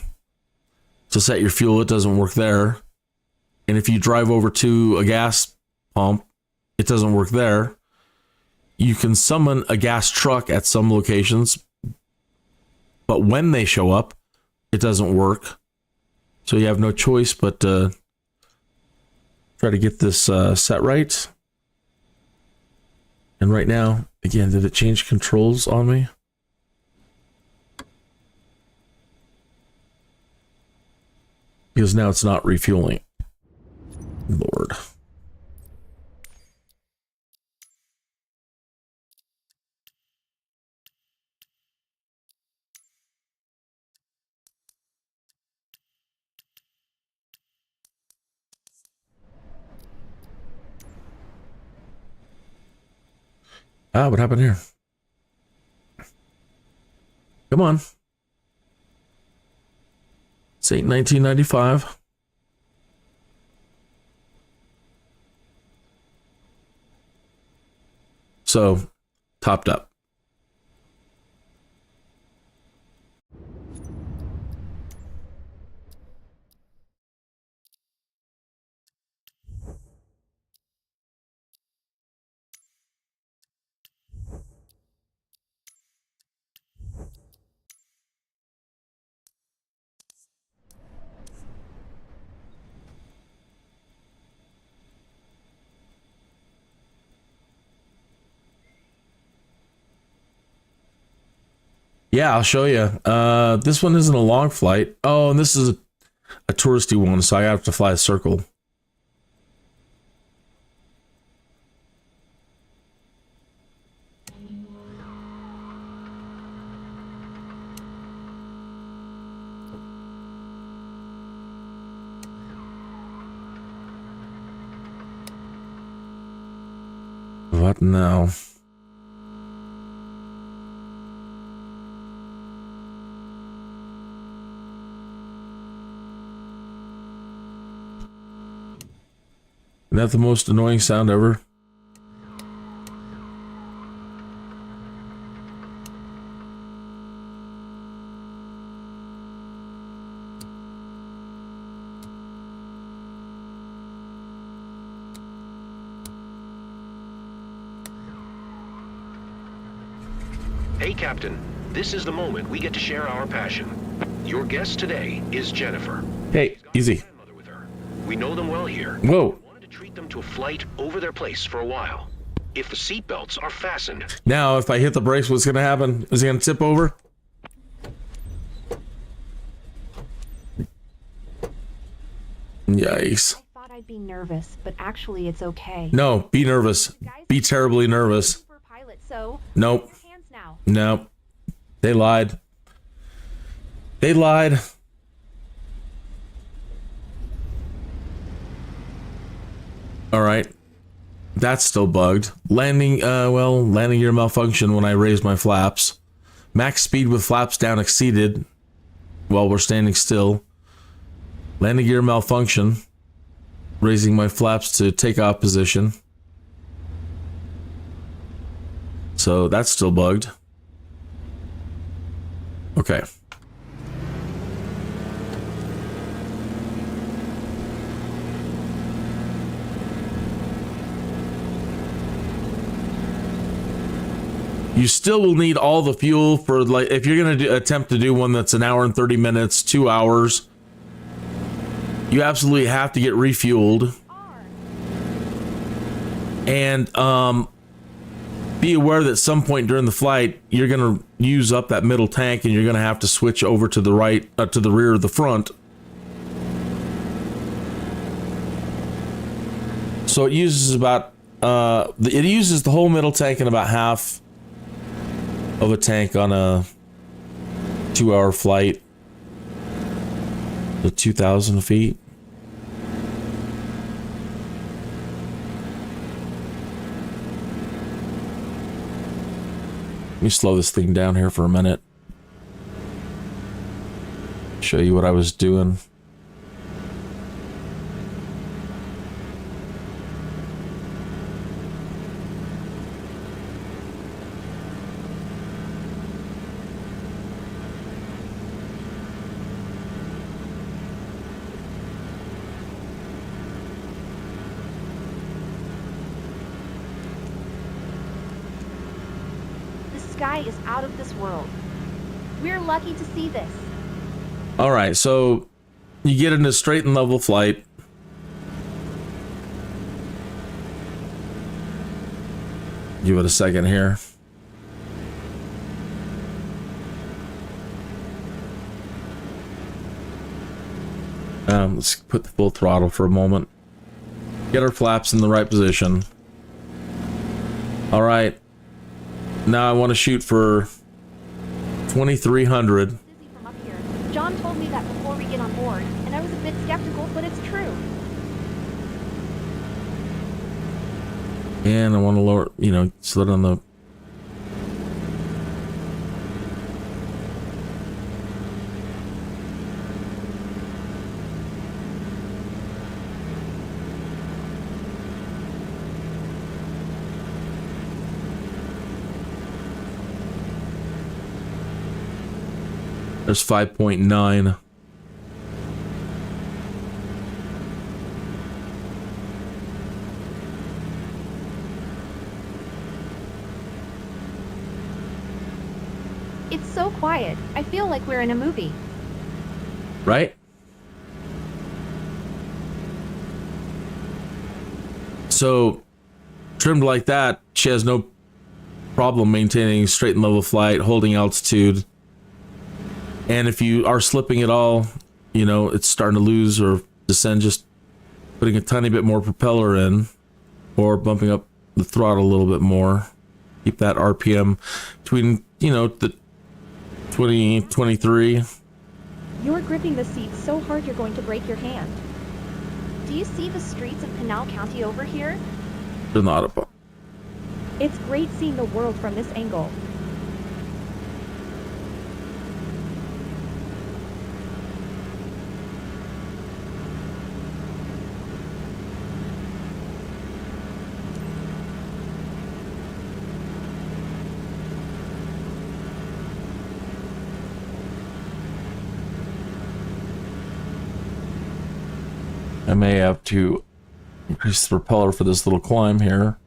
to set your fuel, it doesn't work there. And if you drive over to a gas pump, it doesn't work there. You can summon a gas truck at some locations, but when they show up, it doesn't work. So you have no choice but try to get this set right. And right now, again, did it change controls on me? Because now it's not refueling. Lord. Ah, what happened here? Come on. It's 1995. So, topped up. Yeah, I'll show you. This one isn't a long flight. Oh, and this is a touristy one, so I have to fly a circle. What now? Isn't that the most annoying sound ever? Hey, Captain. This is the moment we get to share our passion. Your guest today is Jennifer. Hey, easy. We know them well here. Whoa. Treat them to a flight over their place for a while. If the seatbelts are fastened. Now, if I hit the brakes, what's going to happen? Is it going to tip over? Yikes. I thought I'd be nervous, but actually it's okay. No, be nervous. Be terribly nervous. Pilot, so Nope. hands now. Nope. They lied. They lied. All right. That's still bugged. Landing gear malfunction when I raised my flaps. Max speed with flaps down exceeded while we're standing still. Landing gear malfunction. Raising my flaps to takeoff position. So that's still bugged. Okay. You still will need all the fuel for, like, if you're going to attempt to do one that's an hour and 30 minutes, 2 hours, you absolutely have to get refueled. And be aware that at some point during the flight, you're going to use up that middle tank and you're going to have to switch over to the right, to the rear of the front. So it uses about, it uses the whole middle tank and about half of a tank on a 2-hour flight to 2,000 feet. Let me slow this thing down here for a minute. Show you what I was doing. Is out of this world. We're lucky to see this. All right, so you get into straight and level flight. Give it a second here. Let's put the full throttle for a moment. Get our flaps in the right position. All right. Now I want to shoot for 2,300. From up here. John told me that before we get on board, and I was a bit skeptical, but it's true. And I want to lower, you know, so that on the... There's 5.9. It's so quiet. I feel like we're in a movie. Right? So, trimmed like that, she has no problem maintaining straight and level flight, holding altitude. And if you are slipping at all, you know, it's starting to lose or descend, just putting a tiny bit more propeller in or bumping up the throttle a little bit more. Keep that RPM between, you know, the 20, 23. You're gripping the seat so hard you're going to break your hand. Do you see the streets of Pinal County over here? They're not up. It's great seeing the world from this angle. I may have to increase the propeller for this little climb here.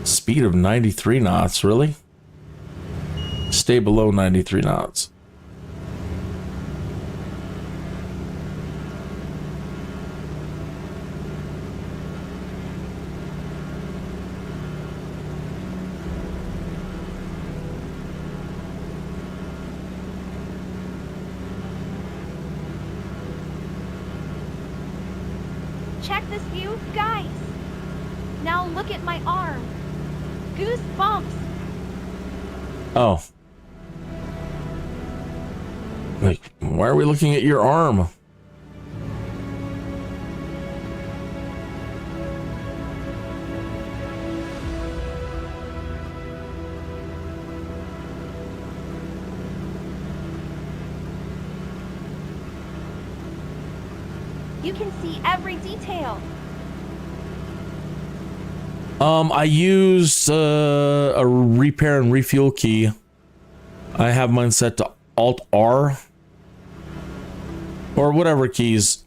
Speed of 93 knots, really? Stay below 93 knots. Check this view, guys. Now look at my arm. Goosebumps. Oh. Like, why are we looking at your arm? You can see every detail. I use a repair and refuel key. I have mine set to Alt-R. Or whatever keys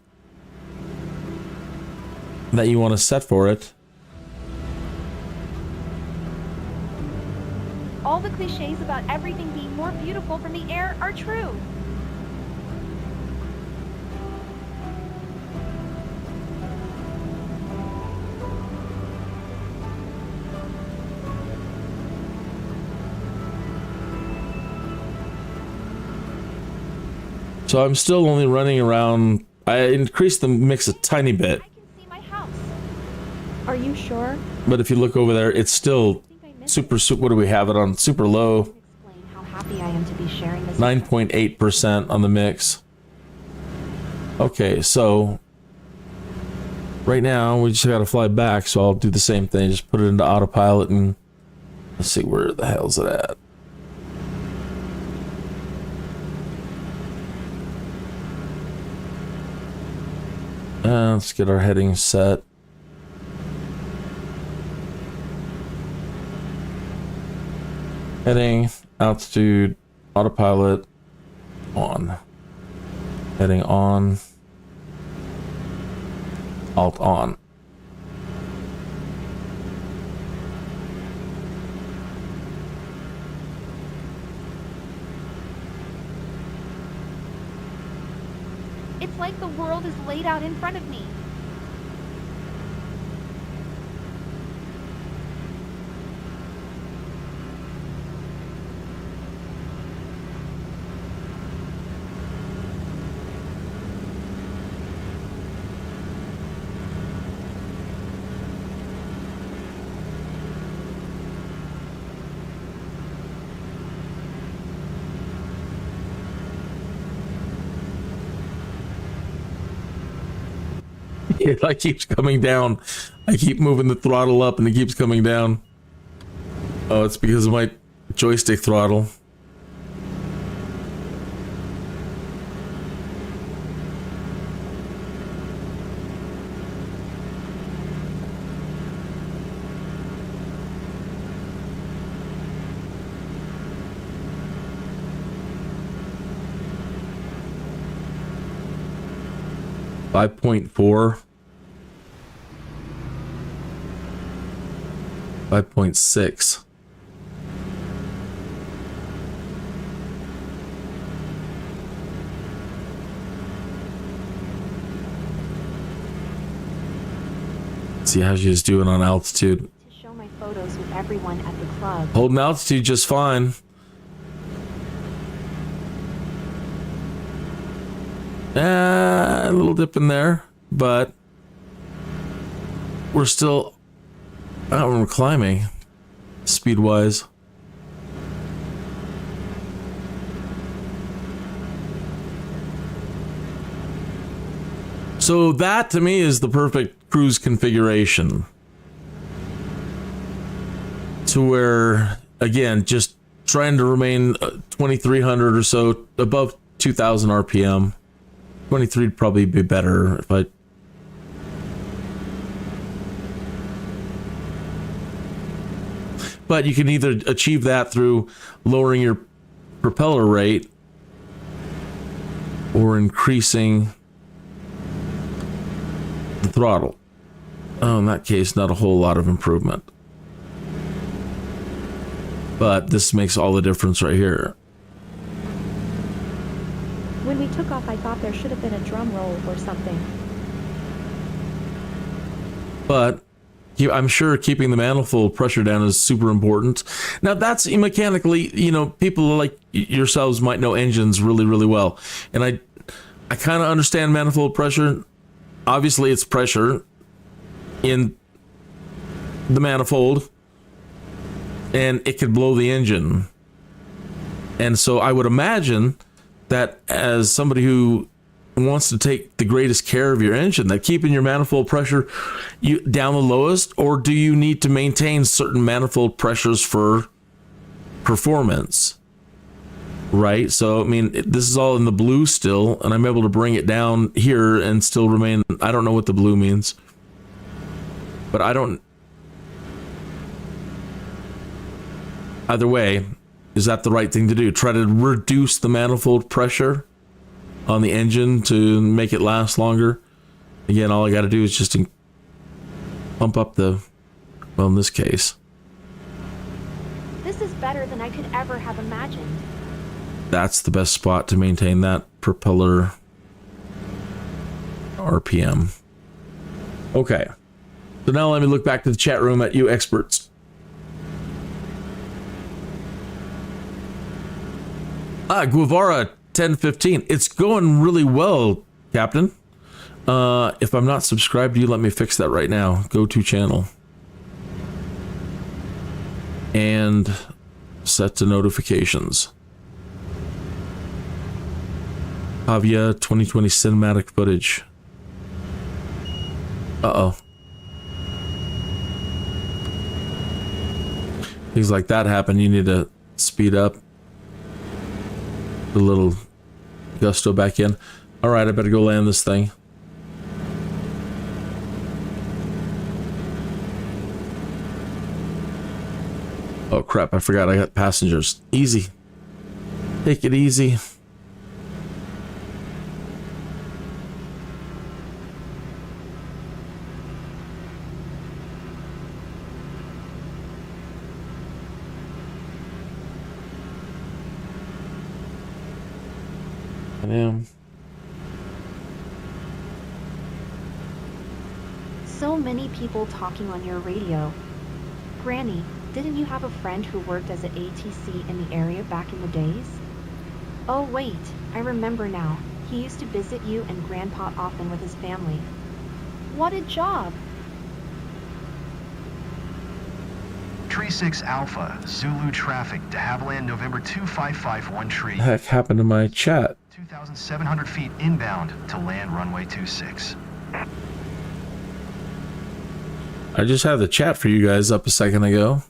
that you want to set for it. All all the cliches about everything being more beautiful from the air are true. So I'm still only running around. I increased the mix a tiny bit. I can see my house. Are you sure? But if you look over there, it's still super, what do we have it on? Super low. Explain how happy I am to be sharing this. 9.8% on the mix. Okay, so right now we just gotta fly back, so I'll do the same thing. Just put it into autopilot and let's see, where the hell's it at? Let's get our heading set. Heading, altitude, autopilot, on. Heading on. Alt on. It's like the world is laid out in front of me. It like keeps coming down. I keep moving the throttle up and it keeps coming down. Oh, it's because of my joystick throttle. .4 5.6 see how she's doing on altitude. To show my photos with everyone at the club. Holding altitude just fine. A little dip in there, but we're still out when we're climbing, speed-wise. So that, to me, is the perfect cruise configuration. To where, again, just trying to remain 2,300 or so, above 2,000 RPM. 23 would probably be better if I... But you can either achieve that through lowering your propeller rate or increasing the throttle. Oh, in that case, not a whole lot of improvement. But this makes all the difference right here. When we took off, I thought there should have been a drum roll or something. But I'm sure keeping the manifold pressure down is super important. Now, that's mechanically, you know, people like yourselves might know engines really, really well. And I kind of understand manifold pressure. Obviously, it's pressure in the manifold, and it could blow the engine. And so I would imagine that as somebody who wants to take the greatest care of your engine, that keeping your manifold pressure down the lowest, or do you need to maintain certain manifold pressures for performance? Right? So, I mean, this is all in the blue still, and I'm able to bring it down here and still remain... I don't know what the blue means. But I don't... Either way, is that the right thing to do? Try to reduce the manifold pressure on the engine to make it last longer? Again, all I got to do is just pump up the... Well, in this case... This is better than I could ever have imagined. That's the best spot to maintain that propeller RPM. Okay. So now let me look back to the chat room at you experts. Guevara 1015. It's going really well, Captain. If I'm not subscribed to you, let me fix that right now. Go to channel. And set to notifications. Pavia 2020 cinematic footage. Uh-oh. Things like that happen. You need to speed up. A little gusto back in. All right, I better go land this thing. Oh crap, I forgot I got passengers. Easy. Take it easy. I am. So many people talking on your radio. Granny, didn't you have a friend who worked as an ATC in the area back in the days? Oh wait, I remember now. He used to visit you and Grandpa often with his family. What a job! Tree 6 Alpha, Zulu traffic, de Havilland, November 2551 tree. The heck happened to my chat? 2,700 feet inbound to land runway 26. I just had the chat for you guys up a second ago.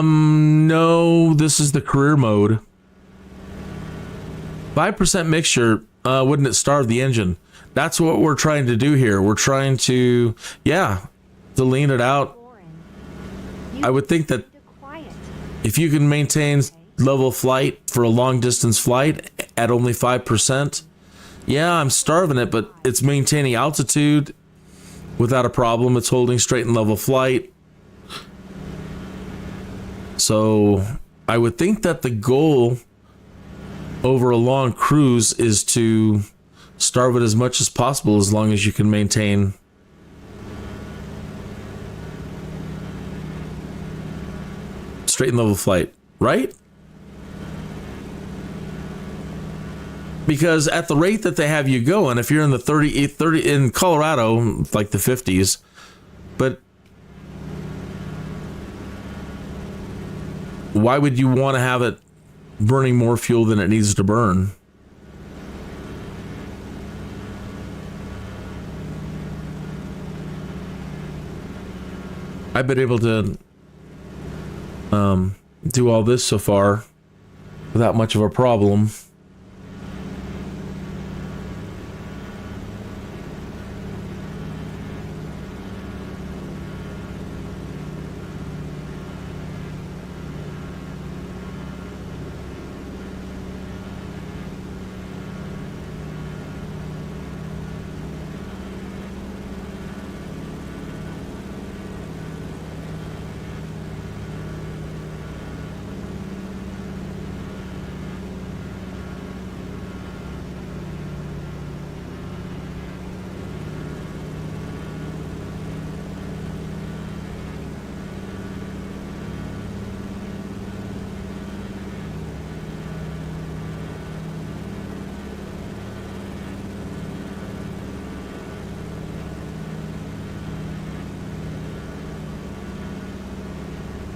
No, this is the career mode. 5% mixture, wouldn't it starve the engine? That's what we're trying to do here. We're trying to, to lean it out. I would think that if you can maintain level flight for a long distance flight at only 5%, I'm starving it, but it's maintaining altitude without a problem. It's holding straight and level flight. So I would think that the goal over a long cruise is to starve it as much as possible, as long as you can maintain straight and level flight, right? Because at the rate that they have you going, if you're in the 30 in Colorado, like the 50s, but why would you want to have it burning more fuel than it needs to burn? I've been able to do all this so far without much of a problem.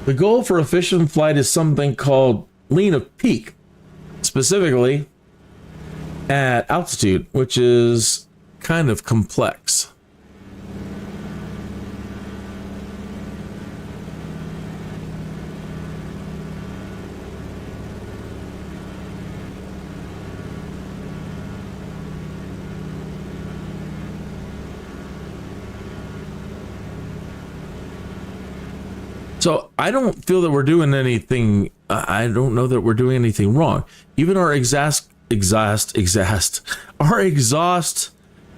The goal for efficient flight is something called lean of peak, specifically at altitude, which is kind of complex. So I don't feel that we're doing anything. I don't know that we're doing anything wrong. Even our exhaust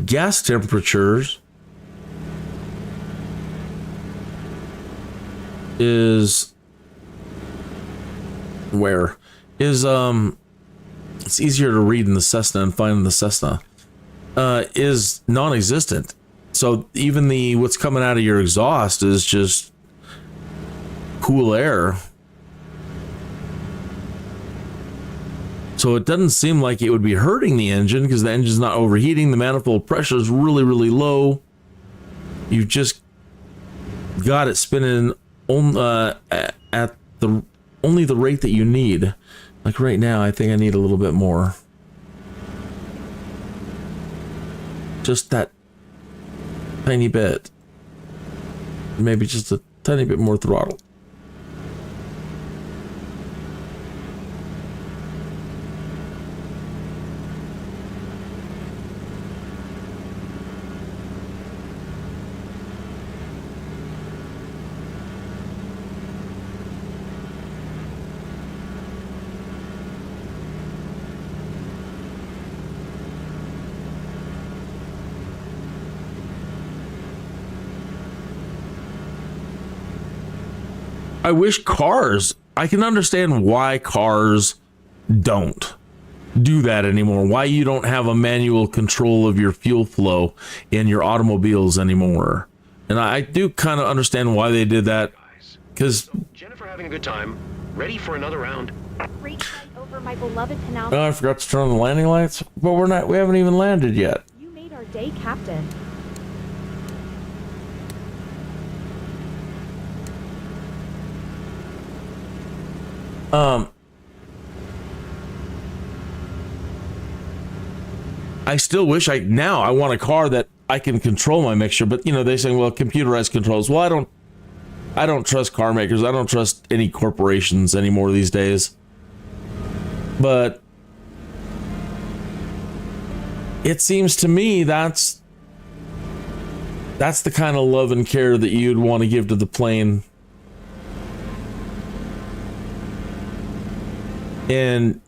gas temperatures is it's easier to read in the Cessna and find in the Cessna is non-existent. So even what's coming out of your exhaust is just cool air. So it doesn't seem like it would be hurting the engine because the engine's not overheating. The manifold pressure is really, really low. You've just got it spinning at only the rate that you need. Like right now, I think I need a little bit more. Just that tiny bit. Maybe just a tiny bit more throttle. I wish cars, I can understand why cars don't do that anymore. Why you don't have a manual control of your fuel flow in your automobiles anymore. And I do kind of understand why they did that. Because Jennifer having a good time. Ready for another round. Great flight over my beloved canal. oh, I forgot to turn on the landing lights. But we haven't even landed yet. You made our day, Captain. I still wish I want a car that I can control my mixture, but they say, well, computerized controls. Well, I don't trust car makers. I don't trust any corporations anymore these days. But it seems to me that's the kind of love and care that you'd want to give to the plane. And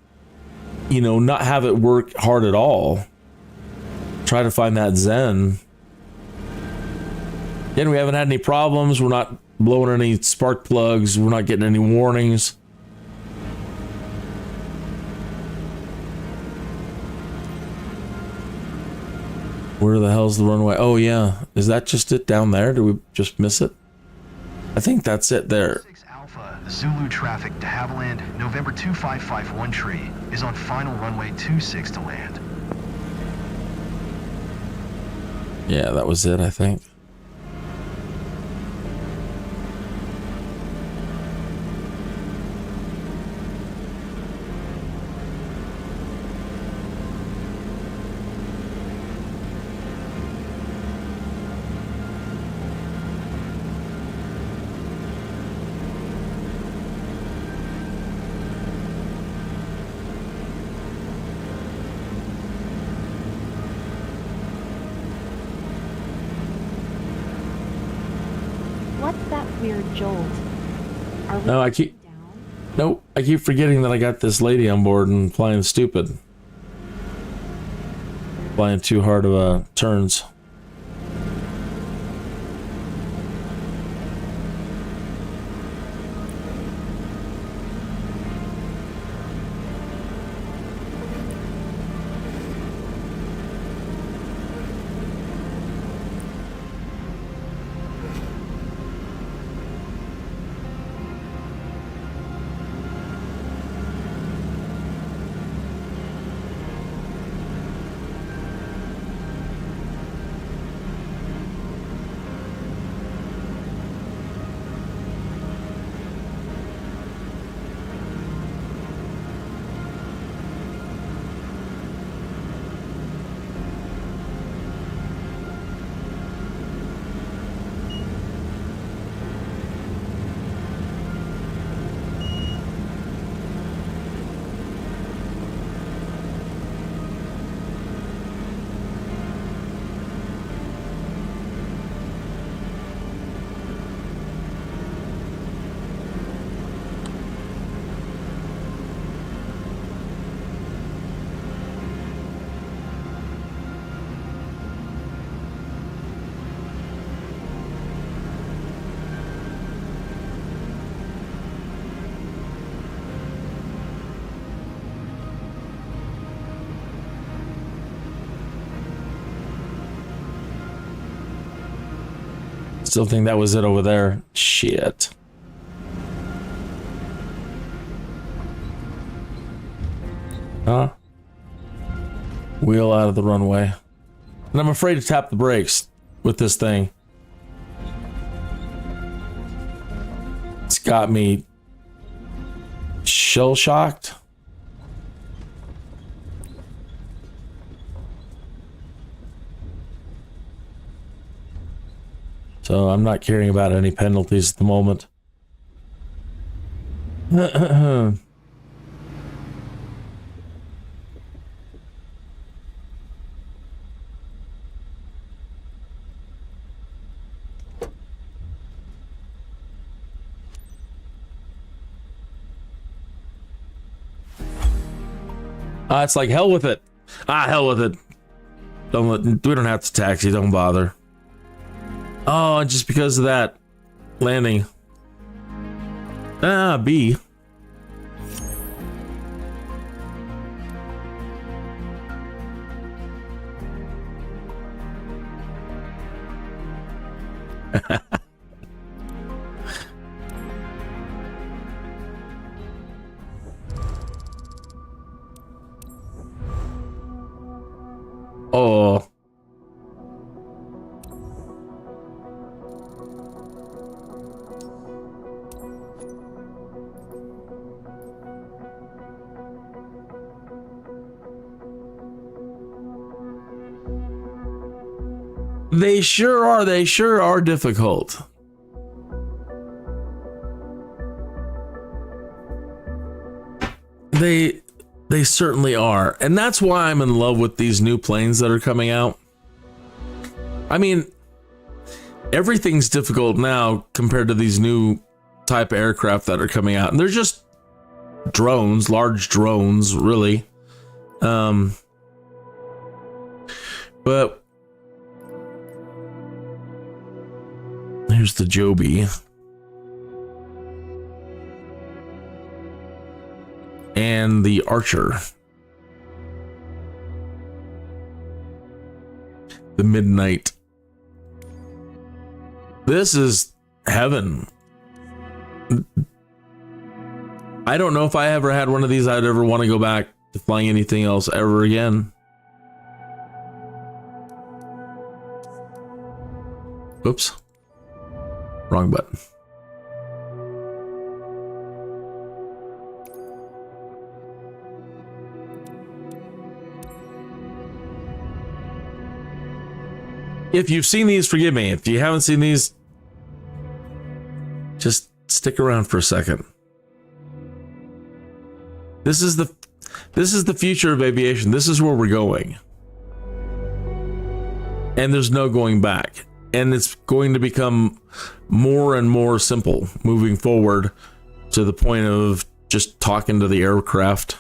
not have it work hard at all. Try to find that zen. Again, we haven't had any problems. We're not blowing any spark plugs. We're not getting any warnings. Where the hell's the runway? Oh yeah, is that just it down there? Did we just miss it? I think that's it there. Zulu traffic to Havilland, November 2551 tree, is on final runway 26 to land. Yeah, that was it, I think. Jolt. No, I keep forgetting that I got this lady on board and flying stupid. Flying too hard of turns. Still think that was it over there. Shit. Huh? Wheel out of the runway. And I'm afraid to tap the brakes with this thing. It's got me shell-shocked. So I'm not caring about any penalties at the moment. It's like, hell with it. Hell with it. We don't have to taxi, don't bother. Oh, just because of that landing. B. Oh. They sure are difficult. They certainly are. And that's why I'm in love with these new planes that are coming out. I mean, everything's difficult now compared to these new type of aircraft that are coming out. And they're just drones, large drones, really. But here's the Joby. And the Archer. The Midnight. This is heaven. I don't know if I ever had one of these I'd ever want to go back to flying anything else ever again. Oops. Wrong button. If you've seen these, forgive me. If you haven't seen these, just stick around for a second. This is the future of aviation. This is where we're going. And there's no going back. And it's going to become more and more simple moving forward to the point of just talking to the aircraft.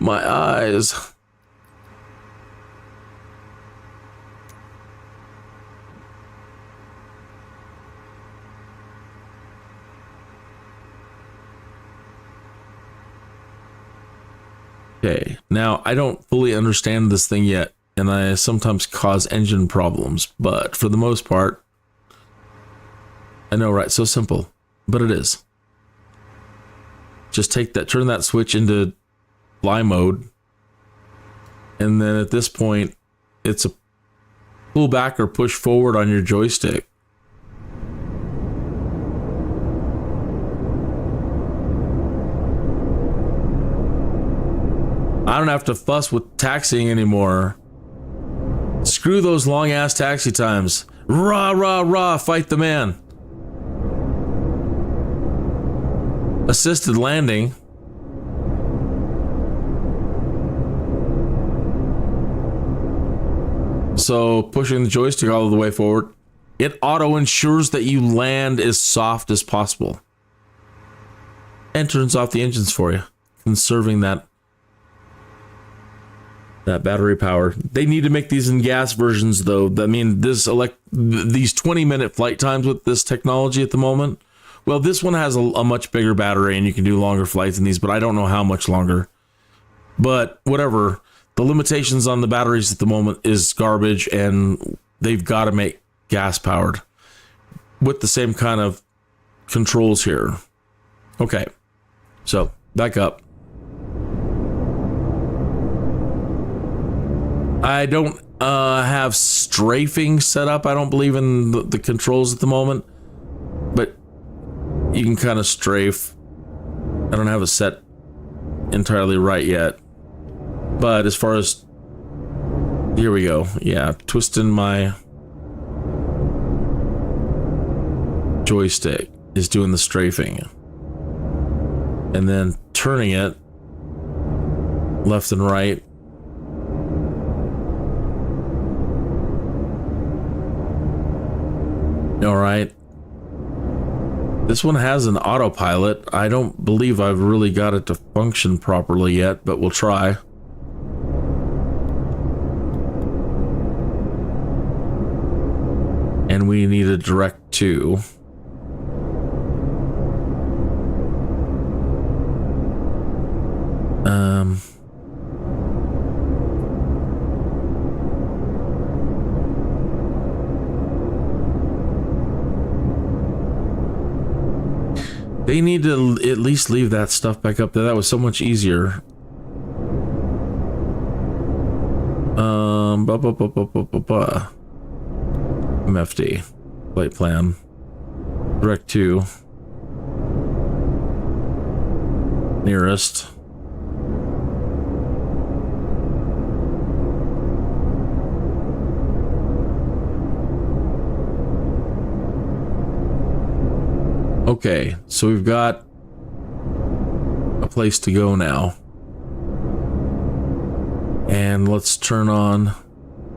My eyes. Okay, now I don't fully understand this thing yet, and I sometimes cause engine problems, but for the most part, I know, right? So simple, but it is. Just turn that switch into fly mode, and then at this point it's a pull back or push forward on your joystick. I don't have to fuss with taxiing anymore. Screw those long ass taxi times. Rah rah rah, fight the man. Assisted landing. So pushing the joystick all the way forward, it auto ensures that you land as soft as possible and turns off the engines for you, conserving that battery power. They need to make these in gas versions though. I mean, these 20-minute flight times with this technology at the moment Well, this one has a much bigger battery and you can do longer flights than these, but I don't know how much longer. But whatever. The limitations on the batteries at the moment is garbage, and they've got to make gas powered with the same kind of controls here. Okay. So, back up. I don't have strafing set up. I don't believe in the controls at the moment, but you can kind of strafe. I don't have it set entirely right yet, but as far as, here we go. Yeah, twisting my joystick is doing the strafing, and then turning it left and right. All right. This one has an autopilot. I don't believe I've really got it to function properly yet, but we'll try. And we need a direct to. They need to at least leave that stuff back up there. That was so much easier. MFD. Flight plan. Direct to. Nearest. Okay, so we've got a place to go now. And let's turn on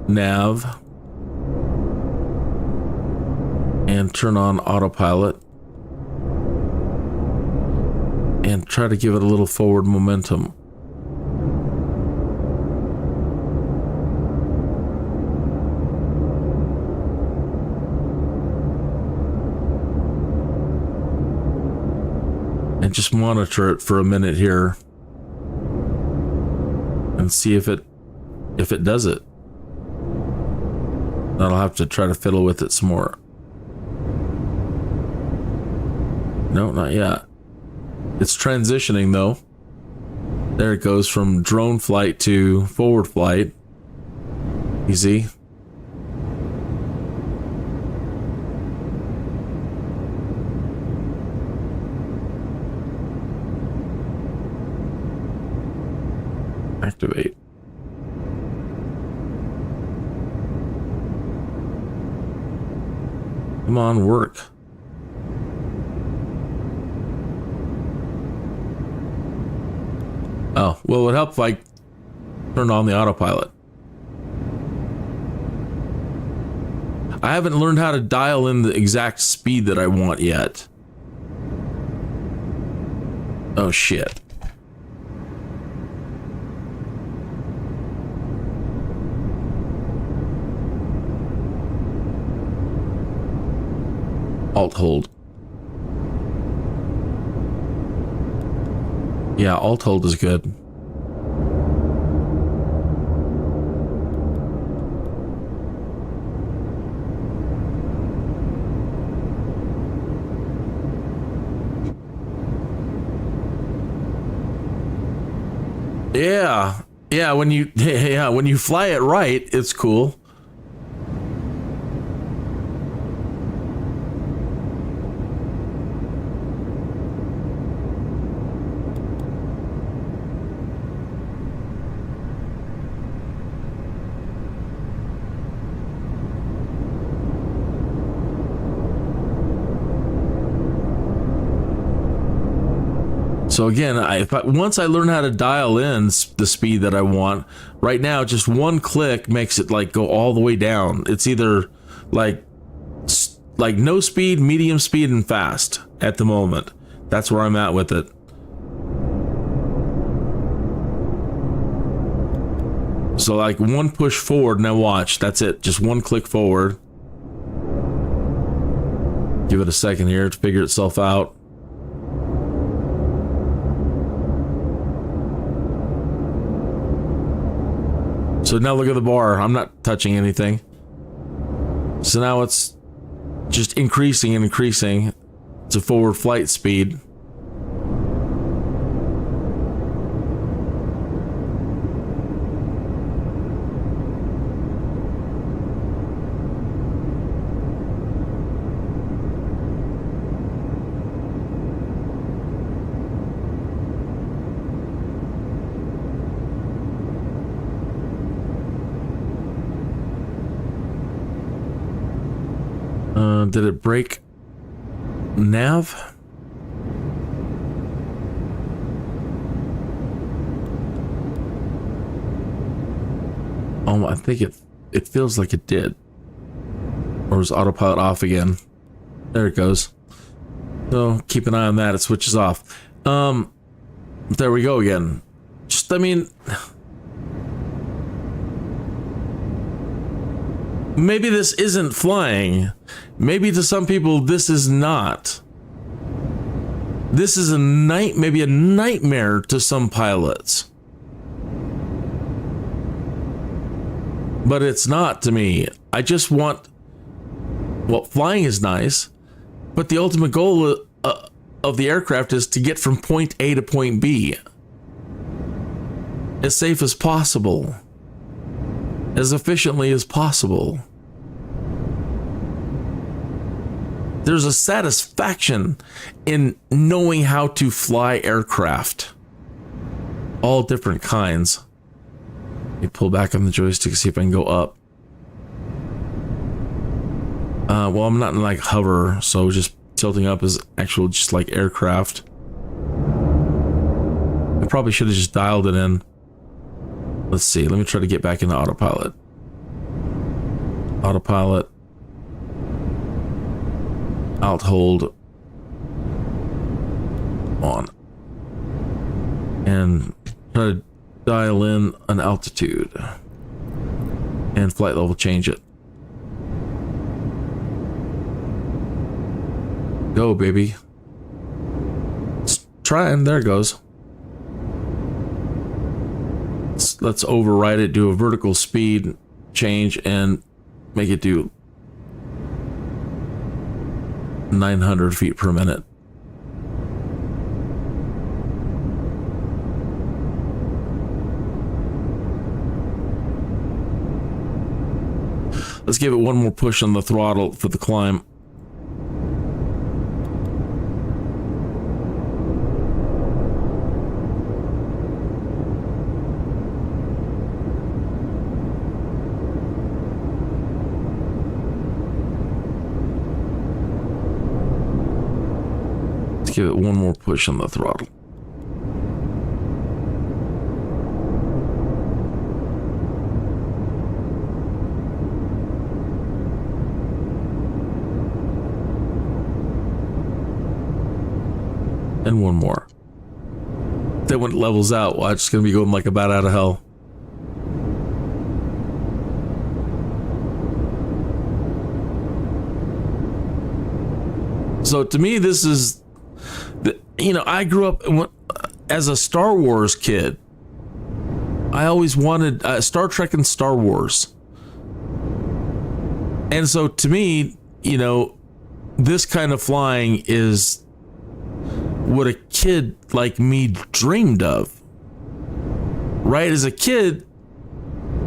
nav and turn on autopilot and try to give it a little forward momentum. And just monitor it for a minute here and see if it does it. I'll have to try to fiddle with it some more. No, not yet. It's transitioning though. There it goes from drone flight to forward flight. Easy. Activate. Come on, work. Oh, well, it would help if I turned on the autopilot. I haven't learned how to dial in the exact speed that I want yet. Oh, shit. Alt hold. Yeah, alt hold is good. Yeah, when you fly it right, it's cool. So again, once I learn how to dial in the speed that I want, right now just one click makes it like go all the way down. It's either like no speed, medium speed, and fast at the moment. That's where I'm at with it. So like one push forward, now watch, that's it. Just one click forward. Give it a second here to figure itself out. So now look at the bar. I'm not touching anything. So now it's just increasing and increasing. It's a forward flight speed. Did it break nav? Oh, I think it feels like it did. Or is autopilot off again? There it goes. So keep an eye on that. It switches off. There we go again. Just, I mean, maybe this isn't flying. Maybe to some people this is not. This is maybe a nightmare to some pilots. But it's not to me. I just want, well, flying is nice, but the ultimate goal of the aircraft is to get from point A to point B as safe as possible, as efficiently as possible. There's a satisfaction in knowing how to fly aircraft. All different kinds. Let me pull back on the joystick to see if I can go up. Well, I'm not in like hover, so just tilting up is actual just like aircraft. I probably should have just dialed it in. Let's see, let me try to get back into autopilot. Autopilot. Alt hold on and try to dial in an altitude and flight level, change it. Go, baby. It's trying. There it goes. Let's override it, do a vertical speed change and make it do 900 feet per minute. Let's give it one more push on the throttle for the climb. Give it one more push on the throttle. And one more. Then when it levels out, watch, it's gonna be going like a bat out of hell. So to me, this is, you know, I grew up as a Star Wars kid. I always wanted Star Trek and Star Wars. And so to me, you know, this kind of flying is what a kid like me dreamed of. Right? As a kid,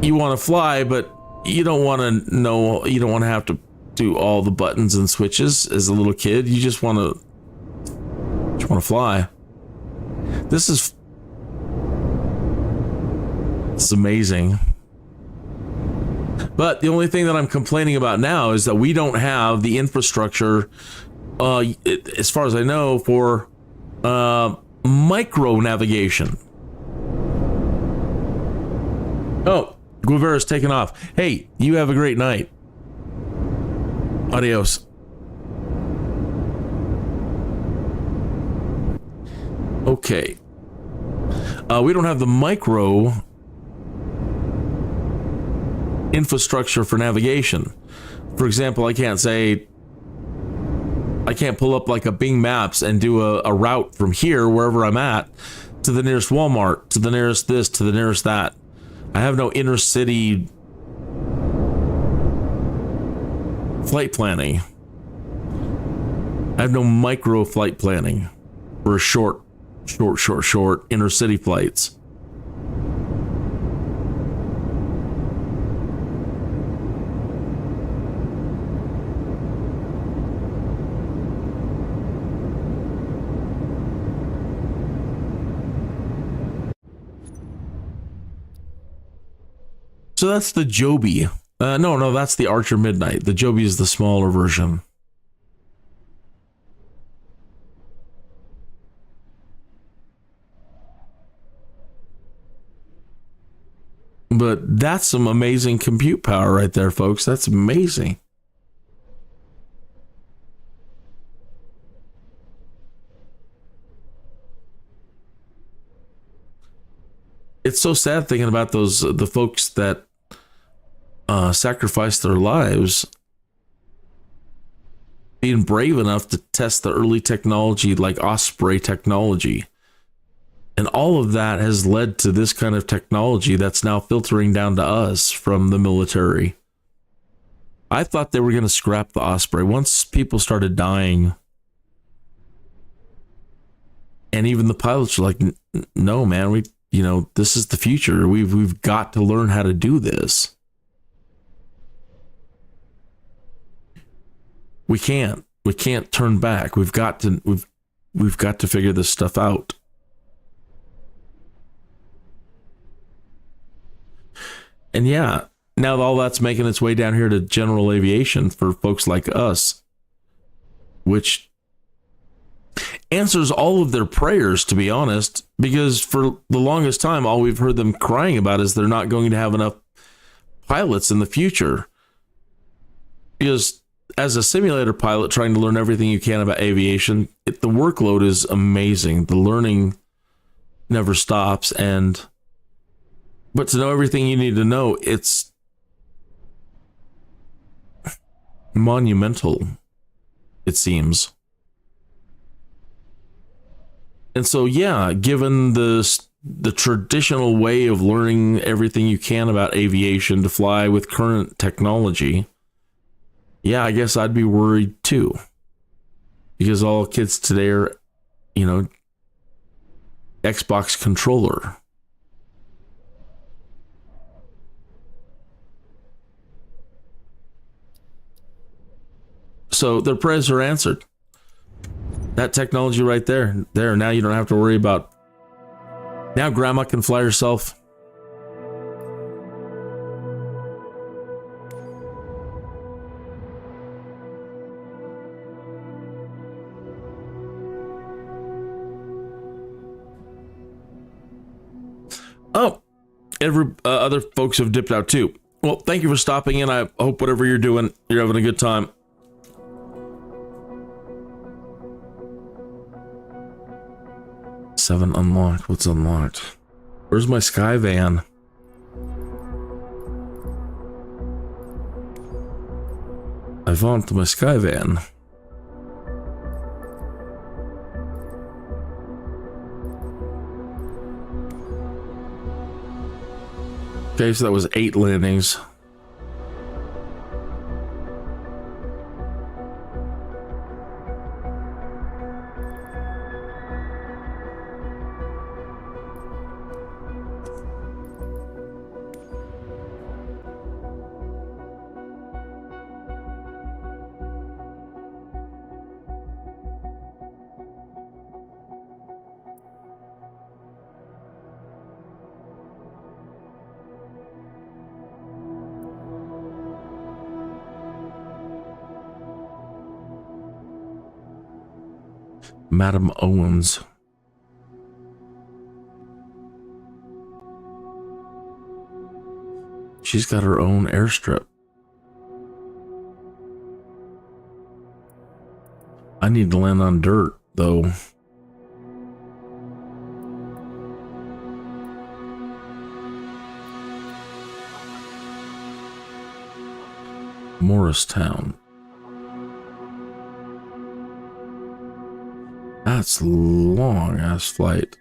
you want to fly, but you don't want to know, you don't want to have to do all the buttons and switches as a little kid. You just want to fly. This is amazing. But the only thing that I'm complaining about now is that we don't have the infrastructure, as far as I know, for micro navigation. Oh, Guevara's taken off. Hey, you have a great night. Adios. Okay. We don't have the micro infrastructure for navigation. For example, I can't say I can't pull up like a Bing Maps and do a route from here, wherever I'm at, to the nearest Walmart, to the nearest this, to the nearest that. I have no inner city flight planning. I have no micro flight planning for short inner city flights. So that's the Joby. No, that's the Archer Midnight. The Joby is the smaller version. But that's some amazing compute power right there, folks. That's amazing. It's so sad thinking about the folks that sacrificed their lives being brave enough to test the early technology like Osprey technology. And all of that has led to this kind of technology that's now filtering down to us from the military. I thought they were going to scrap the Osprey once people started dying. And even the pilots were like, no, man, this is the future. We've got to learn how to do this. We can't turn back. We've got to figure this stuff out. And yeah, now all that's making its way down here to general aviation for folks like us, which answers all of their prayers, to be honest, because for the longest time, all we've heard them crying about is they're not going to have enough pilots in the future. Because as a simulator pilot trying to learn everything you can about aviation, the workload is amazing. The learning never stops. But to know everything you need to know, it's monumental, it seems. And so, yeah, given the traditional way of learning everything you can about aviation to fly with current technology, yeah, I guess I'd be worried too. Because all kids today are, Xbox controller. So their prayers are answered. That technology right there. Now you don't have to worry about. Now grandma can fly herself. Oh, other folks have dipped out too. Well, thank you for stopping in. I hope whatever you're doing, you're having a good time. Seven unlocked. What's unlocked? Where's my Sky van? I want my Sky van. Okay, so that was 8 landings. Madam Owens. She's got her own airstrip. I need to land on dirt, though. Morristown. That's long ass flight.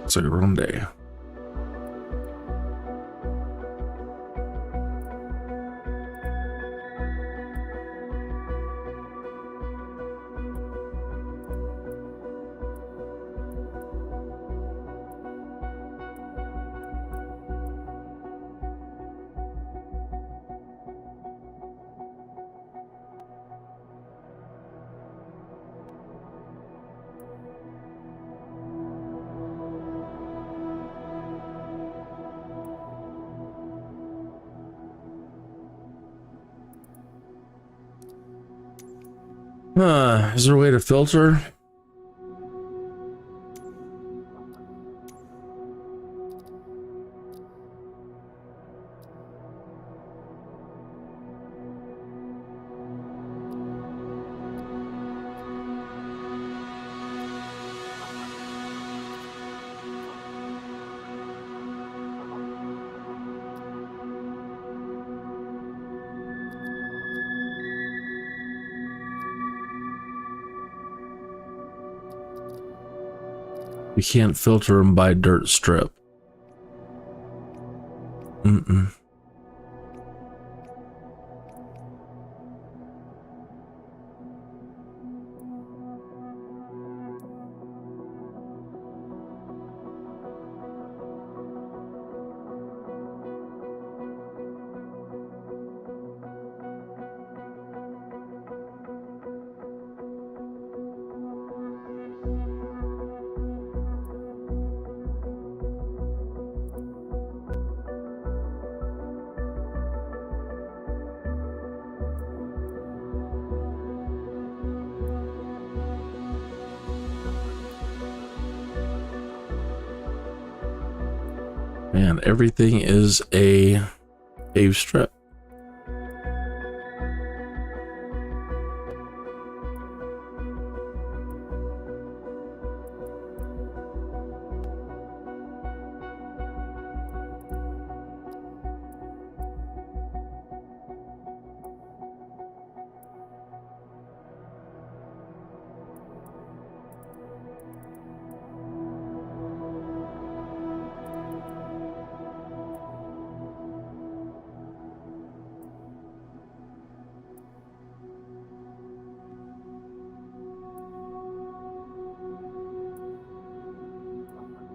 It's a grande. Is there a way to filter? You can't filter them by dirt strip. Man, everything is a paved strip.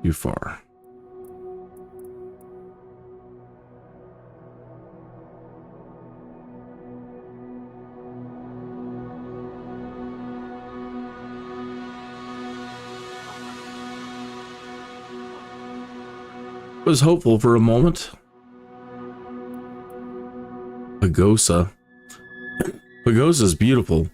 Too far. Was hopeful for a moment. Pagosa. Pagosa's beautiful.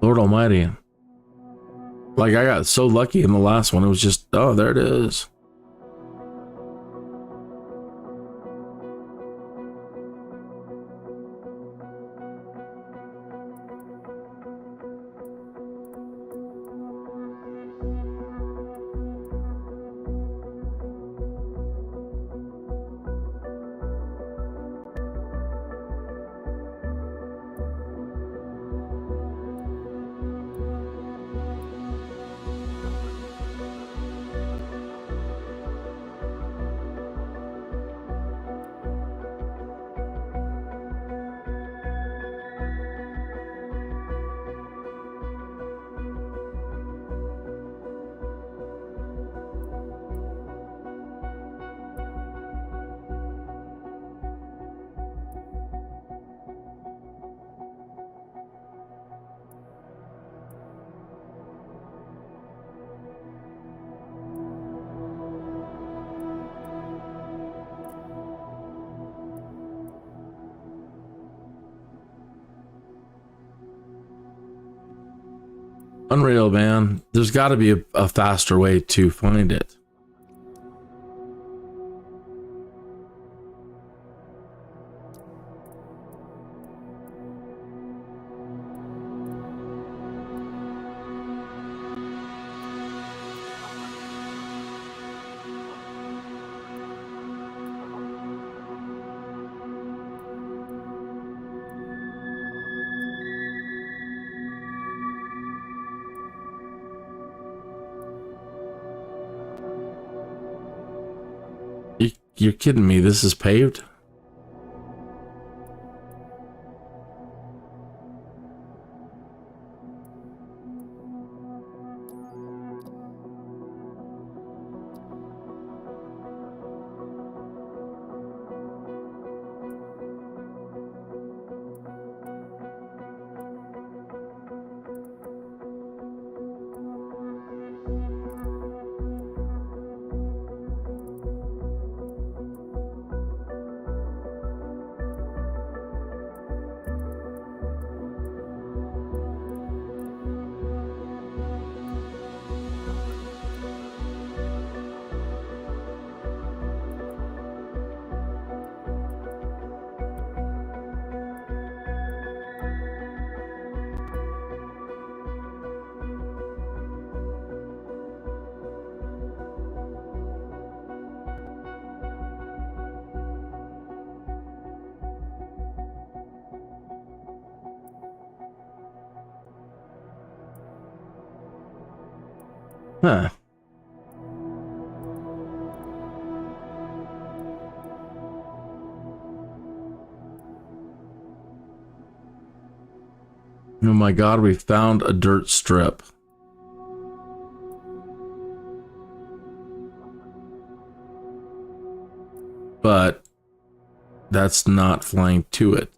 Lord Almighty. Like, I got so lucky in the last one. It was just, oh, there it is. Unreal, man. There's got to be a faster way to find it. You're kidding me. This is paved? Huh. Oh my God, we found a dirt strip. But that's not flying to it.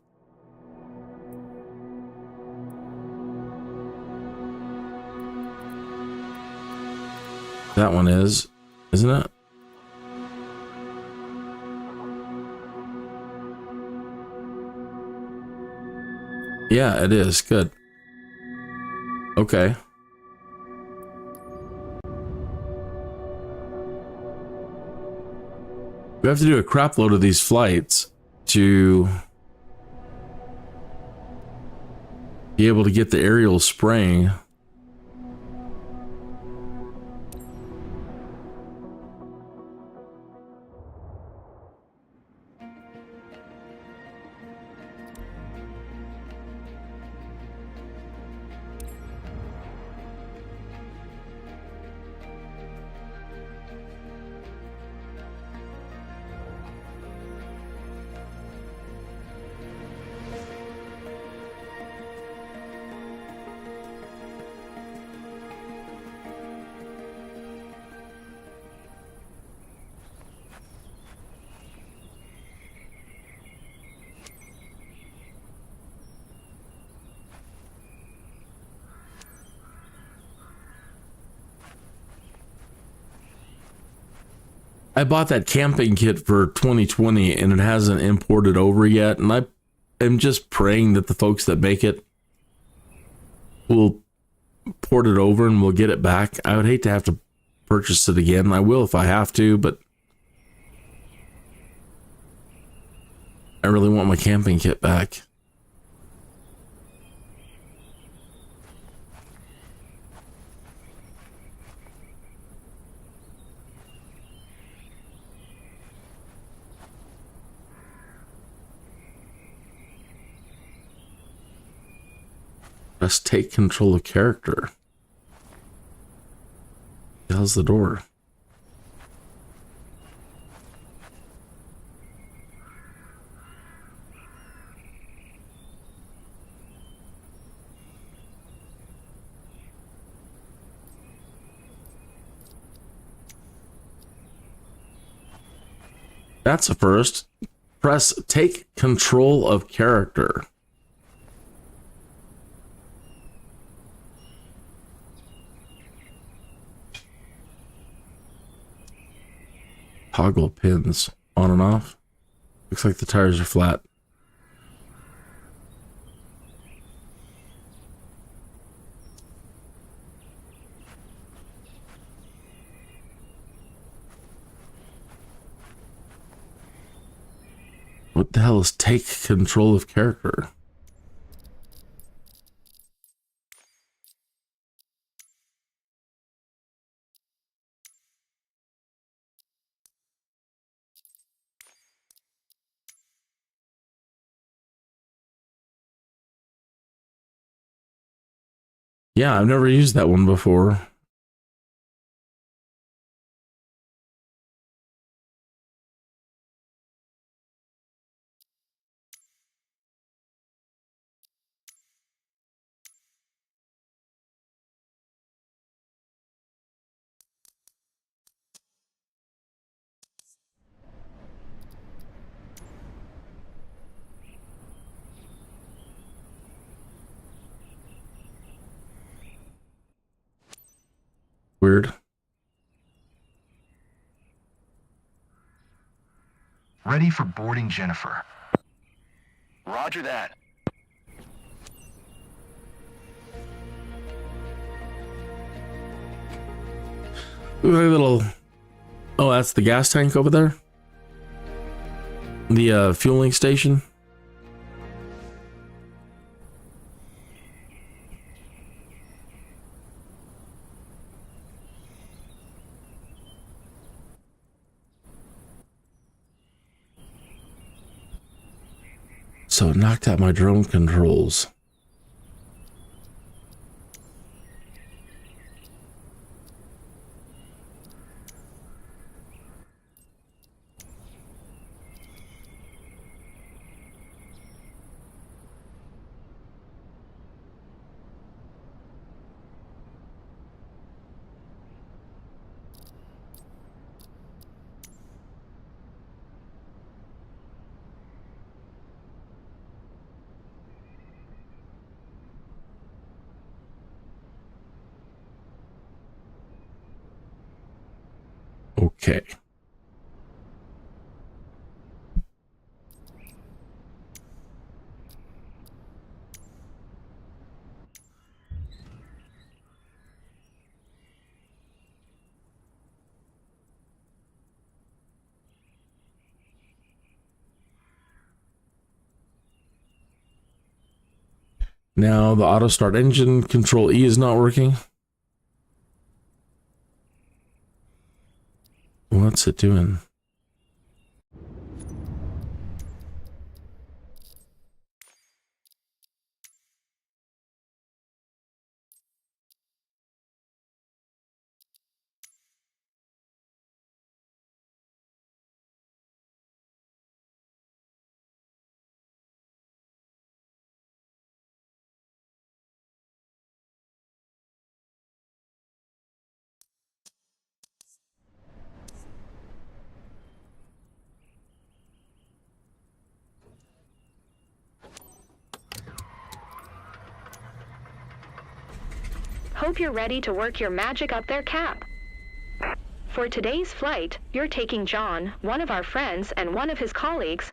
That one is, isn't it? Yeah, it is. Good. Okay. We have to do a crap load of these flights to be able to get the aerial spraying. I bought that camping kit for 2020 and it hasn't imported over yet, and I am just praying that the folks that make it will port it over and we'll get it back. I would hate to have to purchase it again. I will if I have to, but I really want my camping kit back. Let's take control of character. How's the door? That's a first. Press take control of character. Toggle pins on and off. Looks like the tires are flat. the hell is take control of character? Yeah, I've never used that one before. Weird. Ready for boarding, Jennifer. Roger that. Ooh, a little. Oh, that's the gas tank over there. The fueling station. So it knocked out my drone controls. Okay. Now the auto start engine control E is not working. What's it doing? Hope you're ready to work your magic up there, Cap. For today's flight, you're taking John, one of our friends, and one of his colleagues.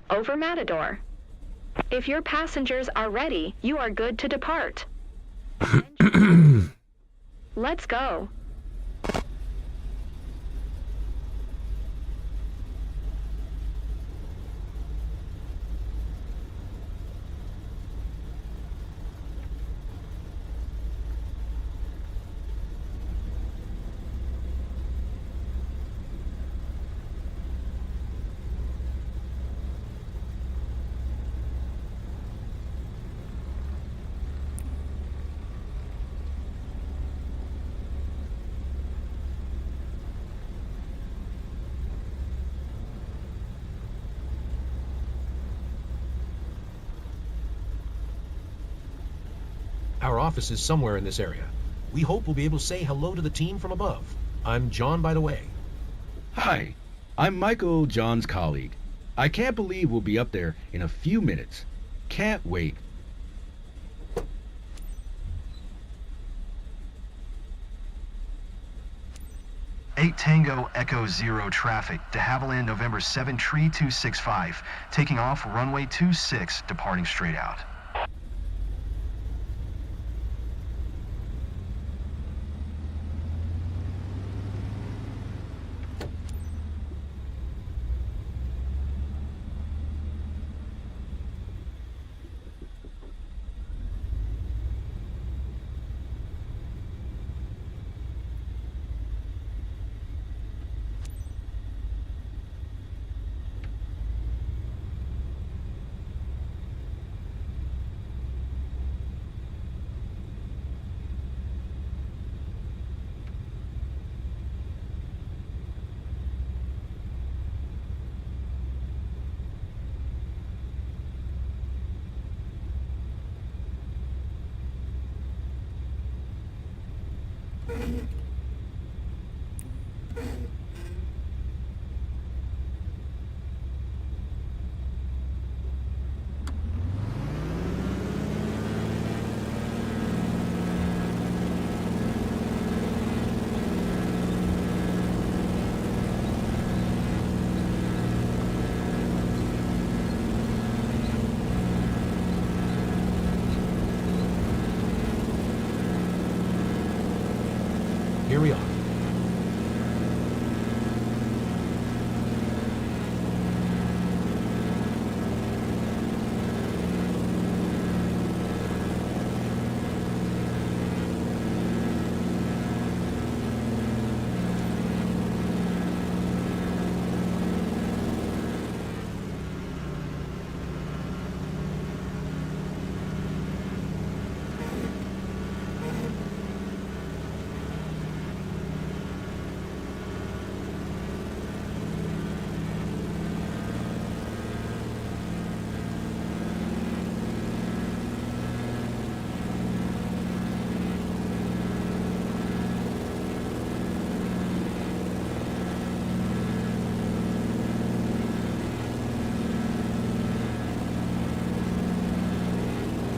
Over Matador. If your passengers are ready, you are good to depart. Let's go. Our office is somewhere in this area. We hope we'll be able to say hello to the team from above. I'm John, by the way. Hi, I'm Michael, John's colleague. I can't believe we'll be up there in a few minutes. Can't wait. 8 Tango Echo 0 traffic, de Havilland November 7 Tree 265, taking off runway 26, departing straight out. Here we are.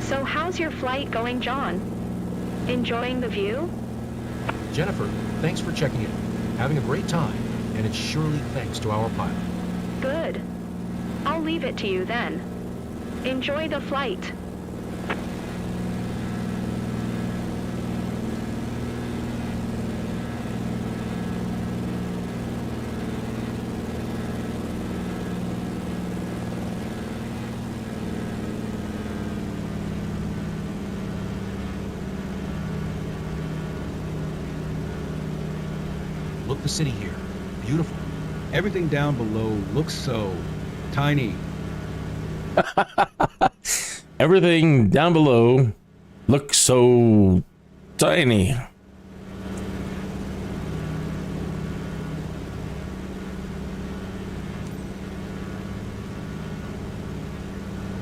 So how's your flight going, John? Enjoying the view? Jennifer, thanks for checking in. Having a great time, and it's surely thanks to our pilot. Good. I'll leave it to you then. Enjoy the flight. Look the city here. Beautiful. Everything down below looks so tiny. Everything down below looks so tiny.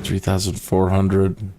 $3,400.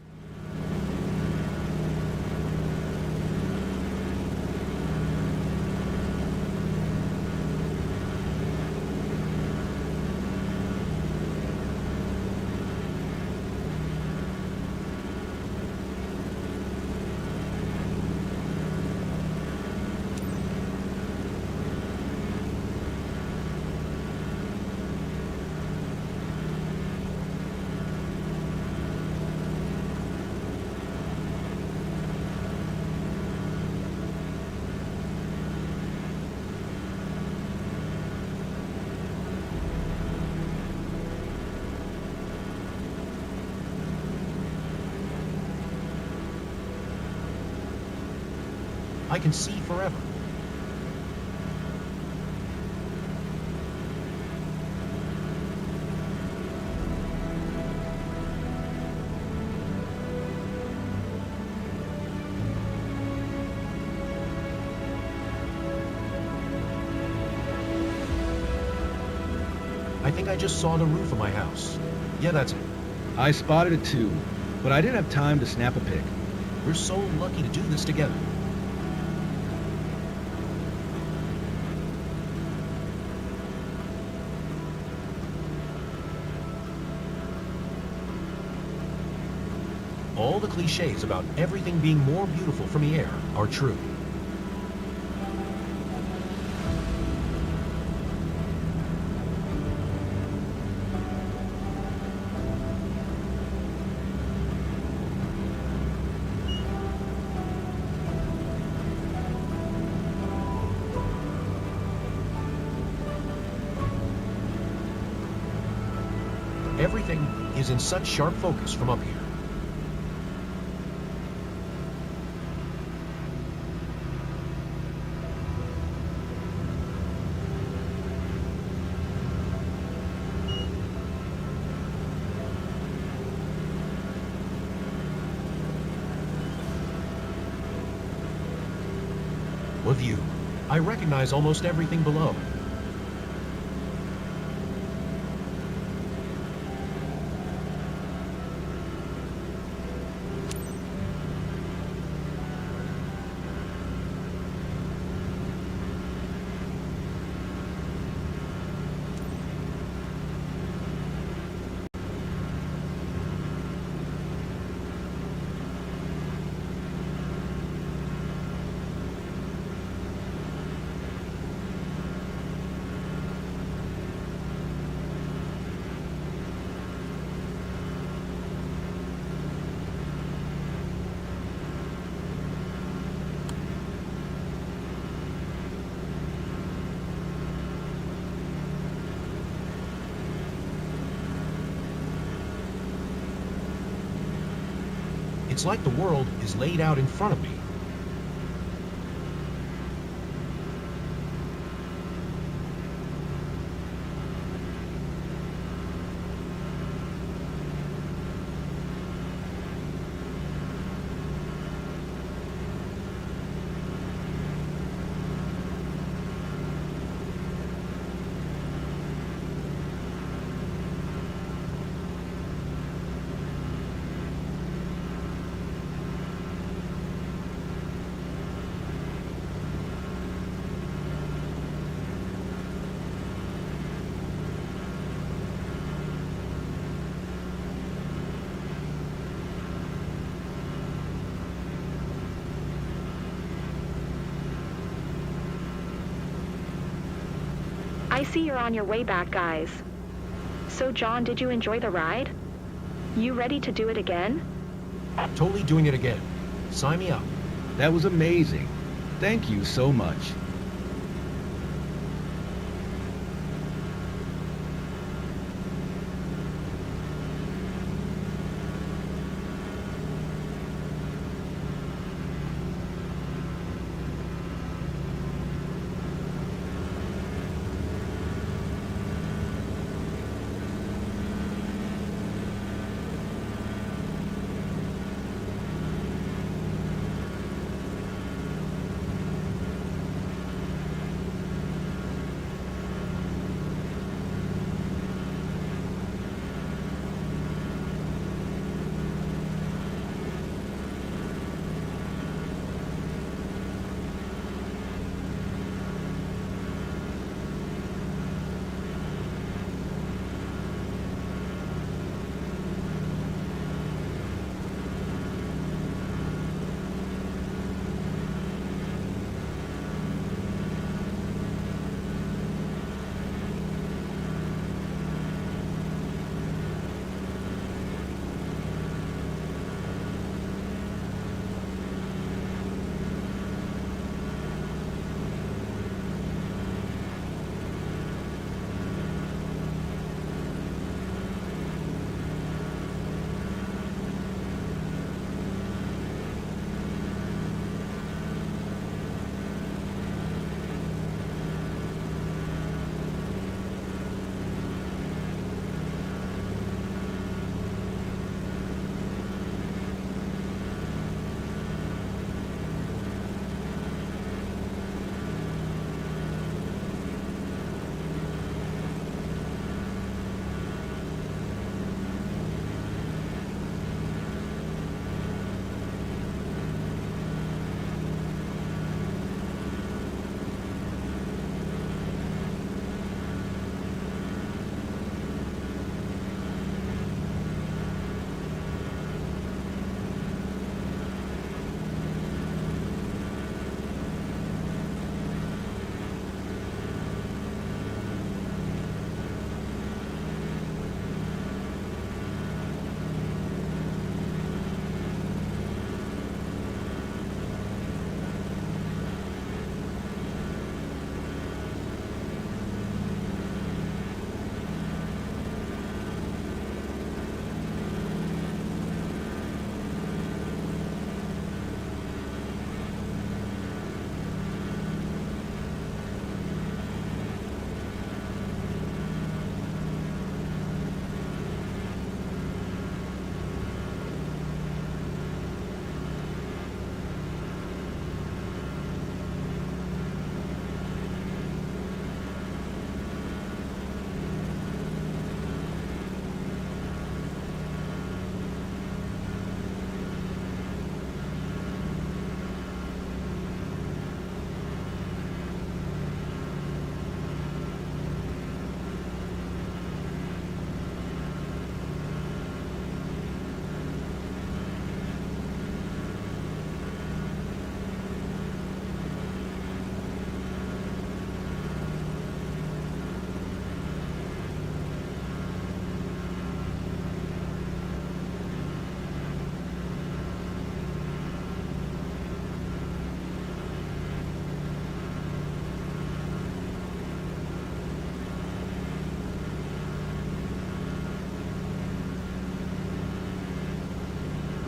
I can see forever. I think I just saw the roof of my house. Yeah, that's it. I spotted it too, but I didn't have time to snap a pic. We're so lucky to do this together. All the cliches about everything being more beautiful from the air are true. Everything is in such sharp focus from up here. What view? I recognize almost everything below. It's like the world is laid out in front of me. I see you're on your way back, guys. So, John, did you enjoy the ride? You ready to do it again? Totally doing it again. Sign me up. That was amazing. Thank you so much.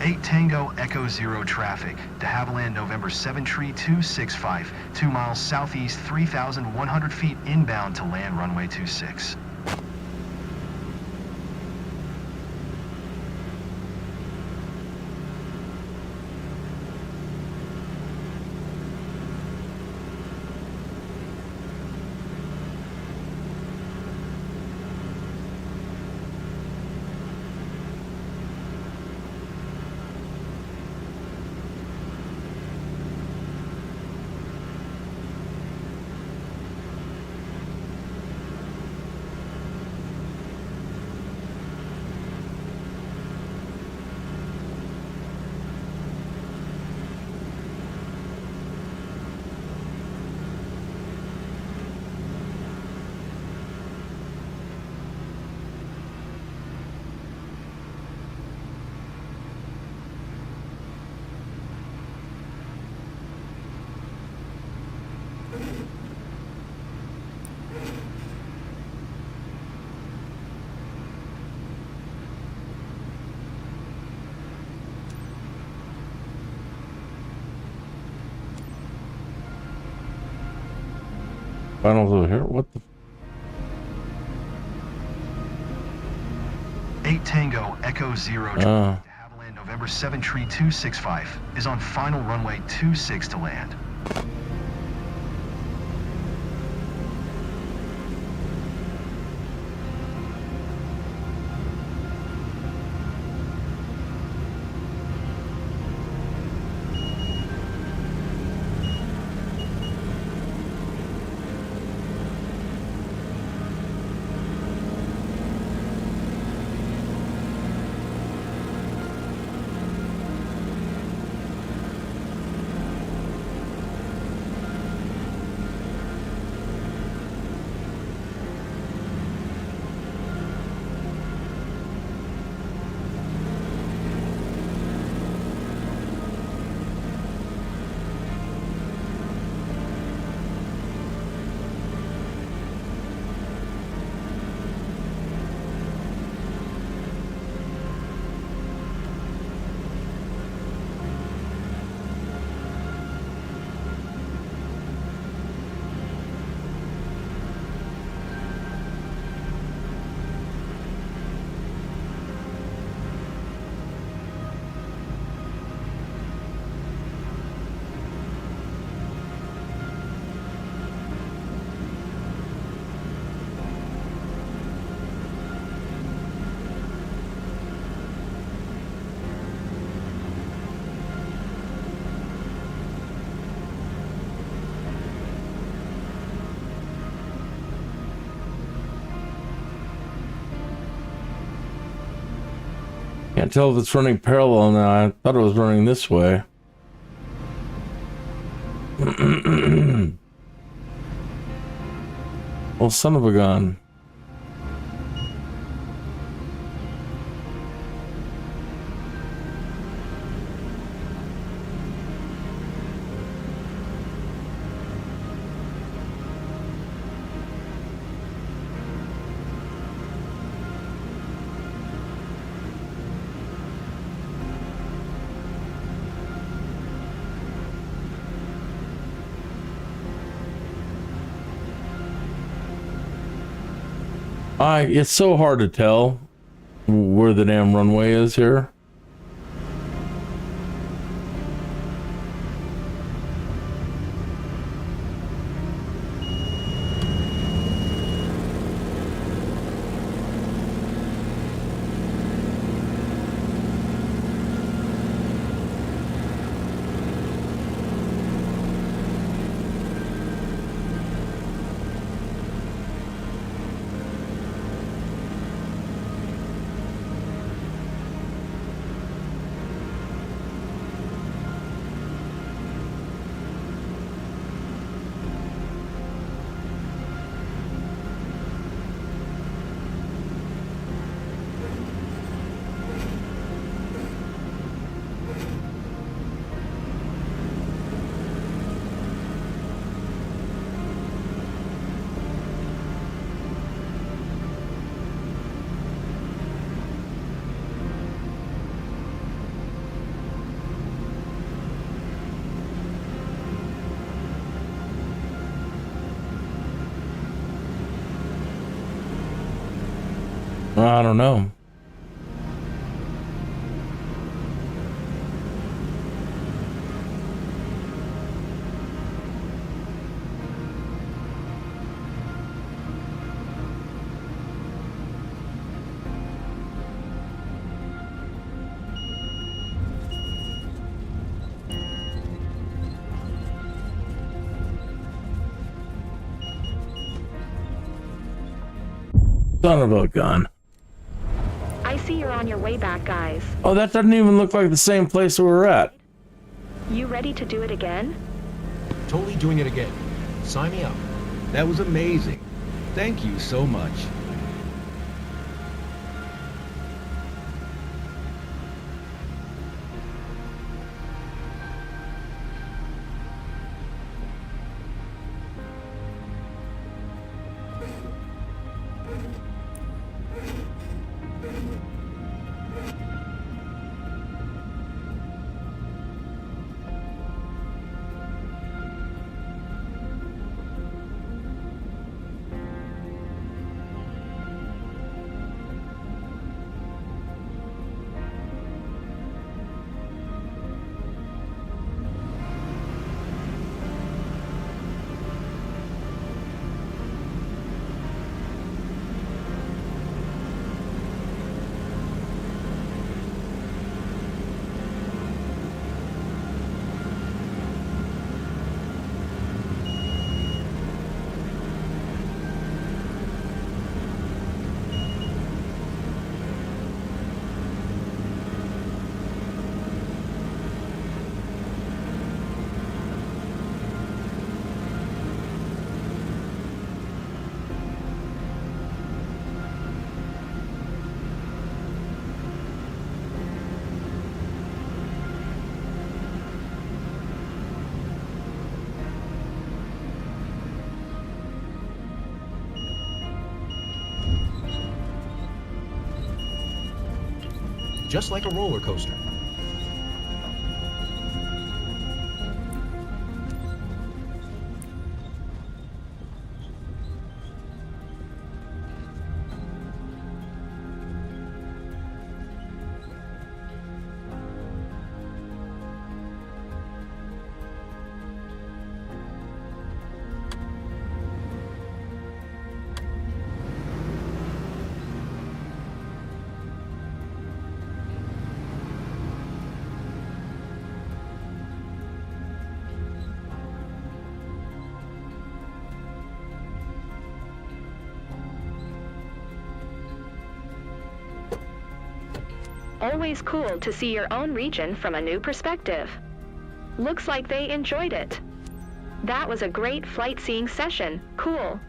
8 Tango Echo Zero traffic. De Havilland, November 73265, 2 miles southeast, 3,100 feet inbound to land runway 26. Finals over here. What the? 8 Tango Echo Zero. De Havilland, November 73265 is on final runway 26 to land. Can't tell if it's running parallel now. I thought it was running this way. Well, son of a gun. It's so hard to tell where the damn runway is here. I don't know. Son of a gun. I see you're on your way back, guys. Oh, that doesn't even look like the same place we were at. You ready to do it again? Totally doing it again. Sign me up. That was amazing. Thank you so much. Just like a roller coaster. Always cool to see your own region from a new perspective. Looks like they enjoyed it. That was a great flight seeing session. Cool.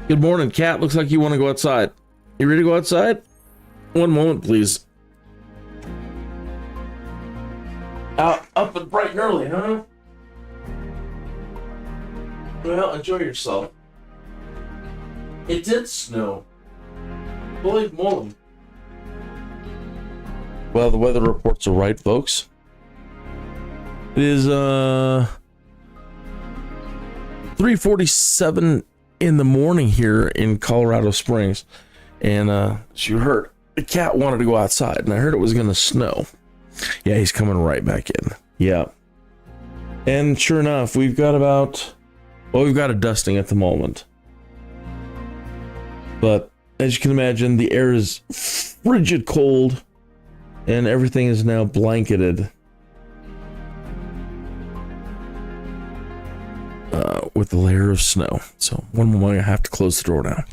Good morning, Cat. Looks like you want to go outside. You ready to go outside? One moment, please. Out, up and bright and early, huh? Well, enjoy yourself. It did snow. Holy moly. Well, the weather reports are right, folks. It is 3:47 in the morning here in Colorado Springs, and as you heard, the cat wanted to go outside, and I heard it was gonna snow. Yeah, he's coming right back in. Yeah, and sure enough, we've got a dusting at the moment, but as you can imagine, the air is frigid cold, and everything is now blanketed with a layer of snow. So one moment, I have to close the door now.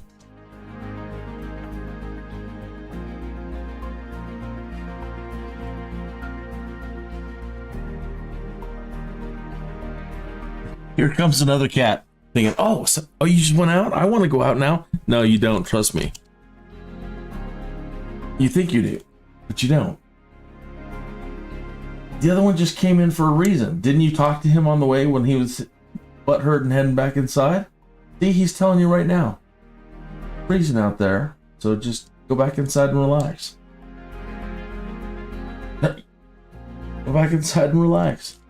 Here comes another cat. thinking, oh, you just went out? I want to go out now. No, you don't. Trust me. You think you do, but you don't. The other one just came in for a reason. Didn't you talk to him on the way when he was butthurt and heading back inside? See, he's telling you right now. Freezing out there, so just go back inside and relax. Go back inside and relax.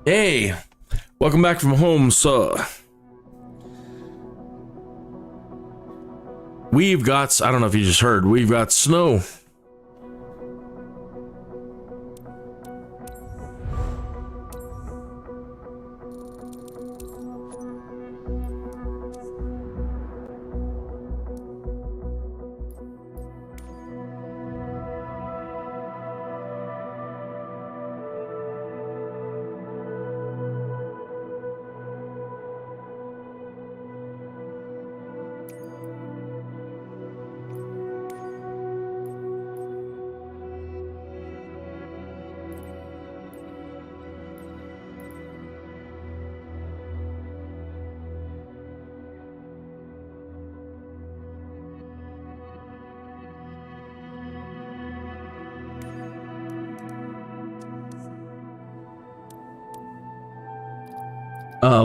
Hey, welcome back from home, sir. We've got, I don't know if you just heard, we've got snow.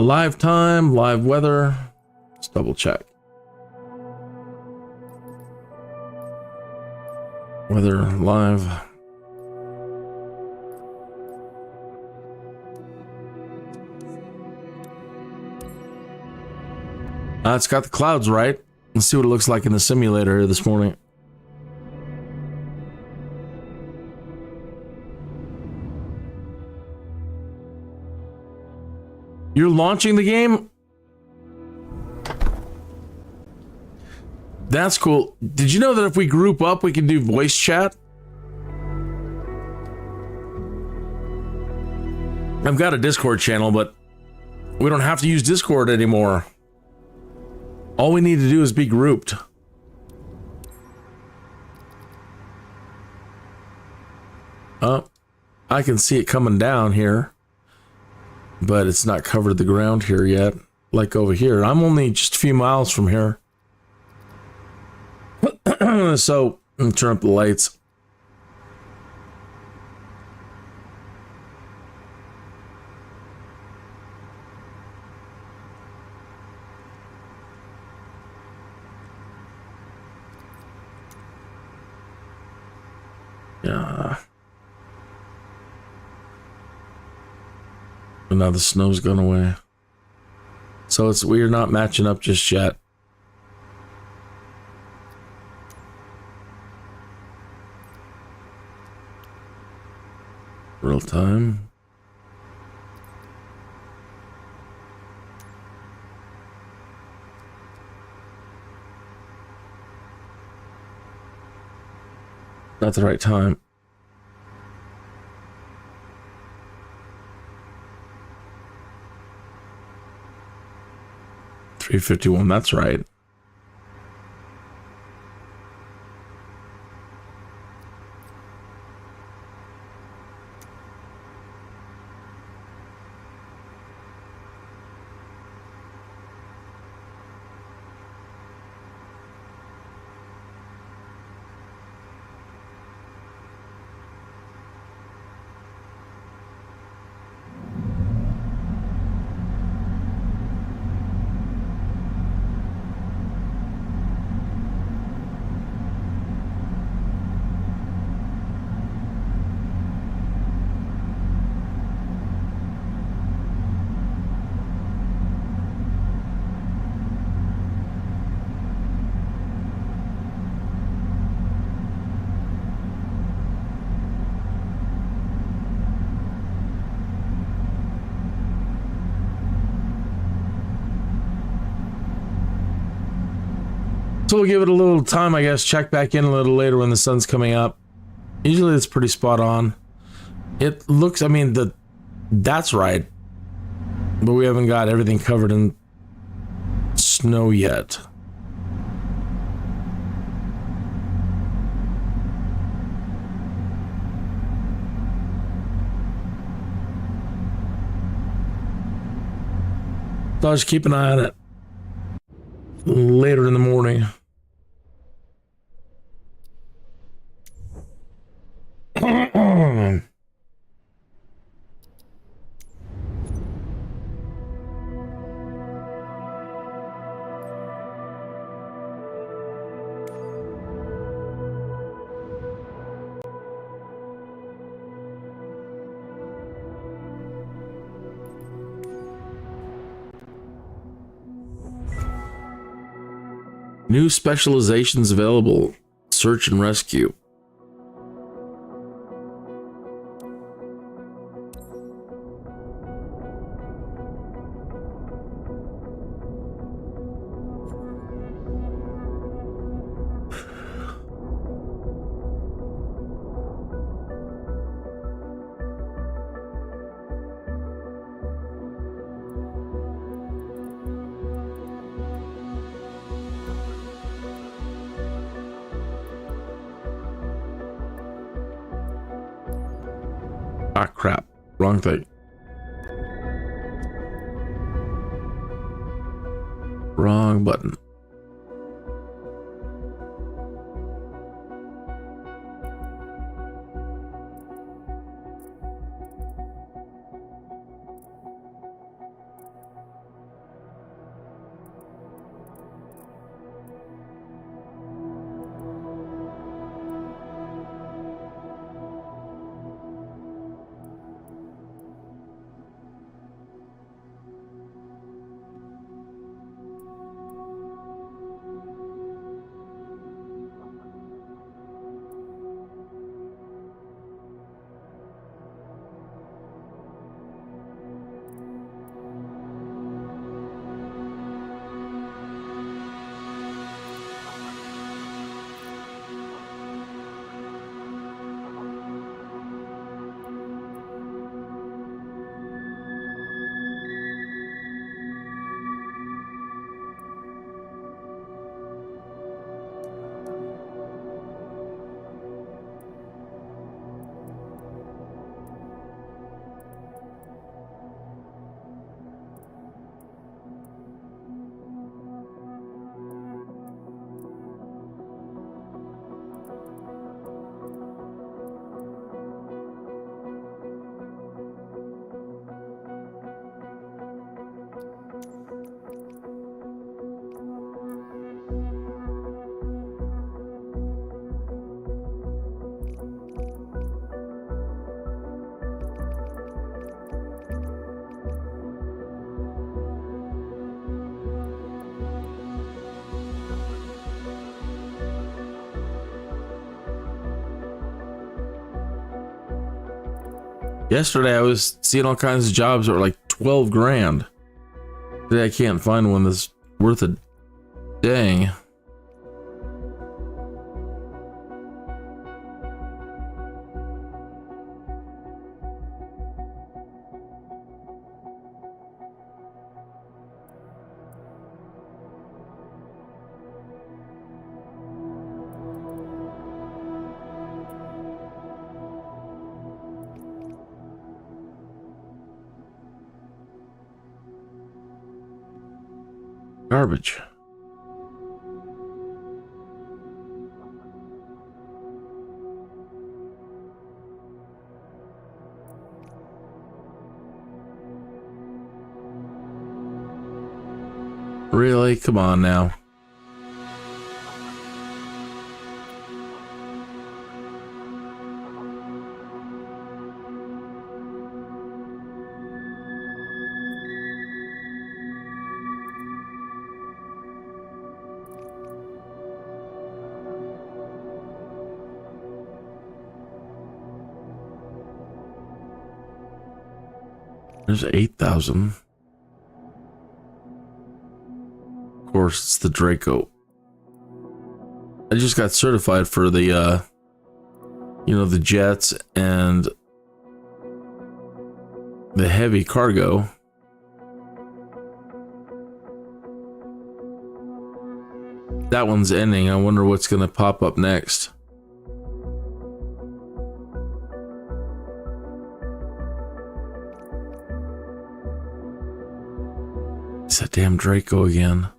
Live time, live weather. Let's double check. Weather live. It's got the clouds right. Let's see what it looks like in the simulator this morning. You're launching the game? That's cool. Did you know that if we group up, we can do voice chat? I've got a Discord channel, but we don't have to use Discord anymore. All we need to do is be grouped. Oh, I can see it coming down here. But it's not covered the ground here yet, like over here. I'm only just a few miles from here. So, I'm gonna turn up the lights. Yeah. And now the snow's gone away. So we're not matching up just yet. Real time. Not the right time. $3:51, that's right. So we'll give it a little time, I guess. Check back in a little later when the sun's coming up. Usually it's pretty spot on. It looks, I mean, that's right. But we haven't got everything covered in snow yet. So I'll just keep an eye on it later in the morning. New specializations available. Search and rescue. Ah, crap. Wrong thing. Wrong button. Yesterday I was seeing all kinds of jobs that were like 12 grand. Today I can't find one that's worth a dang. Garbage. Really? Come on now. There's 8,000. Of course, it's the Draco. I just got certified for the, the jets and the heavy cargo. That one's ending. I wonder what's going to pop up next. It's that damn Draco again.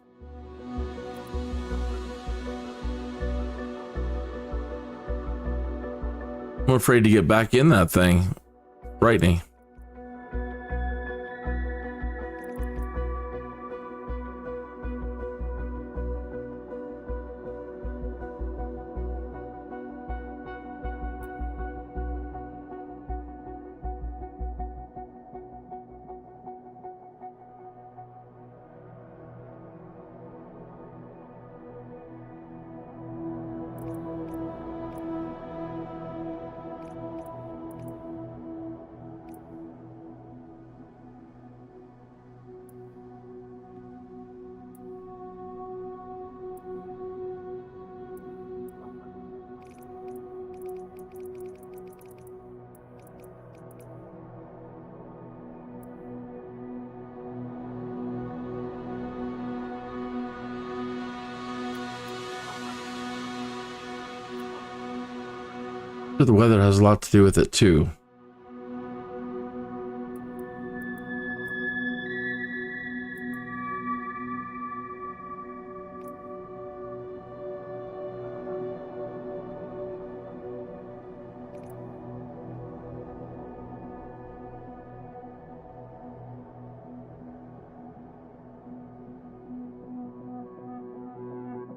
I'm afraid to get back in that thing. Frightening. The weather has a lot to do with it too.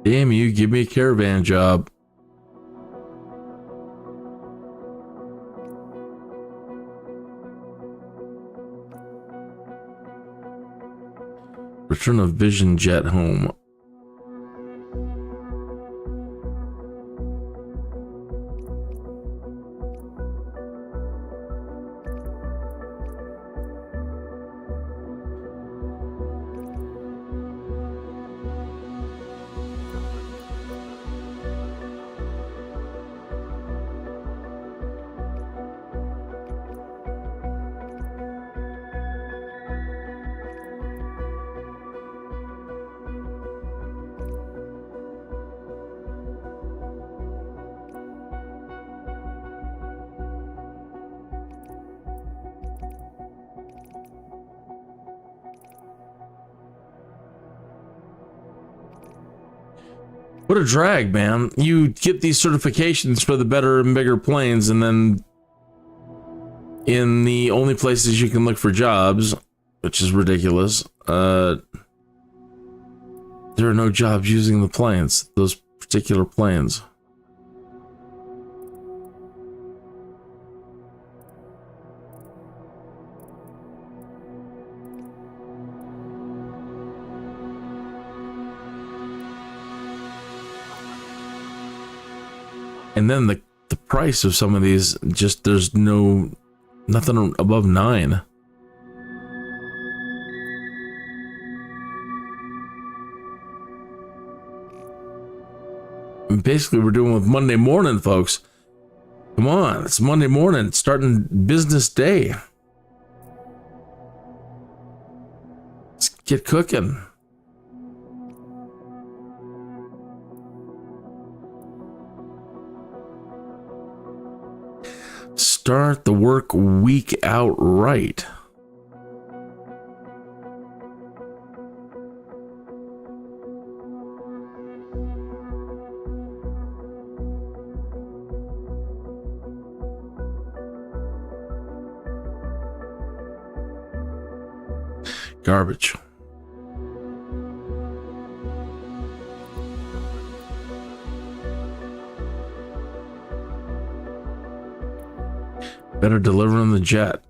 Damn you, give me a caravan job. Return of Vision Jet home. What a drag, man. You get these certifications for the better and bigger planes, and then in the only places you can look for jobs, which is ridiculous, there are no jobs using the planes, those particular planes. And then the price of some of these, just there's nothing above 9. And basically, we're doing with Monday morning, folks. Come on, it's Monday morning, it's starting business day. Let's get cooking. Start the work week out right. Garbage. Better deliver on the jet.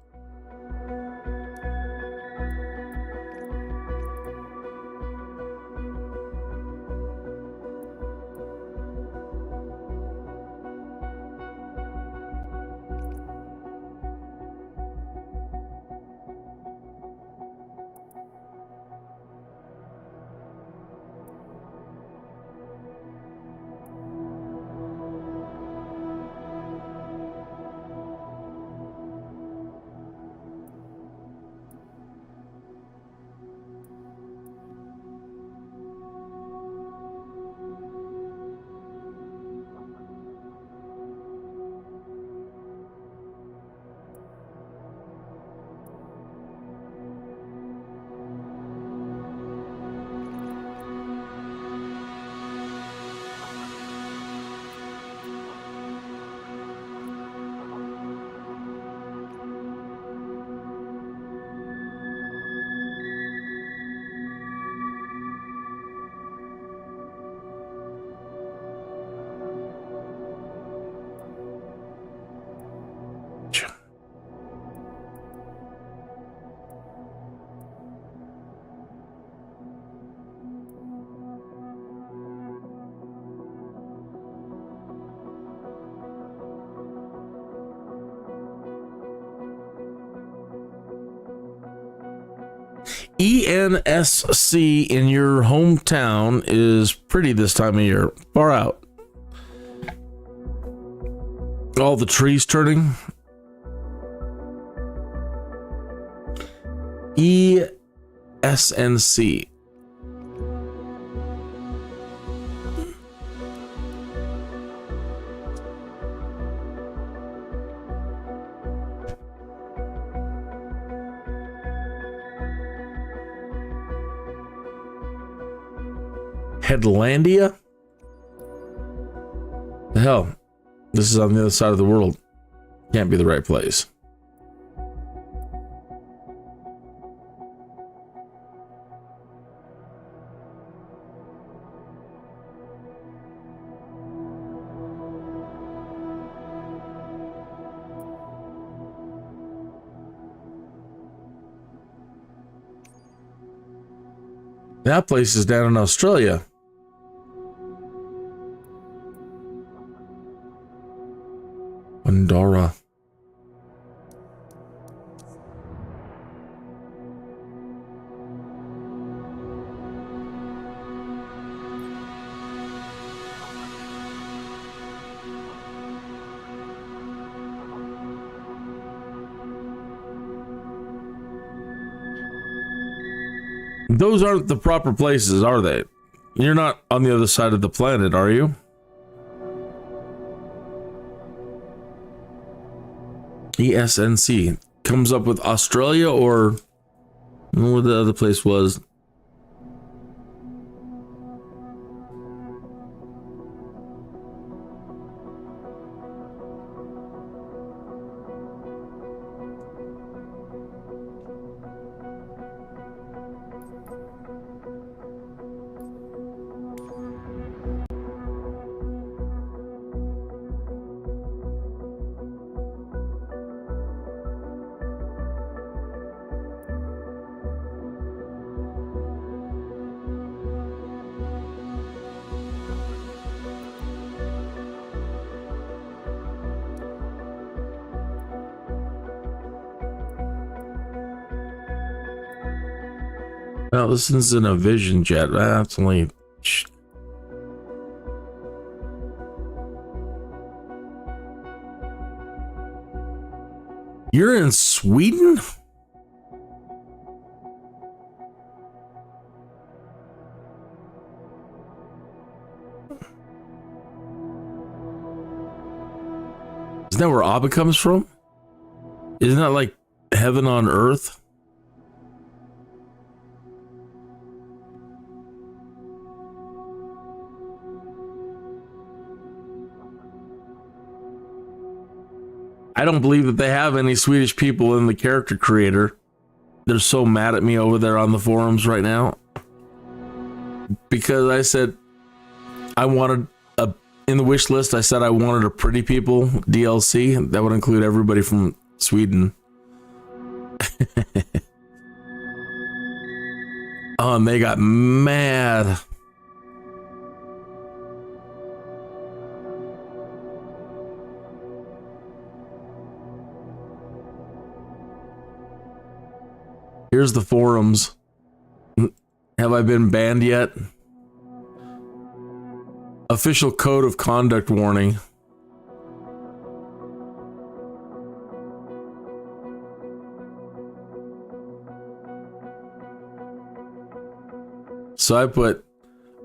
ENSC in your hometown is pretty this time of year. Far out. All the trees turning. ESNC. Headlandia? The hell? This is on the other side of the world. Can't be the right place. That place is down in Australia. Andorra. Those aren't the proper places, are they? You're not on the other side of the planet, are you? ESNC comes up with Australia, or I don't know what the other place was. Well, this isn't a Vision Jet. That's only... You're in Sweden? Isn't that where Abba comes from? Isn't that like heaven on earth? I don't believe that they have any Swedish people in the character creator. They're so mad at me over there on the forums right now. Because I said I wanted in the wish list, I said I wanted a Pretty People DLC. That would include everybody from Sweden. Oh, and they got mad. Here's the forums. Have I been banned yet? Official code of conduct warning. So I put,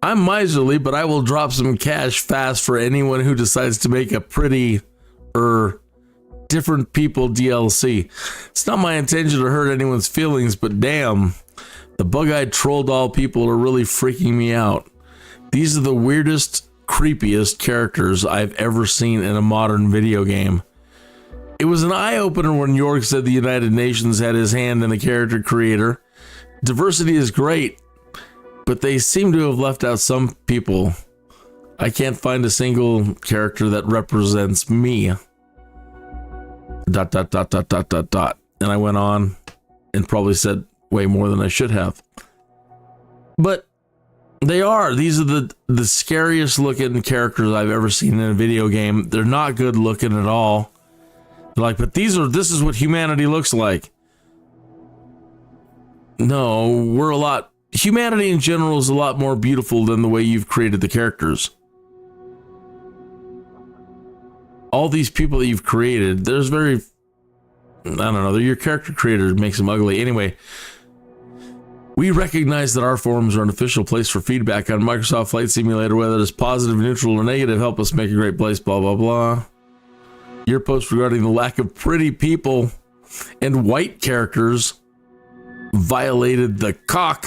I'm miserly, but I will drop some cash fast for anyone who decides to make a pretty different people DLC. It's not my intention to hurt anyone's feelings, but damn, the bug-eyed troll doll people are really freaking me out. These are the weirdest, creepiest characters I've ever seen in a modern video game. It was an eye-opener when York said the United Nations had his hand in the character creator. Diversity is great, but they seem to have left out some people. I can't find a single character that represents me. ... And I went on and probably said way more than I should have. But they are. These are the scariest looking characters I've ever seen in a video game. They're not good looking at all. They're like, but this is what humanity looks like. No, humanity in general is a lot more beautiful than the way you've created the characters. All these people that you've created, they're your character creator makes them ugly. Anyway, we recognize that our forums are an official place for feedback on Microsoft Flight Simulator, whether it is positive, neutral, or negative. Help us make a great place, blah, blah, blah. Your post regarding the lack of pretty people and white characters violated the cock.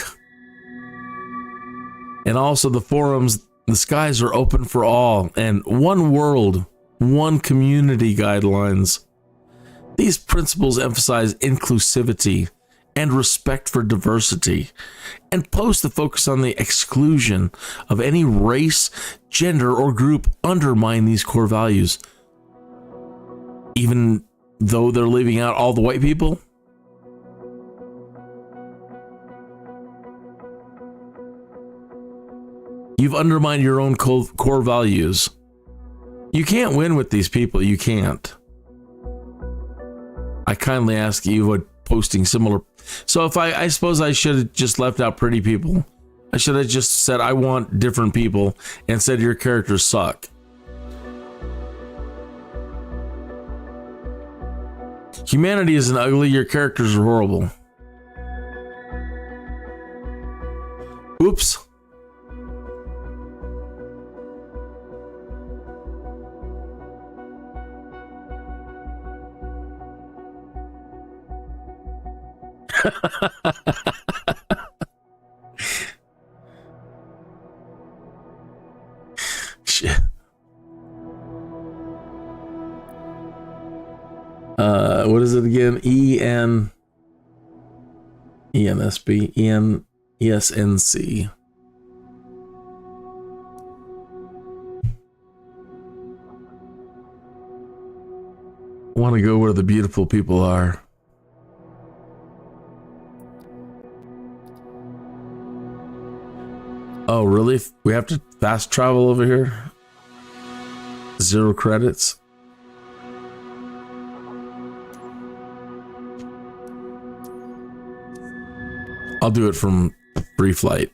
And also the forums, the skies are open for all, and one world, one community guidelines. These principles emphasize inclusivity and respect for diversity, and posts that focus on the exclusion of any race, gender, or group undermine these core values, even though they're leaving out all the white people. You've undermined your own core values. You can't win with these people. You can't. I kindly ask you avoid posting similar. So if I suppose I should have just left out pretty people. I should have just said I want different people and said your characters suck. Humanity isn't ugly. Your characters are horrible. Oops. Shit. What is it again? ESNC. I want to go where the beautiful people are. Oh, really? We have to fast travel over here? 0 credits? I'll do it from free flight.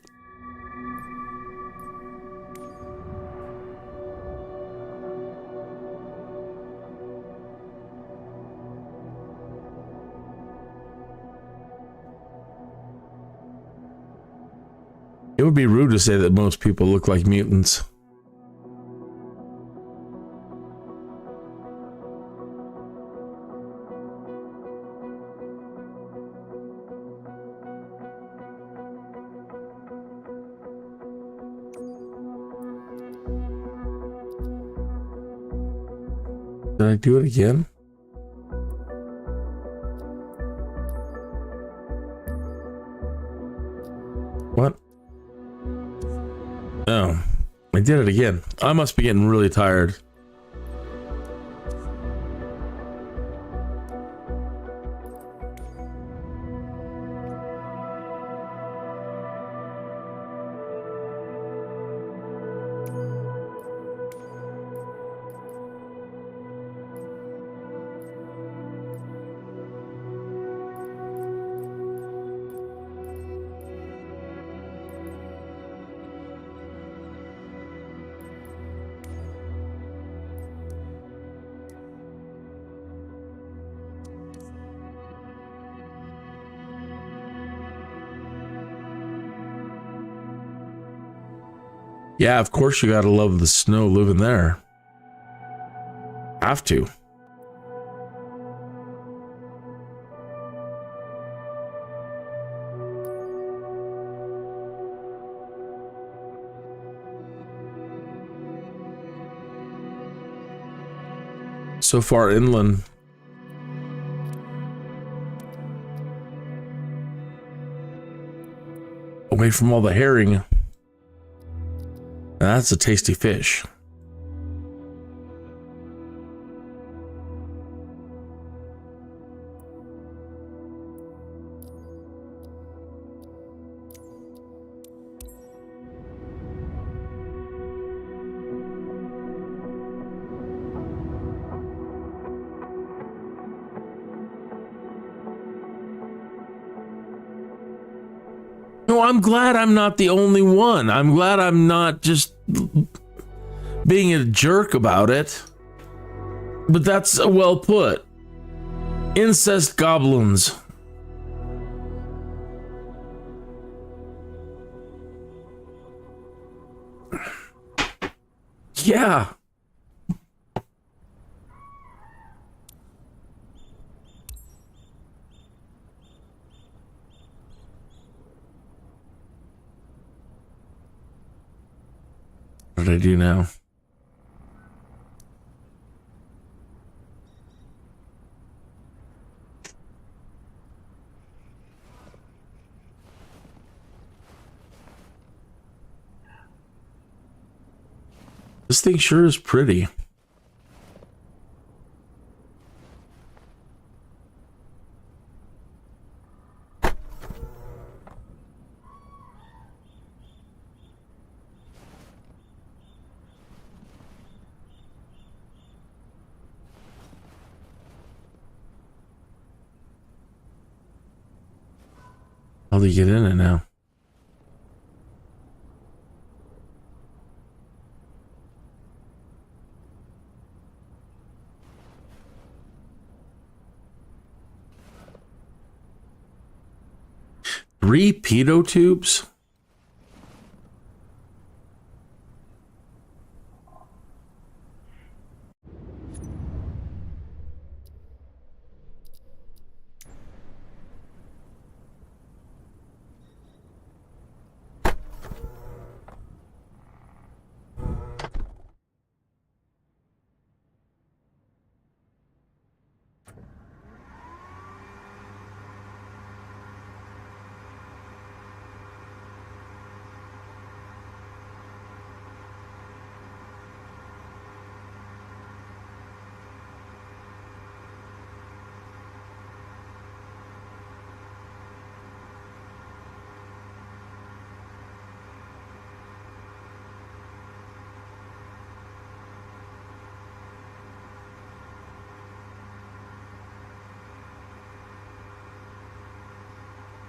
It would be rude to say that most people look like mutants. Did I do it again? What? Oh, I did it again. I must be getting really tired. Yeah, of course you gotta love the snow living there. Have to. So far inland. Away from all the herring. That's a tasty fish. know, I'm glad I'm not the only one. I'm glad I'm not just being a jerk about it. But that's well put. Incest goblins. Yeah. What did I do now? This thing sure is pretty. How do you get in it now? Three pedo tubes?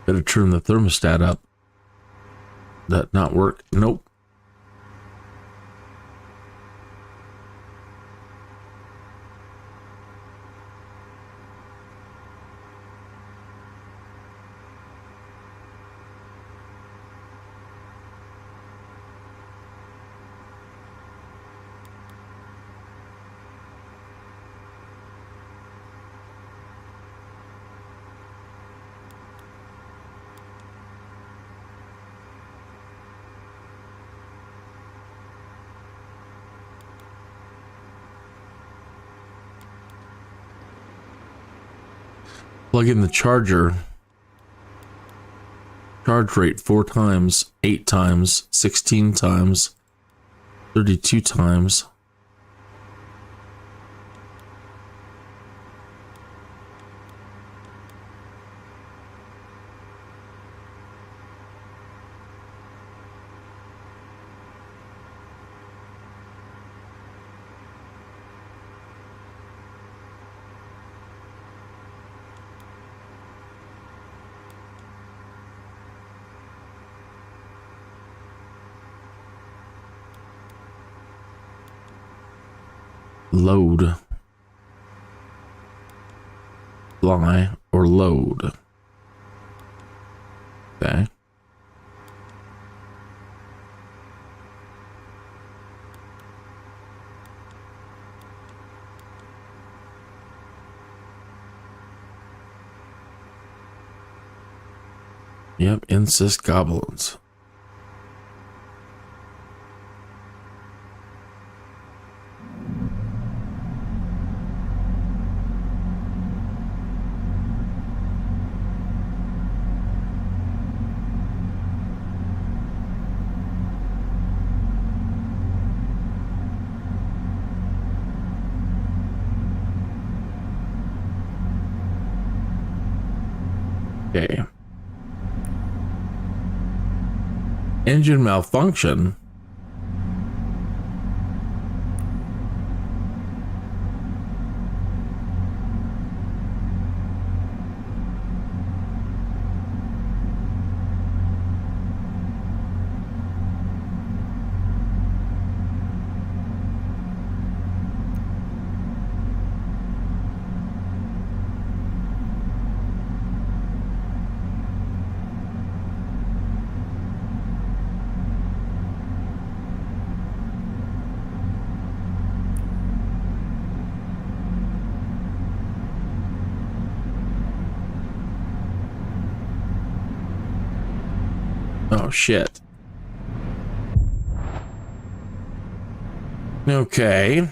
Better turn the thermostat up. That not work? Nope. Plug in the charger. Charge rate 4 times, 8 times, 16 times, 32 times. Load, fly, or load. Okay. Yep, incest goblins. Okay. Engine malfunction. Oh, shit. Okay.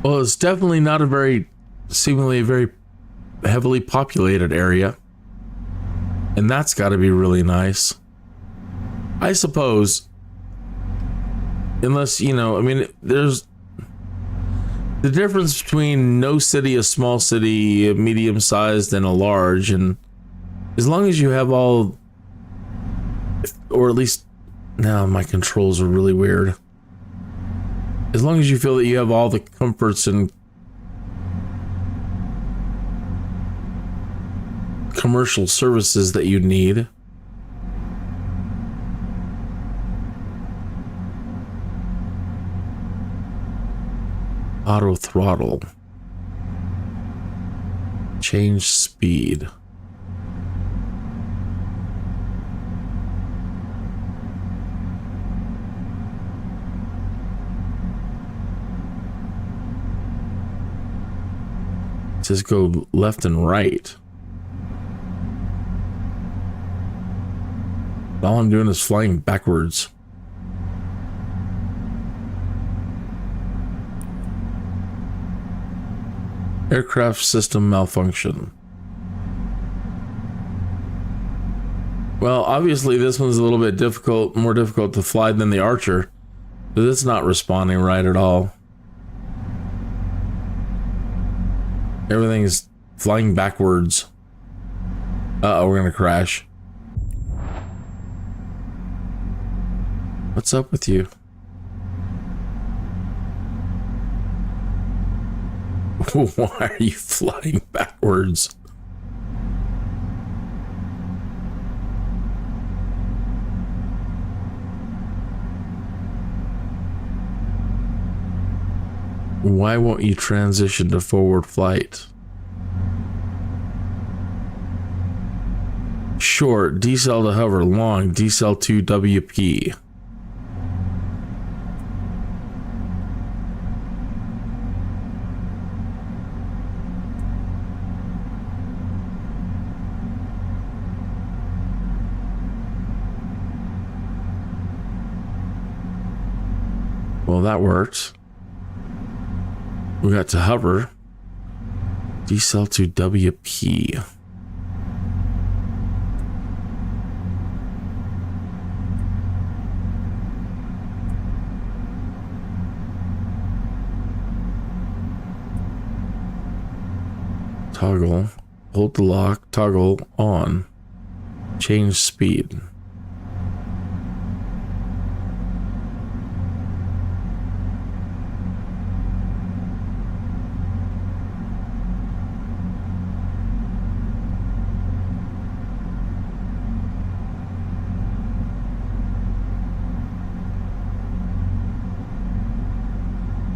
Well, it's definitely not a seemingly a very heavily populated area. And that's got to be really nice. I suppose, unless, I mean, there's the difference between no city, a small city, a medium-sized, and a large. And as long as you have all, or at least, now my controls are really weird. As long as you feel that you have all the comforts and commercial services that you need. Auto throttle. Change speed. Just go left and right. All I'm doing is flying backwards. Aircraft system malfunction. Well, obviously this one's a little bit more difficult to fly than the Archer, but it's not responding right at all. Everything is flying backwards. Uh-oh, we're gonna crash. What's up with you? Why are you flying backwards? Why won't you transition to forward flight? Short, decel to hover. Long, decel to WP. Well, that worked. We got to hover. Decel to WP. Toggle. Hold the lock. Toggle on. Change speed.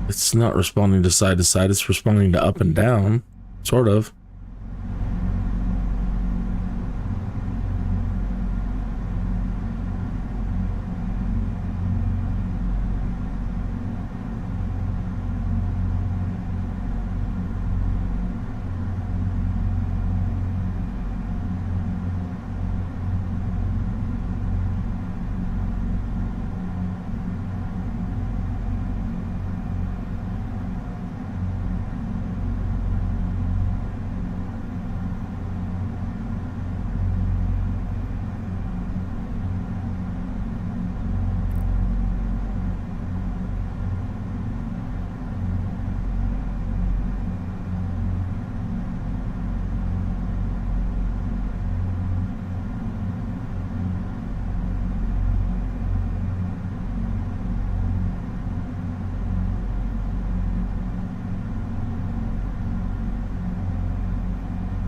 It's not responding to side, it's responding to up and down, sort of.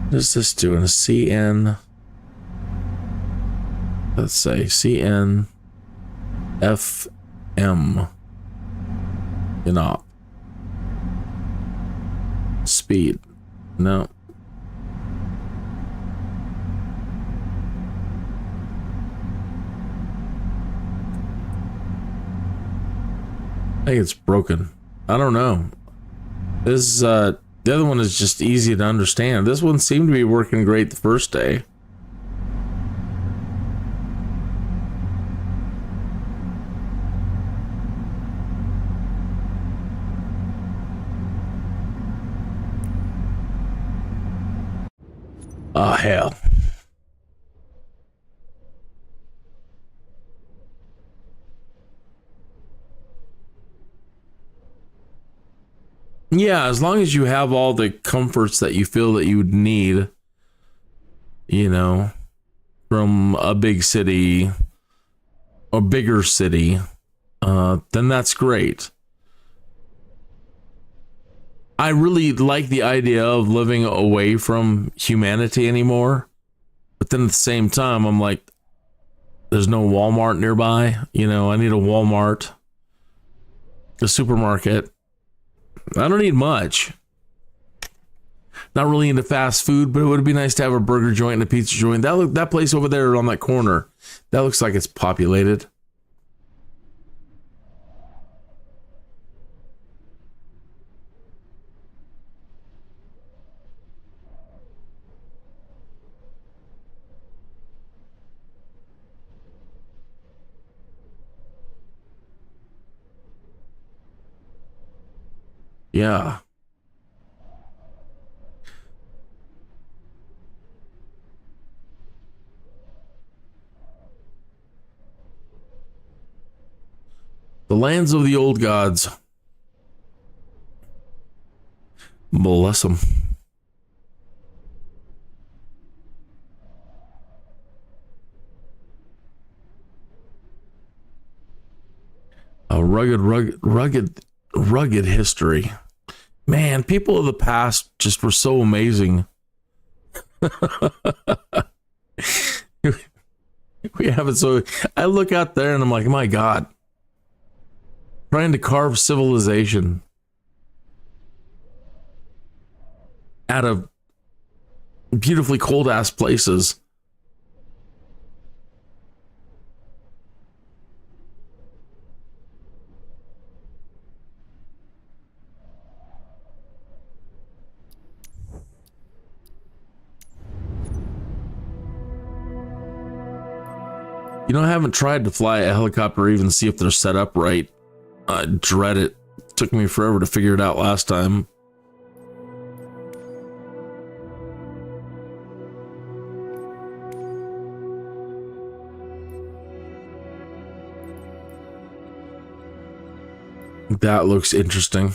What is this doing? A CN. Let's say CN FM. Speed. No. I think it's broken. I don't know. This the other one is just easy to understand. This one seemed to be working great the first day. Oh, hell. Yeah, as long as you have all the comforts that you feel that you would need, you know, from a big city or bigger city, then that's great. I really like the idea of living away from humanity anymore. But then at the same time, I'm like, there's no Walmart nearby. You know, I need a Walmart, a supermarket. I don't need much. Not really into fast food, but it would be nice to have a burger joint and a pizza joint. That place over there on that corner, that looks like it's populated. Yeah. The lands of the old gods. Bless them. A rugged history. Man, people of the past just were so amazing. We have it so. I look out there and I'm like, my God, trying to carve civilization out of beautifully cold ass places. You know, I haven't tried to fly a helicopter or even see if they're set up right. I dread it. Took me forever to figure it out last time. That looks interesting.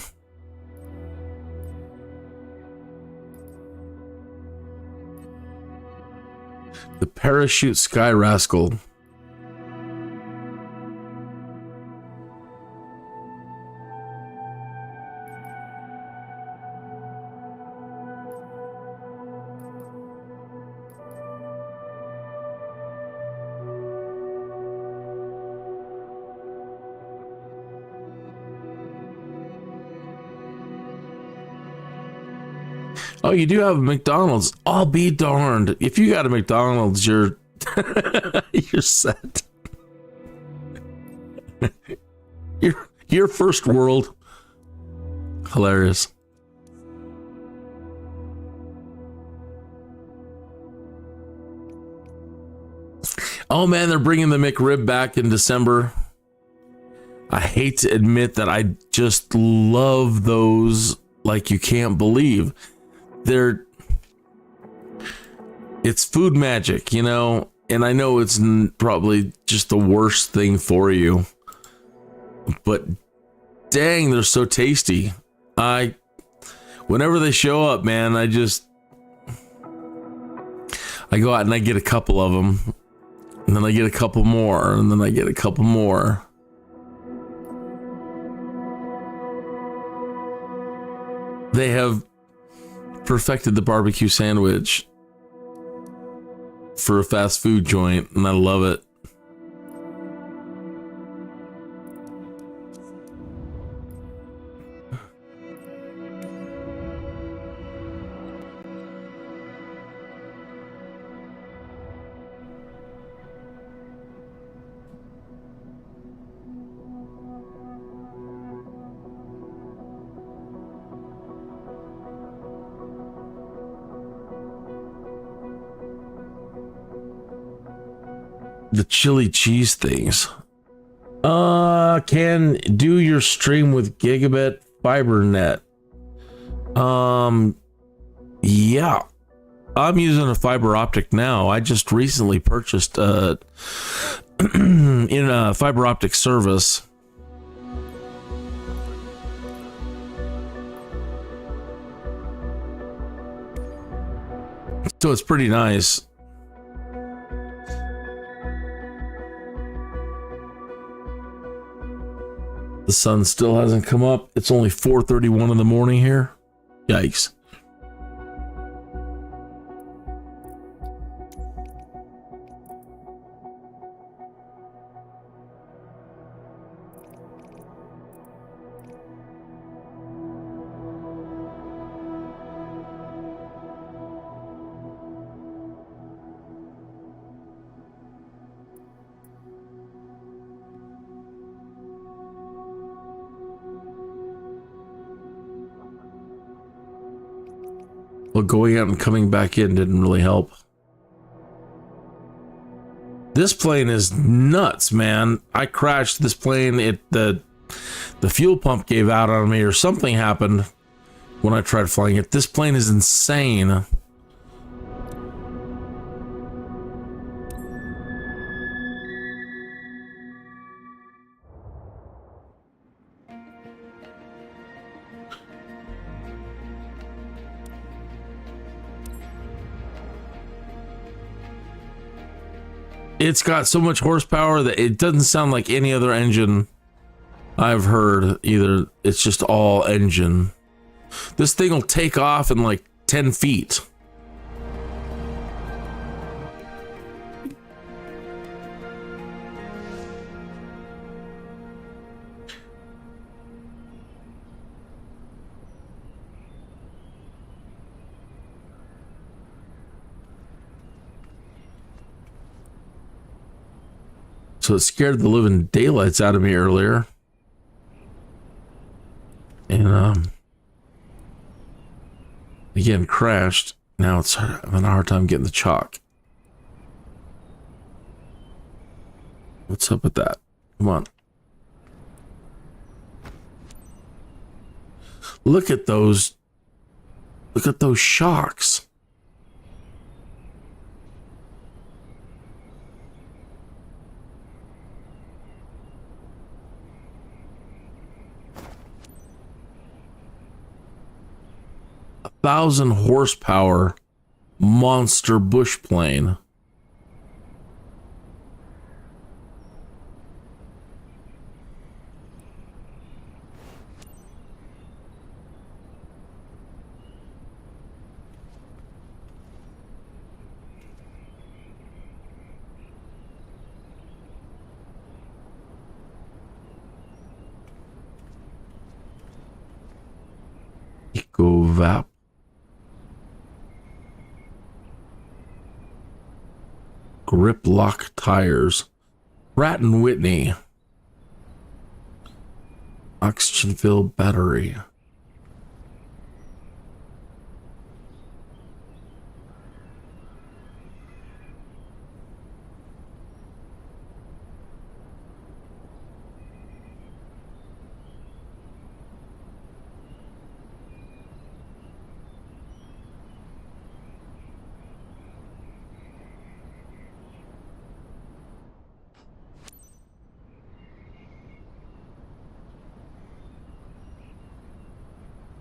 The Parachute Sky Rascal. Oh, you do have a McDonald's. I'll be darned. If you got a McDonald's, you're you're set. You're first world. Hilarious. Oh man, they're bringing the McRib back in December. I hate to admit that I just love those like you can't believe. It's food magic, you know, and I know it's probably just the worst thing for you, but dang, they're so tasty. Whenever they show up, man, I go out and I get a couple of them, and then I get a couple more, and then I get a couple more. They have perfected the barbecue sandwich for a fast food joint, and I love it. The chili cheese things. Can do your stream with gigabit fiber net. Yeah. I'm using a fiber optic now. I just recently purchased in a fiber optic service. So it's pretty nice. The sun still hasn't come up. It's only 4:31 in the morning here. Yikes. Well, going out and coming back in didn't really help. This plane is nuts, man. I crashed this plane. The fuel pump gave out on me or something happened when I tried flying it. This plane is insane. It's got so much horsepower that it doesn't sound like any other engine I've heard either. It's just all engine. This thing will take off in like 10 feet. So it scared the living daylights out of me earlier. And again, crashed. Now I'm having a hard time getting the chalk. What's up with that? Come on. Look at those. Look at those shocks. A 1,000 horsepower monster bush plane. EcoVap. Grip lock tires. Pratt and Whitney. Oxygen filled battery.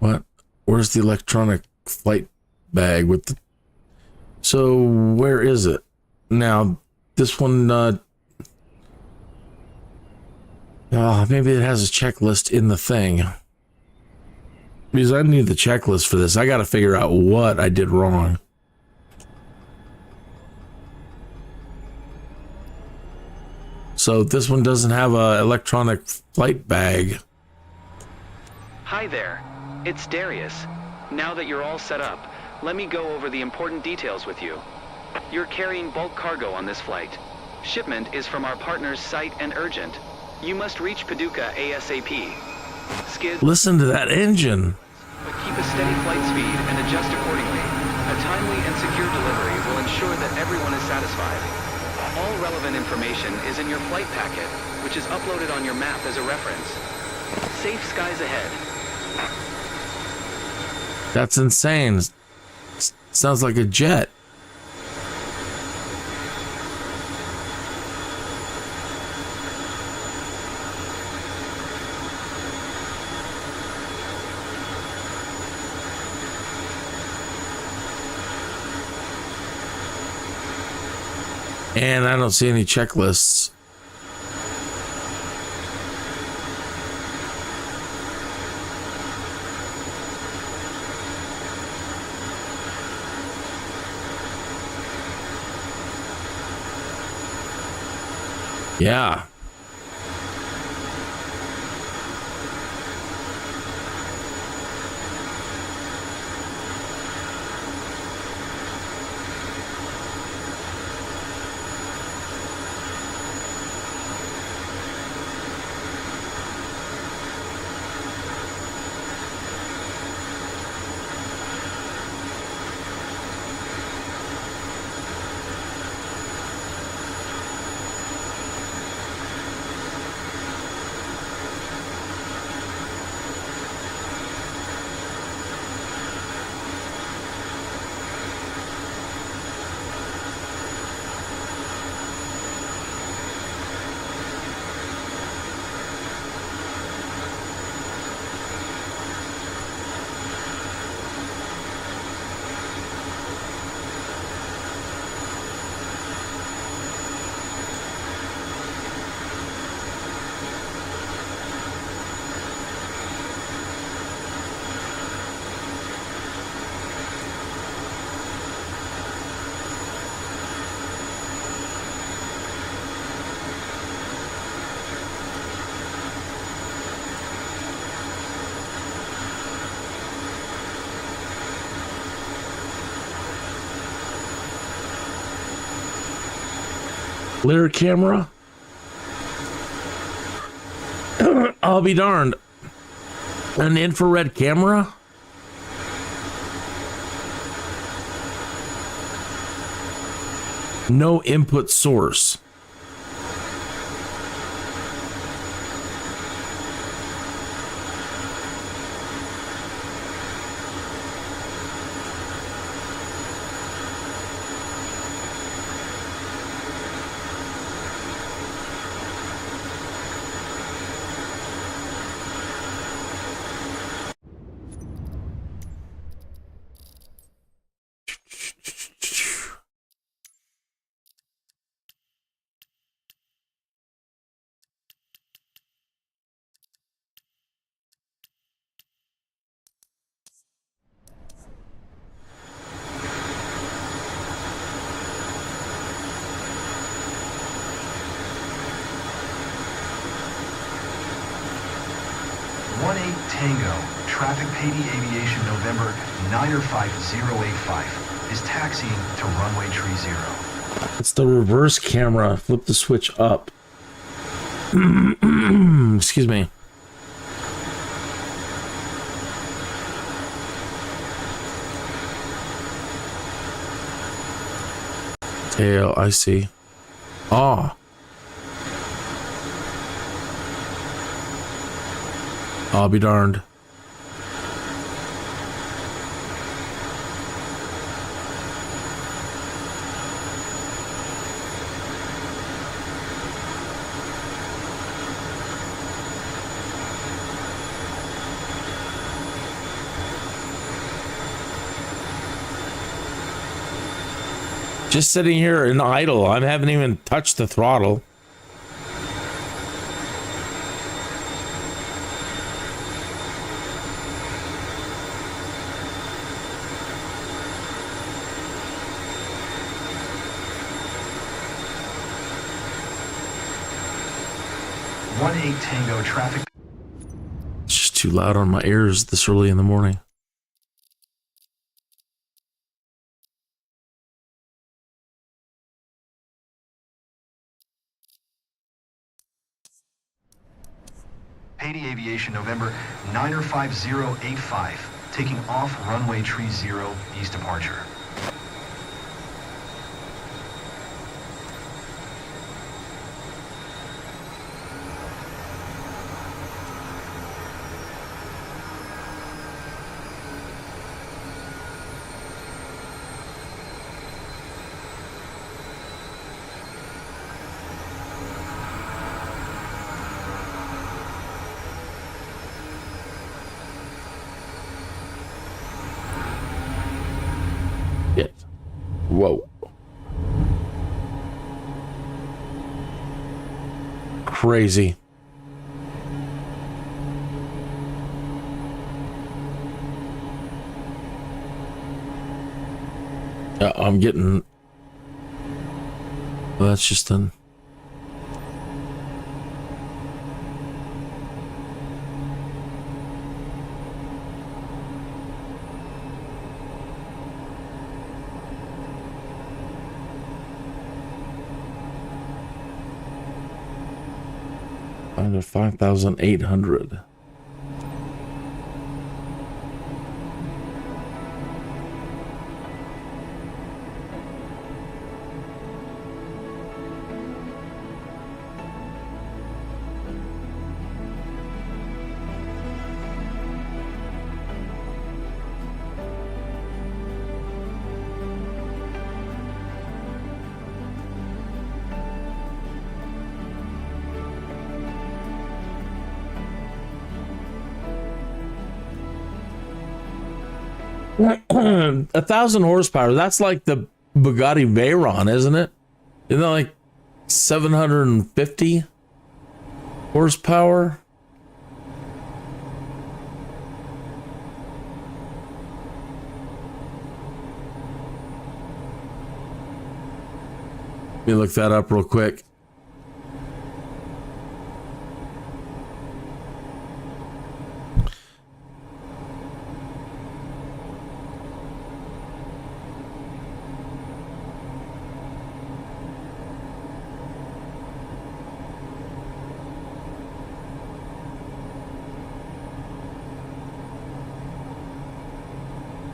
What? Where's the electronic flight bag with the... So, where is it? Now, this one, maybe it has a checklist in the thing. Because I need the checklist for this. I got to figure out what I did wrong. So this one doesn't have a electronic flight bag. Hi there, it's Darius. Now that you're all set up, let me go over the important details with you. You're carrying bulk cargo on this flight. Shipment is from our partners Sight and Urgent. You must reach Paducah ASAP. Skid. Listen to that engine. But keep a steady flight speed and adjust accordingly. A timely and secure delivery will ensure that everyone is satisfied. All relevant information is in your flight packet, which is uploaded on your map as a reference. Safe skies ahead. That's insane. Sounds like a jet. And I don't see any checklists. Yeah. Clear camera. I'll be darned. An infrared camera? No input source. Tango, traffic Pady Aviation November 905085 is taxiing to runway 30. It's the reverse camera. Flip the switch up. Excuse me. Tail, I see. Ah. I'll be darned. Just sitting here in idle. I haven't even touched the throttle. 18 Tango traffic. It's just too loud on my ears this early in the morning. Haiti Aviation, November 95085, taking off runway 30, east departure. Whoa. Crazy. I'm getting... Well, that's just an... Under 5,800. A 1,000 horsepower. That's like the Bugatti Veyron, isn't it? Isn't that like 750 horsepower? Let me look that up real quick.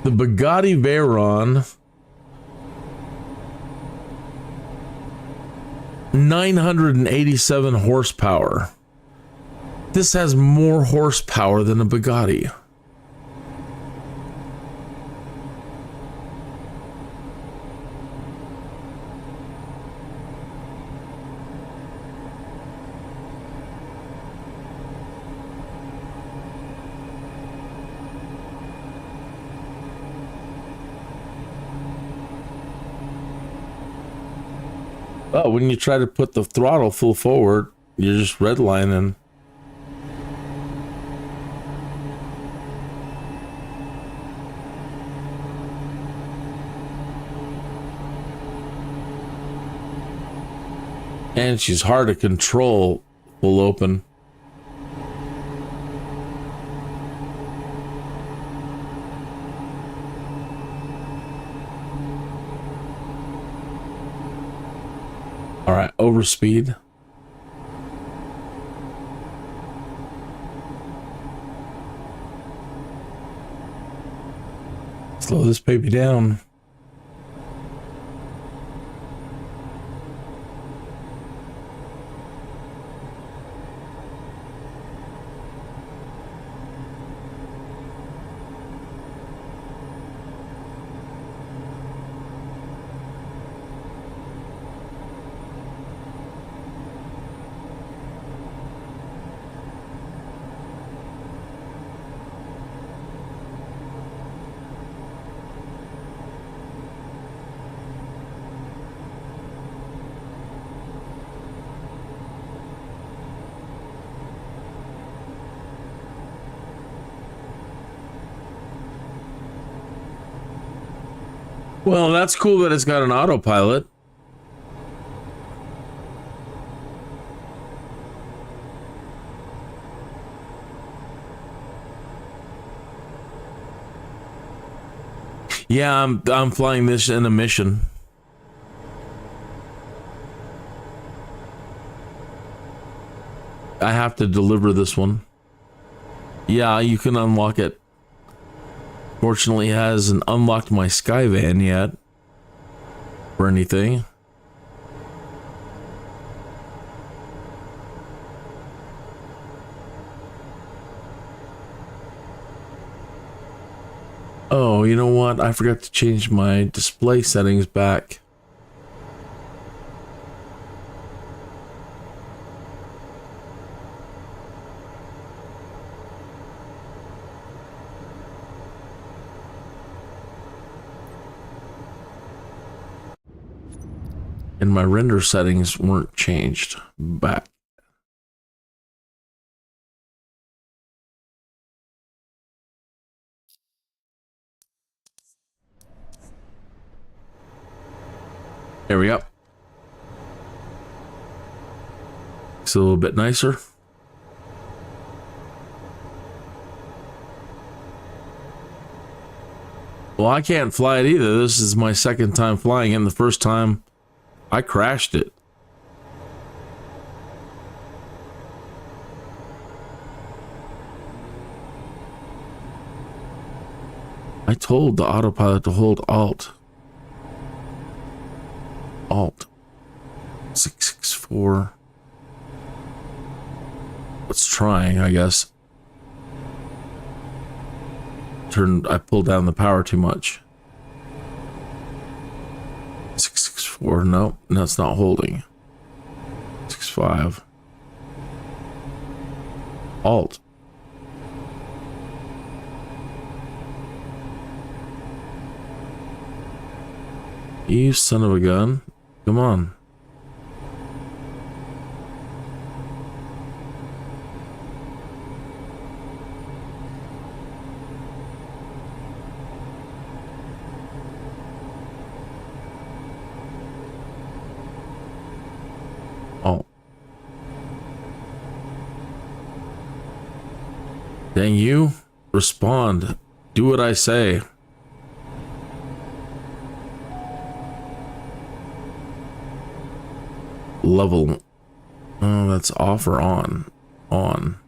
The Bugatti Veyron, 987 horsepower. This has more horsepower than a Bugatti. Oh, when you try to put the throttle full forward, you're just redlining. And she's hard to control full open. All right, overspeed. Slow this baby down. Well, that's cool that it's got an autopilot. Yeah, I'm flying this in a mission. I have to deliver this one. Yeah, you can unlock it. Fortunately, it hasn't unlocked my Skyvan yet. Or anything. Oh, you know what? I forgot to change my display settings back. And my render settings weren't changed back. There we go. It's a little bit nicer. Well, I can't fly it either. This is my second time flying it, and the first time I crashed it. I told the autopilot to hold Alt. Alt 664. It's trying, I guess. I pulled down the power too much. 664. No, it's not holding. 65. Alt. You son of a gun. Come on. Oh. Dang you. Respond. Do what I say. Level. Oh, that's off or on? On.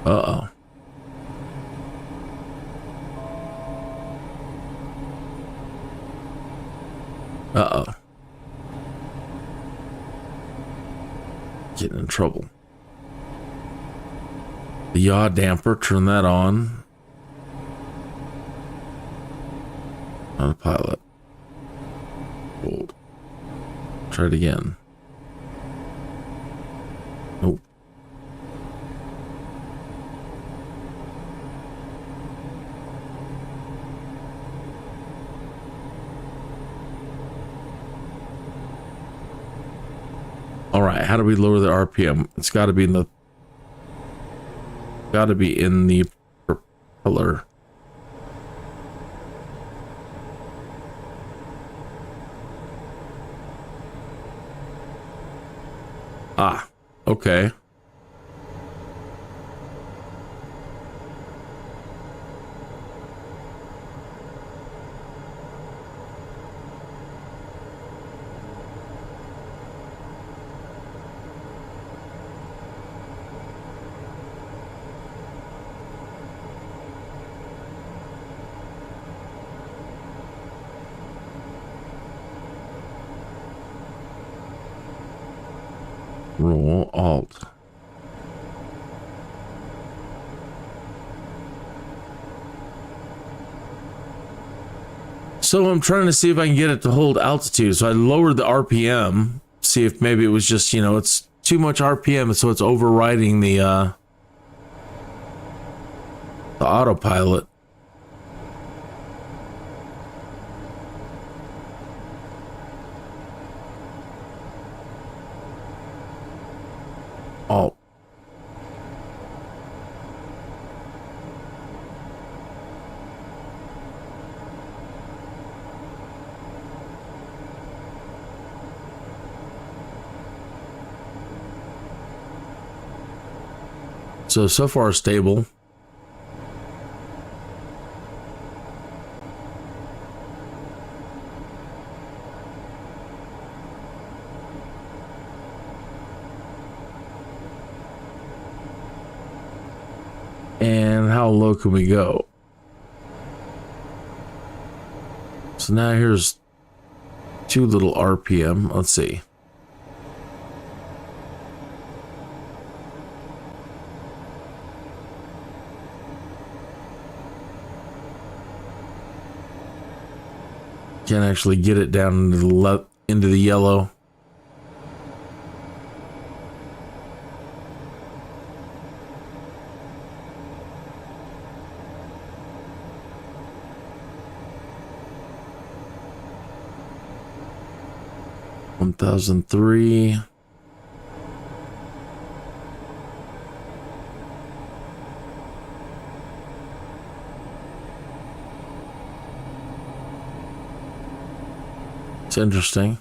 Uh-oh. Uh-oh. Getting in trouble. The yaw damper, turn that on. Autopilot. Hold. Try it again. Nope. All right, how do we lower the RPM? It's got to be in the propeller. Ah, okay. Roll Alt. So I'm trying to see if I can get it to hold altitude. So I lowered the RPM, see if maybe it was just, it's too much RPM, so it's overriding the autopilot. Alt. So far stable. And how low can we go? So now here's too little RPM. Let's see. Can't actually get it down into the yellow. $1,003. It's interesting.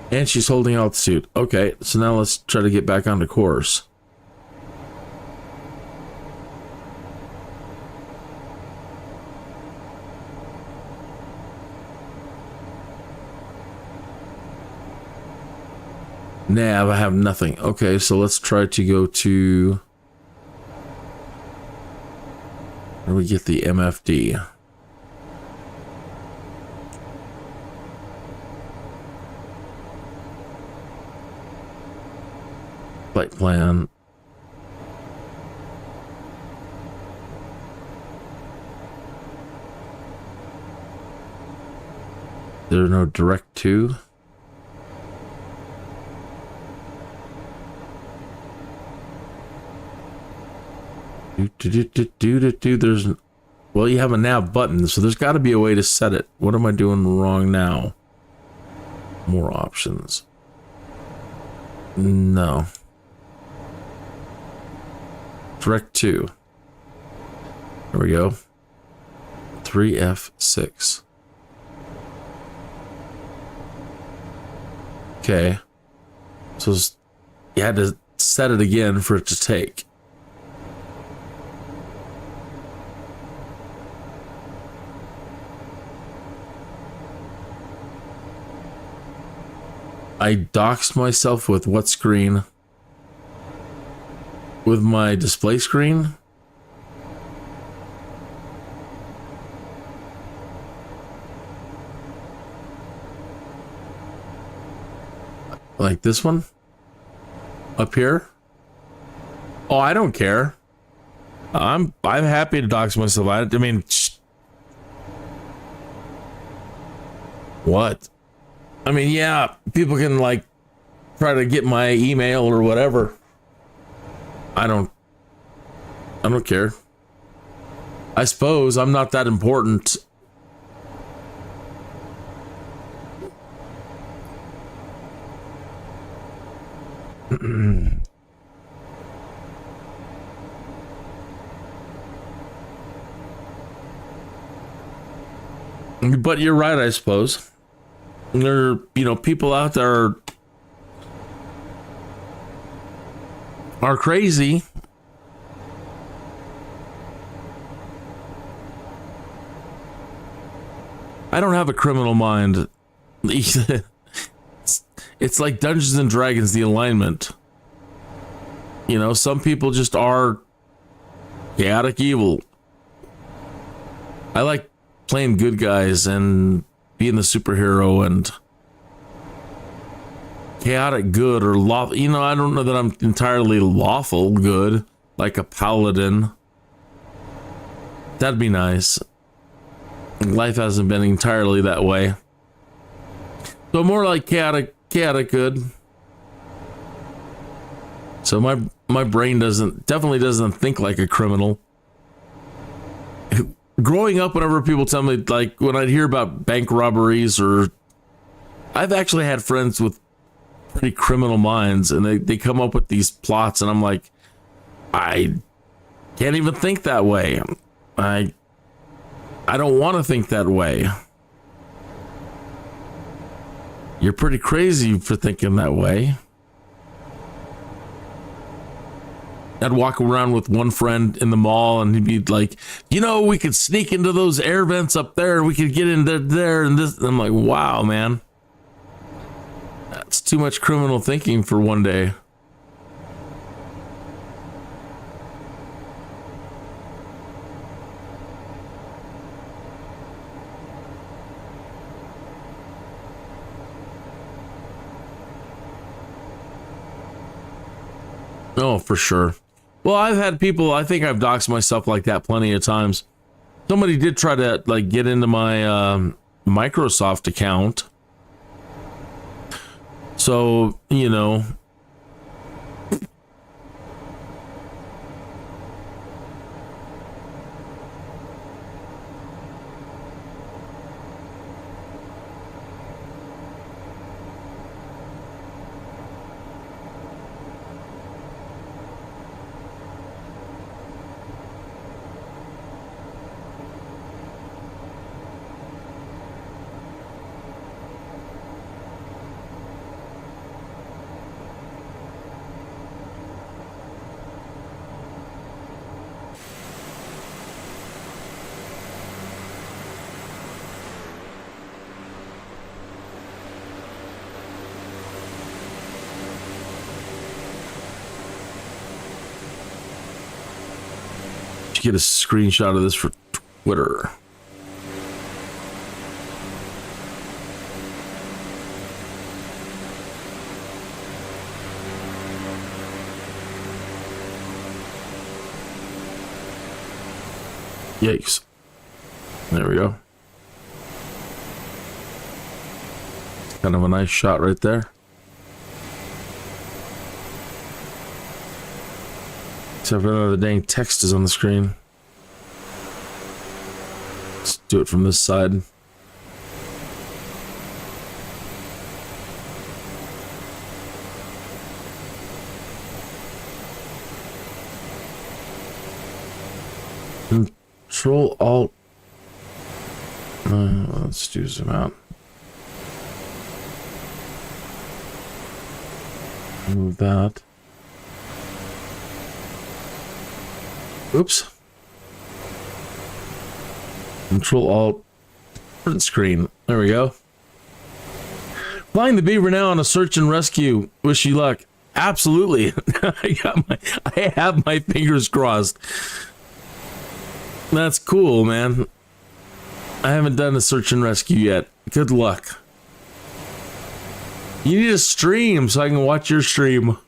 And she's holding altitude. Okay, so now let's try to get back onto course. Nav, I have nothing. Okay, so let's try to go to... Where do we get the MFD? Flight plan. There's no direct to. There's, well, you have a nav button, so there's got to be a way to set it. What am I doing wrong now? More options. No. Direct to. There we go. 3F6. Okay. So you had to set it again for it to take. I doxed myself with what screen? With my display screen? Like this one? Up here? Oh, I don't care. I'm happy to dox myself. I mean, what? I mean, yeah, people can like try to get my email or whatever. I don't care. I suppose I'm not that important. But you're right, I suppose. There are, people out there are crazy. I don't have a criminal mind. It's like Dungeons and Dragons, the alignment. Some people just are chaotic evil. I like playing good guys and being the superhero and chaotic good or lawful. I don't know that I'm entirely lawful good, like a paladin. That'd be nice. Life hasn't been entirely that way. So more like chaotic good. So my brain definitely doesn't think like a criminal. Growing up, whenever people tell me, like when I'd hear about bank robberies or I've actually had friends with pretty criminal minds, and they come up with these plots, and I'm like, I can't even think that way. I don't want to think that way. You're pretty crazy for thinking that way. I'd walk around with one friend in the mall, and he'd be like, you know, we could sneak into those air vents up there, and we could get into there and this. And I'm like, wow, man. That's too much criminal thinking for one day. Oh, for sure. Well, I've had people, I think I've doxed myself like that plenty of times. Somebody did try to like get into my Microsoft account. So, you know, get a screenshot of this for Twitter. Yikes. There we go. Kind of a nice shot right there. Except for none of the dang text is on the screen. Let's do it from this side. Control Alt. Let's do zoom out. Move that. Oops. Control Alt print screen. There we go. Flying the Beaver now on a search and rescue. Wish you luck. Absolutely. I have my fingers crossed. That's cool, man. I haven't done a search and rescue yet. Good luck. You need a stream so I can watch your stream.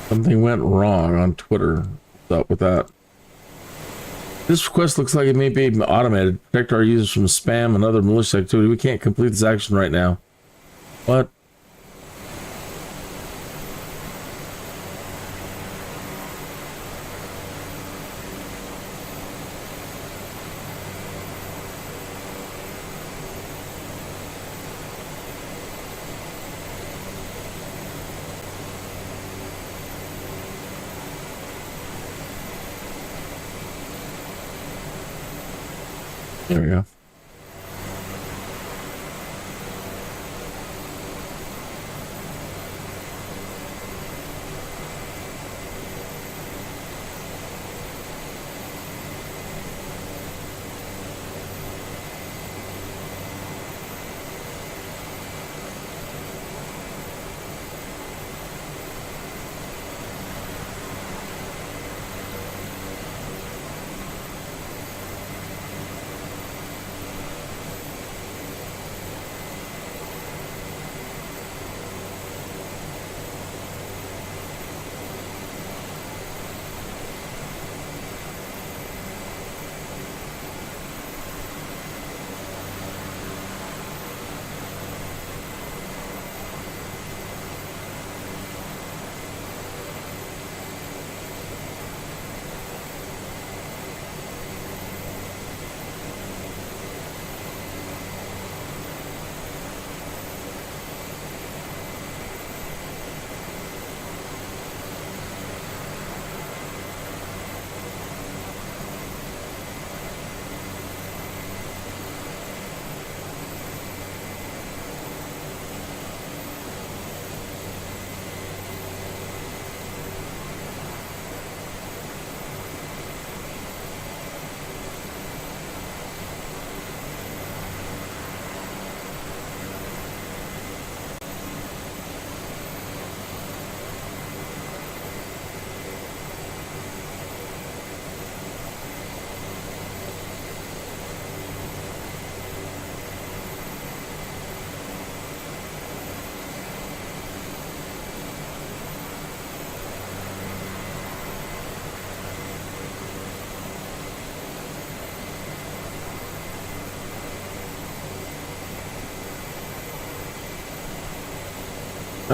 Something went wrong on Twitter. What's up with that? This request looks like it may be automated. Protect our users from spam and other malicious activity. We can't complete this action right now. What? There we go.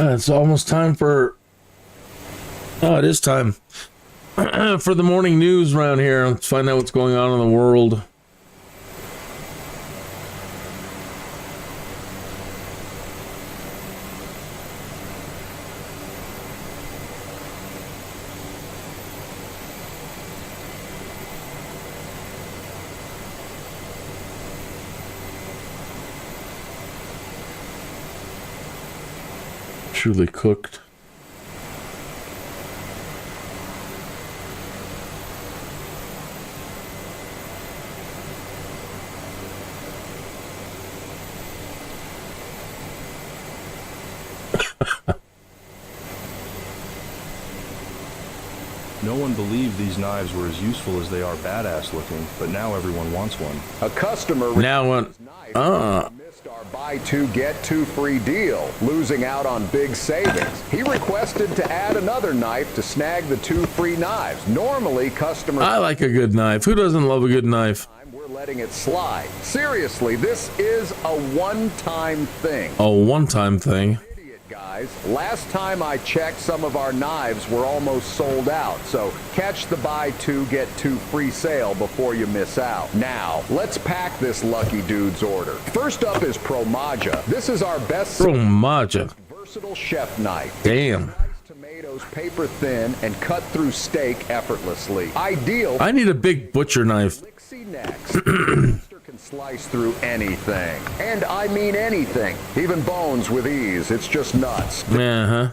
It's almost time for... Oh, it is time for the morning news around here. Let's find out what's going on in the world. Truly cooked. No one believed these knives were as useful as they are badass looking, but now everyone wants one. A customer now one. Missed our buy two get two free deal, losing out on big savings. He requested to add another knife to snag the 2 free knives. Normally, customers... I like a good knife. Who doesn't love a good knife? We're letting it slide. Seriously, this is a one-time thing. A one-time thing. Guys, last time I checked, some of our knives were almost sold out, so catch the buy two get two free sale before you miss out. Now, let's pack this lucky dude's order. First up is Promaja. This is our best Promaja versatile chef knife. Damn. Tomatoes paper thin and cut through steak effortlessly. Ideal. I need a big butcher knife. Next. Can slice through anything. And I mean anything. Even bones with ease. It's just nuts. Uh-huh.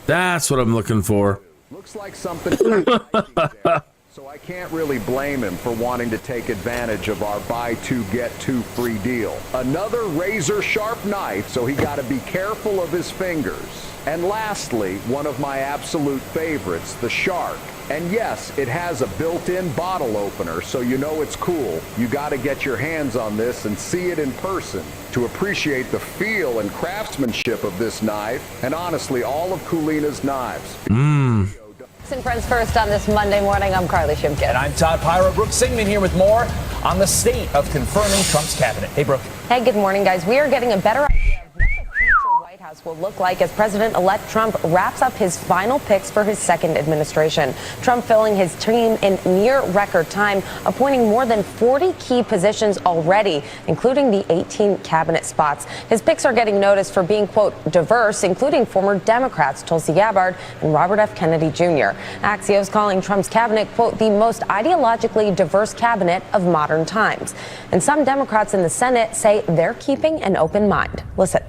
That's what I'm looking for. Looks like something so I can't really blame him for wanting to take advantage of our buy two get two free deal. Another razor sharp knife, so he got to be careful of his fingers. And lastly, one of my absolute favorites, the Shark. And yes, it has a built-in bottle opener, so you know it's cool. You got to get your hands on this and see it in person to appreciate the feel and craftsmanship of this knife, and honestly, all of Kulina's knives. And friends first on this Monday morning, I'm Carly Shimkin. And I'm Todd Pyro. Brooke Singman here with more on the state of confirming Trump's cabinet. Hey, Brooke. Hey, good morning, guys. We are getting a better idea of what the future White House will look like as President-elect Trump wraps up his final picks for his second administration. Trump filling his team in near record time, appointing more than 40 key positions already, including the 18 cabinet spots. His picks are getting noticed for being, quote, diverse, including former Democrats Tulsi Gabbard and Robert F. Kennedy Jr. Axios calling Trump's cabinet, quote, the most ideologically diverse cabinet of modern times. And some Democrats in the Senate say they're keeping an open mind. Listen.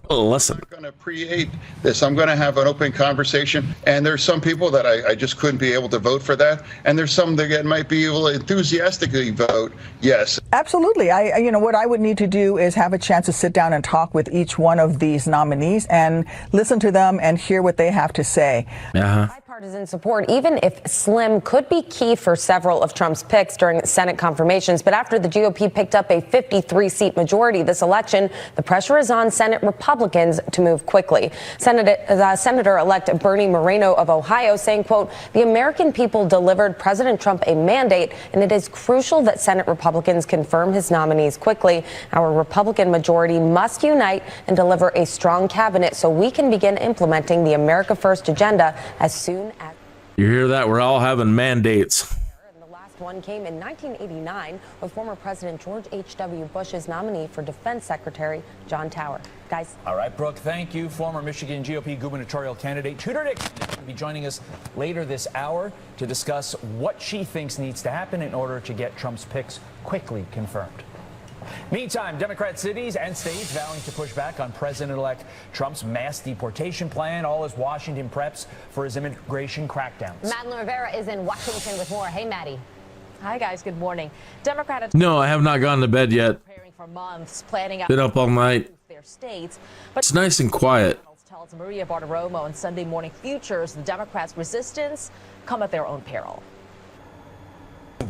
Listen. I'm going to create this. I'm going to have an open conversation. And there's some people that I just couldn't be able to vote for that. And there's some that might be able to enthusiastically vote yes. Absolutely. What I would need to do is have a chance to sit down and talk with each one of these nominees and listen to them and hear what they have to say. Bipartisan support, even if slim, could be key for several of Trump's picks during Senate confirmations. But after the GOP picked up a 53-seat majority this election, the pressure is on Senate Republicans to move quickly. Senator-elect Bernie Moreno of Ohio saying, quote, the American people delivered President Trump a mandate, and it is crucial that Senate Republicans confirm his nominees quickly. Our Republican majority must unite and deliver a strong cabinet so we can begin implementing the America First agenda as soon as. You hear that? We're all having mandates. The last one came in 1989 with former President George H.W. Bush's nominee for Defense Secretary John Tower. Guys. All right, Brooke, thank you. Former Michigan GOP gubernatorial candidate Tudor Dixon will be joining us later this hour to discuss what she thinks needs to happen in order to get Trump's picks quickly confirmed. Meantime, Democrat cities and states vowing to push back on President-elect Trump's mass deportation plan, all as Washington preps for his immigration crackdowns. Madeline Rivera is in Washington with more. Hey, Maddie. Hi, guys. Good morning. Democrat. No, I have not gone to bed yet. Preparing for months, planning out. Been up all night. Their states, but it's nice and quiet. Tells Maria Bartiromo on Sunday Morning Futures, the Democrats' resistance come at their own peril.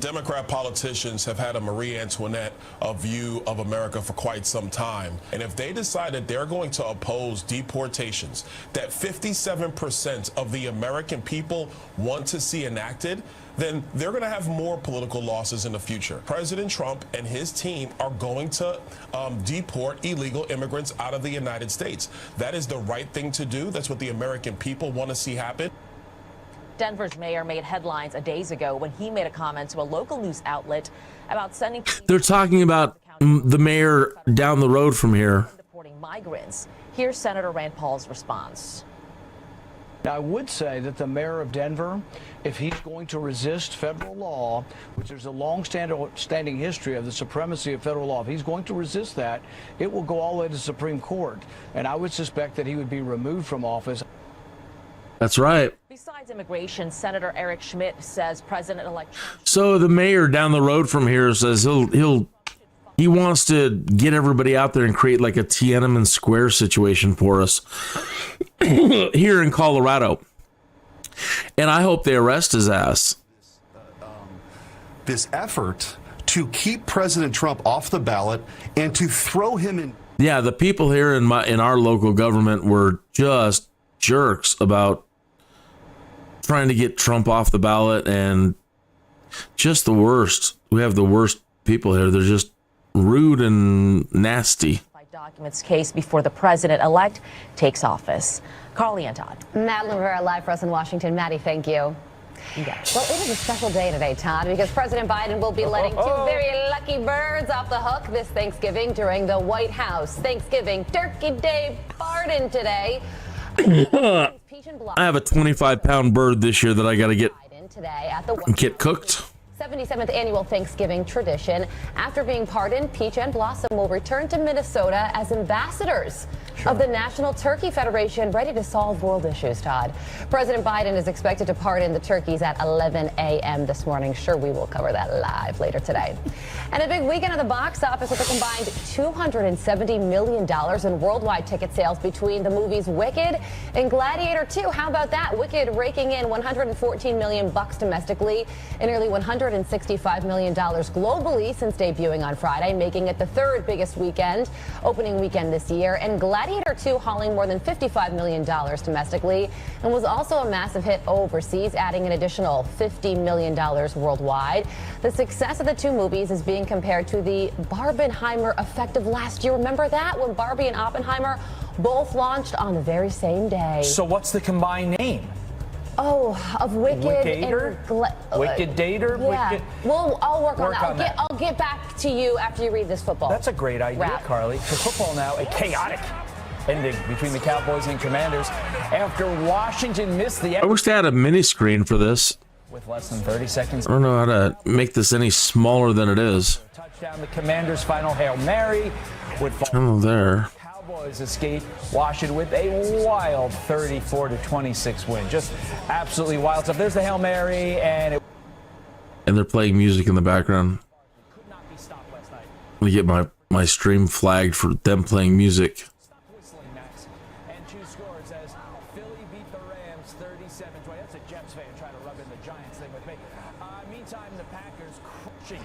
Democrat politicians have had a Marie Antoinette view of America for quite some time. And if they decide that they're going to oppose deportations that 57% of the American people want to see enacted, then they're going to have more political losses in the future. President Trump and his team are going to deport illegal immigrants out of the United States. That is the right thing to do. That's what the American people want to see happen. Denver's mayor made headlines days ago when he made a comment to a local news outlet about sending. They're talking about the mayor down the road from here deporting migrants. Here's Senator Rand Paul's response. Now, I would say that the mayor of Denver, if he's going to resist federal law, which there's a long-standing history of the supremacy of federal law, if he's going to resist that, it will go all the way to the Supreme Court. And I would suspect that he would be removed from office. That's right. Besides immigration, Senator Eric Schmidt says President-elect Trump. So the mayor down the road from here says he wants to get everybody out there and create like a Tiananmen Square situation for us here in Colorado. And I hope they arrest his ass. This effort to keep President Trump off the ballot and to throw him in. Yeah, the people here in our local government were just jerks about trying to get Trump off the ballot, and just the worst. We have the worst people here. They're just rude and nasty. Documents case before the president-elect takes office. Carly and Todd. Madeline Rivera live for us in Washington. Maddie, thank you. Yes. Well, it is a special day today, Todd, because President Biden will be letting two very lucky birds off the hook this Thanksgiving during the White House. Thanksgiving Turkey Day pardon today. I have a 25-pound bird this year that I got to get cooked. 77th annual Thanksgiving tradition. After being pardoned, Peach and Blossom will return to Minnesota as ambassadors of the National Turkey Federation, ready to solve world issues, Todd. President Biden is expected to pardon the turkeys at 11 a.m. this morning. Sure, we will cover that live later today. And a big weekend at the box office with a combined $270 million in worldwide ticket sales between the movies Wicked and Gladiator 2. How about that? Wicked raking in $114 million domestically and nearly $165 million globally since debuting on Friday, making it the third biggest opening weekend this year. And Gladiator 2 hauling more than $55 million domestically and was also a massive hit overseas, adding an additional $50 million worldwide. The success of the two movies is being compared to the Barbenheimer effect of last year. Remember that, when Barbie and Oppenheimer both launched on the very same day. So what's the combined name? Oh, of Wicked Wickader? and Wicked Dater? Yeah. Wicked... Well, I'll work on on that. that. I'll get back to you after you read this football. That's a great idea, wrap. Carly. So football now, a chaotic ending between the Cowboys and Commanders after Washington missed the... I wish they had a mini screen for this. With less than 30 seconds. I don't know how to make this any smaller than it is. Touchdown, the Commanders' final Hail Mary would fall. Oh, there. Cowboys escape Washington with a wild 34-26 win. Just absolutely wild stuff. There's the Hail Mary, and And they're playing music in the background. Let me get my stream flagged for them playing music. Stop whistling, Max. And two scores as Philly beat the Rams 37-20. That's a Jets fan trying to rub in the Giants thing with me. Meantime, the Packers crushing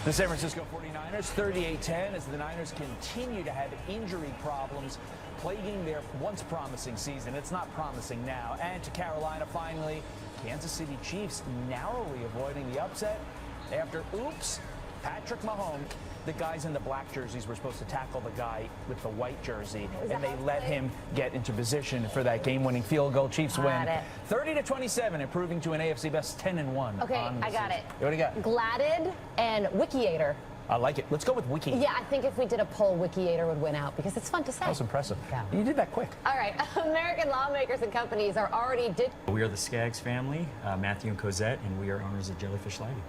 the San Francisco 49ers 38-10 as the Niners continue to have injury problems plaguing their once promising season. It's not promising now. And to Carolina, finally, Kansas City Chiefs narrowly avoiding the upset after, oops, Patrick Mahomes, the guys in the black jerseys were supposed to tackle the guy with the white jersey, and they let him get into position for that game-winning field goal. Chiefs win 30-27, improving to an AFC best 10-1. Okay, I got it. What do you got? Gladded and Wickiator. I like it. Let's go with Wiki. Yeah, I think if we did a poll, Wickiator would win out because it's fun to say. That was impressive. Yeah. You did that quick. All right, American lawmakers and companies are already We are the Skaggs family, Matthew and Cosette, and we are owners of Jellyfish Lighting.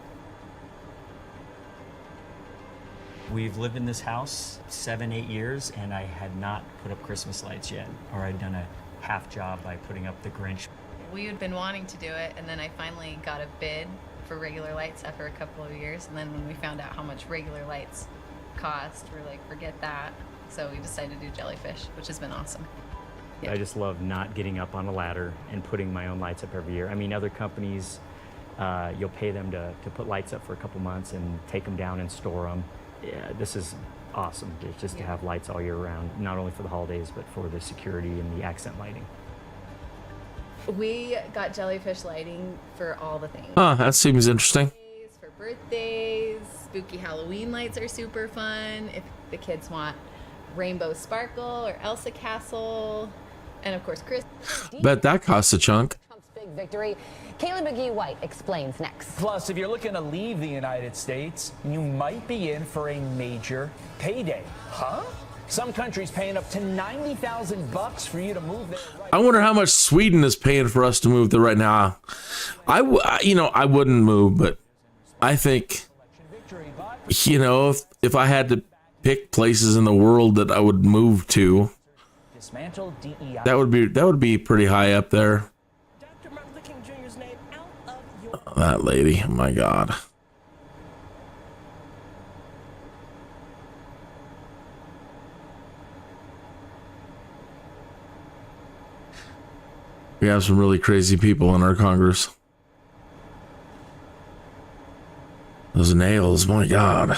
We've lived in this house 7-8 years, and I had not put up Christmas lights yet, or I'd done a half job by putting up the Grinch. We had been wanting to do it, and then I finally got a bid for regular lights after a couple of years, and then when we found out how much regular lights cost, we're like, forget that. So we decided to do Jellyfish, which has been awesome. I just love not getting up on a ladder and putting my own lights up every year. I mean, other companies, you'll pay them to put lights up for a couple months and take them down and store them. Yeah, this is awesome just to have lights all year round, not only for the holidays, but for the security and the accent lighting. We got Jellyfish lighting for all the things. Huh, that seems interesting. For birthdays, spooky Halloween lights are super fun. If the kids want Rainbow Sparkle or Elsa Castle, and of course, Chris. Bet that costs a chunk. Big victory. Kaylee McGee-White explains next. Plus, if you're looking to leave the United States, you might be in for a major payday. Huh? Some countries paying up to $90,000 for you to move there. I wonder how much Sweden is paying for us to move there right now. I wouldn't move, but I think, if I had to pick places in the world that I would move to, Dismantle DEI. that would be pretty high up there. That lady, oh my God. We have some really crazy people in our Congress. Those nails, my God.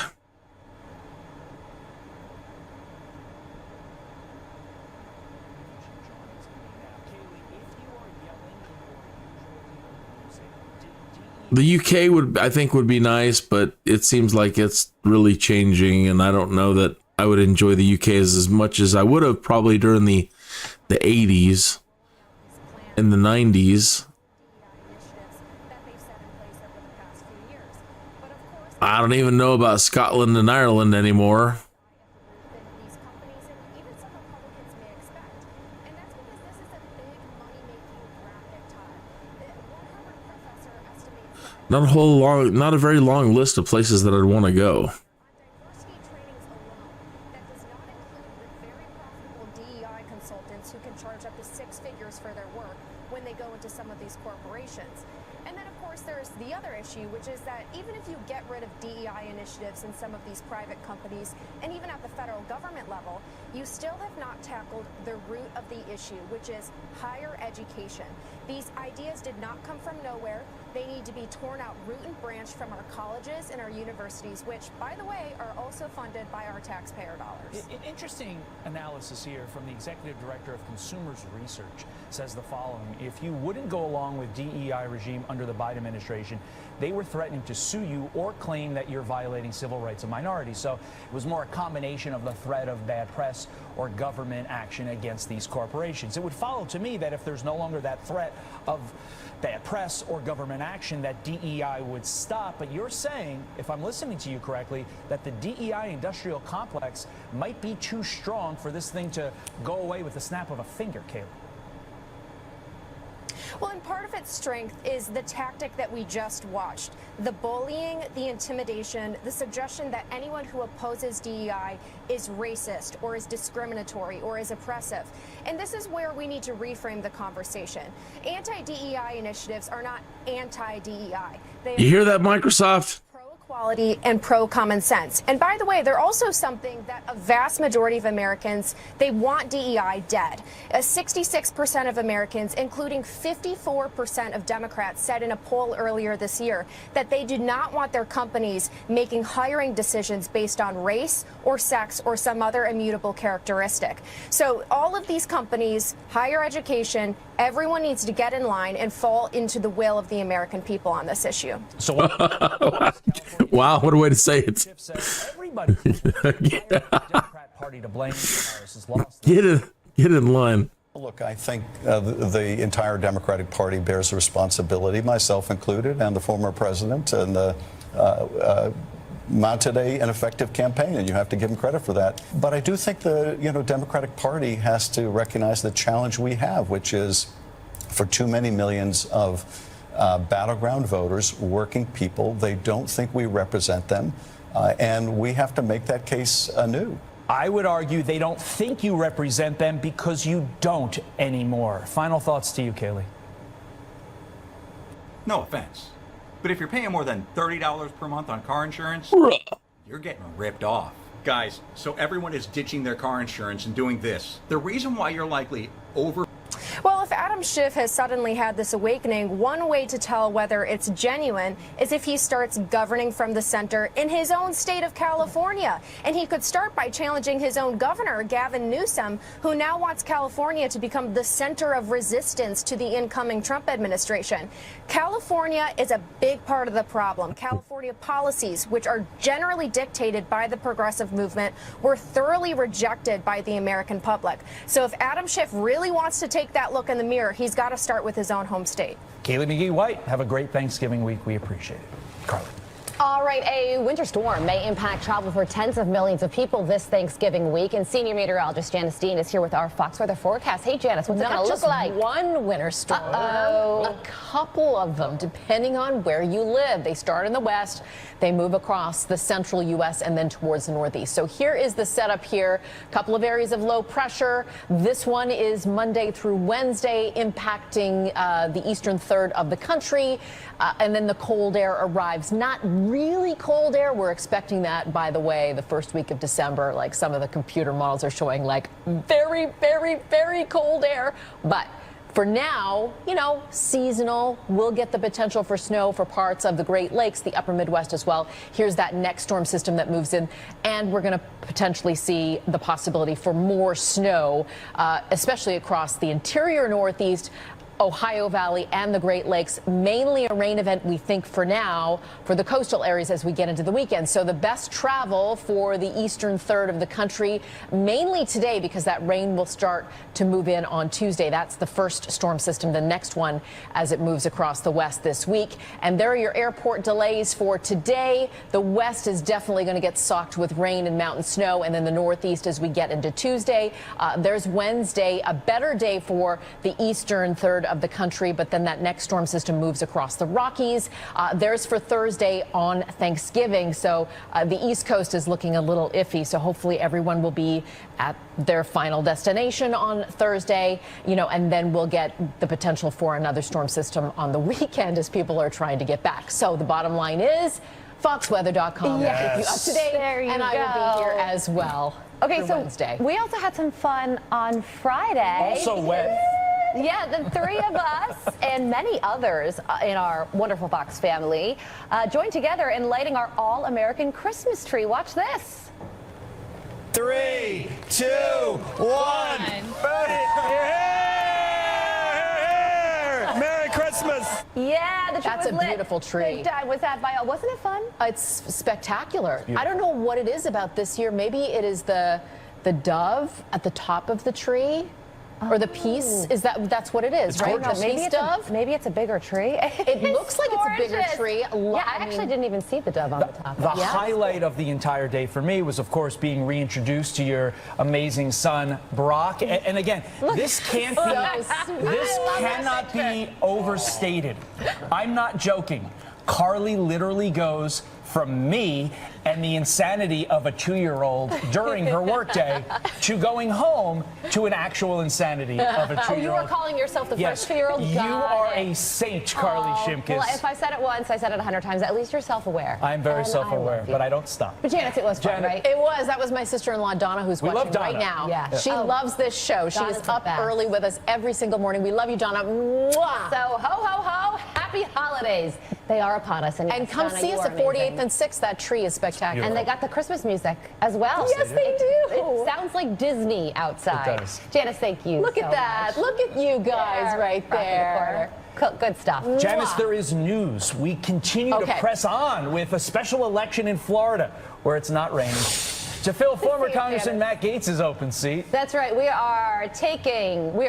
The UK I think would be nice, but it seems like it's really changing, and I don't know that I would enjoy the UK as much as I would have probably during the 80s and the 90s. I don't even know about Scotland and Ireland anymore. Not a very long list of places that I'd want to go. DEI consultants who can charge up to 6 figures for their work when they go into some of these corporations. And then, of course, there's the other issue, which is that even if you get rid of DEI initiatives in some of these private companies, and even at the federal government level, you still have not tackled the root of the issue, which is higher education. These ideas did not come from nowhere. They need to be torn out root and branch from our colleges and our universities, which, by the way, are also funded by our taxpayer dollars. An interesting analysis here from the Executive Director of Consumers Research says the following. If you wouldn't go along with DEI regime under the Biden administration, they were threatening to sue you or claim that you're violating civil rights of minorities. So it was more a combination of the threat of bad press or government action against these corporations. It would follow to me that if there's no longer that threat of bad press or government action, that DEI would stop. But you're saying, if I'm listening to you correctly, that the DEI industrial complex might be too strong for this thing to go away with the snap of a finger, Kaylee. Well, and part of its strength is the tactic that we just watched. The bullying, the intimidation, the suggestion that anyone who opposes DEI is racist or is discriminatory or is oppressive. And this is where we need to reframe the conversation. Anti-DEI initiatives are not anti-DEI. You hear that, Microsoft? Equality and pro-common sense. And by the way, they're also something that a vast majority of Americans, they want DEI dead. 66% of Americans, including 54% of Democrats, said in a poll earlier this year that they do not want their companies making hiring decisions based on race or sex or some other immutable characteristic. So all of these companies, higher education, everyone needs to get in line and fall into the will of the American people on this issue. So wow, what a way to say it. Everybody Democrat Party to blame is lost. Get in line. Look, I think the entire Democratic Party bears a responsibility, myself included, and the former president, and mounted an effective campaign, and you have to give him credit for that. But I do think the Democratic Party has to recognize the challenge we have, which is for too many millions of battleground voters, working people, they don't think we represent them, and we have to make that case anew. I would argue they don't think you represent them because you don't anymore. Final thoughts to you, Kaylee. No offense, but if you're paying more than $30 per month on car insurance, you're getting ripped off. Guys, so everyone is ditching their car insurance and doing this. The reason why you're likely over... Well, if Adam Schiff has suddenly had this awakening, one way to tell whether it's genuine is if he starts governing from the center in his own state of California. And he could start by challenging his own governor, Gavin Newsom, who now wants California to become the center of resistance to the incoming Trump administration. California is a big part of the problem. California policies, which are generally dictated by the progressive movement, were thoroughly rejected by the American public. So if Adam Schiff really wants to take that look in the mirror, he's got to start with his own home state. Kaylee McGee-White, have a great Thanksgiving week. We appreciate it. Carly. All right, a winter storm may impact travel for tens of millions of people this Thanksgiving week, and senior meteorologist Janice Dean is here with our Fox weather forecast. Hey, Janice, what's it going to look like? Not just one winter storm, a couple of them, depending on where you live. They start in the west, they move across the central U.S. and then towards the northeast. So here is the setup here. A couple of areas of low pressure. This one is Monday through Wednesday, impacting the eastern third of the country, and then the cold air arrives. Not really cold air. We're expecting that, by the way, the first week of December. Like some of the computer models are showing like very, very, very cold air. But for now, you know, seasonal. We'll get the potential for snow for parts of the Great Lakes, the upper Midwest as well. Here's that next storm system that moves in, and we're going to potentially see the possibility for more snow, especially across the interior Northeast, Ohio Valley and the Great Lakes. Mainly a rain event, we think, for now, for the coastal areas as we get into the weekend. So the best travel for the eastern third of the country, mainly today, because that rain will start to move in on Tuesday. That's the first storm system, the next one as it moves across the west this week. And there are your airport delays for today. The west is definitely going to get socked with rain and mountain snow, and then the northeast as we get into Tuesday. There's Wednesday, a better day for the eastern third of the country, but then that next storm system moves across the Rockies. There's for Thursday on Thanksgiving, so the East Coast is looking a little iffy, so hopefully everyone will be at their final destination on Thursday, you know, and then we'll get the potential for another storm system on the weekend as people are trying to get back. So the bottom line is foxweather.com will keep you up to date, and I will be here as well. Okay, so Wednesday. we also had some fun on Friday. Also wet. Yeah, the three of us and many others in our wonderful Fox family joined together in lighting our all-American Christmas tree. Watch this. 3, 2, 1. Merry Christmas. Yeah, the tree That's was a lit. beautiful tree. Big time. Was that by all? Wasn't it fun? It's spectacular. I don't know what it is about this year. Maybe it is the the dove at the top of the tree. Or the piece, is that's what it is, It's right? gorgeous. The peace dove? Maybe it's a bigger tree. It looks like it's a bigger tree. Yeah, I actually didn't even see the dove on the top. The highlight of the entire day for me was, of course, being reintroduced to your amazing son, Brock. And again, this can't be, this cannot be overstated. I'm not joking. Carly literally goes from me and the insanity of a 2-year-old during her workday to going home to an actual insanity of a 2-year-old. Oh, you are calling yourself the first 2-year-old? You are a saint, Carly Shimkus. Well, if I said it once, I said it 100 times. At least you're self-aware. I'm very self-aware, but I don't stop. But Janice, it was fun, right? It was. That was my sister-in-law, Donna, who's We love watching Donna. right now. Yeah. She loves this show. She Donna's is the up best. early with us every single morning. We love you, Donna. Mwah. So, ho, ho, ho, happy holidays. They are upon us. And come Donna, see you us are at 48th amazing. and 6th. That tree is spectacular. And they got the Christmas music as well. Yes, they do. It sounds like Disney outside. It does. Janice, thank you. Look so at that. much. Look at you guys There, right across the there. corner. Good stuff. Janice, there is news. We continue to Okay. press on with a special election in Florida where it's not raining. To fill former Congressman Matt Gaetz' open seat. That's right. We are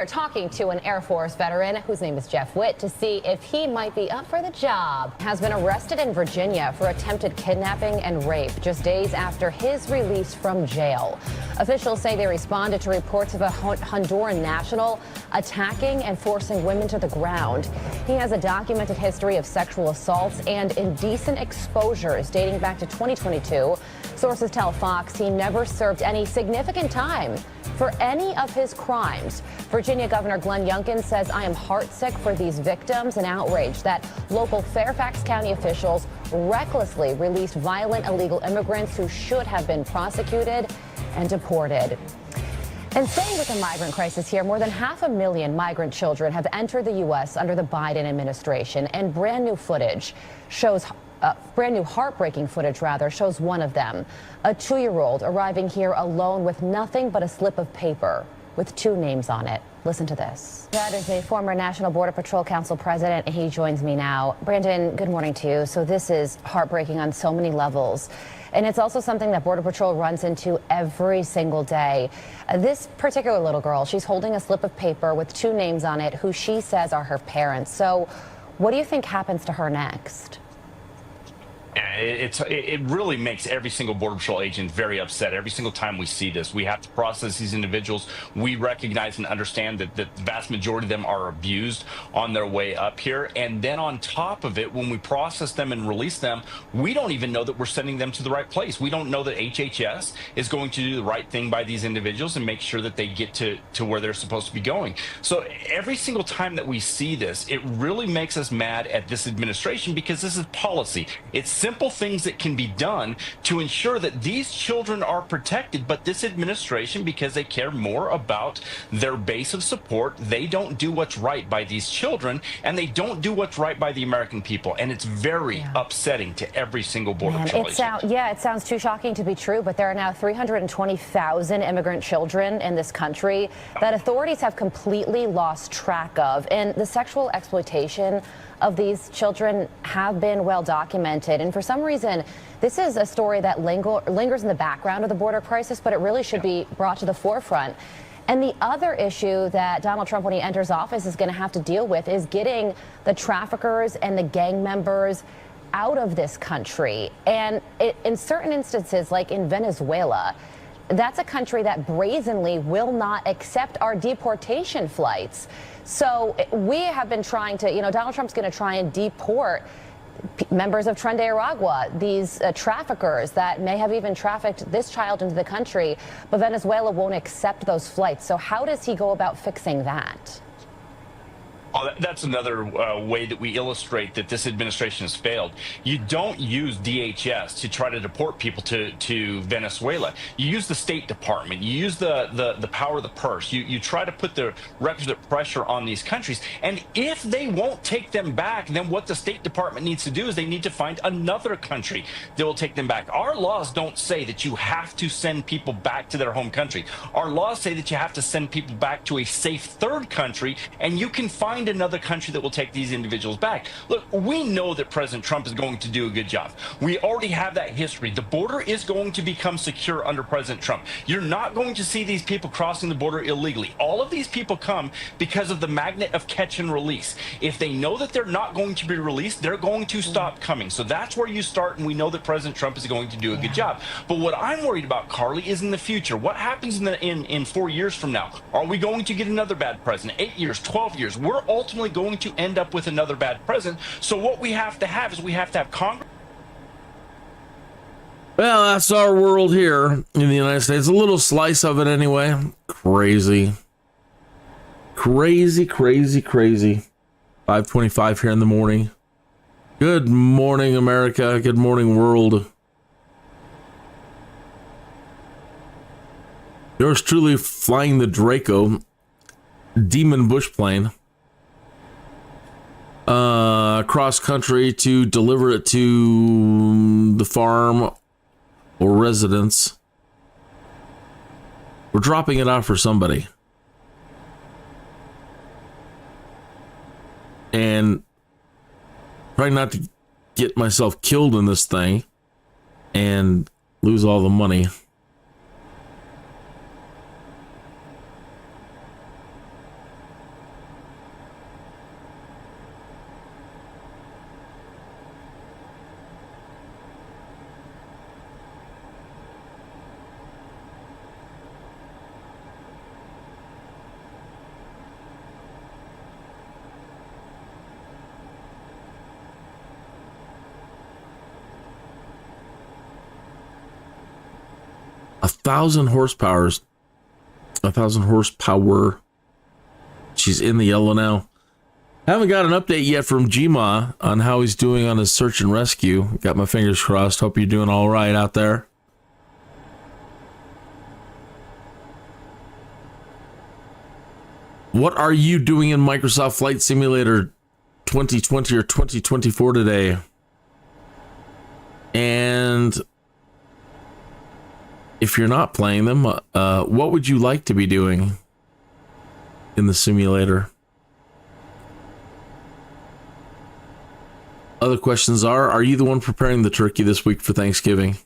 talking to an Air Force veteran whose name is Jeff Witt to see if he might be up for the job. Has been arrested in Virginia for attempted kidnapping and rape just days after his release from jail. Officials say they responded to reports of a Honduran national attacking and forcing women to the ground. He has a documented history of sexual assaults and indecent exposures dating back to 2022. Sources tell Fox he never served any significant time for any of his crimes. Virginia Governor Glenn Youngkin says, I am heartsick for these victims and outraged that local Fairfax County officials recklessly released violent illegal immigrants who should have been prosecuted and deported. And staying with the migrant crisis here, more than 500,000 migrant children have entered the U.S. under the Biden administration, and brand new heartbreaking footage shows one of them, a 2-year-old arriving here alone with nothing but a slip of paper with 2 names on it. Listen to this. That is a former National Border Patrol Council president. He joins me now. Brandon, good morning to you. So this is heartbreaking on so many levels. And it's also something that Border Patrol runs into every single day. This particular little girl, she's holding a slip of paper with 2 names on it who she says are her parents. So what do you think happens to her next? It really makes every single Border Patrol agent very upset. Every single time we see this, we have to process these individuals. We recognize and understand that the vast majority of them are abused on their way up here. And then on top of it, when we process them and release them, we don't even know that we're sending them to the right place. We don't know that HHS is going to do the right thing by these individuals and make sure that they get to where they're supposed to be going. So every single time that we see this, it really makes us mad at this administration because this is policy. It's simple things that can be done to ensure that these children are protected, but this administration, because they care more about their base of support, they don't do what's right by these children, and they don't do what's right by the American people, and it's very upsetting to every single Border Patrol agent. It sounds too shocking to be true, but there are now 320,000 immigrant children in this country that authorities have completely lost track of, and the sexual exploitation of these children have been well documented. And for some reason, this is a story that lingers in the background of the border crisis, but it really should be brought to the forefront. And the other issue that Donald Trump, when he enters office, is going to have to deal with is getting the traffickers and the gang members out of this country. And in certain instances, like in Venezuela, that's a country that brazenly will not accept our deportation flights. So we have been trying to, Donald Trump's going to try and deport members of Tren de Aragua, these traffickers that may have even trafficked this child into the country, but Venezuela won't accept those flights. So how does he go about fixing that? Oh, that's another way that we illustrate that this administration has failed. You don't use DHS to try to deport people to Venezuela. You use the State Department. You use the power of the purse. You try to put the requisite pressure on these countries. And if they won't take them back, then what the State Department needs to do is they need to find another country that will take them back. Our laws don't say that you have to send people back to their home country. Our laws say that you have to send people back to a safe third country, and you can find find another country that will take these individuals back. Look, we know that President Trump is going to do a good job. We already have that history. The border is going to become secure under President Trump. You're not going to see these people crossing the border illegally. All of these people come because of the magnet of catch and release. If they know that they're not going to be released, they're going to stop coming. So that's where you start, and we know that President Trump is going to do a good job. But what I'm worried about, Carly, is in the future. What happens in 4 years from now? Are we going to get another bad president? 8 years, 12 years? We're ultimately going to end up with another bad president. So what we have to have is we have to have Congress. Well, that's our world here in the United States. A little slice of it anyway. Crazy. Crazy, crazy, crazy. 5:25 here in the morning. Good morning, America. Good morning, world. Yours truly flying the Draco Demon Bush plane across country to deliver it to the farm or residence. We're dropping it off for somebody. And trying not to get myself killed in this thing and lose all the money. Thousand horsepower. She's in the yellow now. Haven't got an update yet from Gma on how he's doing on his search and rescue. Got my fingers crossed. Hope you're doing all right out there. What are you doing in Microsoft Flight Simulator 2020 or 2024 today? And if you're not playing them, what would you like to be doing in the simulator? Other questions are you the one preparing the turkey this week for Thanksgiving?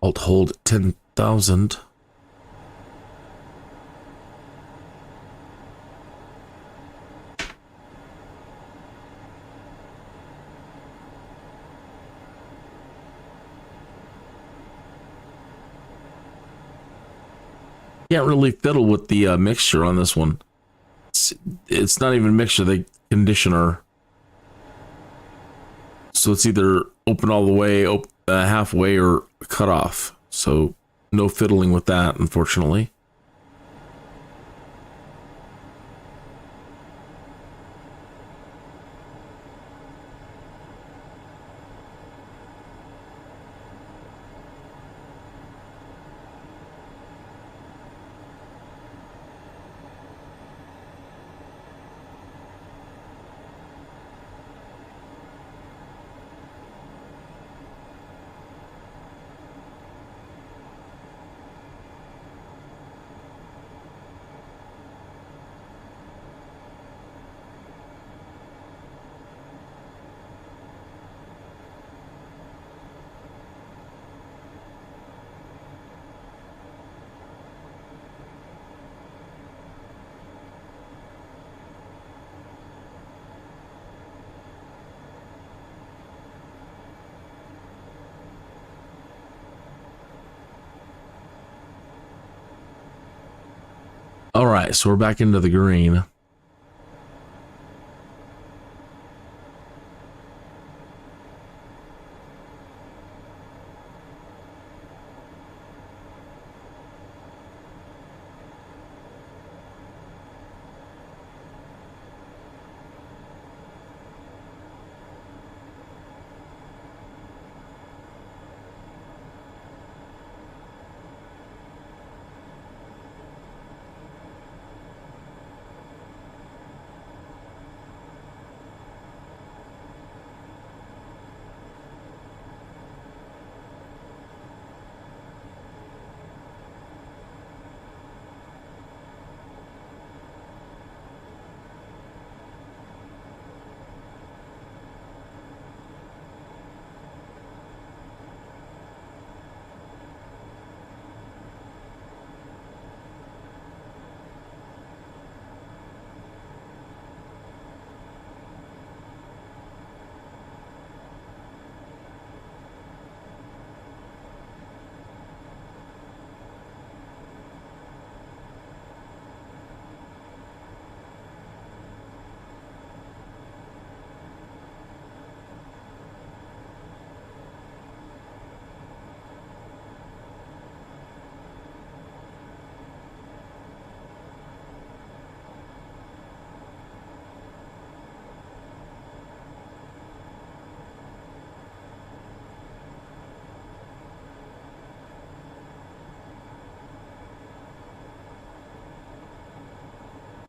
Alt hold 10,000. Can't really fiddle with the mixture on this one. It's not even mixture, the conditioner. So it's either open all the way, halfway, or cut off. So no fiddling with that, unfortunately. right, so we're back into the green.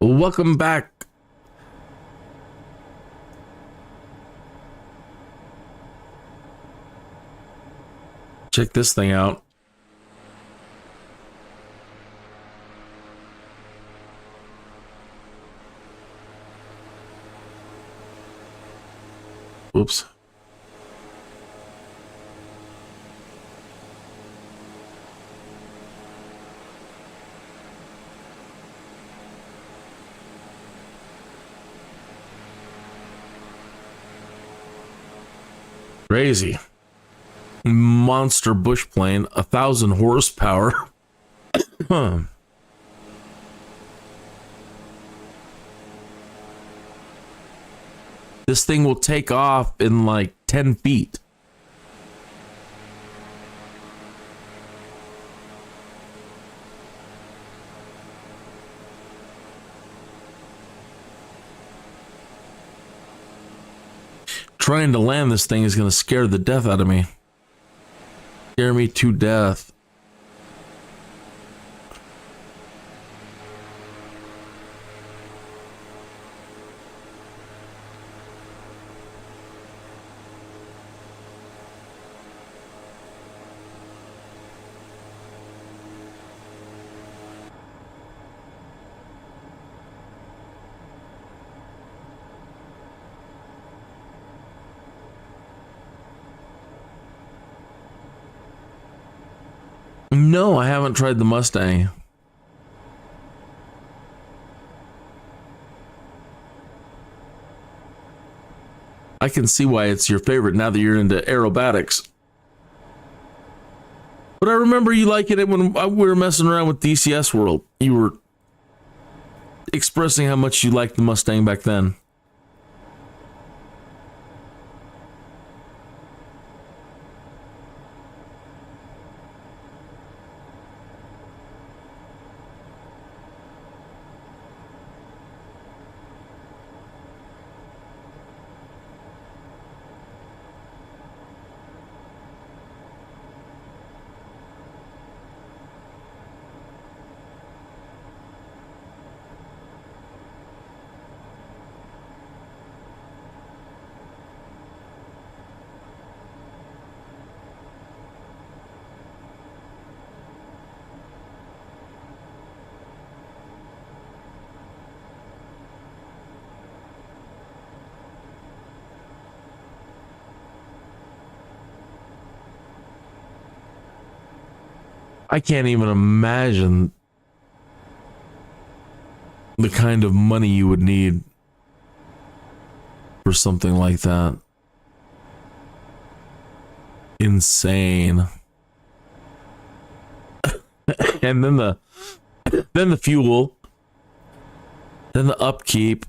Welcome back. Check this thing out. Oops. Crazy. Monster bush plane, 1,000 horsepower. This thing will take off in like 10 feet. Trying to land this thing is going to scare the death out of me. Scare me to death. No, I haven't tried the Mustang. I can see why it's your favorite now that you're into aerobatics. But I remember you liking it when we were messing around with DCS World. You were expressing how much you liked the Mustang back then. I can't even imagine the kind of money you would need for something like that. Insane. And then the fuel, Then the upkeep.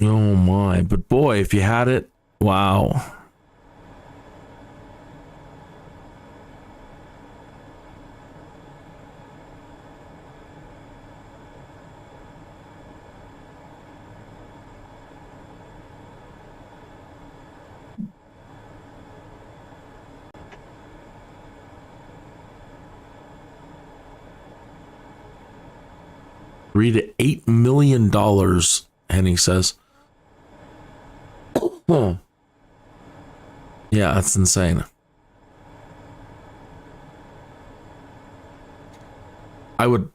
Oh my, but boy, if you had it, wow. $3 to $8 million, Henning says. Oh. Yeah, that's insane. I would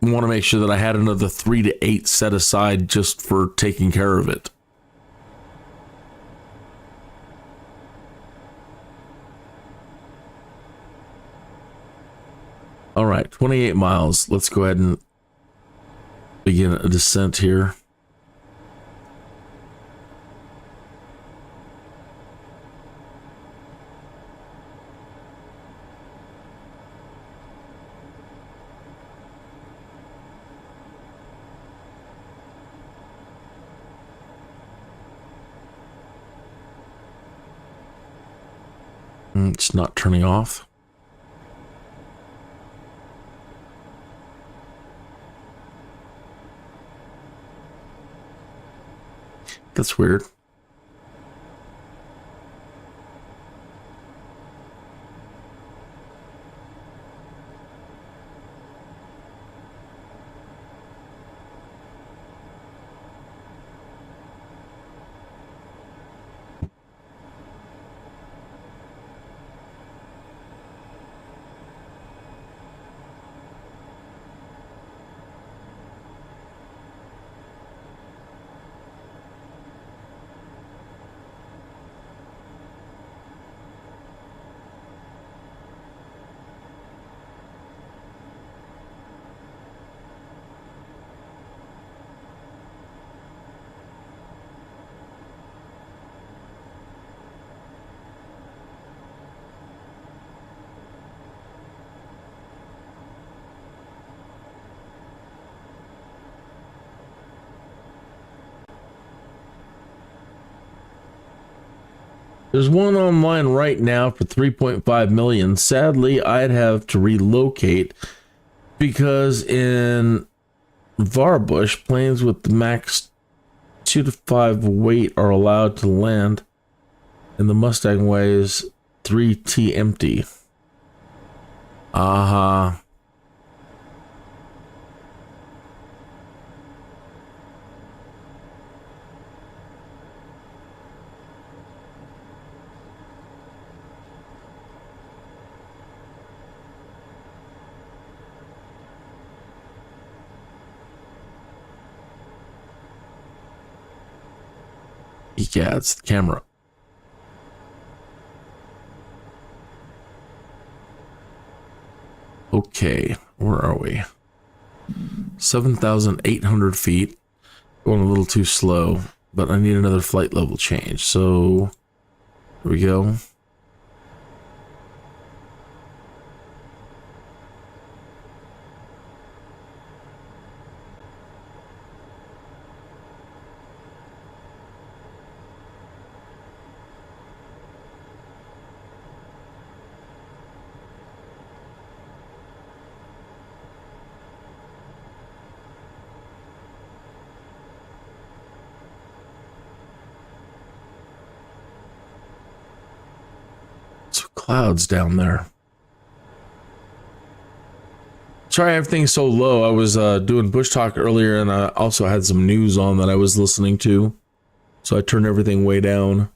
want to make sure that I had another 3 to 8 set aside just for taking care of it. All right, 28 miles. Let's go ahead and begin a descent here. It's not turning off. That's weird. There's one online right now for 3.5 million. Sadly, I'd have to relocate because in Varbush, planes with the max 2 to 5 weight are allowed to land, and the Mustang weighs 3T empty. Aha. Yeah, it's the camera. Okay, where are we? 7,800 feet. Going a little too slow, but I need another flight level change. So, here we go. Clouds down there. Sorry, everything's so low. I was doing Bushtalk earlier, and I also had some news on that I was listening to, so I turned everything way down.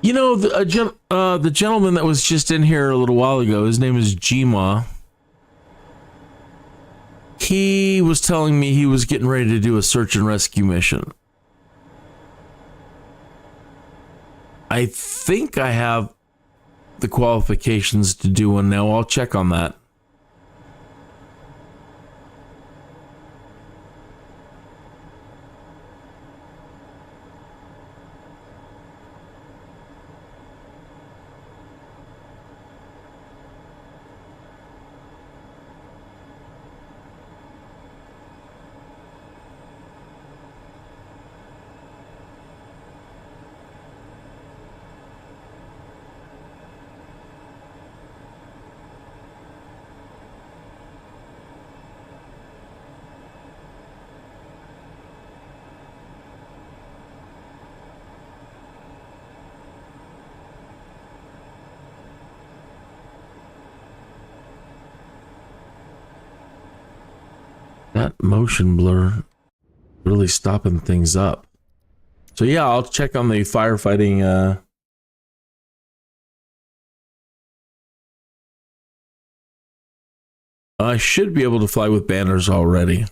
You know, the gentleman that was just in here a little while ago, his name is Jima. He was telling me he was getting ready to do a search and rescue mission. I think I have the qualifications to do one now. I'll check on that. That motion blur really stopping things up. So yeah, I'll check on the firefighting. I should be able to fly with banners already.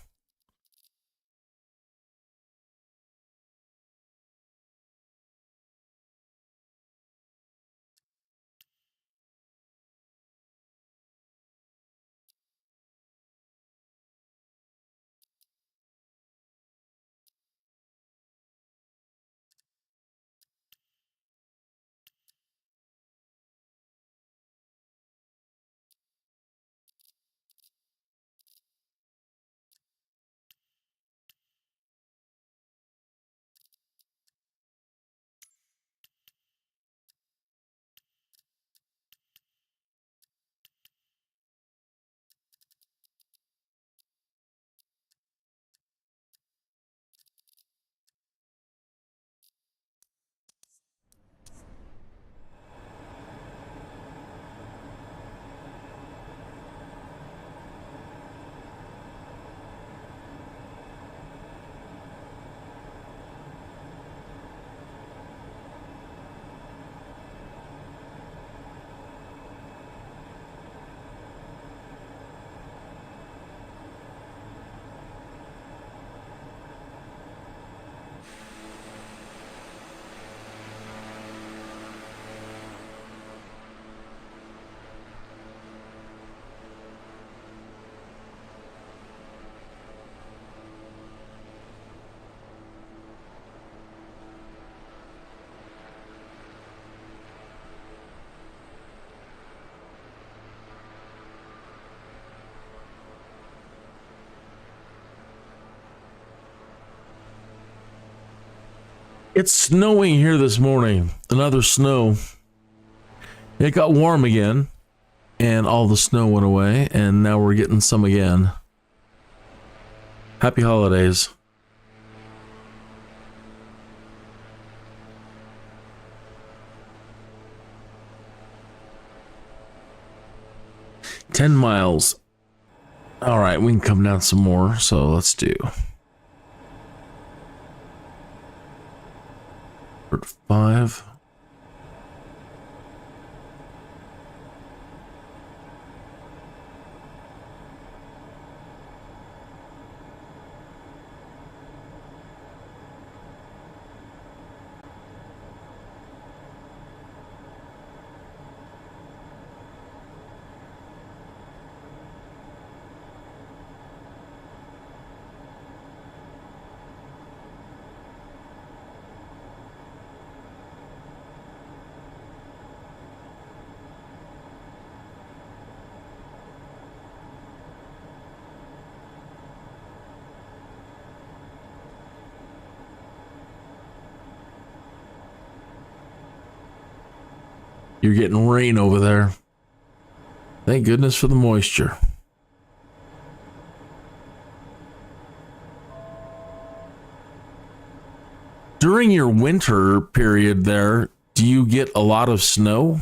It's snowing here this morning. Another snow. It got warm again, and all the snow went away, and now we're getting some again. Happy holidays. $10 miles. All right, we can come down some more, so let's do 5. You're getting rain over there. Thank goodness for the moisture. During your winter period there, do you get a lot of snow?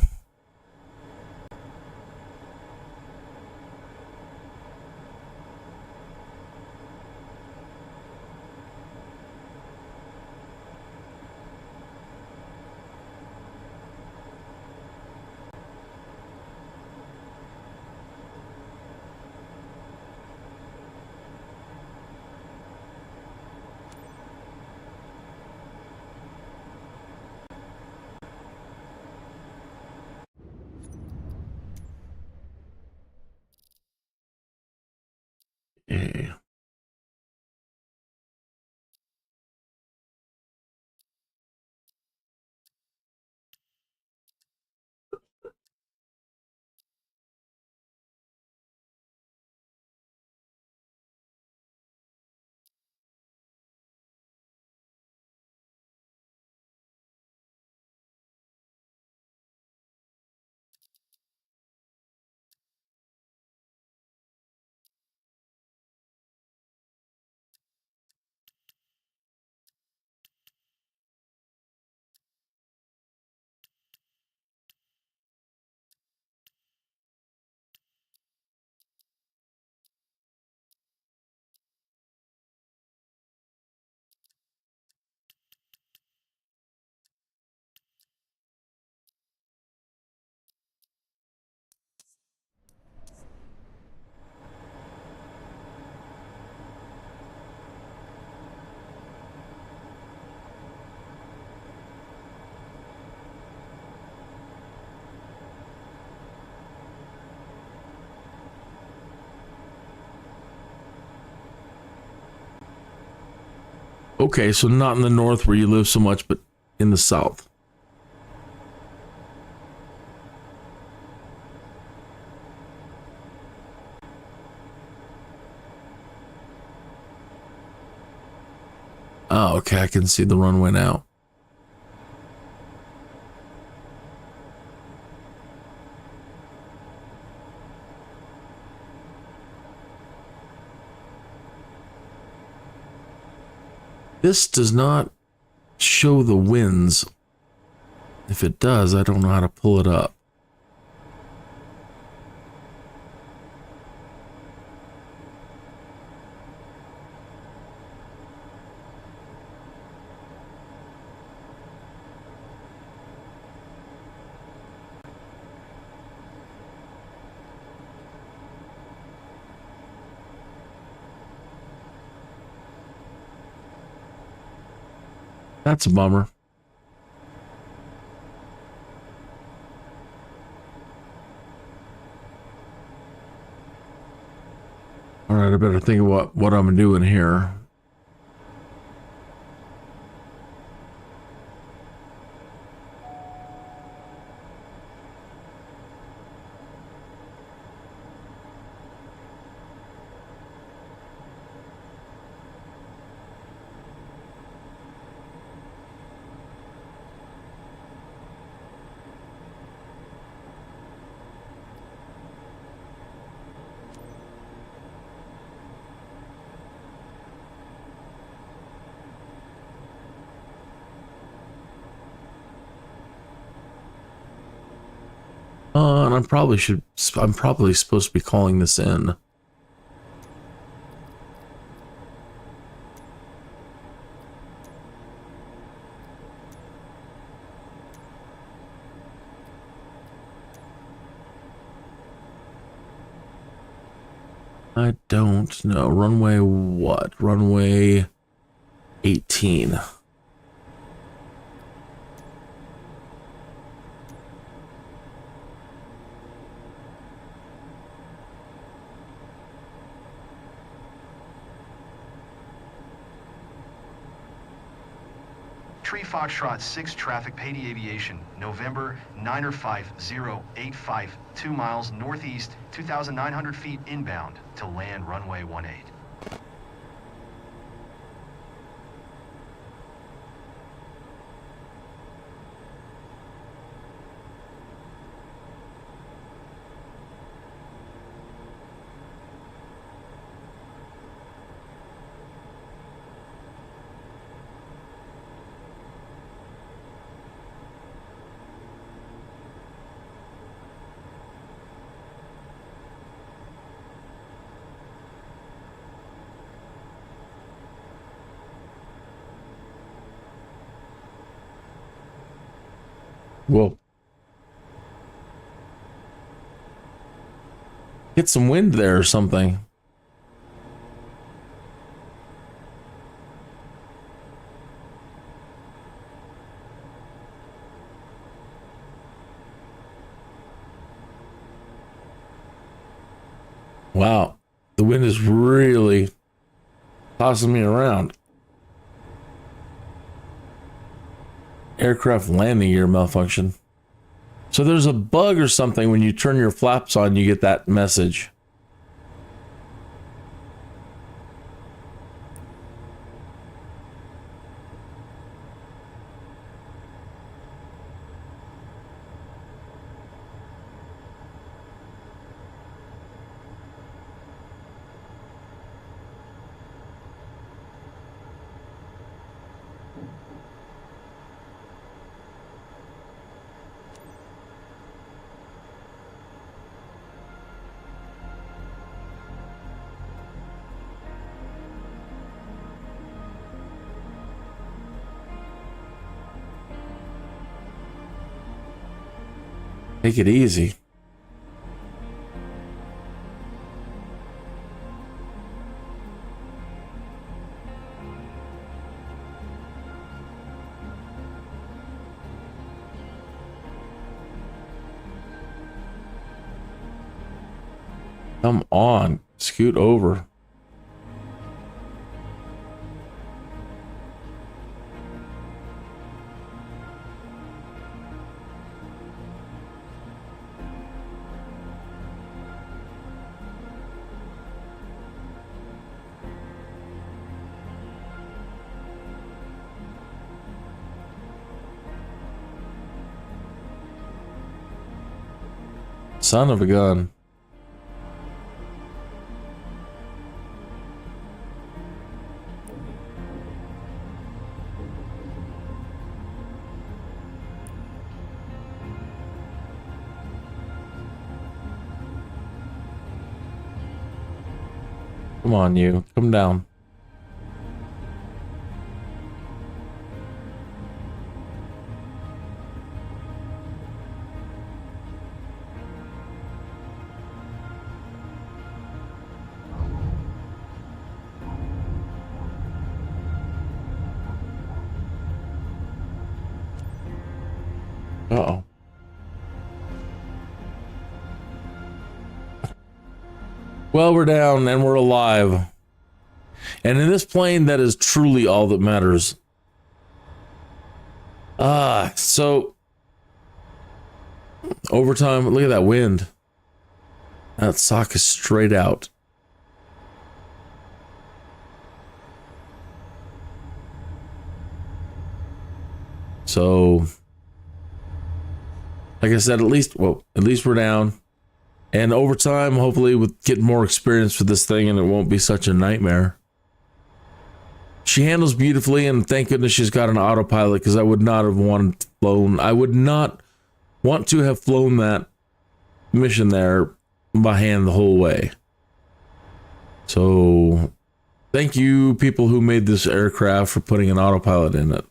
Okay, so not in the north where you live so much, but in the south. Oh, okay, I can see the runway now. This does not show the winds. If it does, I don't know how to pull it up. That's a bummer. All right, I better think of what I'm doing here. And I'm probably supposed to be calling this in. I don't know. Runway what? Runway 18. Tree Foxtrot 6 traffic, Pady Aviation, November 95085, 2 miles northeast, 2,900 feet inbound to land runway 18. Whoa. Get some wind there or something. Wow. The wind is really tossing me around. Aircraft landing gear malfunction. So there's a bug or something when you turn your flaps on, you get that message. Take it easy. Come on, scoot over. Son of a gun. Come on, you. Come down. Uh-oh. Well, we're down and we're alive. And in this plane, that is truly all that matters. So overtime, look at that wind. That sock is straight out. So, like I said, at least we're down. And over time, hopefully we'll get more experience with this thing and it won't be such a nightmare. She handles beautifully, and thank goodness she's got an autopilot, because I would not have I would not want to have flown that mission there by hand the whole way. So, thank you, people who made this aircraft, for putting an autopilot in it.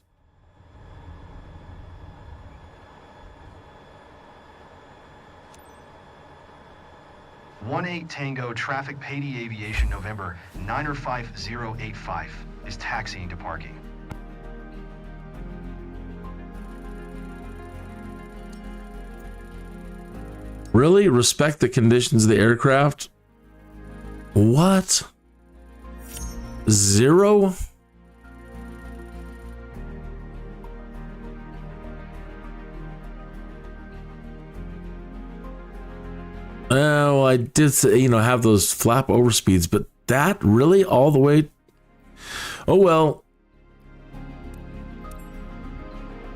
Tango Traffic Payday Aviation November 95085 is taxiing to parking. Really? Respect the conditions of the aircraft? What? 0? Well, I did say, have those flap over speeds, but that really all the way? Oh, well.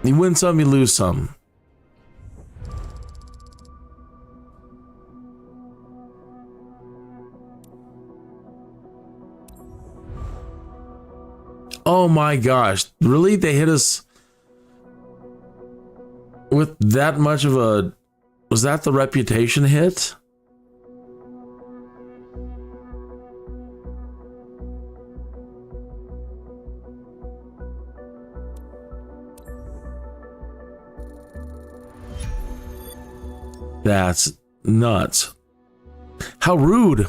You win some, you lose some. Oh my gosh. Really? They hit us with that much of a... Was that the reputation hit? That's nuts. How rude.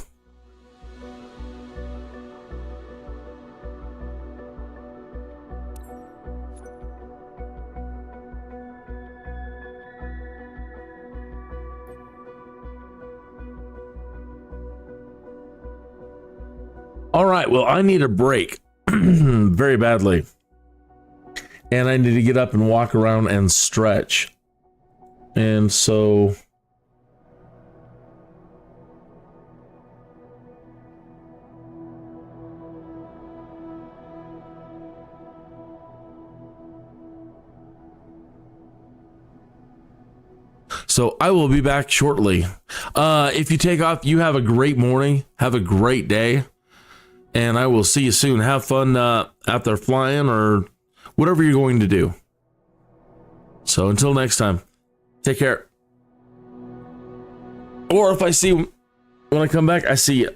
All right, well, I need a break very badly. And I need to get up and walk around and stretch. And so... So I will be back shortly. If you take off, you have a great morning. Have a great day. And I will see you soon. Have fun out there flying or whatever you're going to do. So until next time, take care. Or if I see you when I come back, I see you.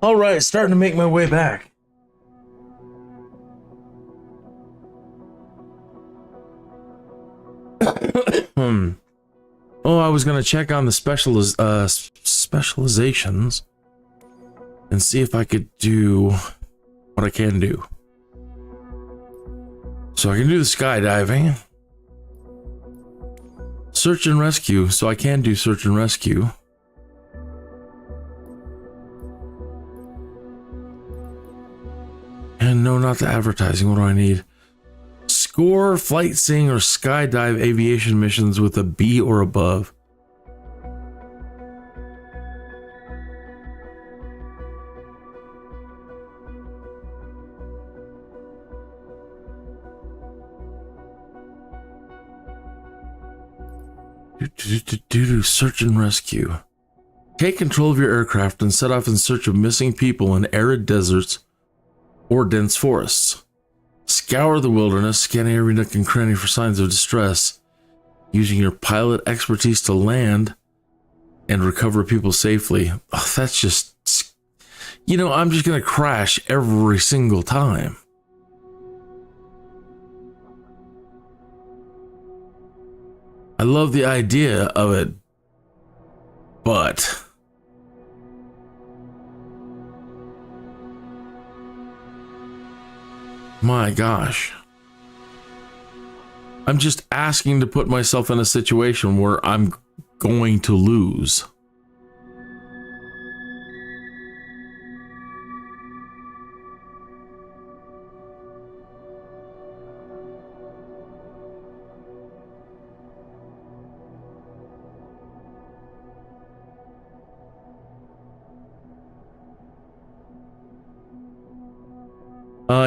All right, starting to make my way back. Oh, I was gonna check on the specializations and see if I could do what I can do. So I can do the skydiving, search and rescue. So I can do search and rescue. And no, not the advertising. What do I need? Score flight sing or skydive aviation missions with a B or above. Search and rescue. Take control of your aircraft and set off in search of missing people in arid deserts or dense forests. Scour the wilderness, scanning every nook and cranny for signs of distress, using your pilot expertise to land and recover people safely. Oh, that's just, you know, I'm just going to crash every single time. I love the idea of it, but my gosh, I'm just asking to put myself in a situation where I'm going to lose.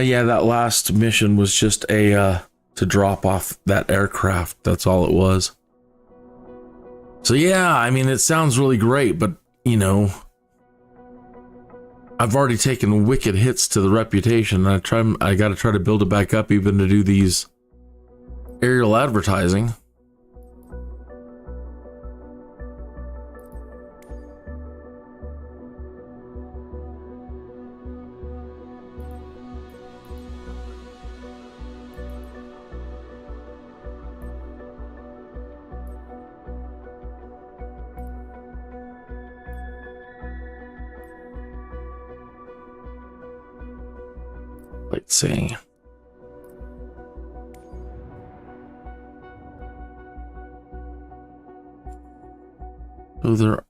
Yeah, that last mission was just a, to drop off that aircraft. That's all it was. So yeah, I mean, it sounds really great, but, you know, I've already taken wicked hits to the reputation. I got to try to build it back up even to do these aerial advertising. Let's see. So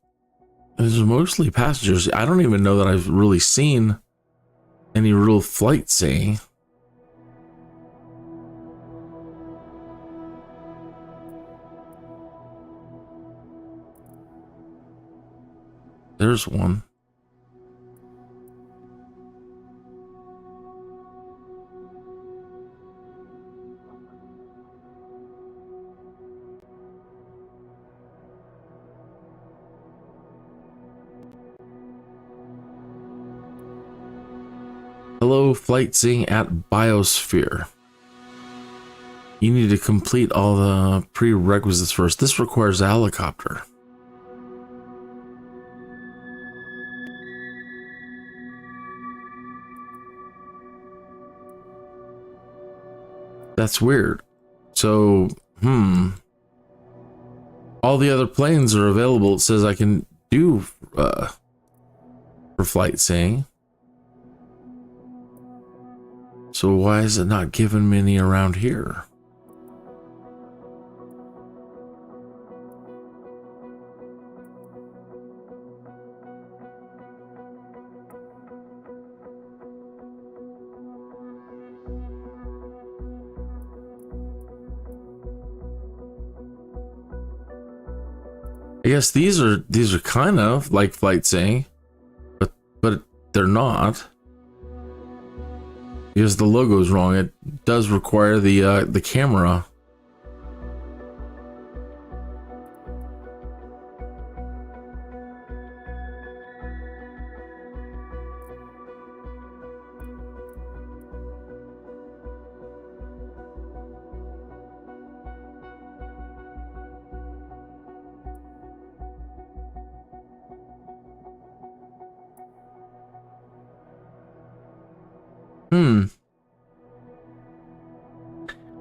there's mostly passengers. I don't even know that I've really seen any real flight saying. There's one. Hello, flight seeing at Biosphere. You need to complete all the prerequisites first. This requires a helicopter. That's weird. So, all the other planes are available. It says I can do for flight seeing. So why is it not giving me any around here? I guess these are kind of like flight seeing, but they're not. Because the logo is wrong. It does require the camera.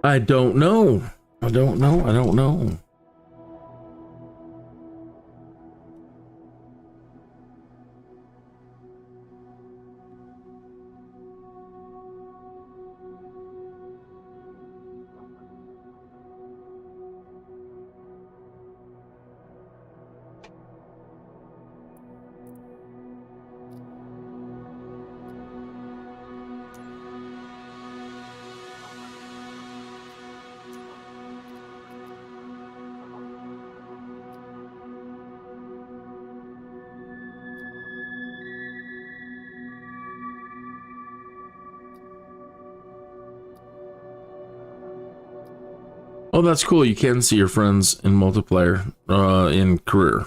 I don't know. I don't know. Oh, that's cool. You can see your friends in multiplayer in career.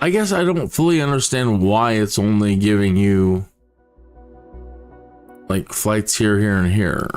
I guess I don't fully understand why it's only giving you like flights here, here, and here.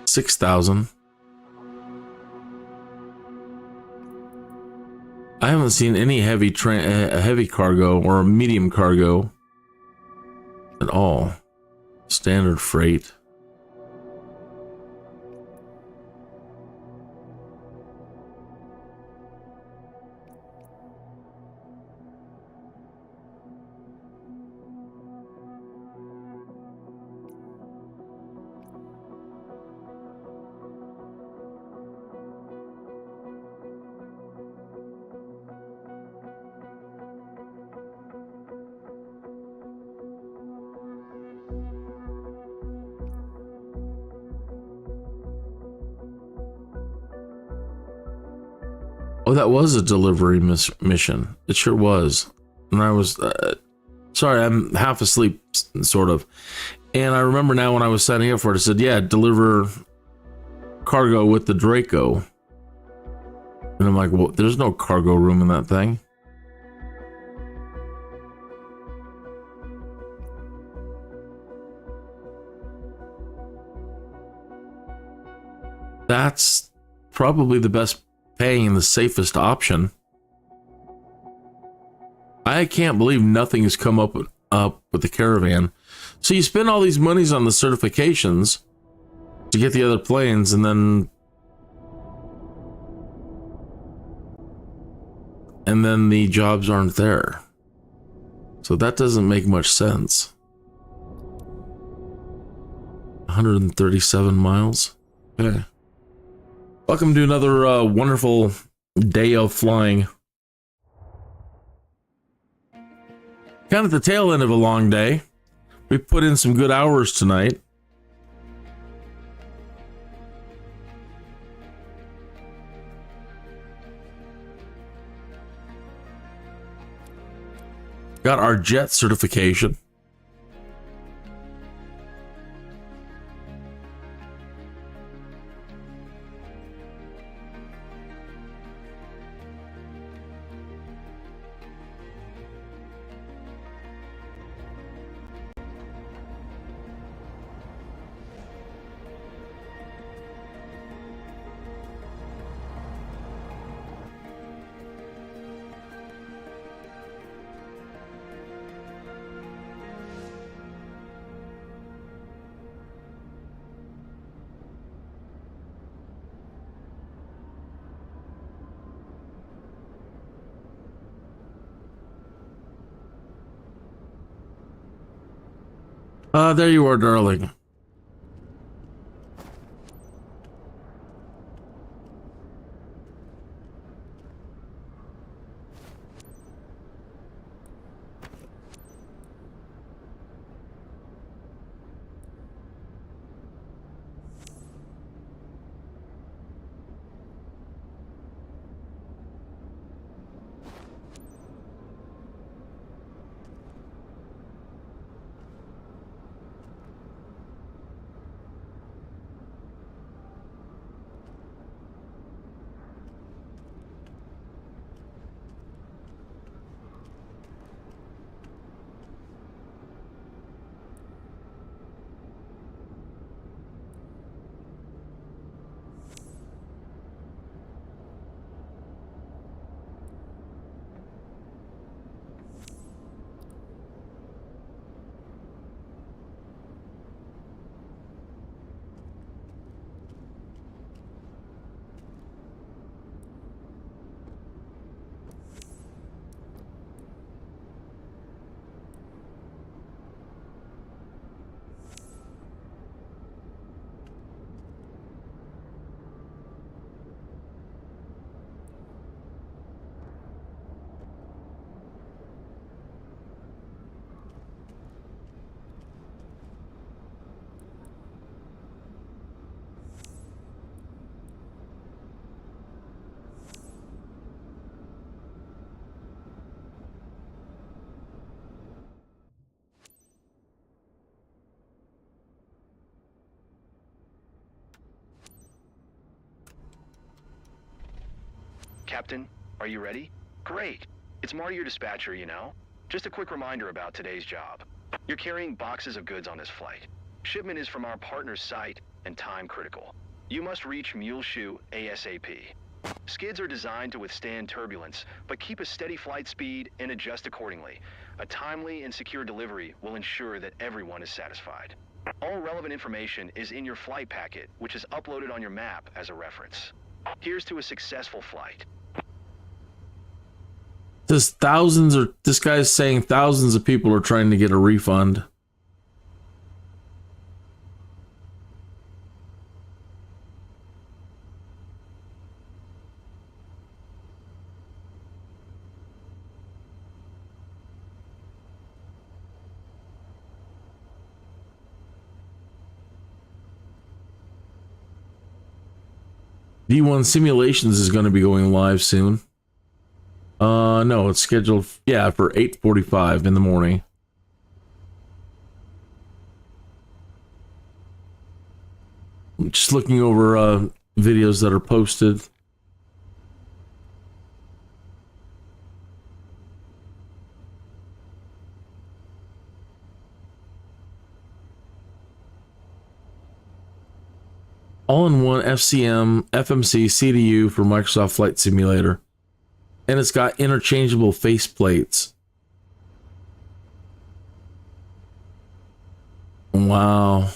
$6,000. I haven't seen any heavy cargo or medium cargo at all. Standard freight. Oh, that was a delivery mission. It sure was. And I was, sorry, I'm half asleep, sort of. And I remember now when I was signing up for it, it said, yeah, deliver cargo with the Draco. And I'm like, well, there's no cargo room in that thing. that's probably the best paying and the safest option. I can't believe nothing has come up with the Caravan. So you spend all these monies on the certifications to get the other planes, and then the jobs aren't there. So that doesn't make much sense. 137 miles. Okay. Welcome to another wonderful day of flying. Kind of the tail end of a long day. We put in some good hours tonight. Got our jet certification. There you are, darling. Captain, are you ready? Great. It's Marty, your dispatcher, you know. Just a quick reminder about today's job. You're carrying boxes of goods on this flight. Shipment is from our partner's site and time critical. You must reach Muleshoe ASAP. Skids are designed to withstand turbulence, but keep a steady flight speed and adjust accordingly. A timely and secure delivery will ensure that everyone is satisfied. All relevant information is in your flight packet, which is uploaded on your map as a reference. Here's to a successful flight. This guy's saying thousands of people are trying to get a refund. D1 Simulations is going to be going live soon. No, it's scheduled, for 8:45 in the morning. I'm just looking over videos that are posted. all-in-one FCM, FMC, CDU for Microsoft Flight Simulator. And it's got interchangeable face plates. Wow.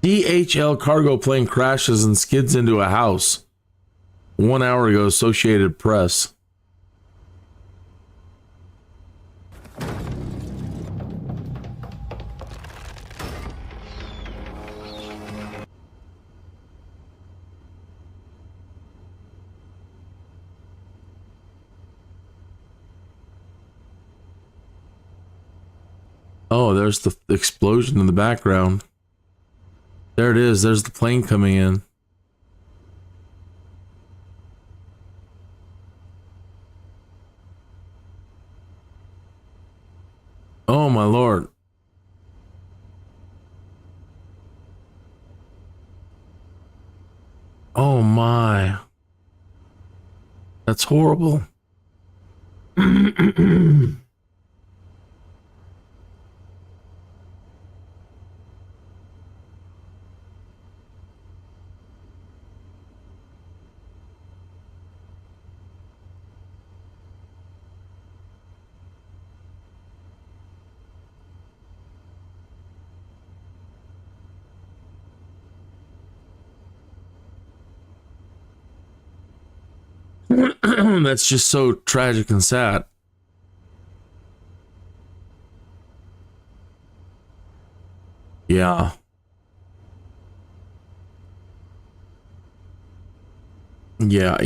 DHL cargo plane crashes and skids into a house. 1 hour ago, Associated Press. Oh, there's the explosion in the background. There it is. There's the plane coming in. Oh, my Lord. Oh, my. That's horrible. That's just so tragic and sad. Yeah. Yeah.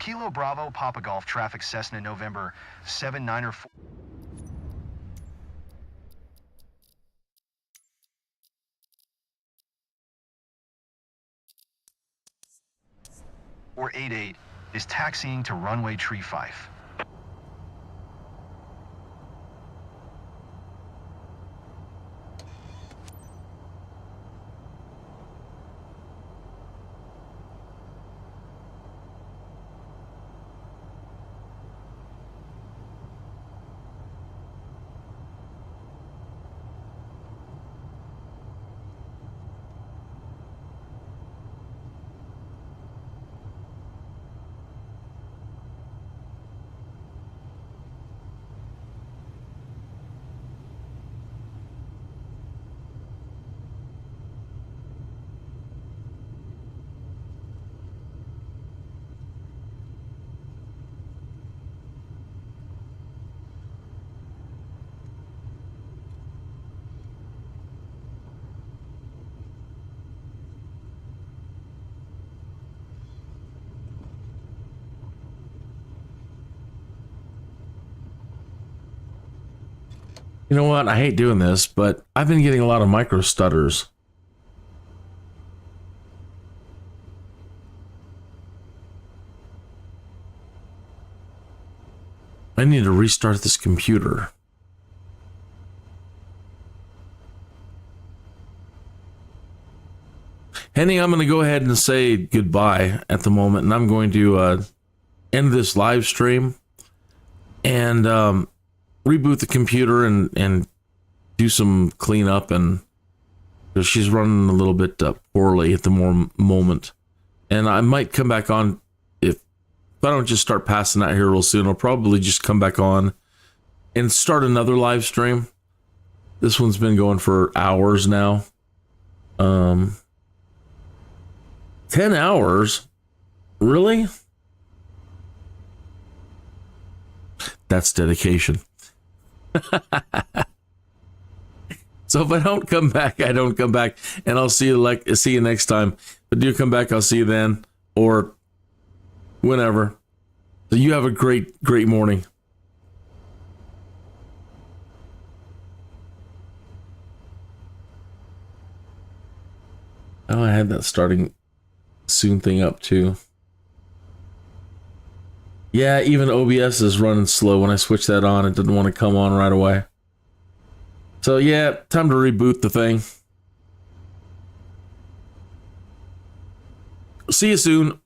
Kilo Bravo Papa Golf traffic Cessna November 794. Or 88 is taxiing to runway tree 5. You know what? I hate doing this, but I've been getting a lot of micro stutters. I need to restart this computer. Henny, I'm going to go ahead and say goodbye at the moment, and I'm going to end this live stream and reboot the computer and do some cleanup, and because she's running a little bit poorly at the moment. And I might come back on if I don't just start passing out here real soon. I'll probably just come back on and start another live stream. This one's been going for hours now. 10 hours? Really? That's dedication. So if I don't come back, I don't come back, and I'll see you next time. If I do come back, I'll see you then, or whenever. So you have a great morning. Oh, I had that starting soon thing up too. Yeah, even OBS is running slow. When I switch that on, it didn't want to come on right away. So yeah, time to reboot the thing. See you soon.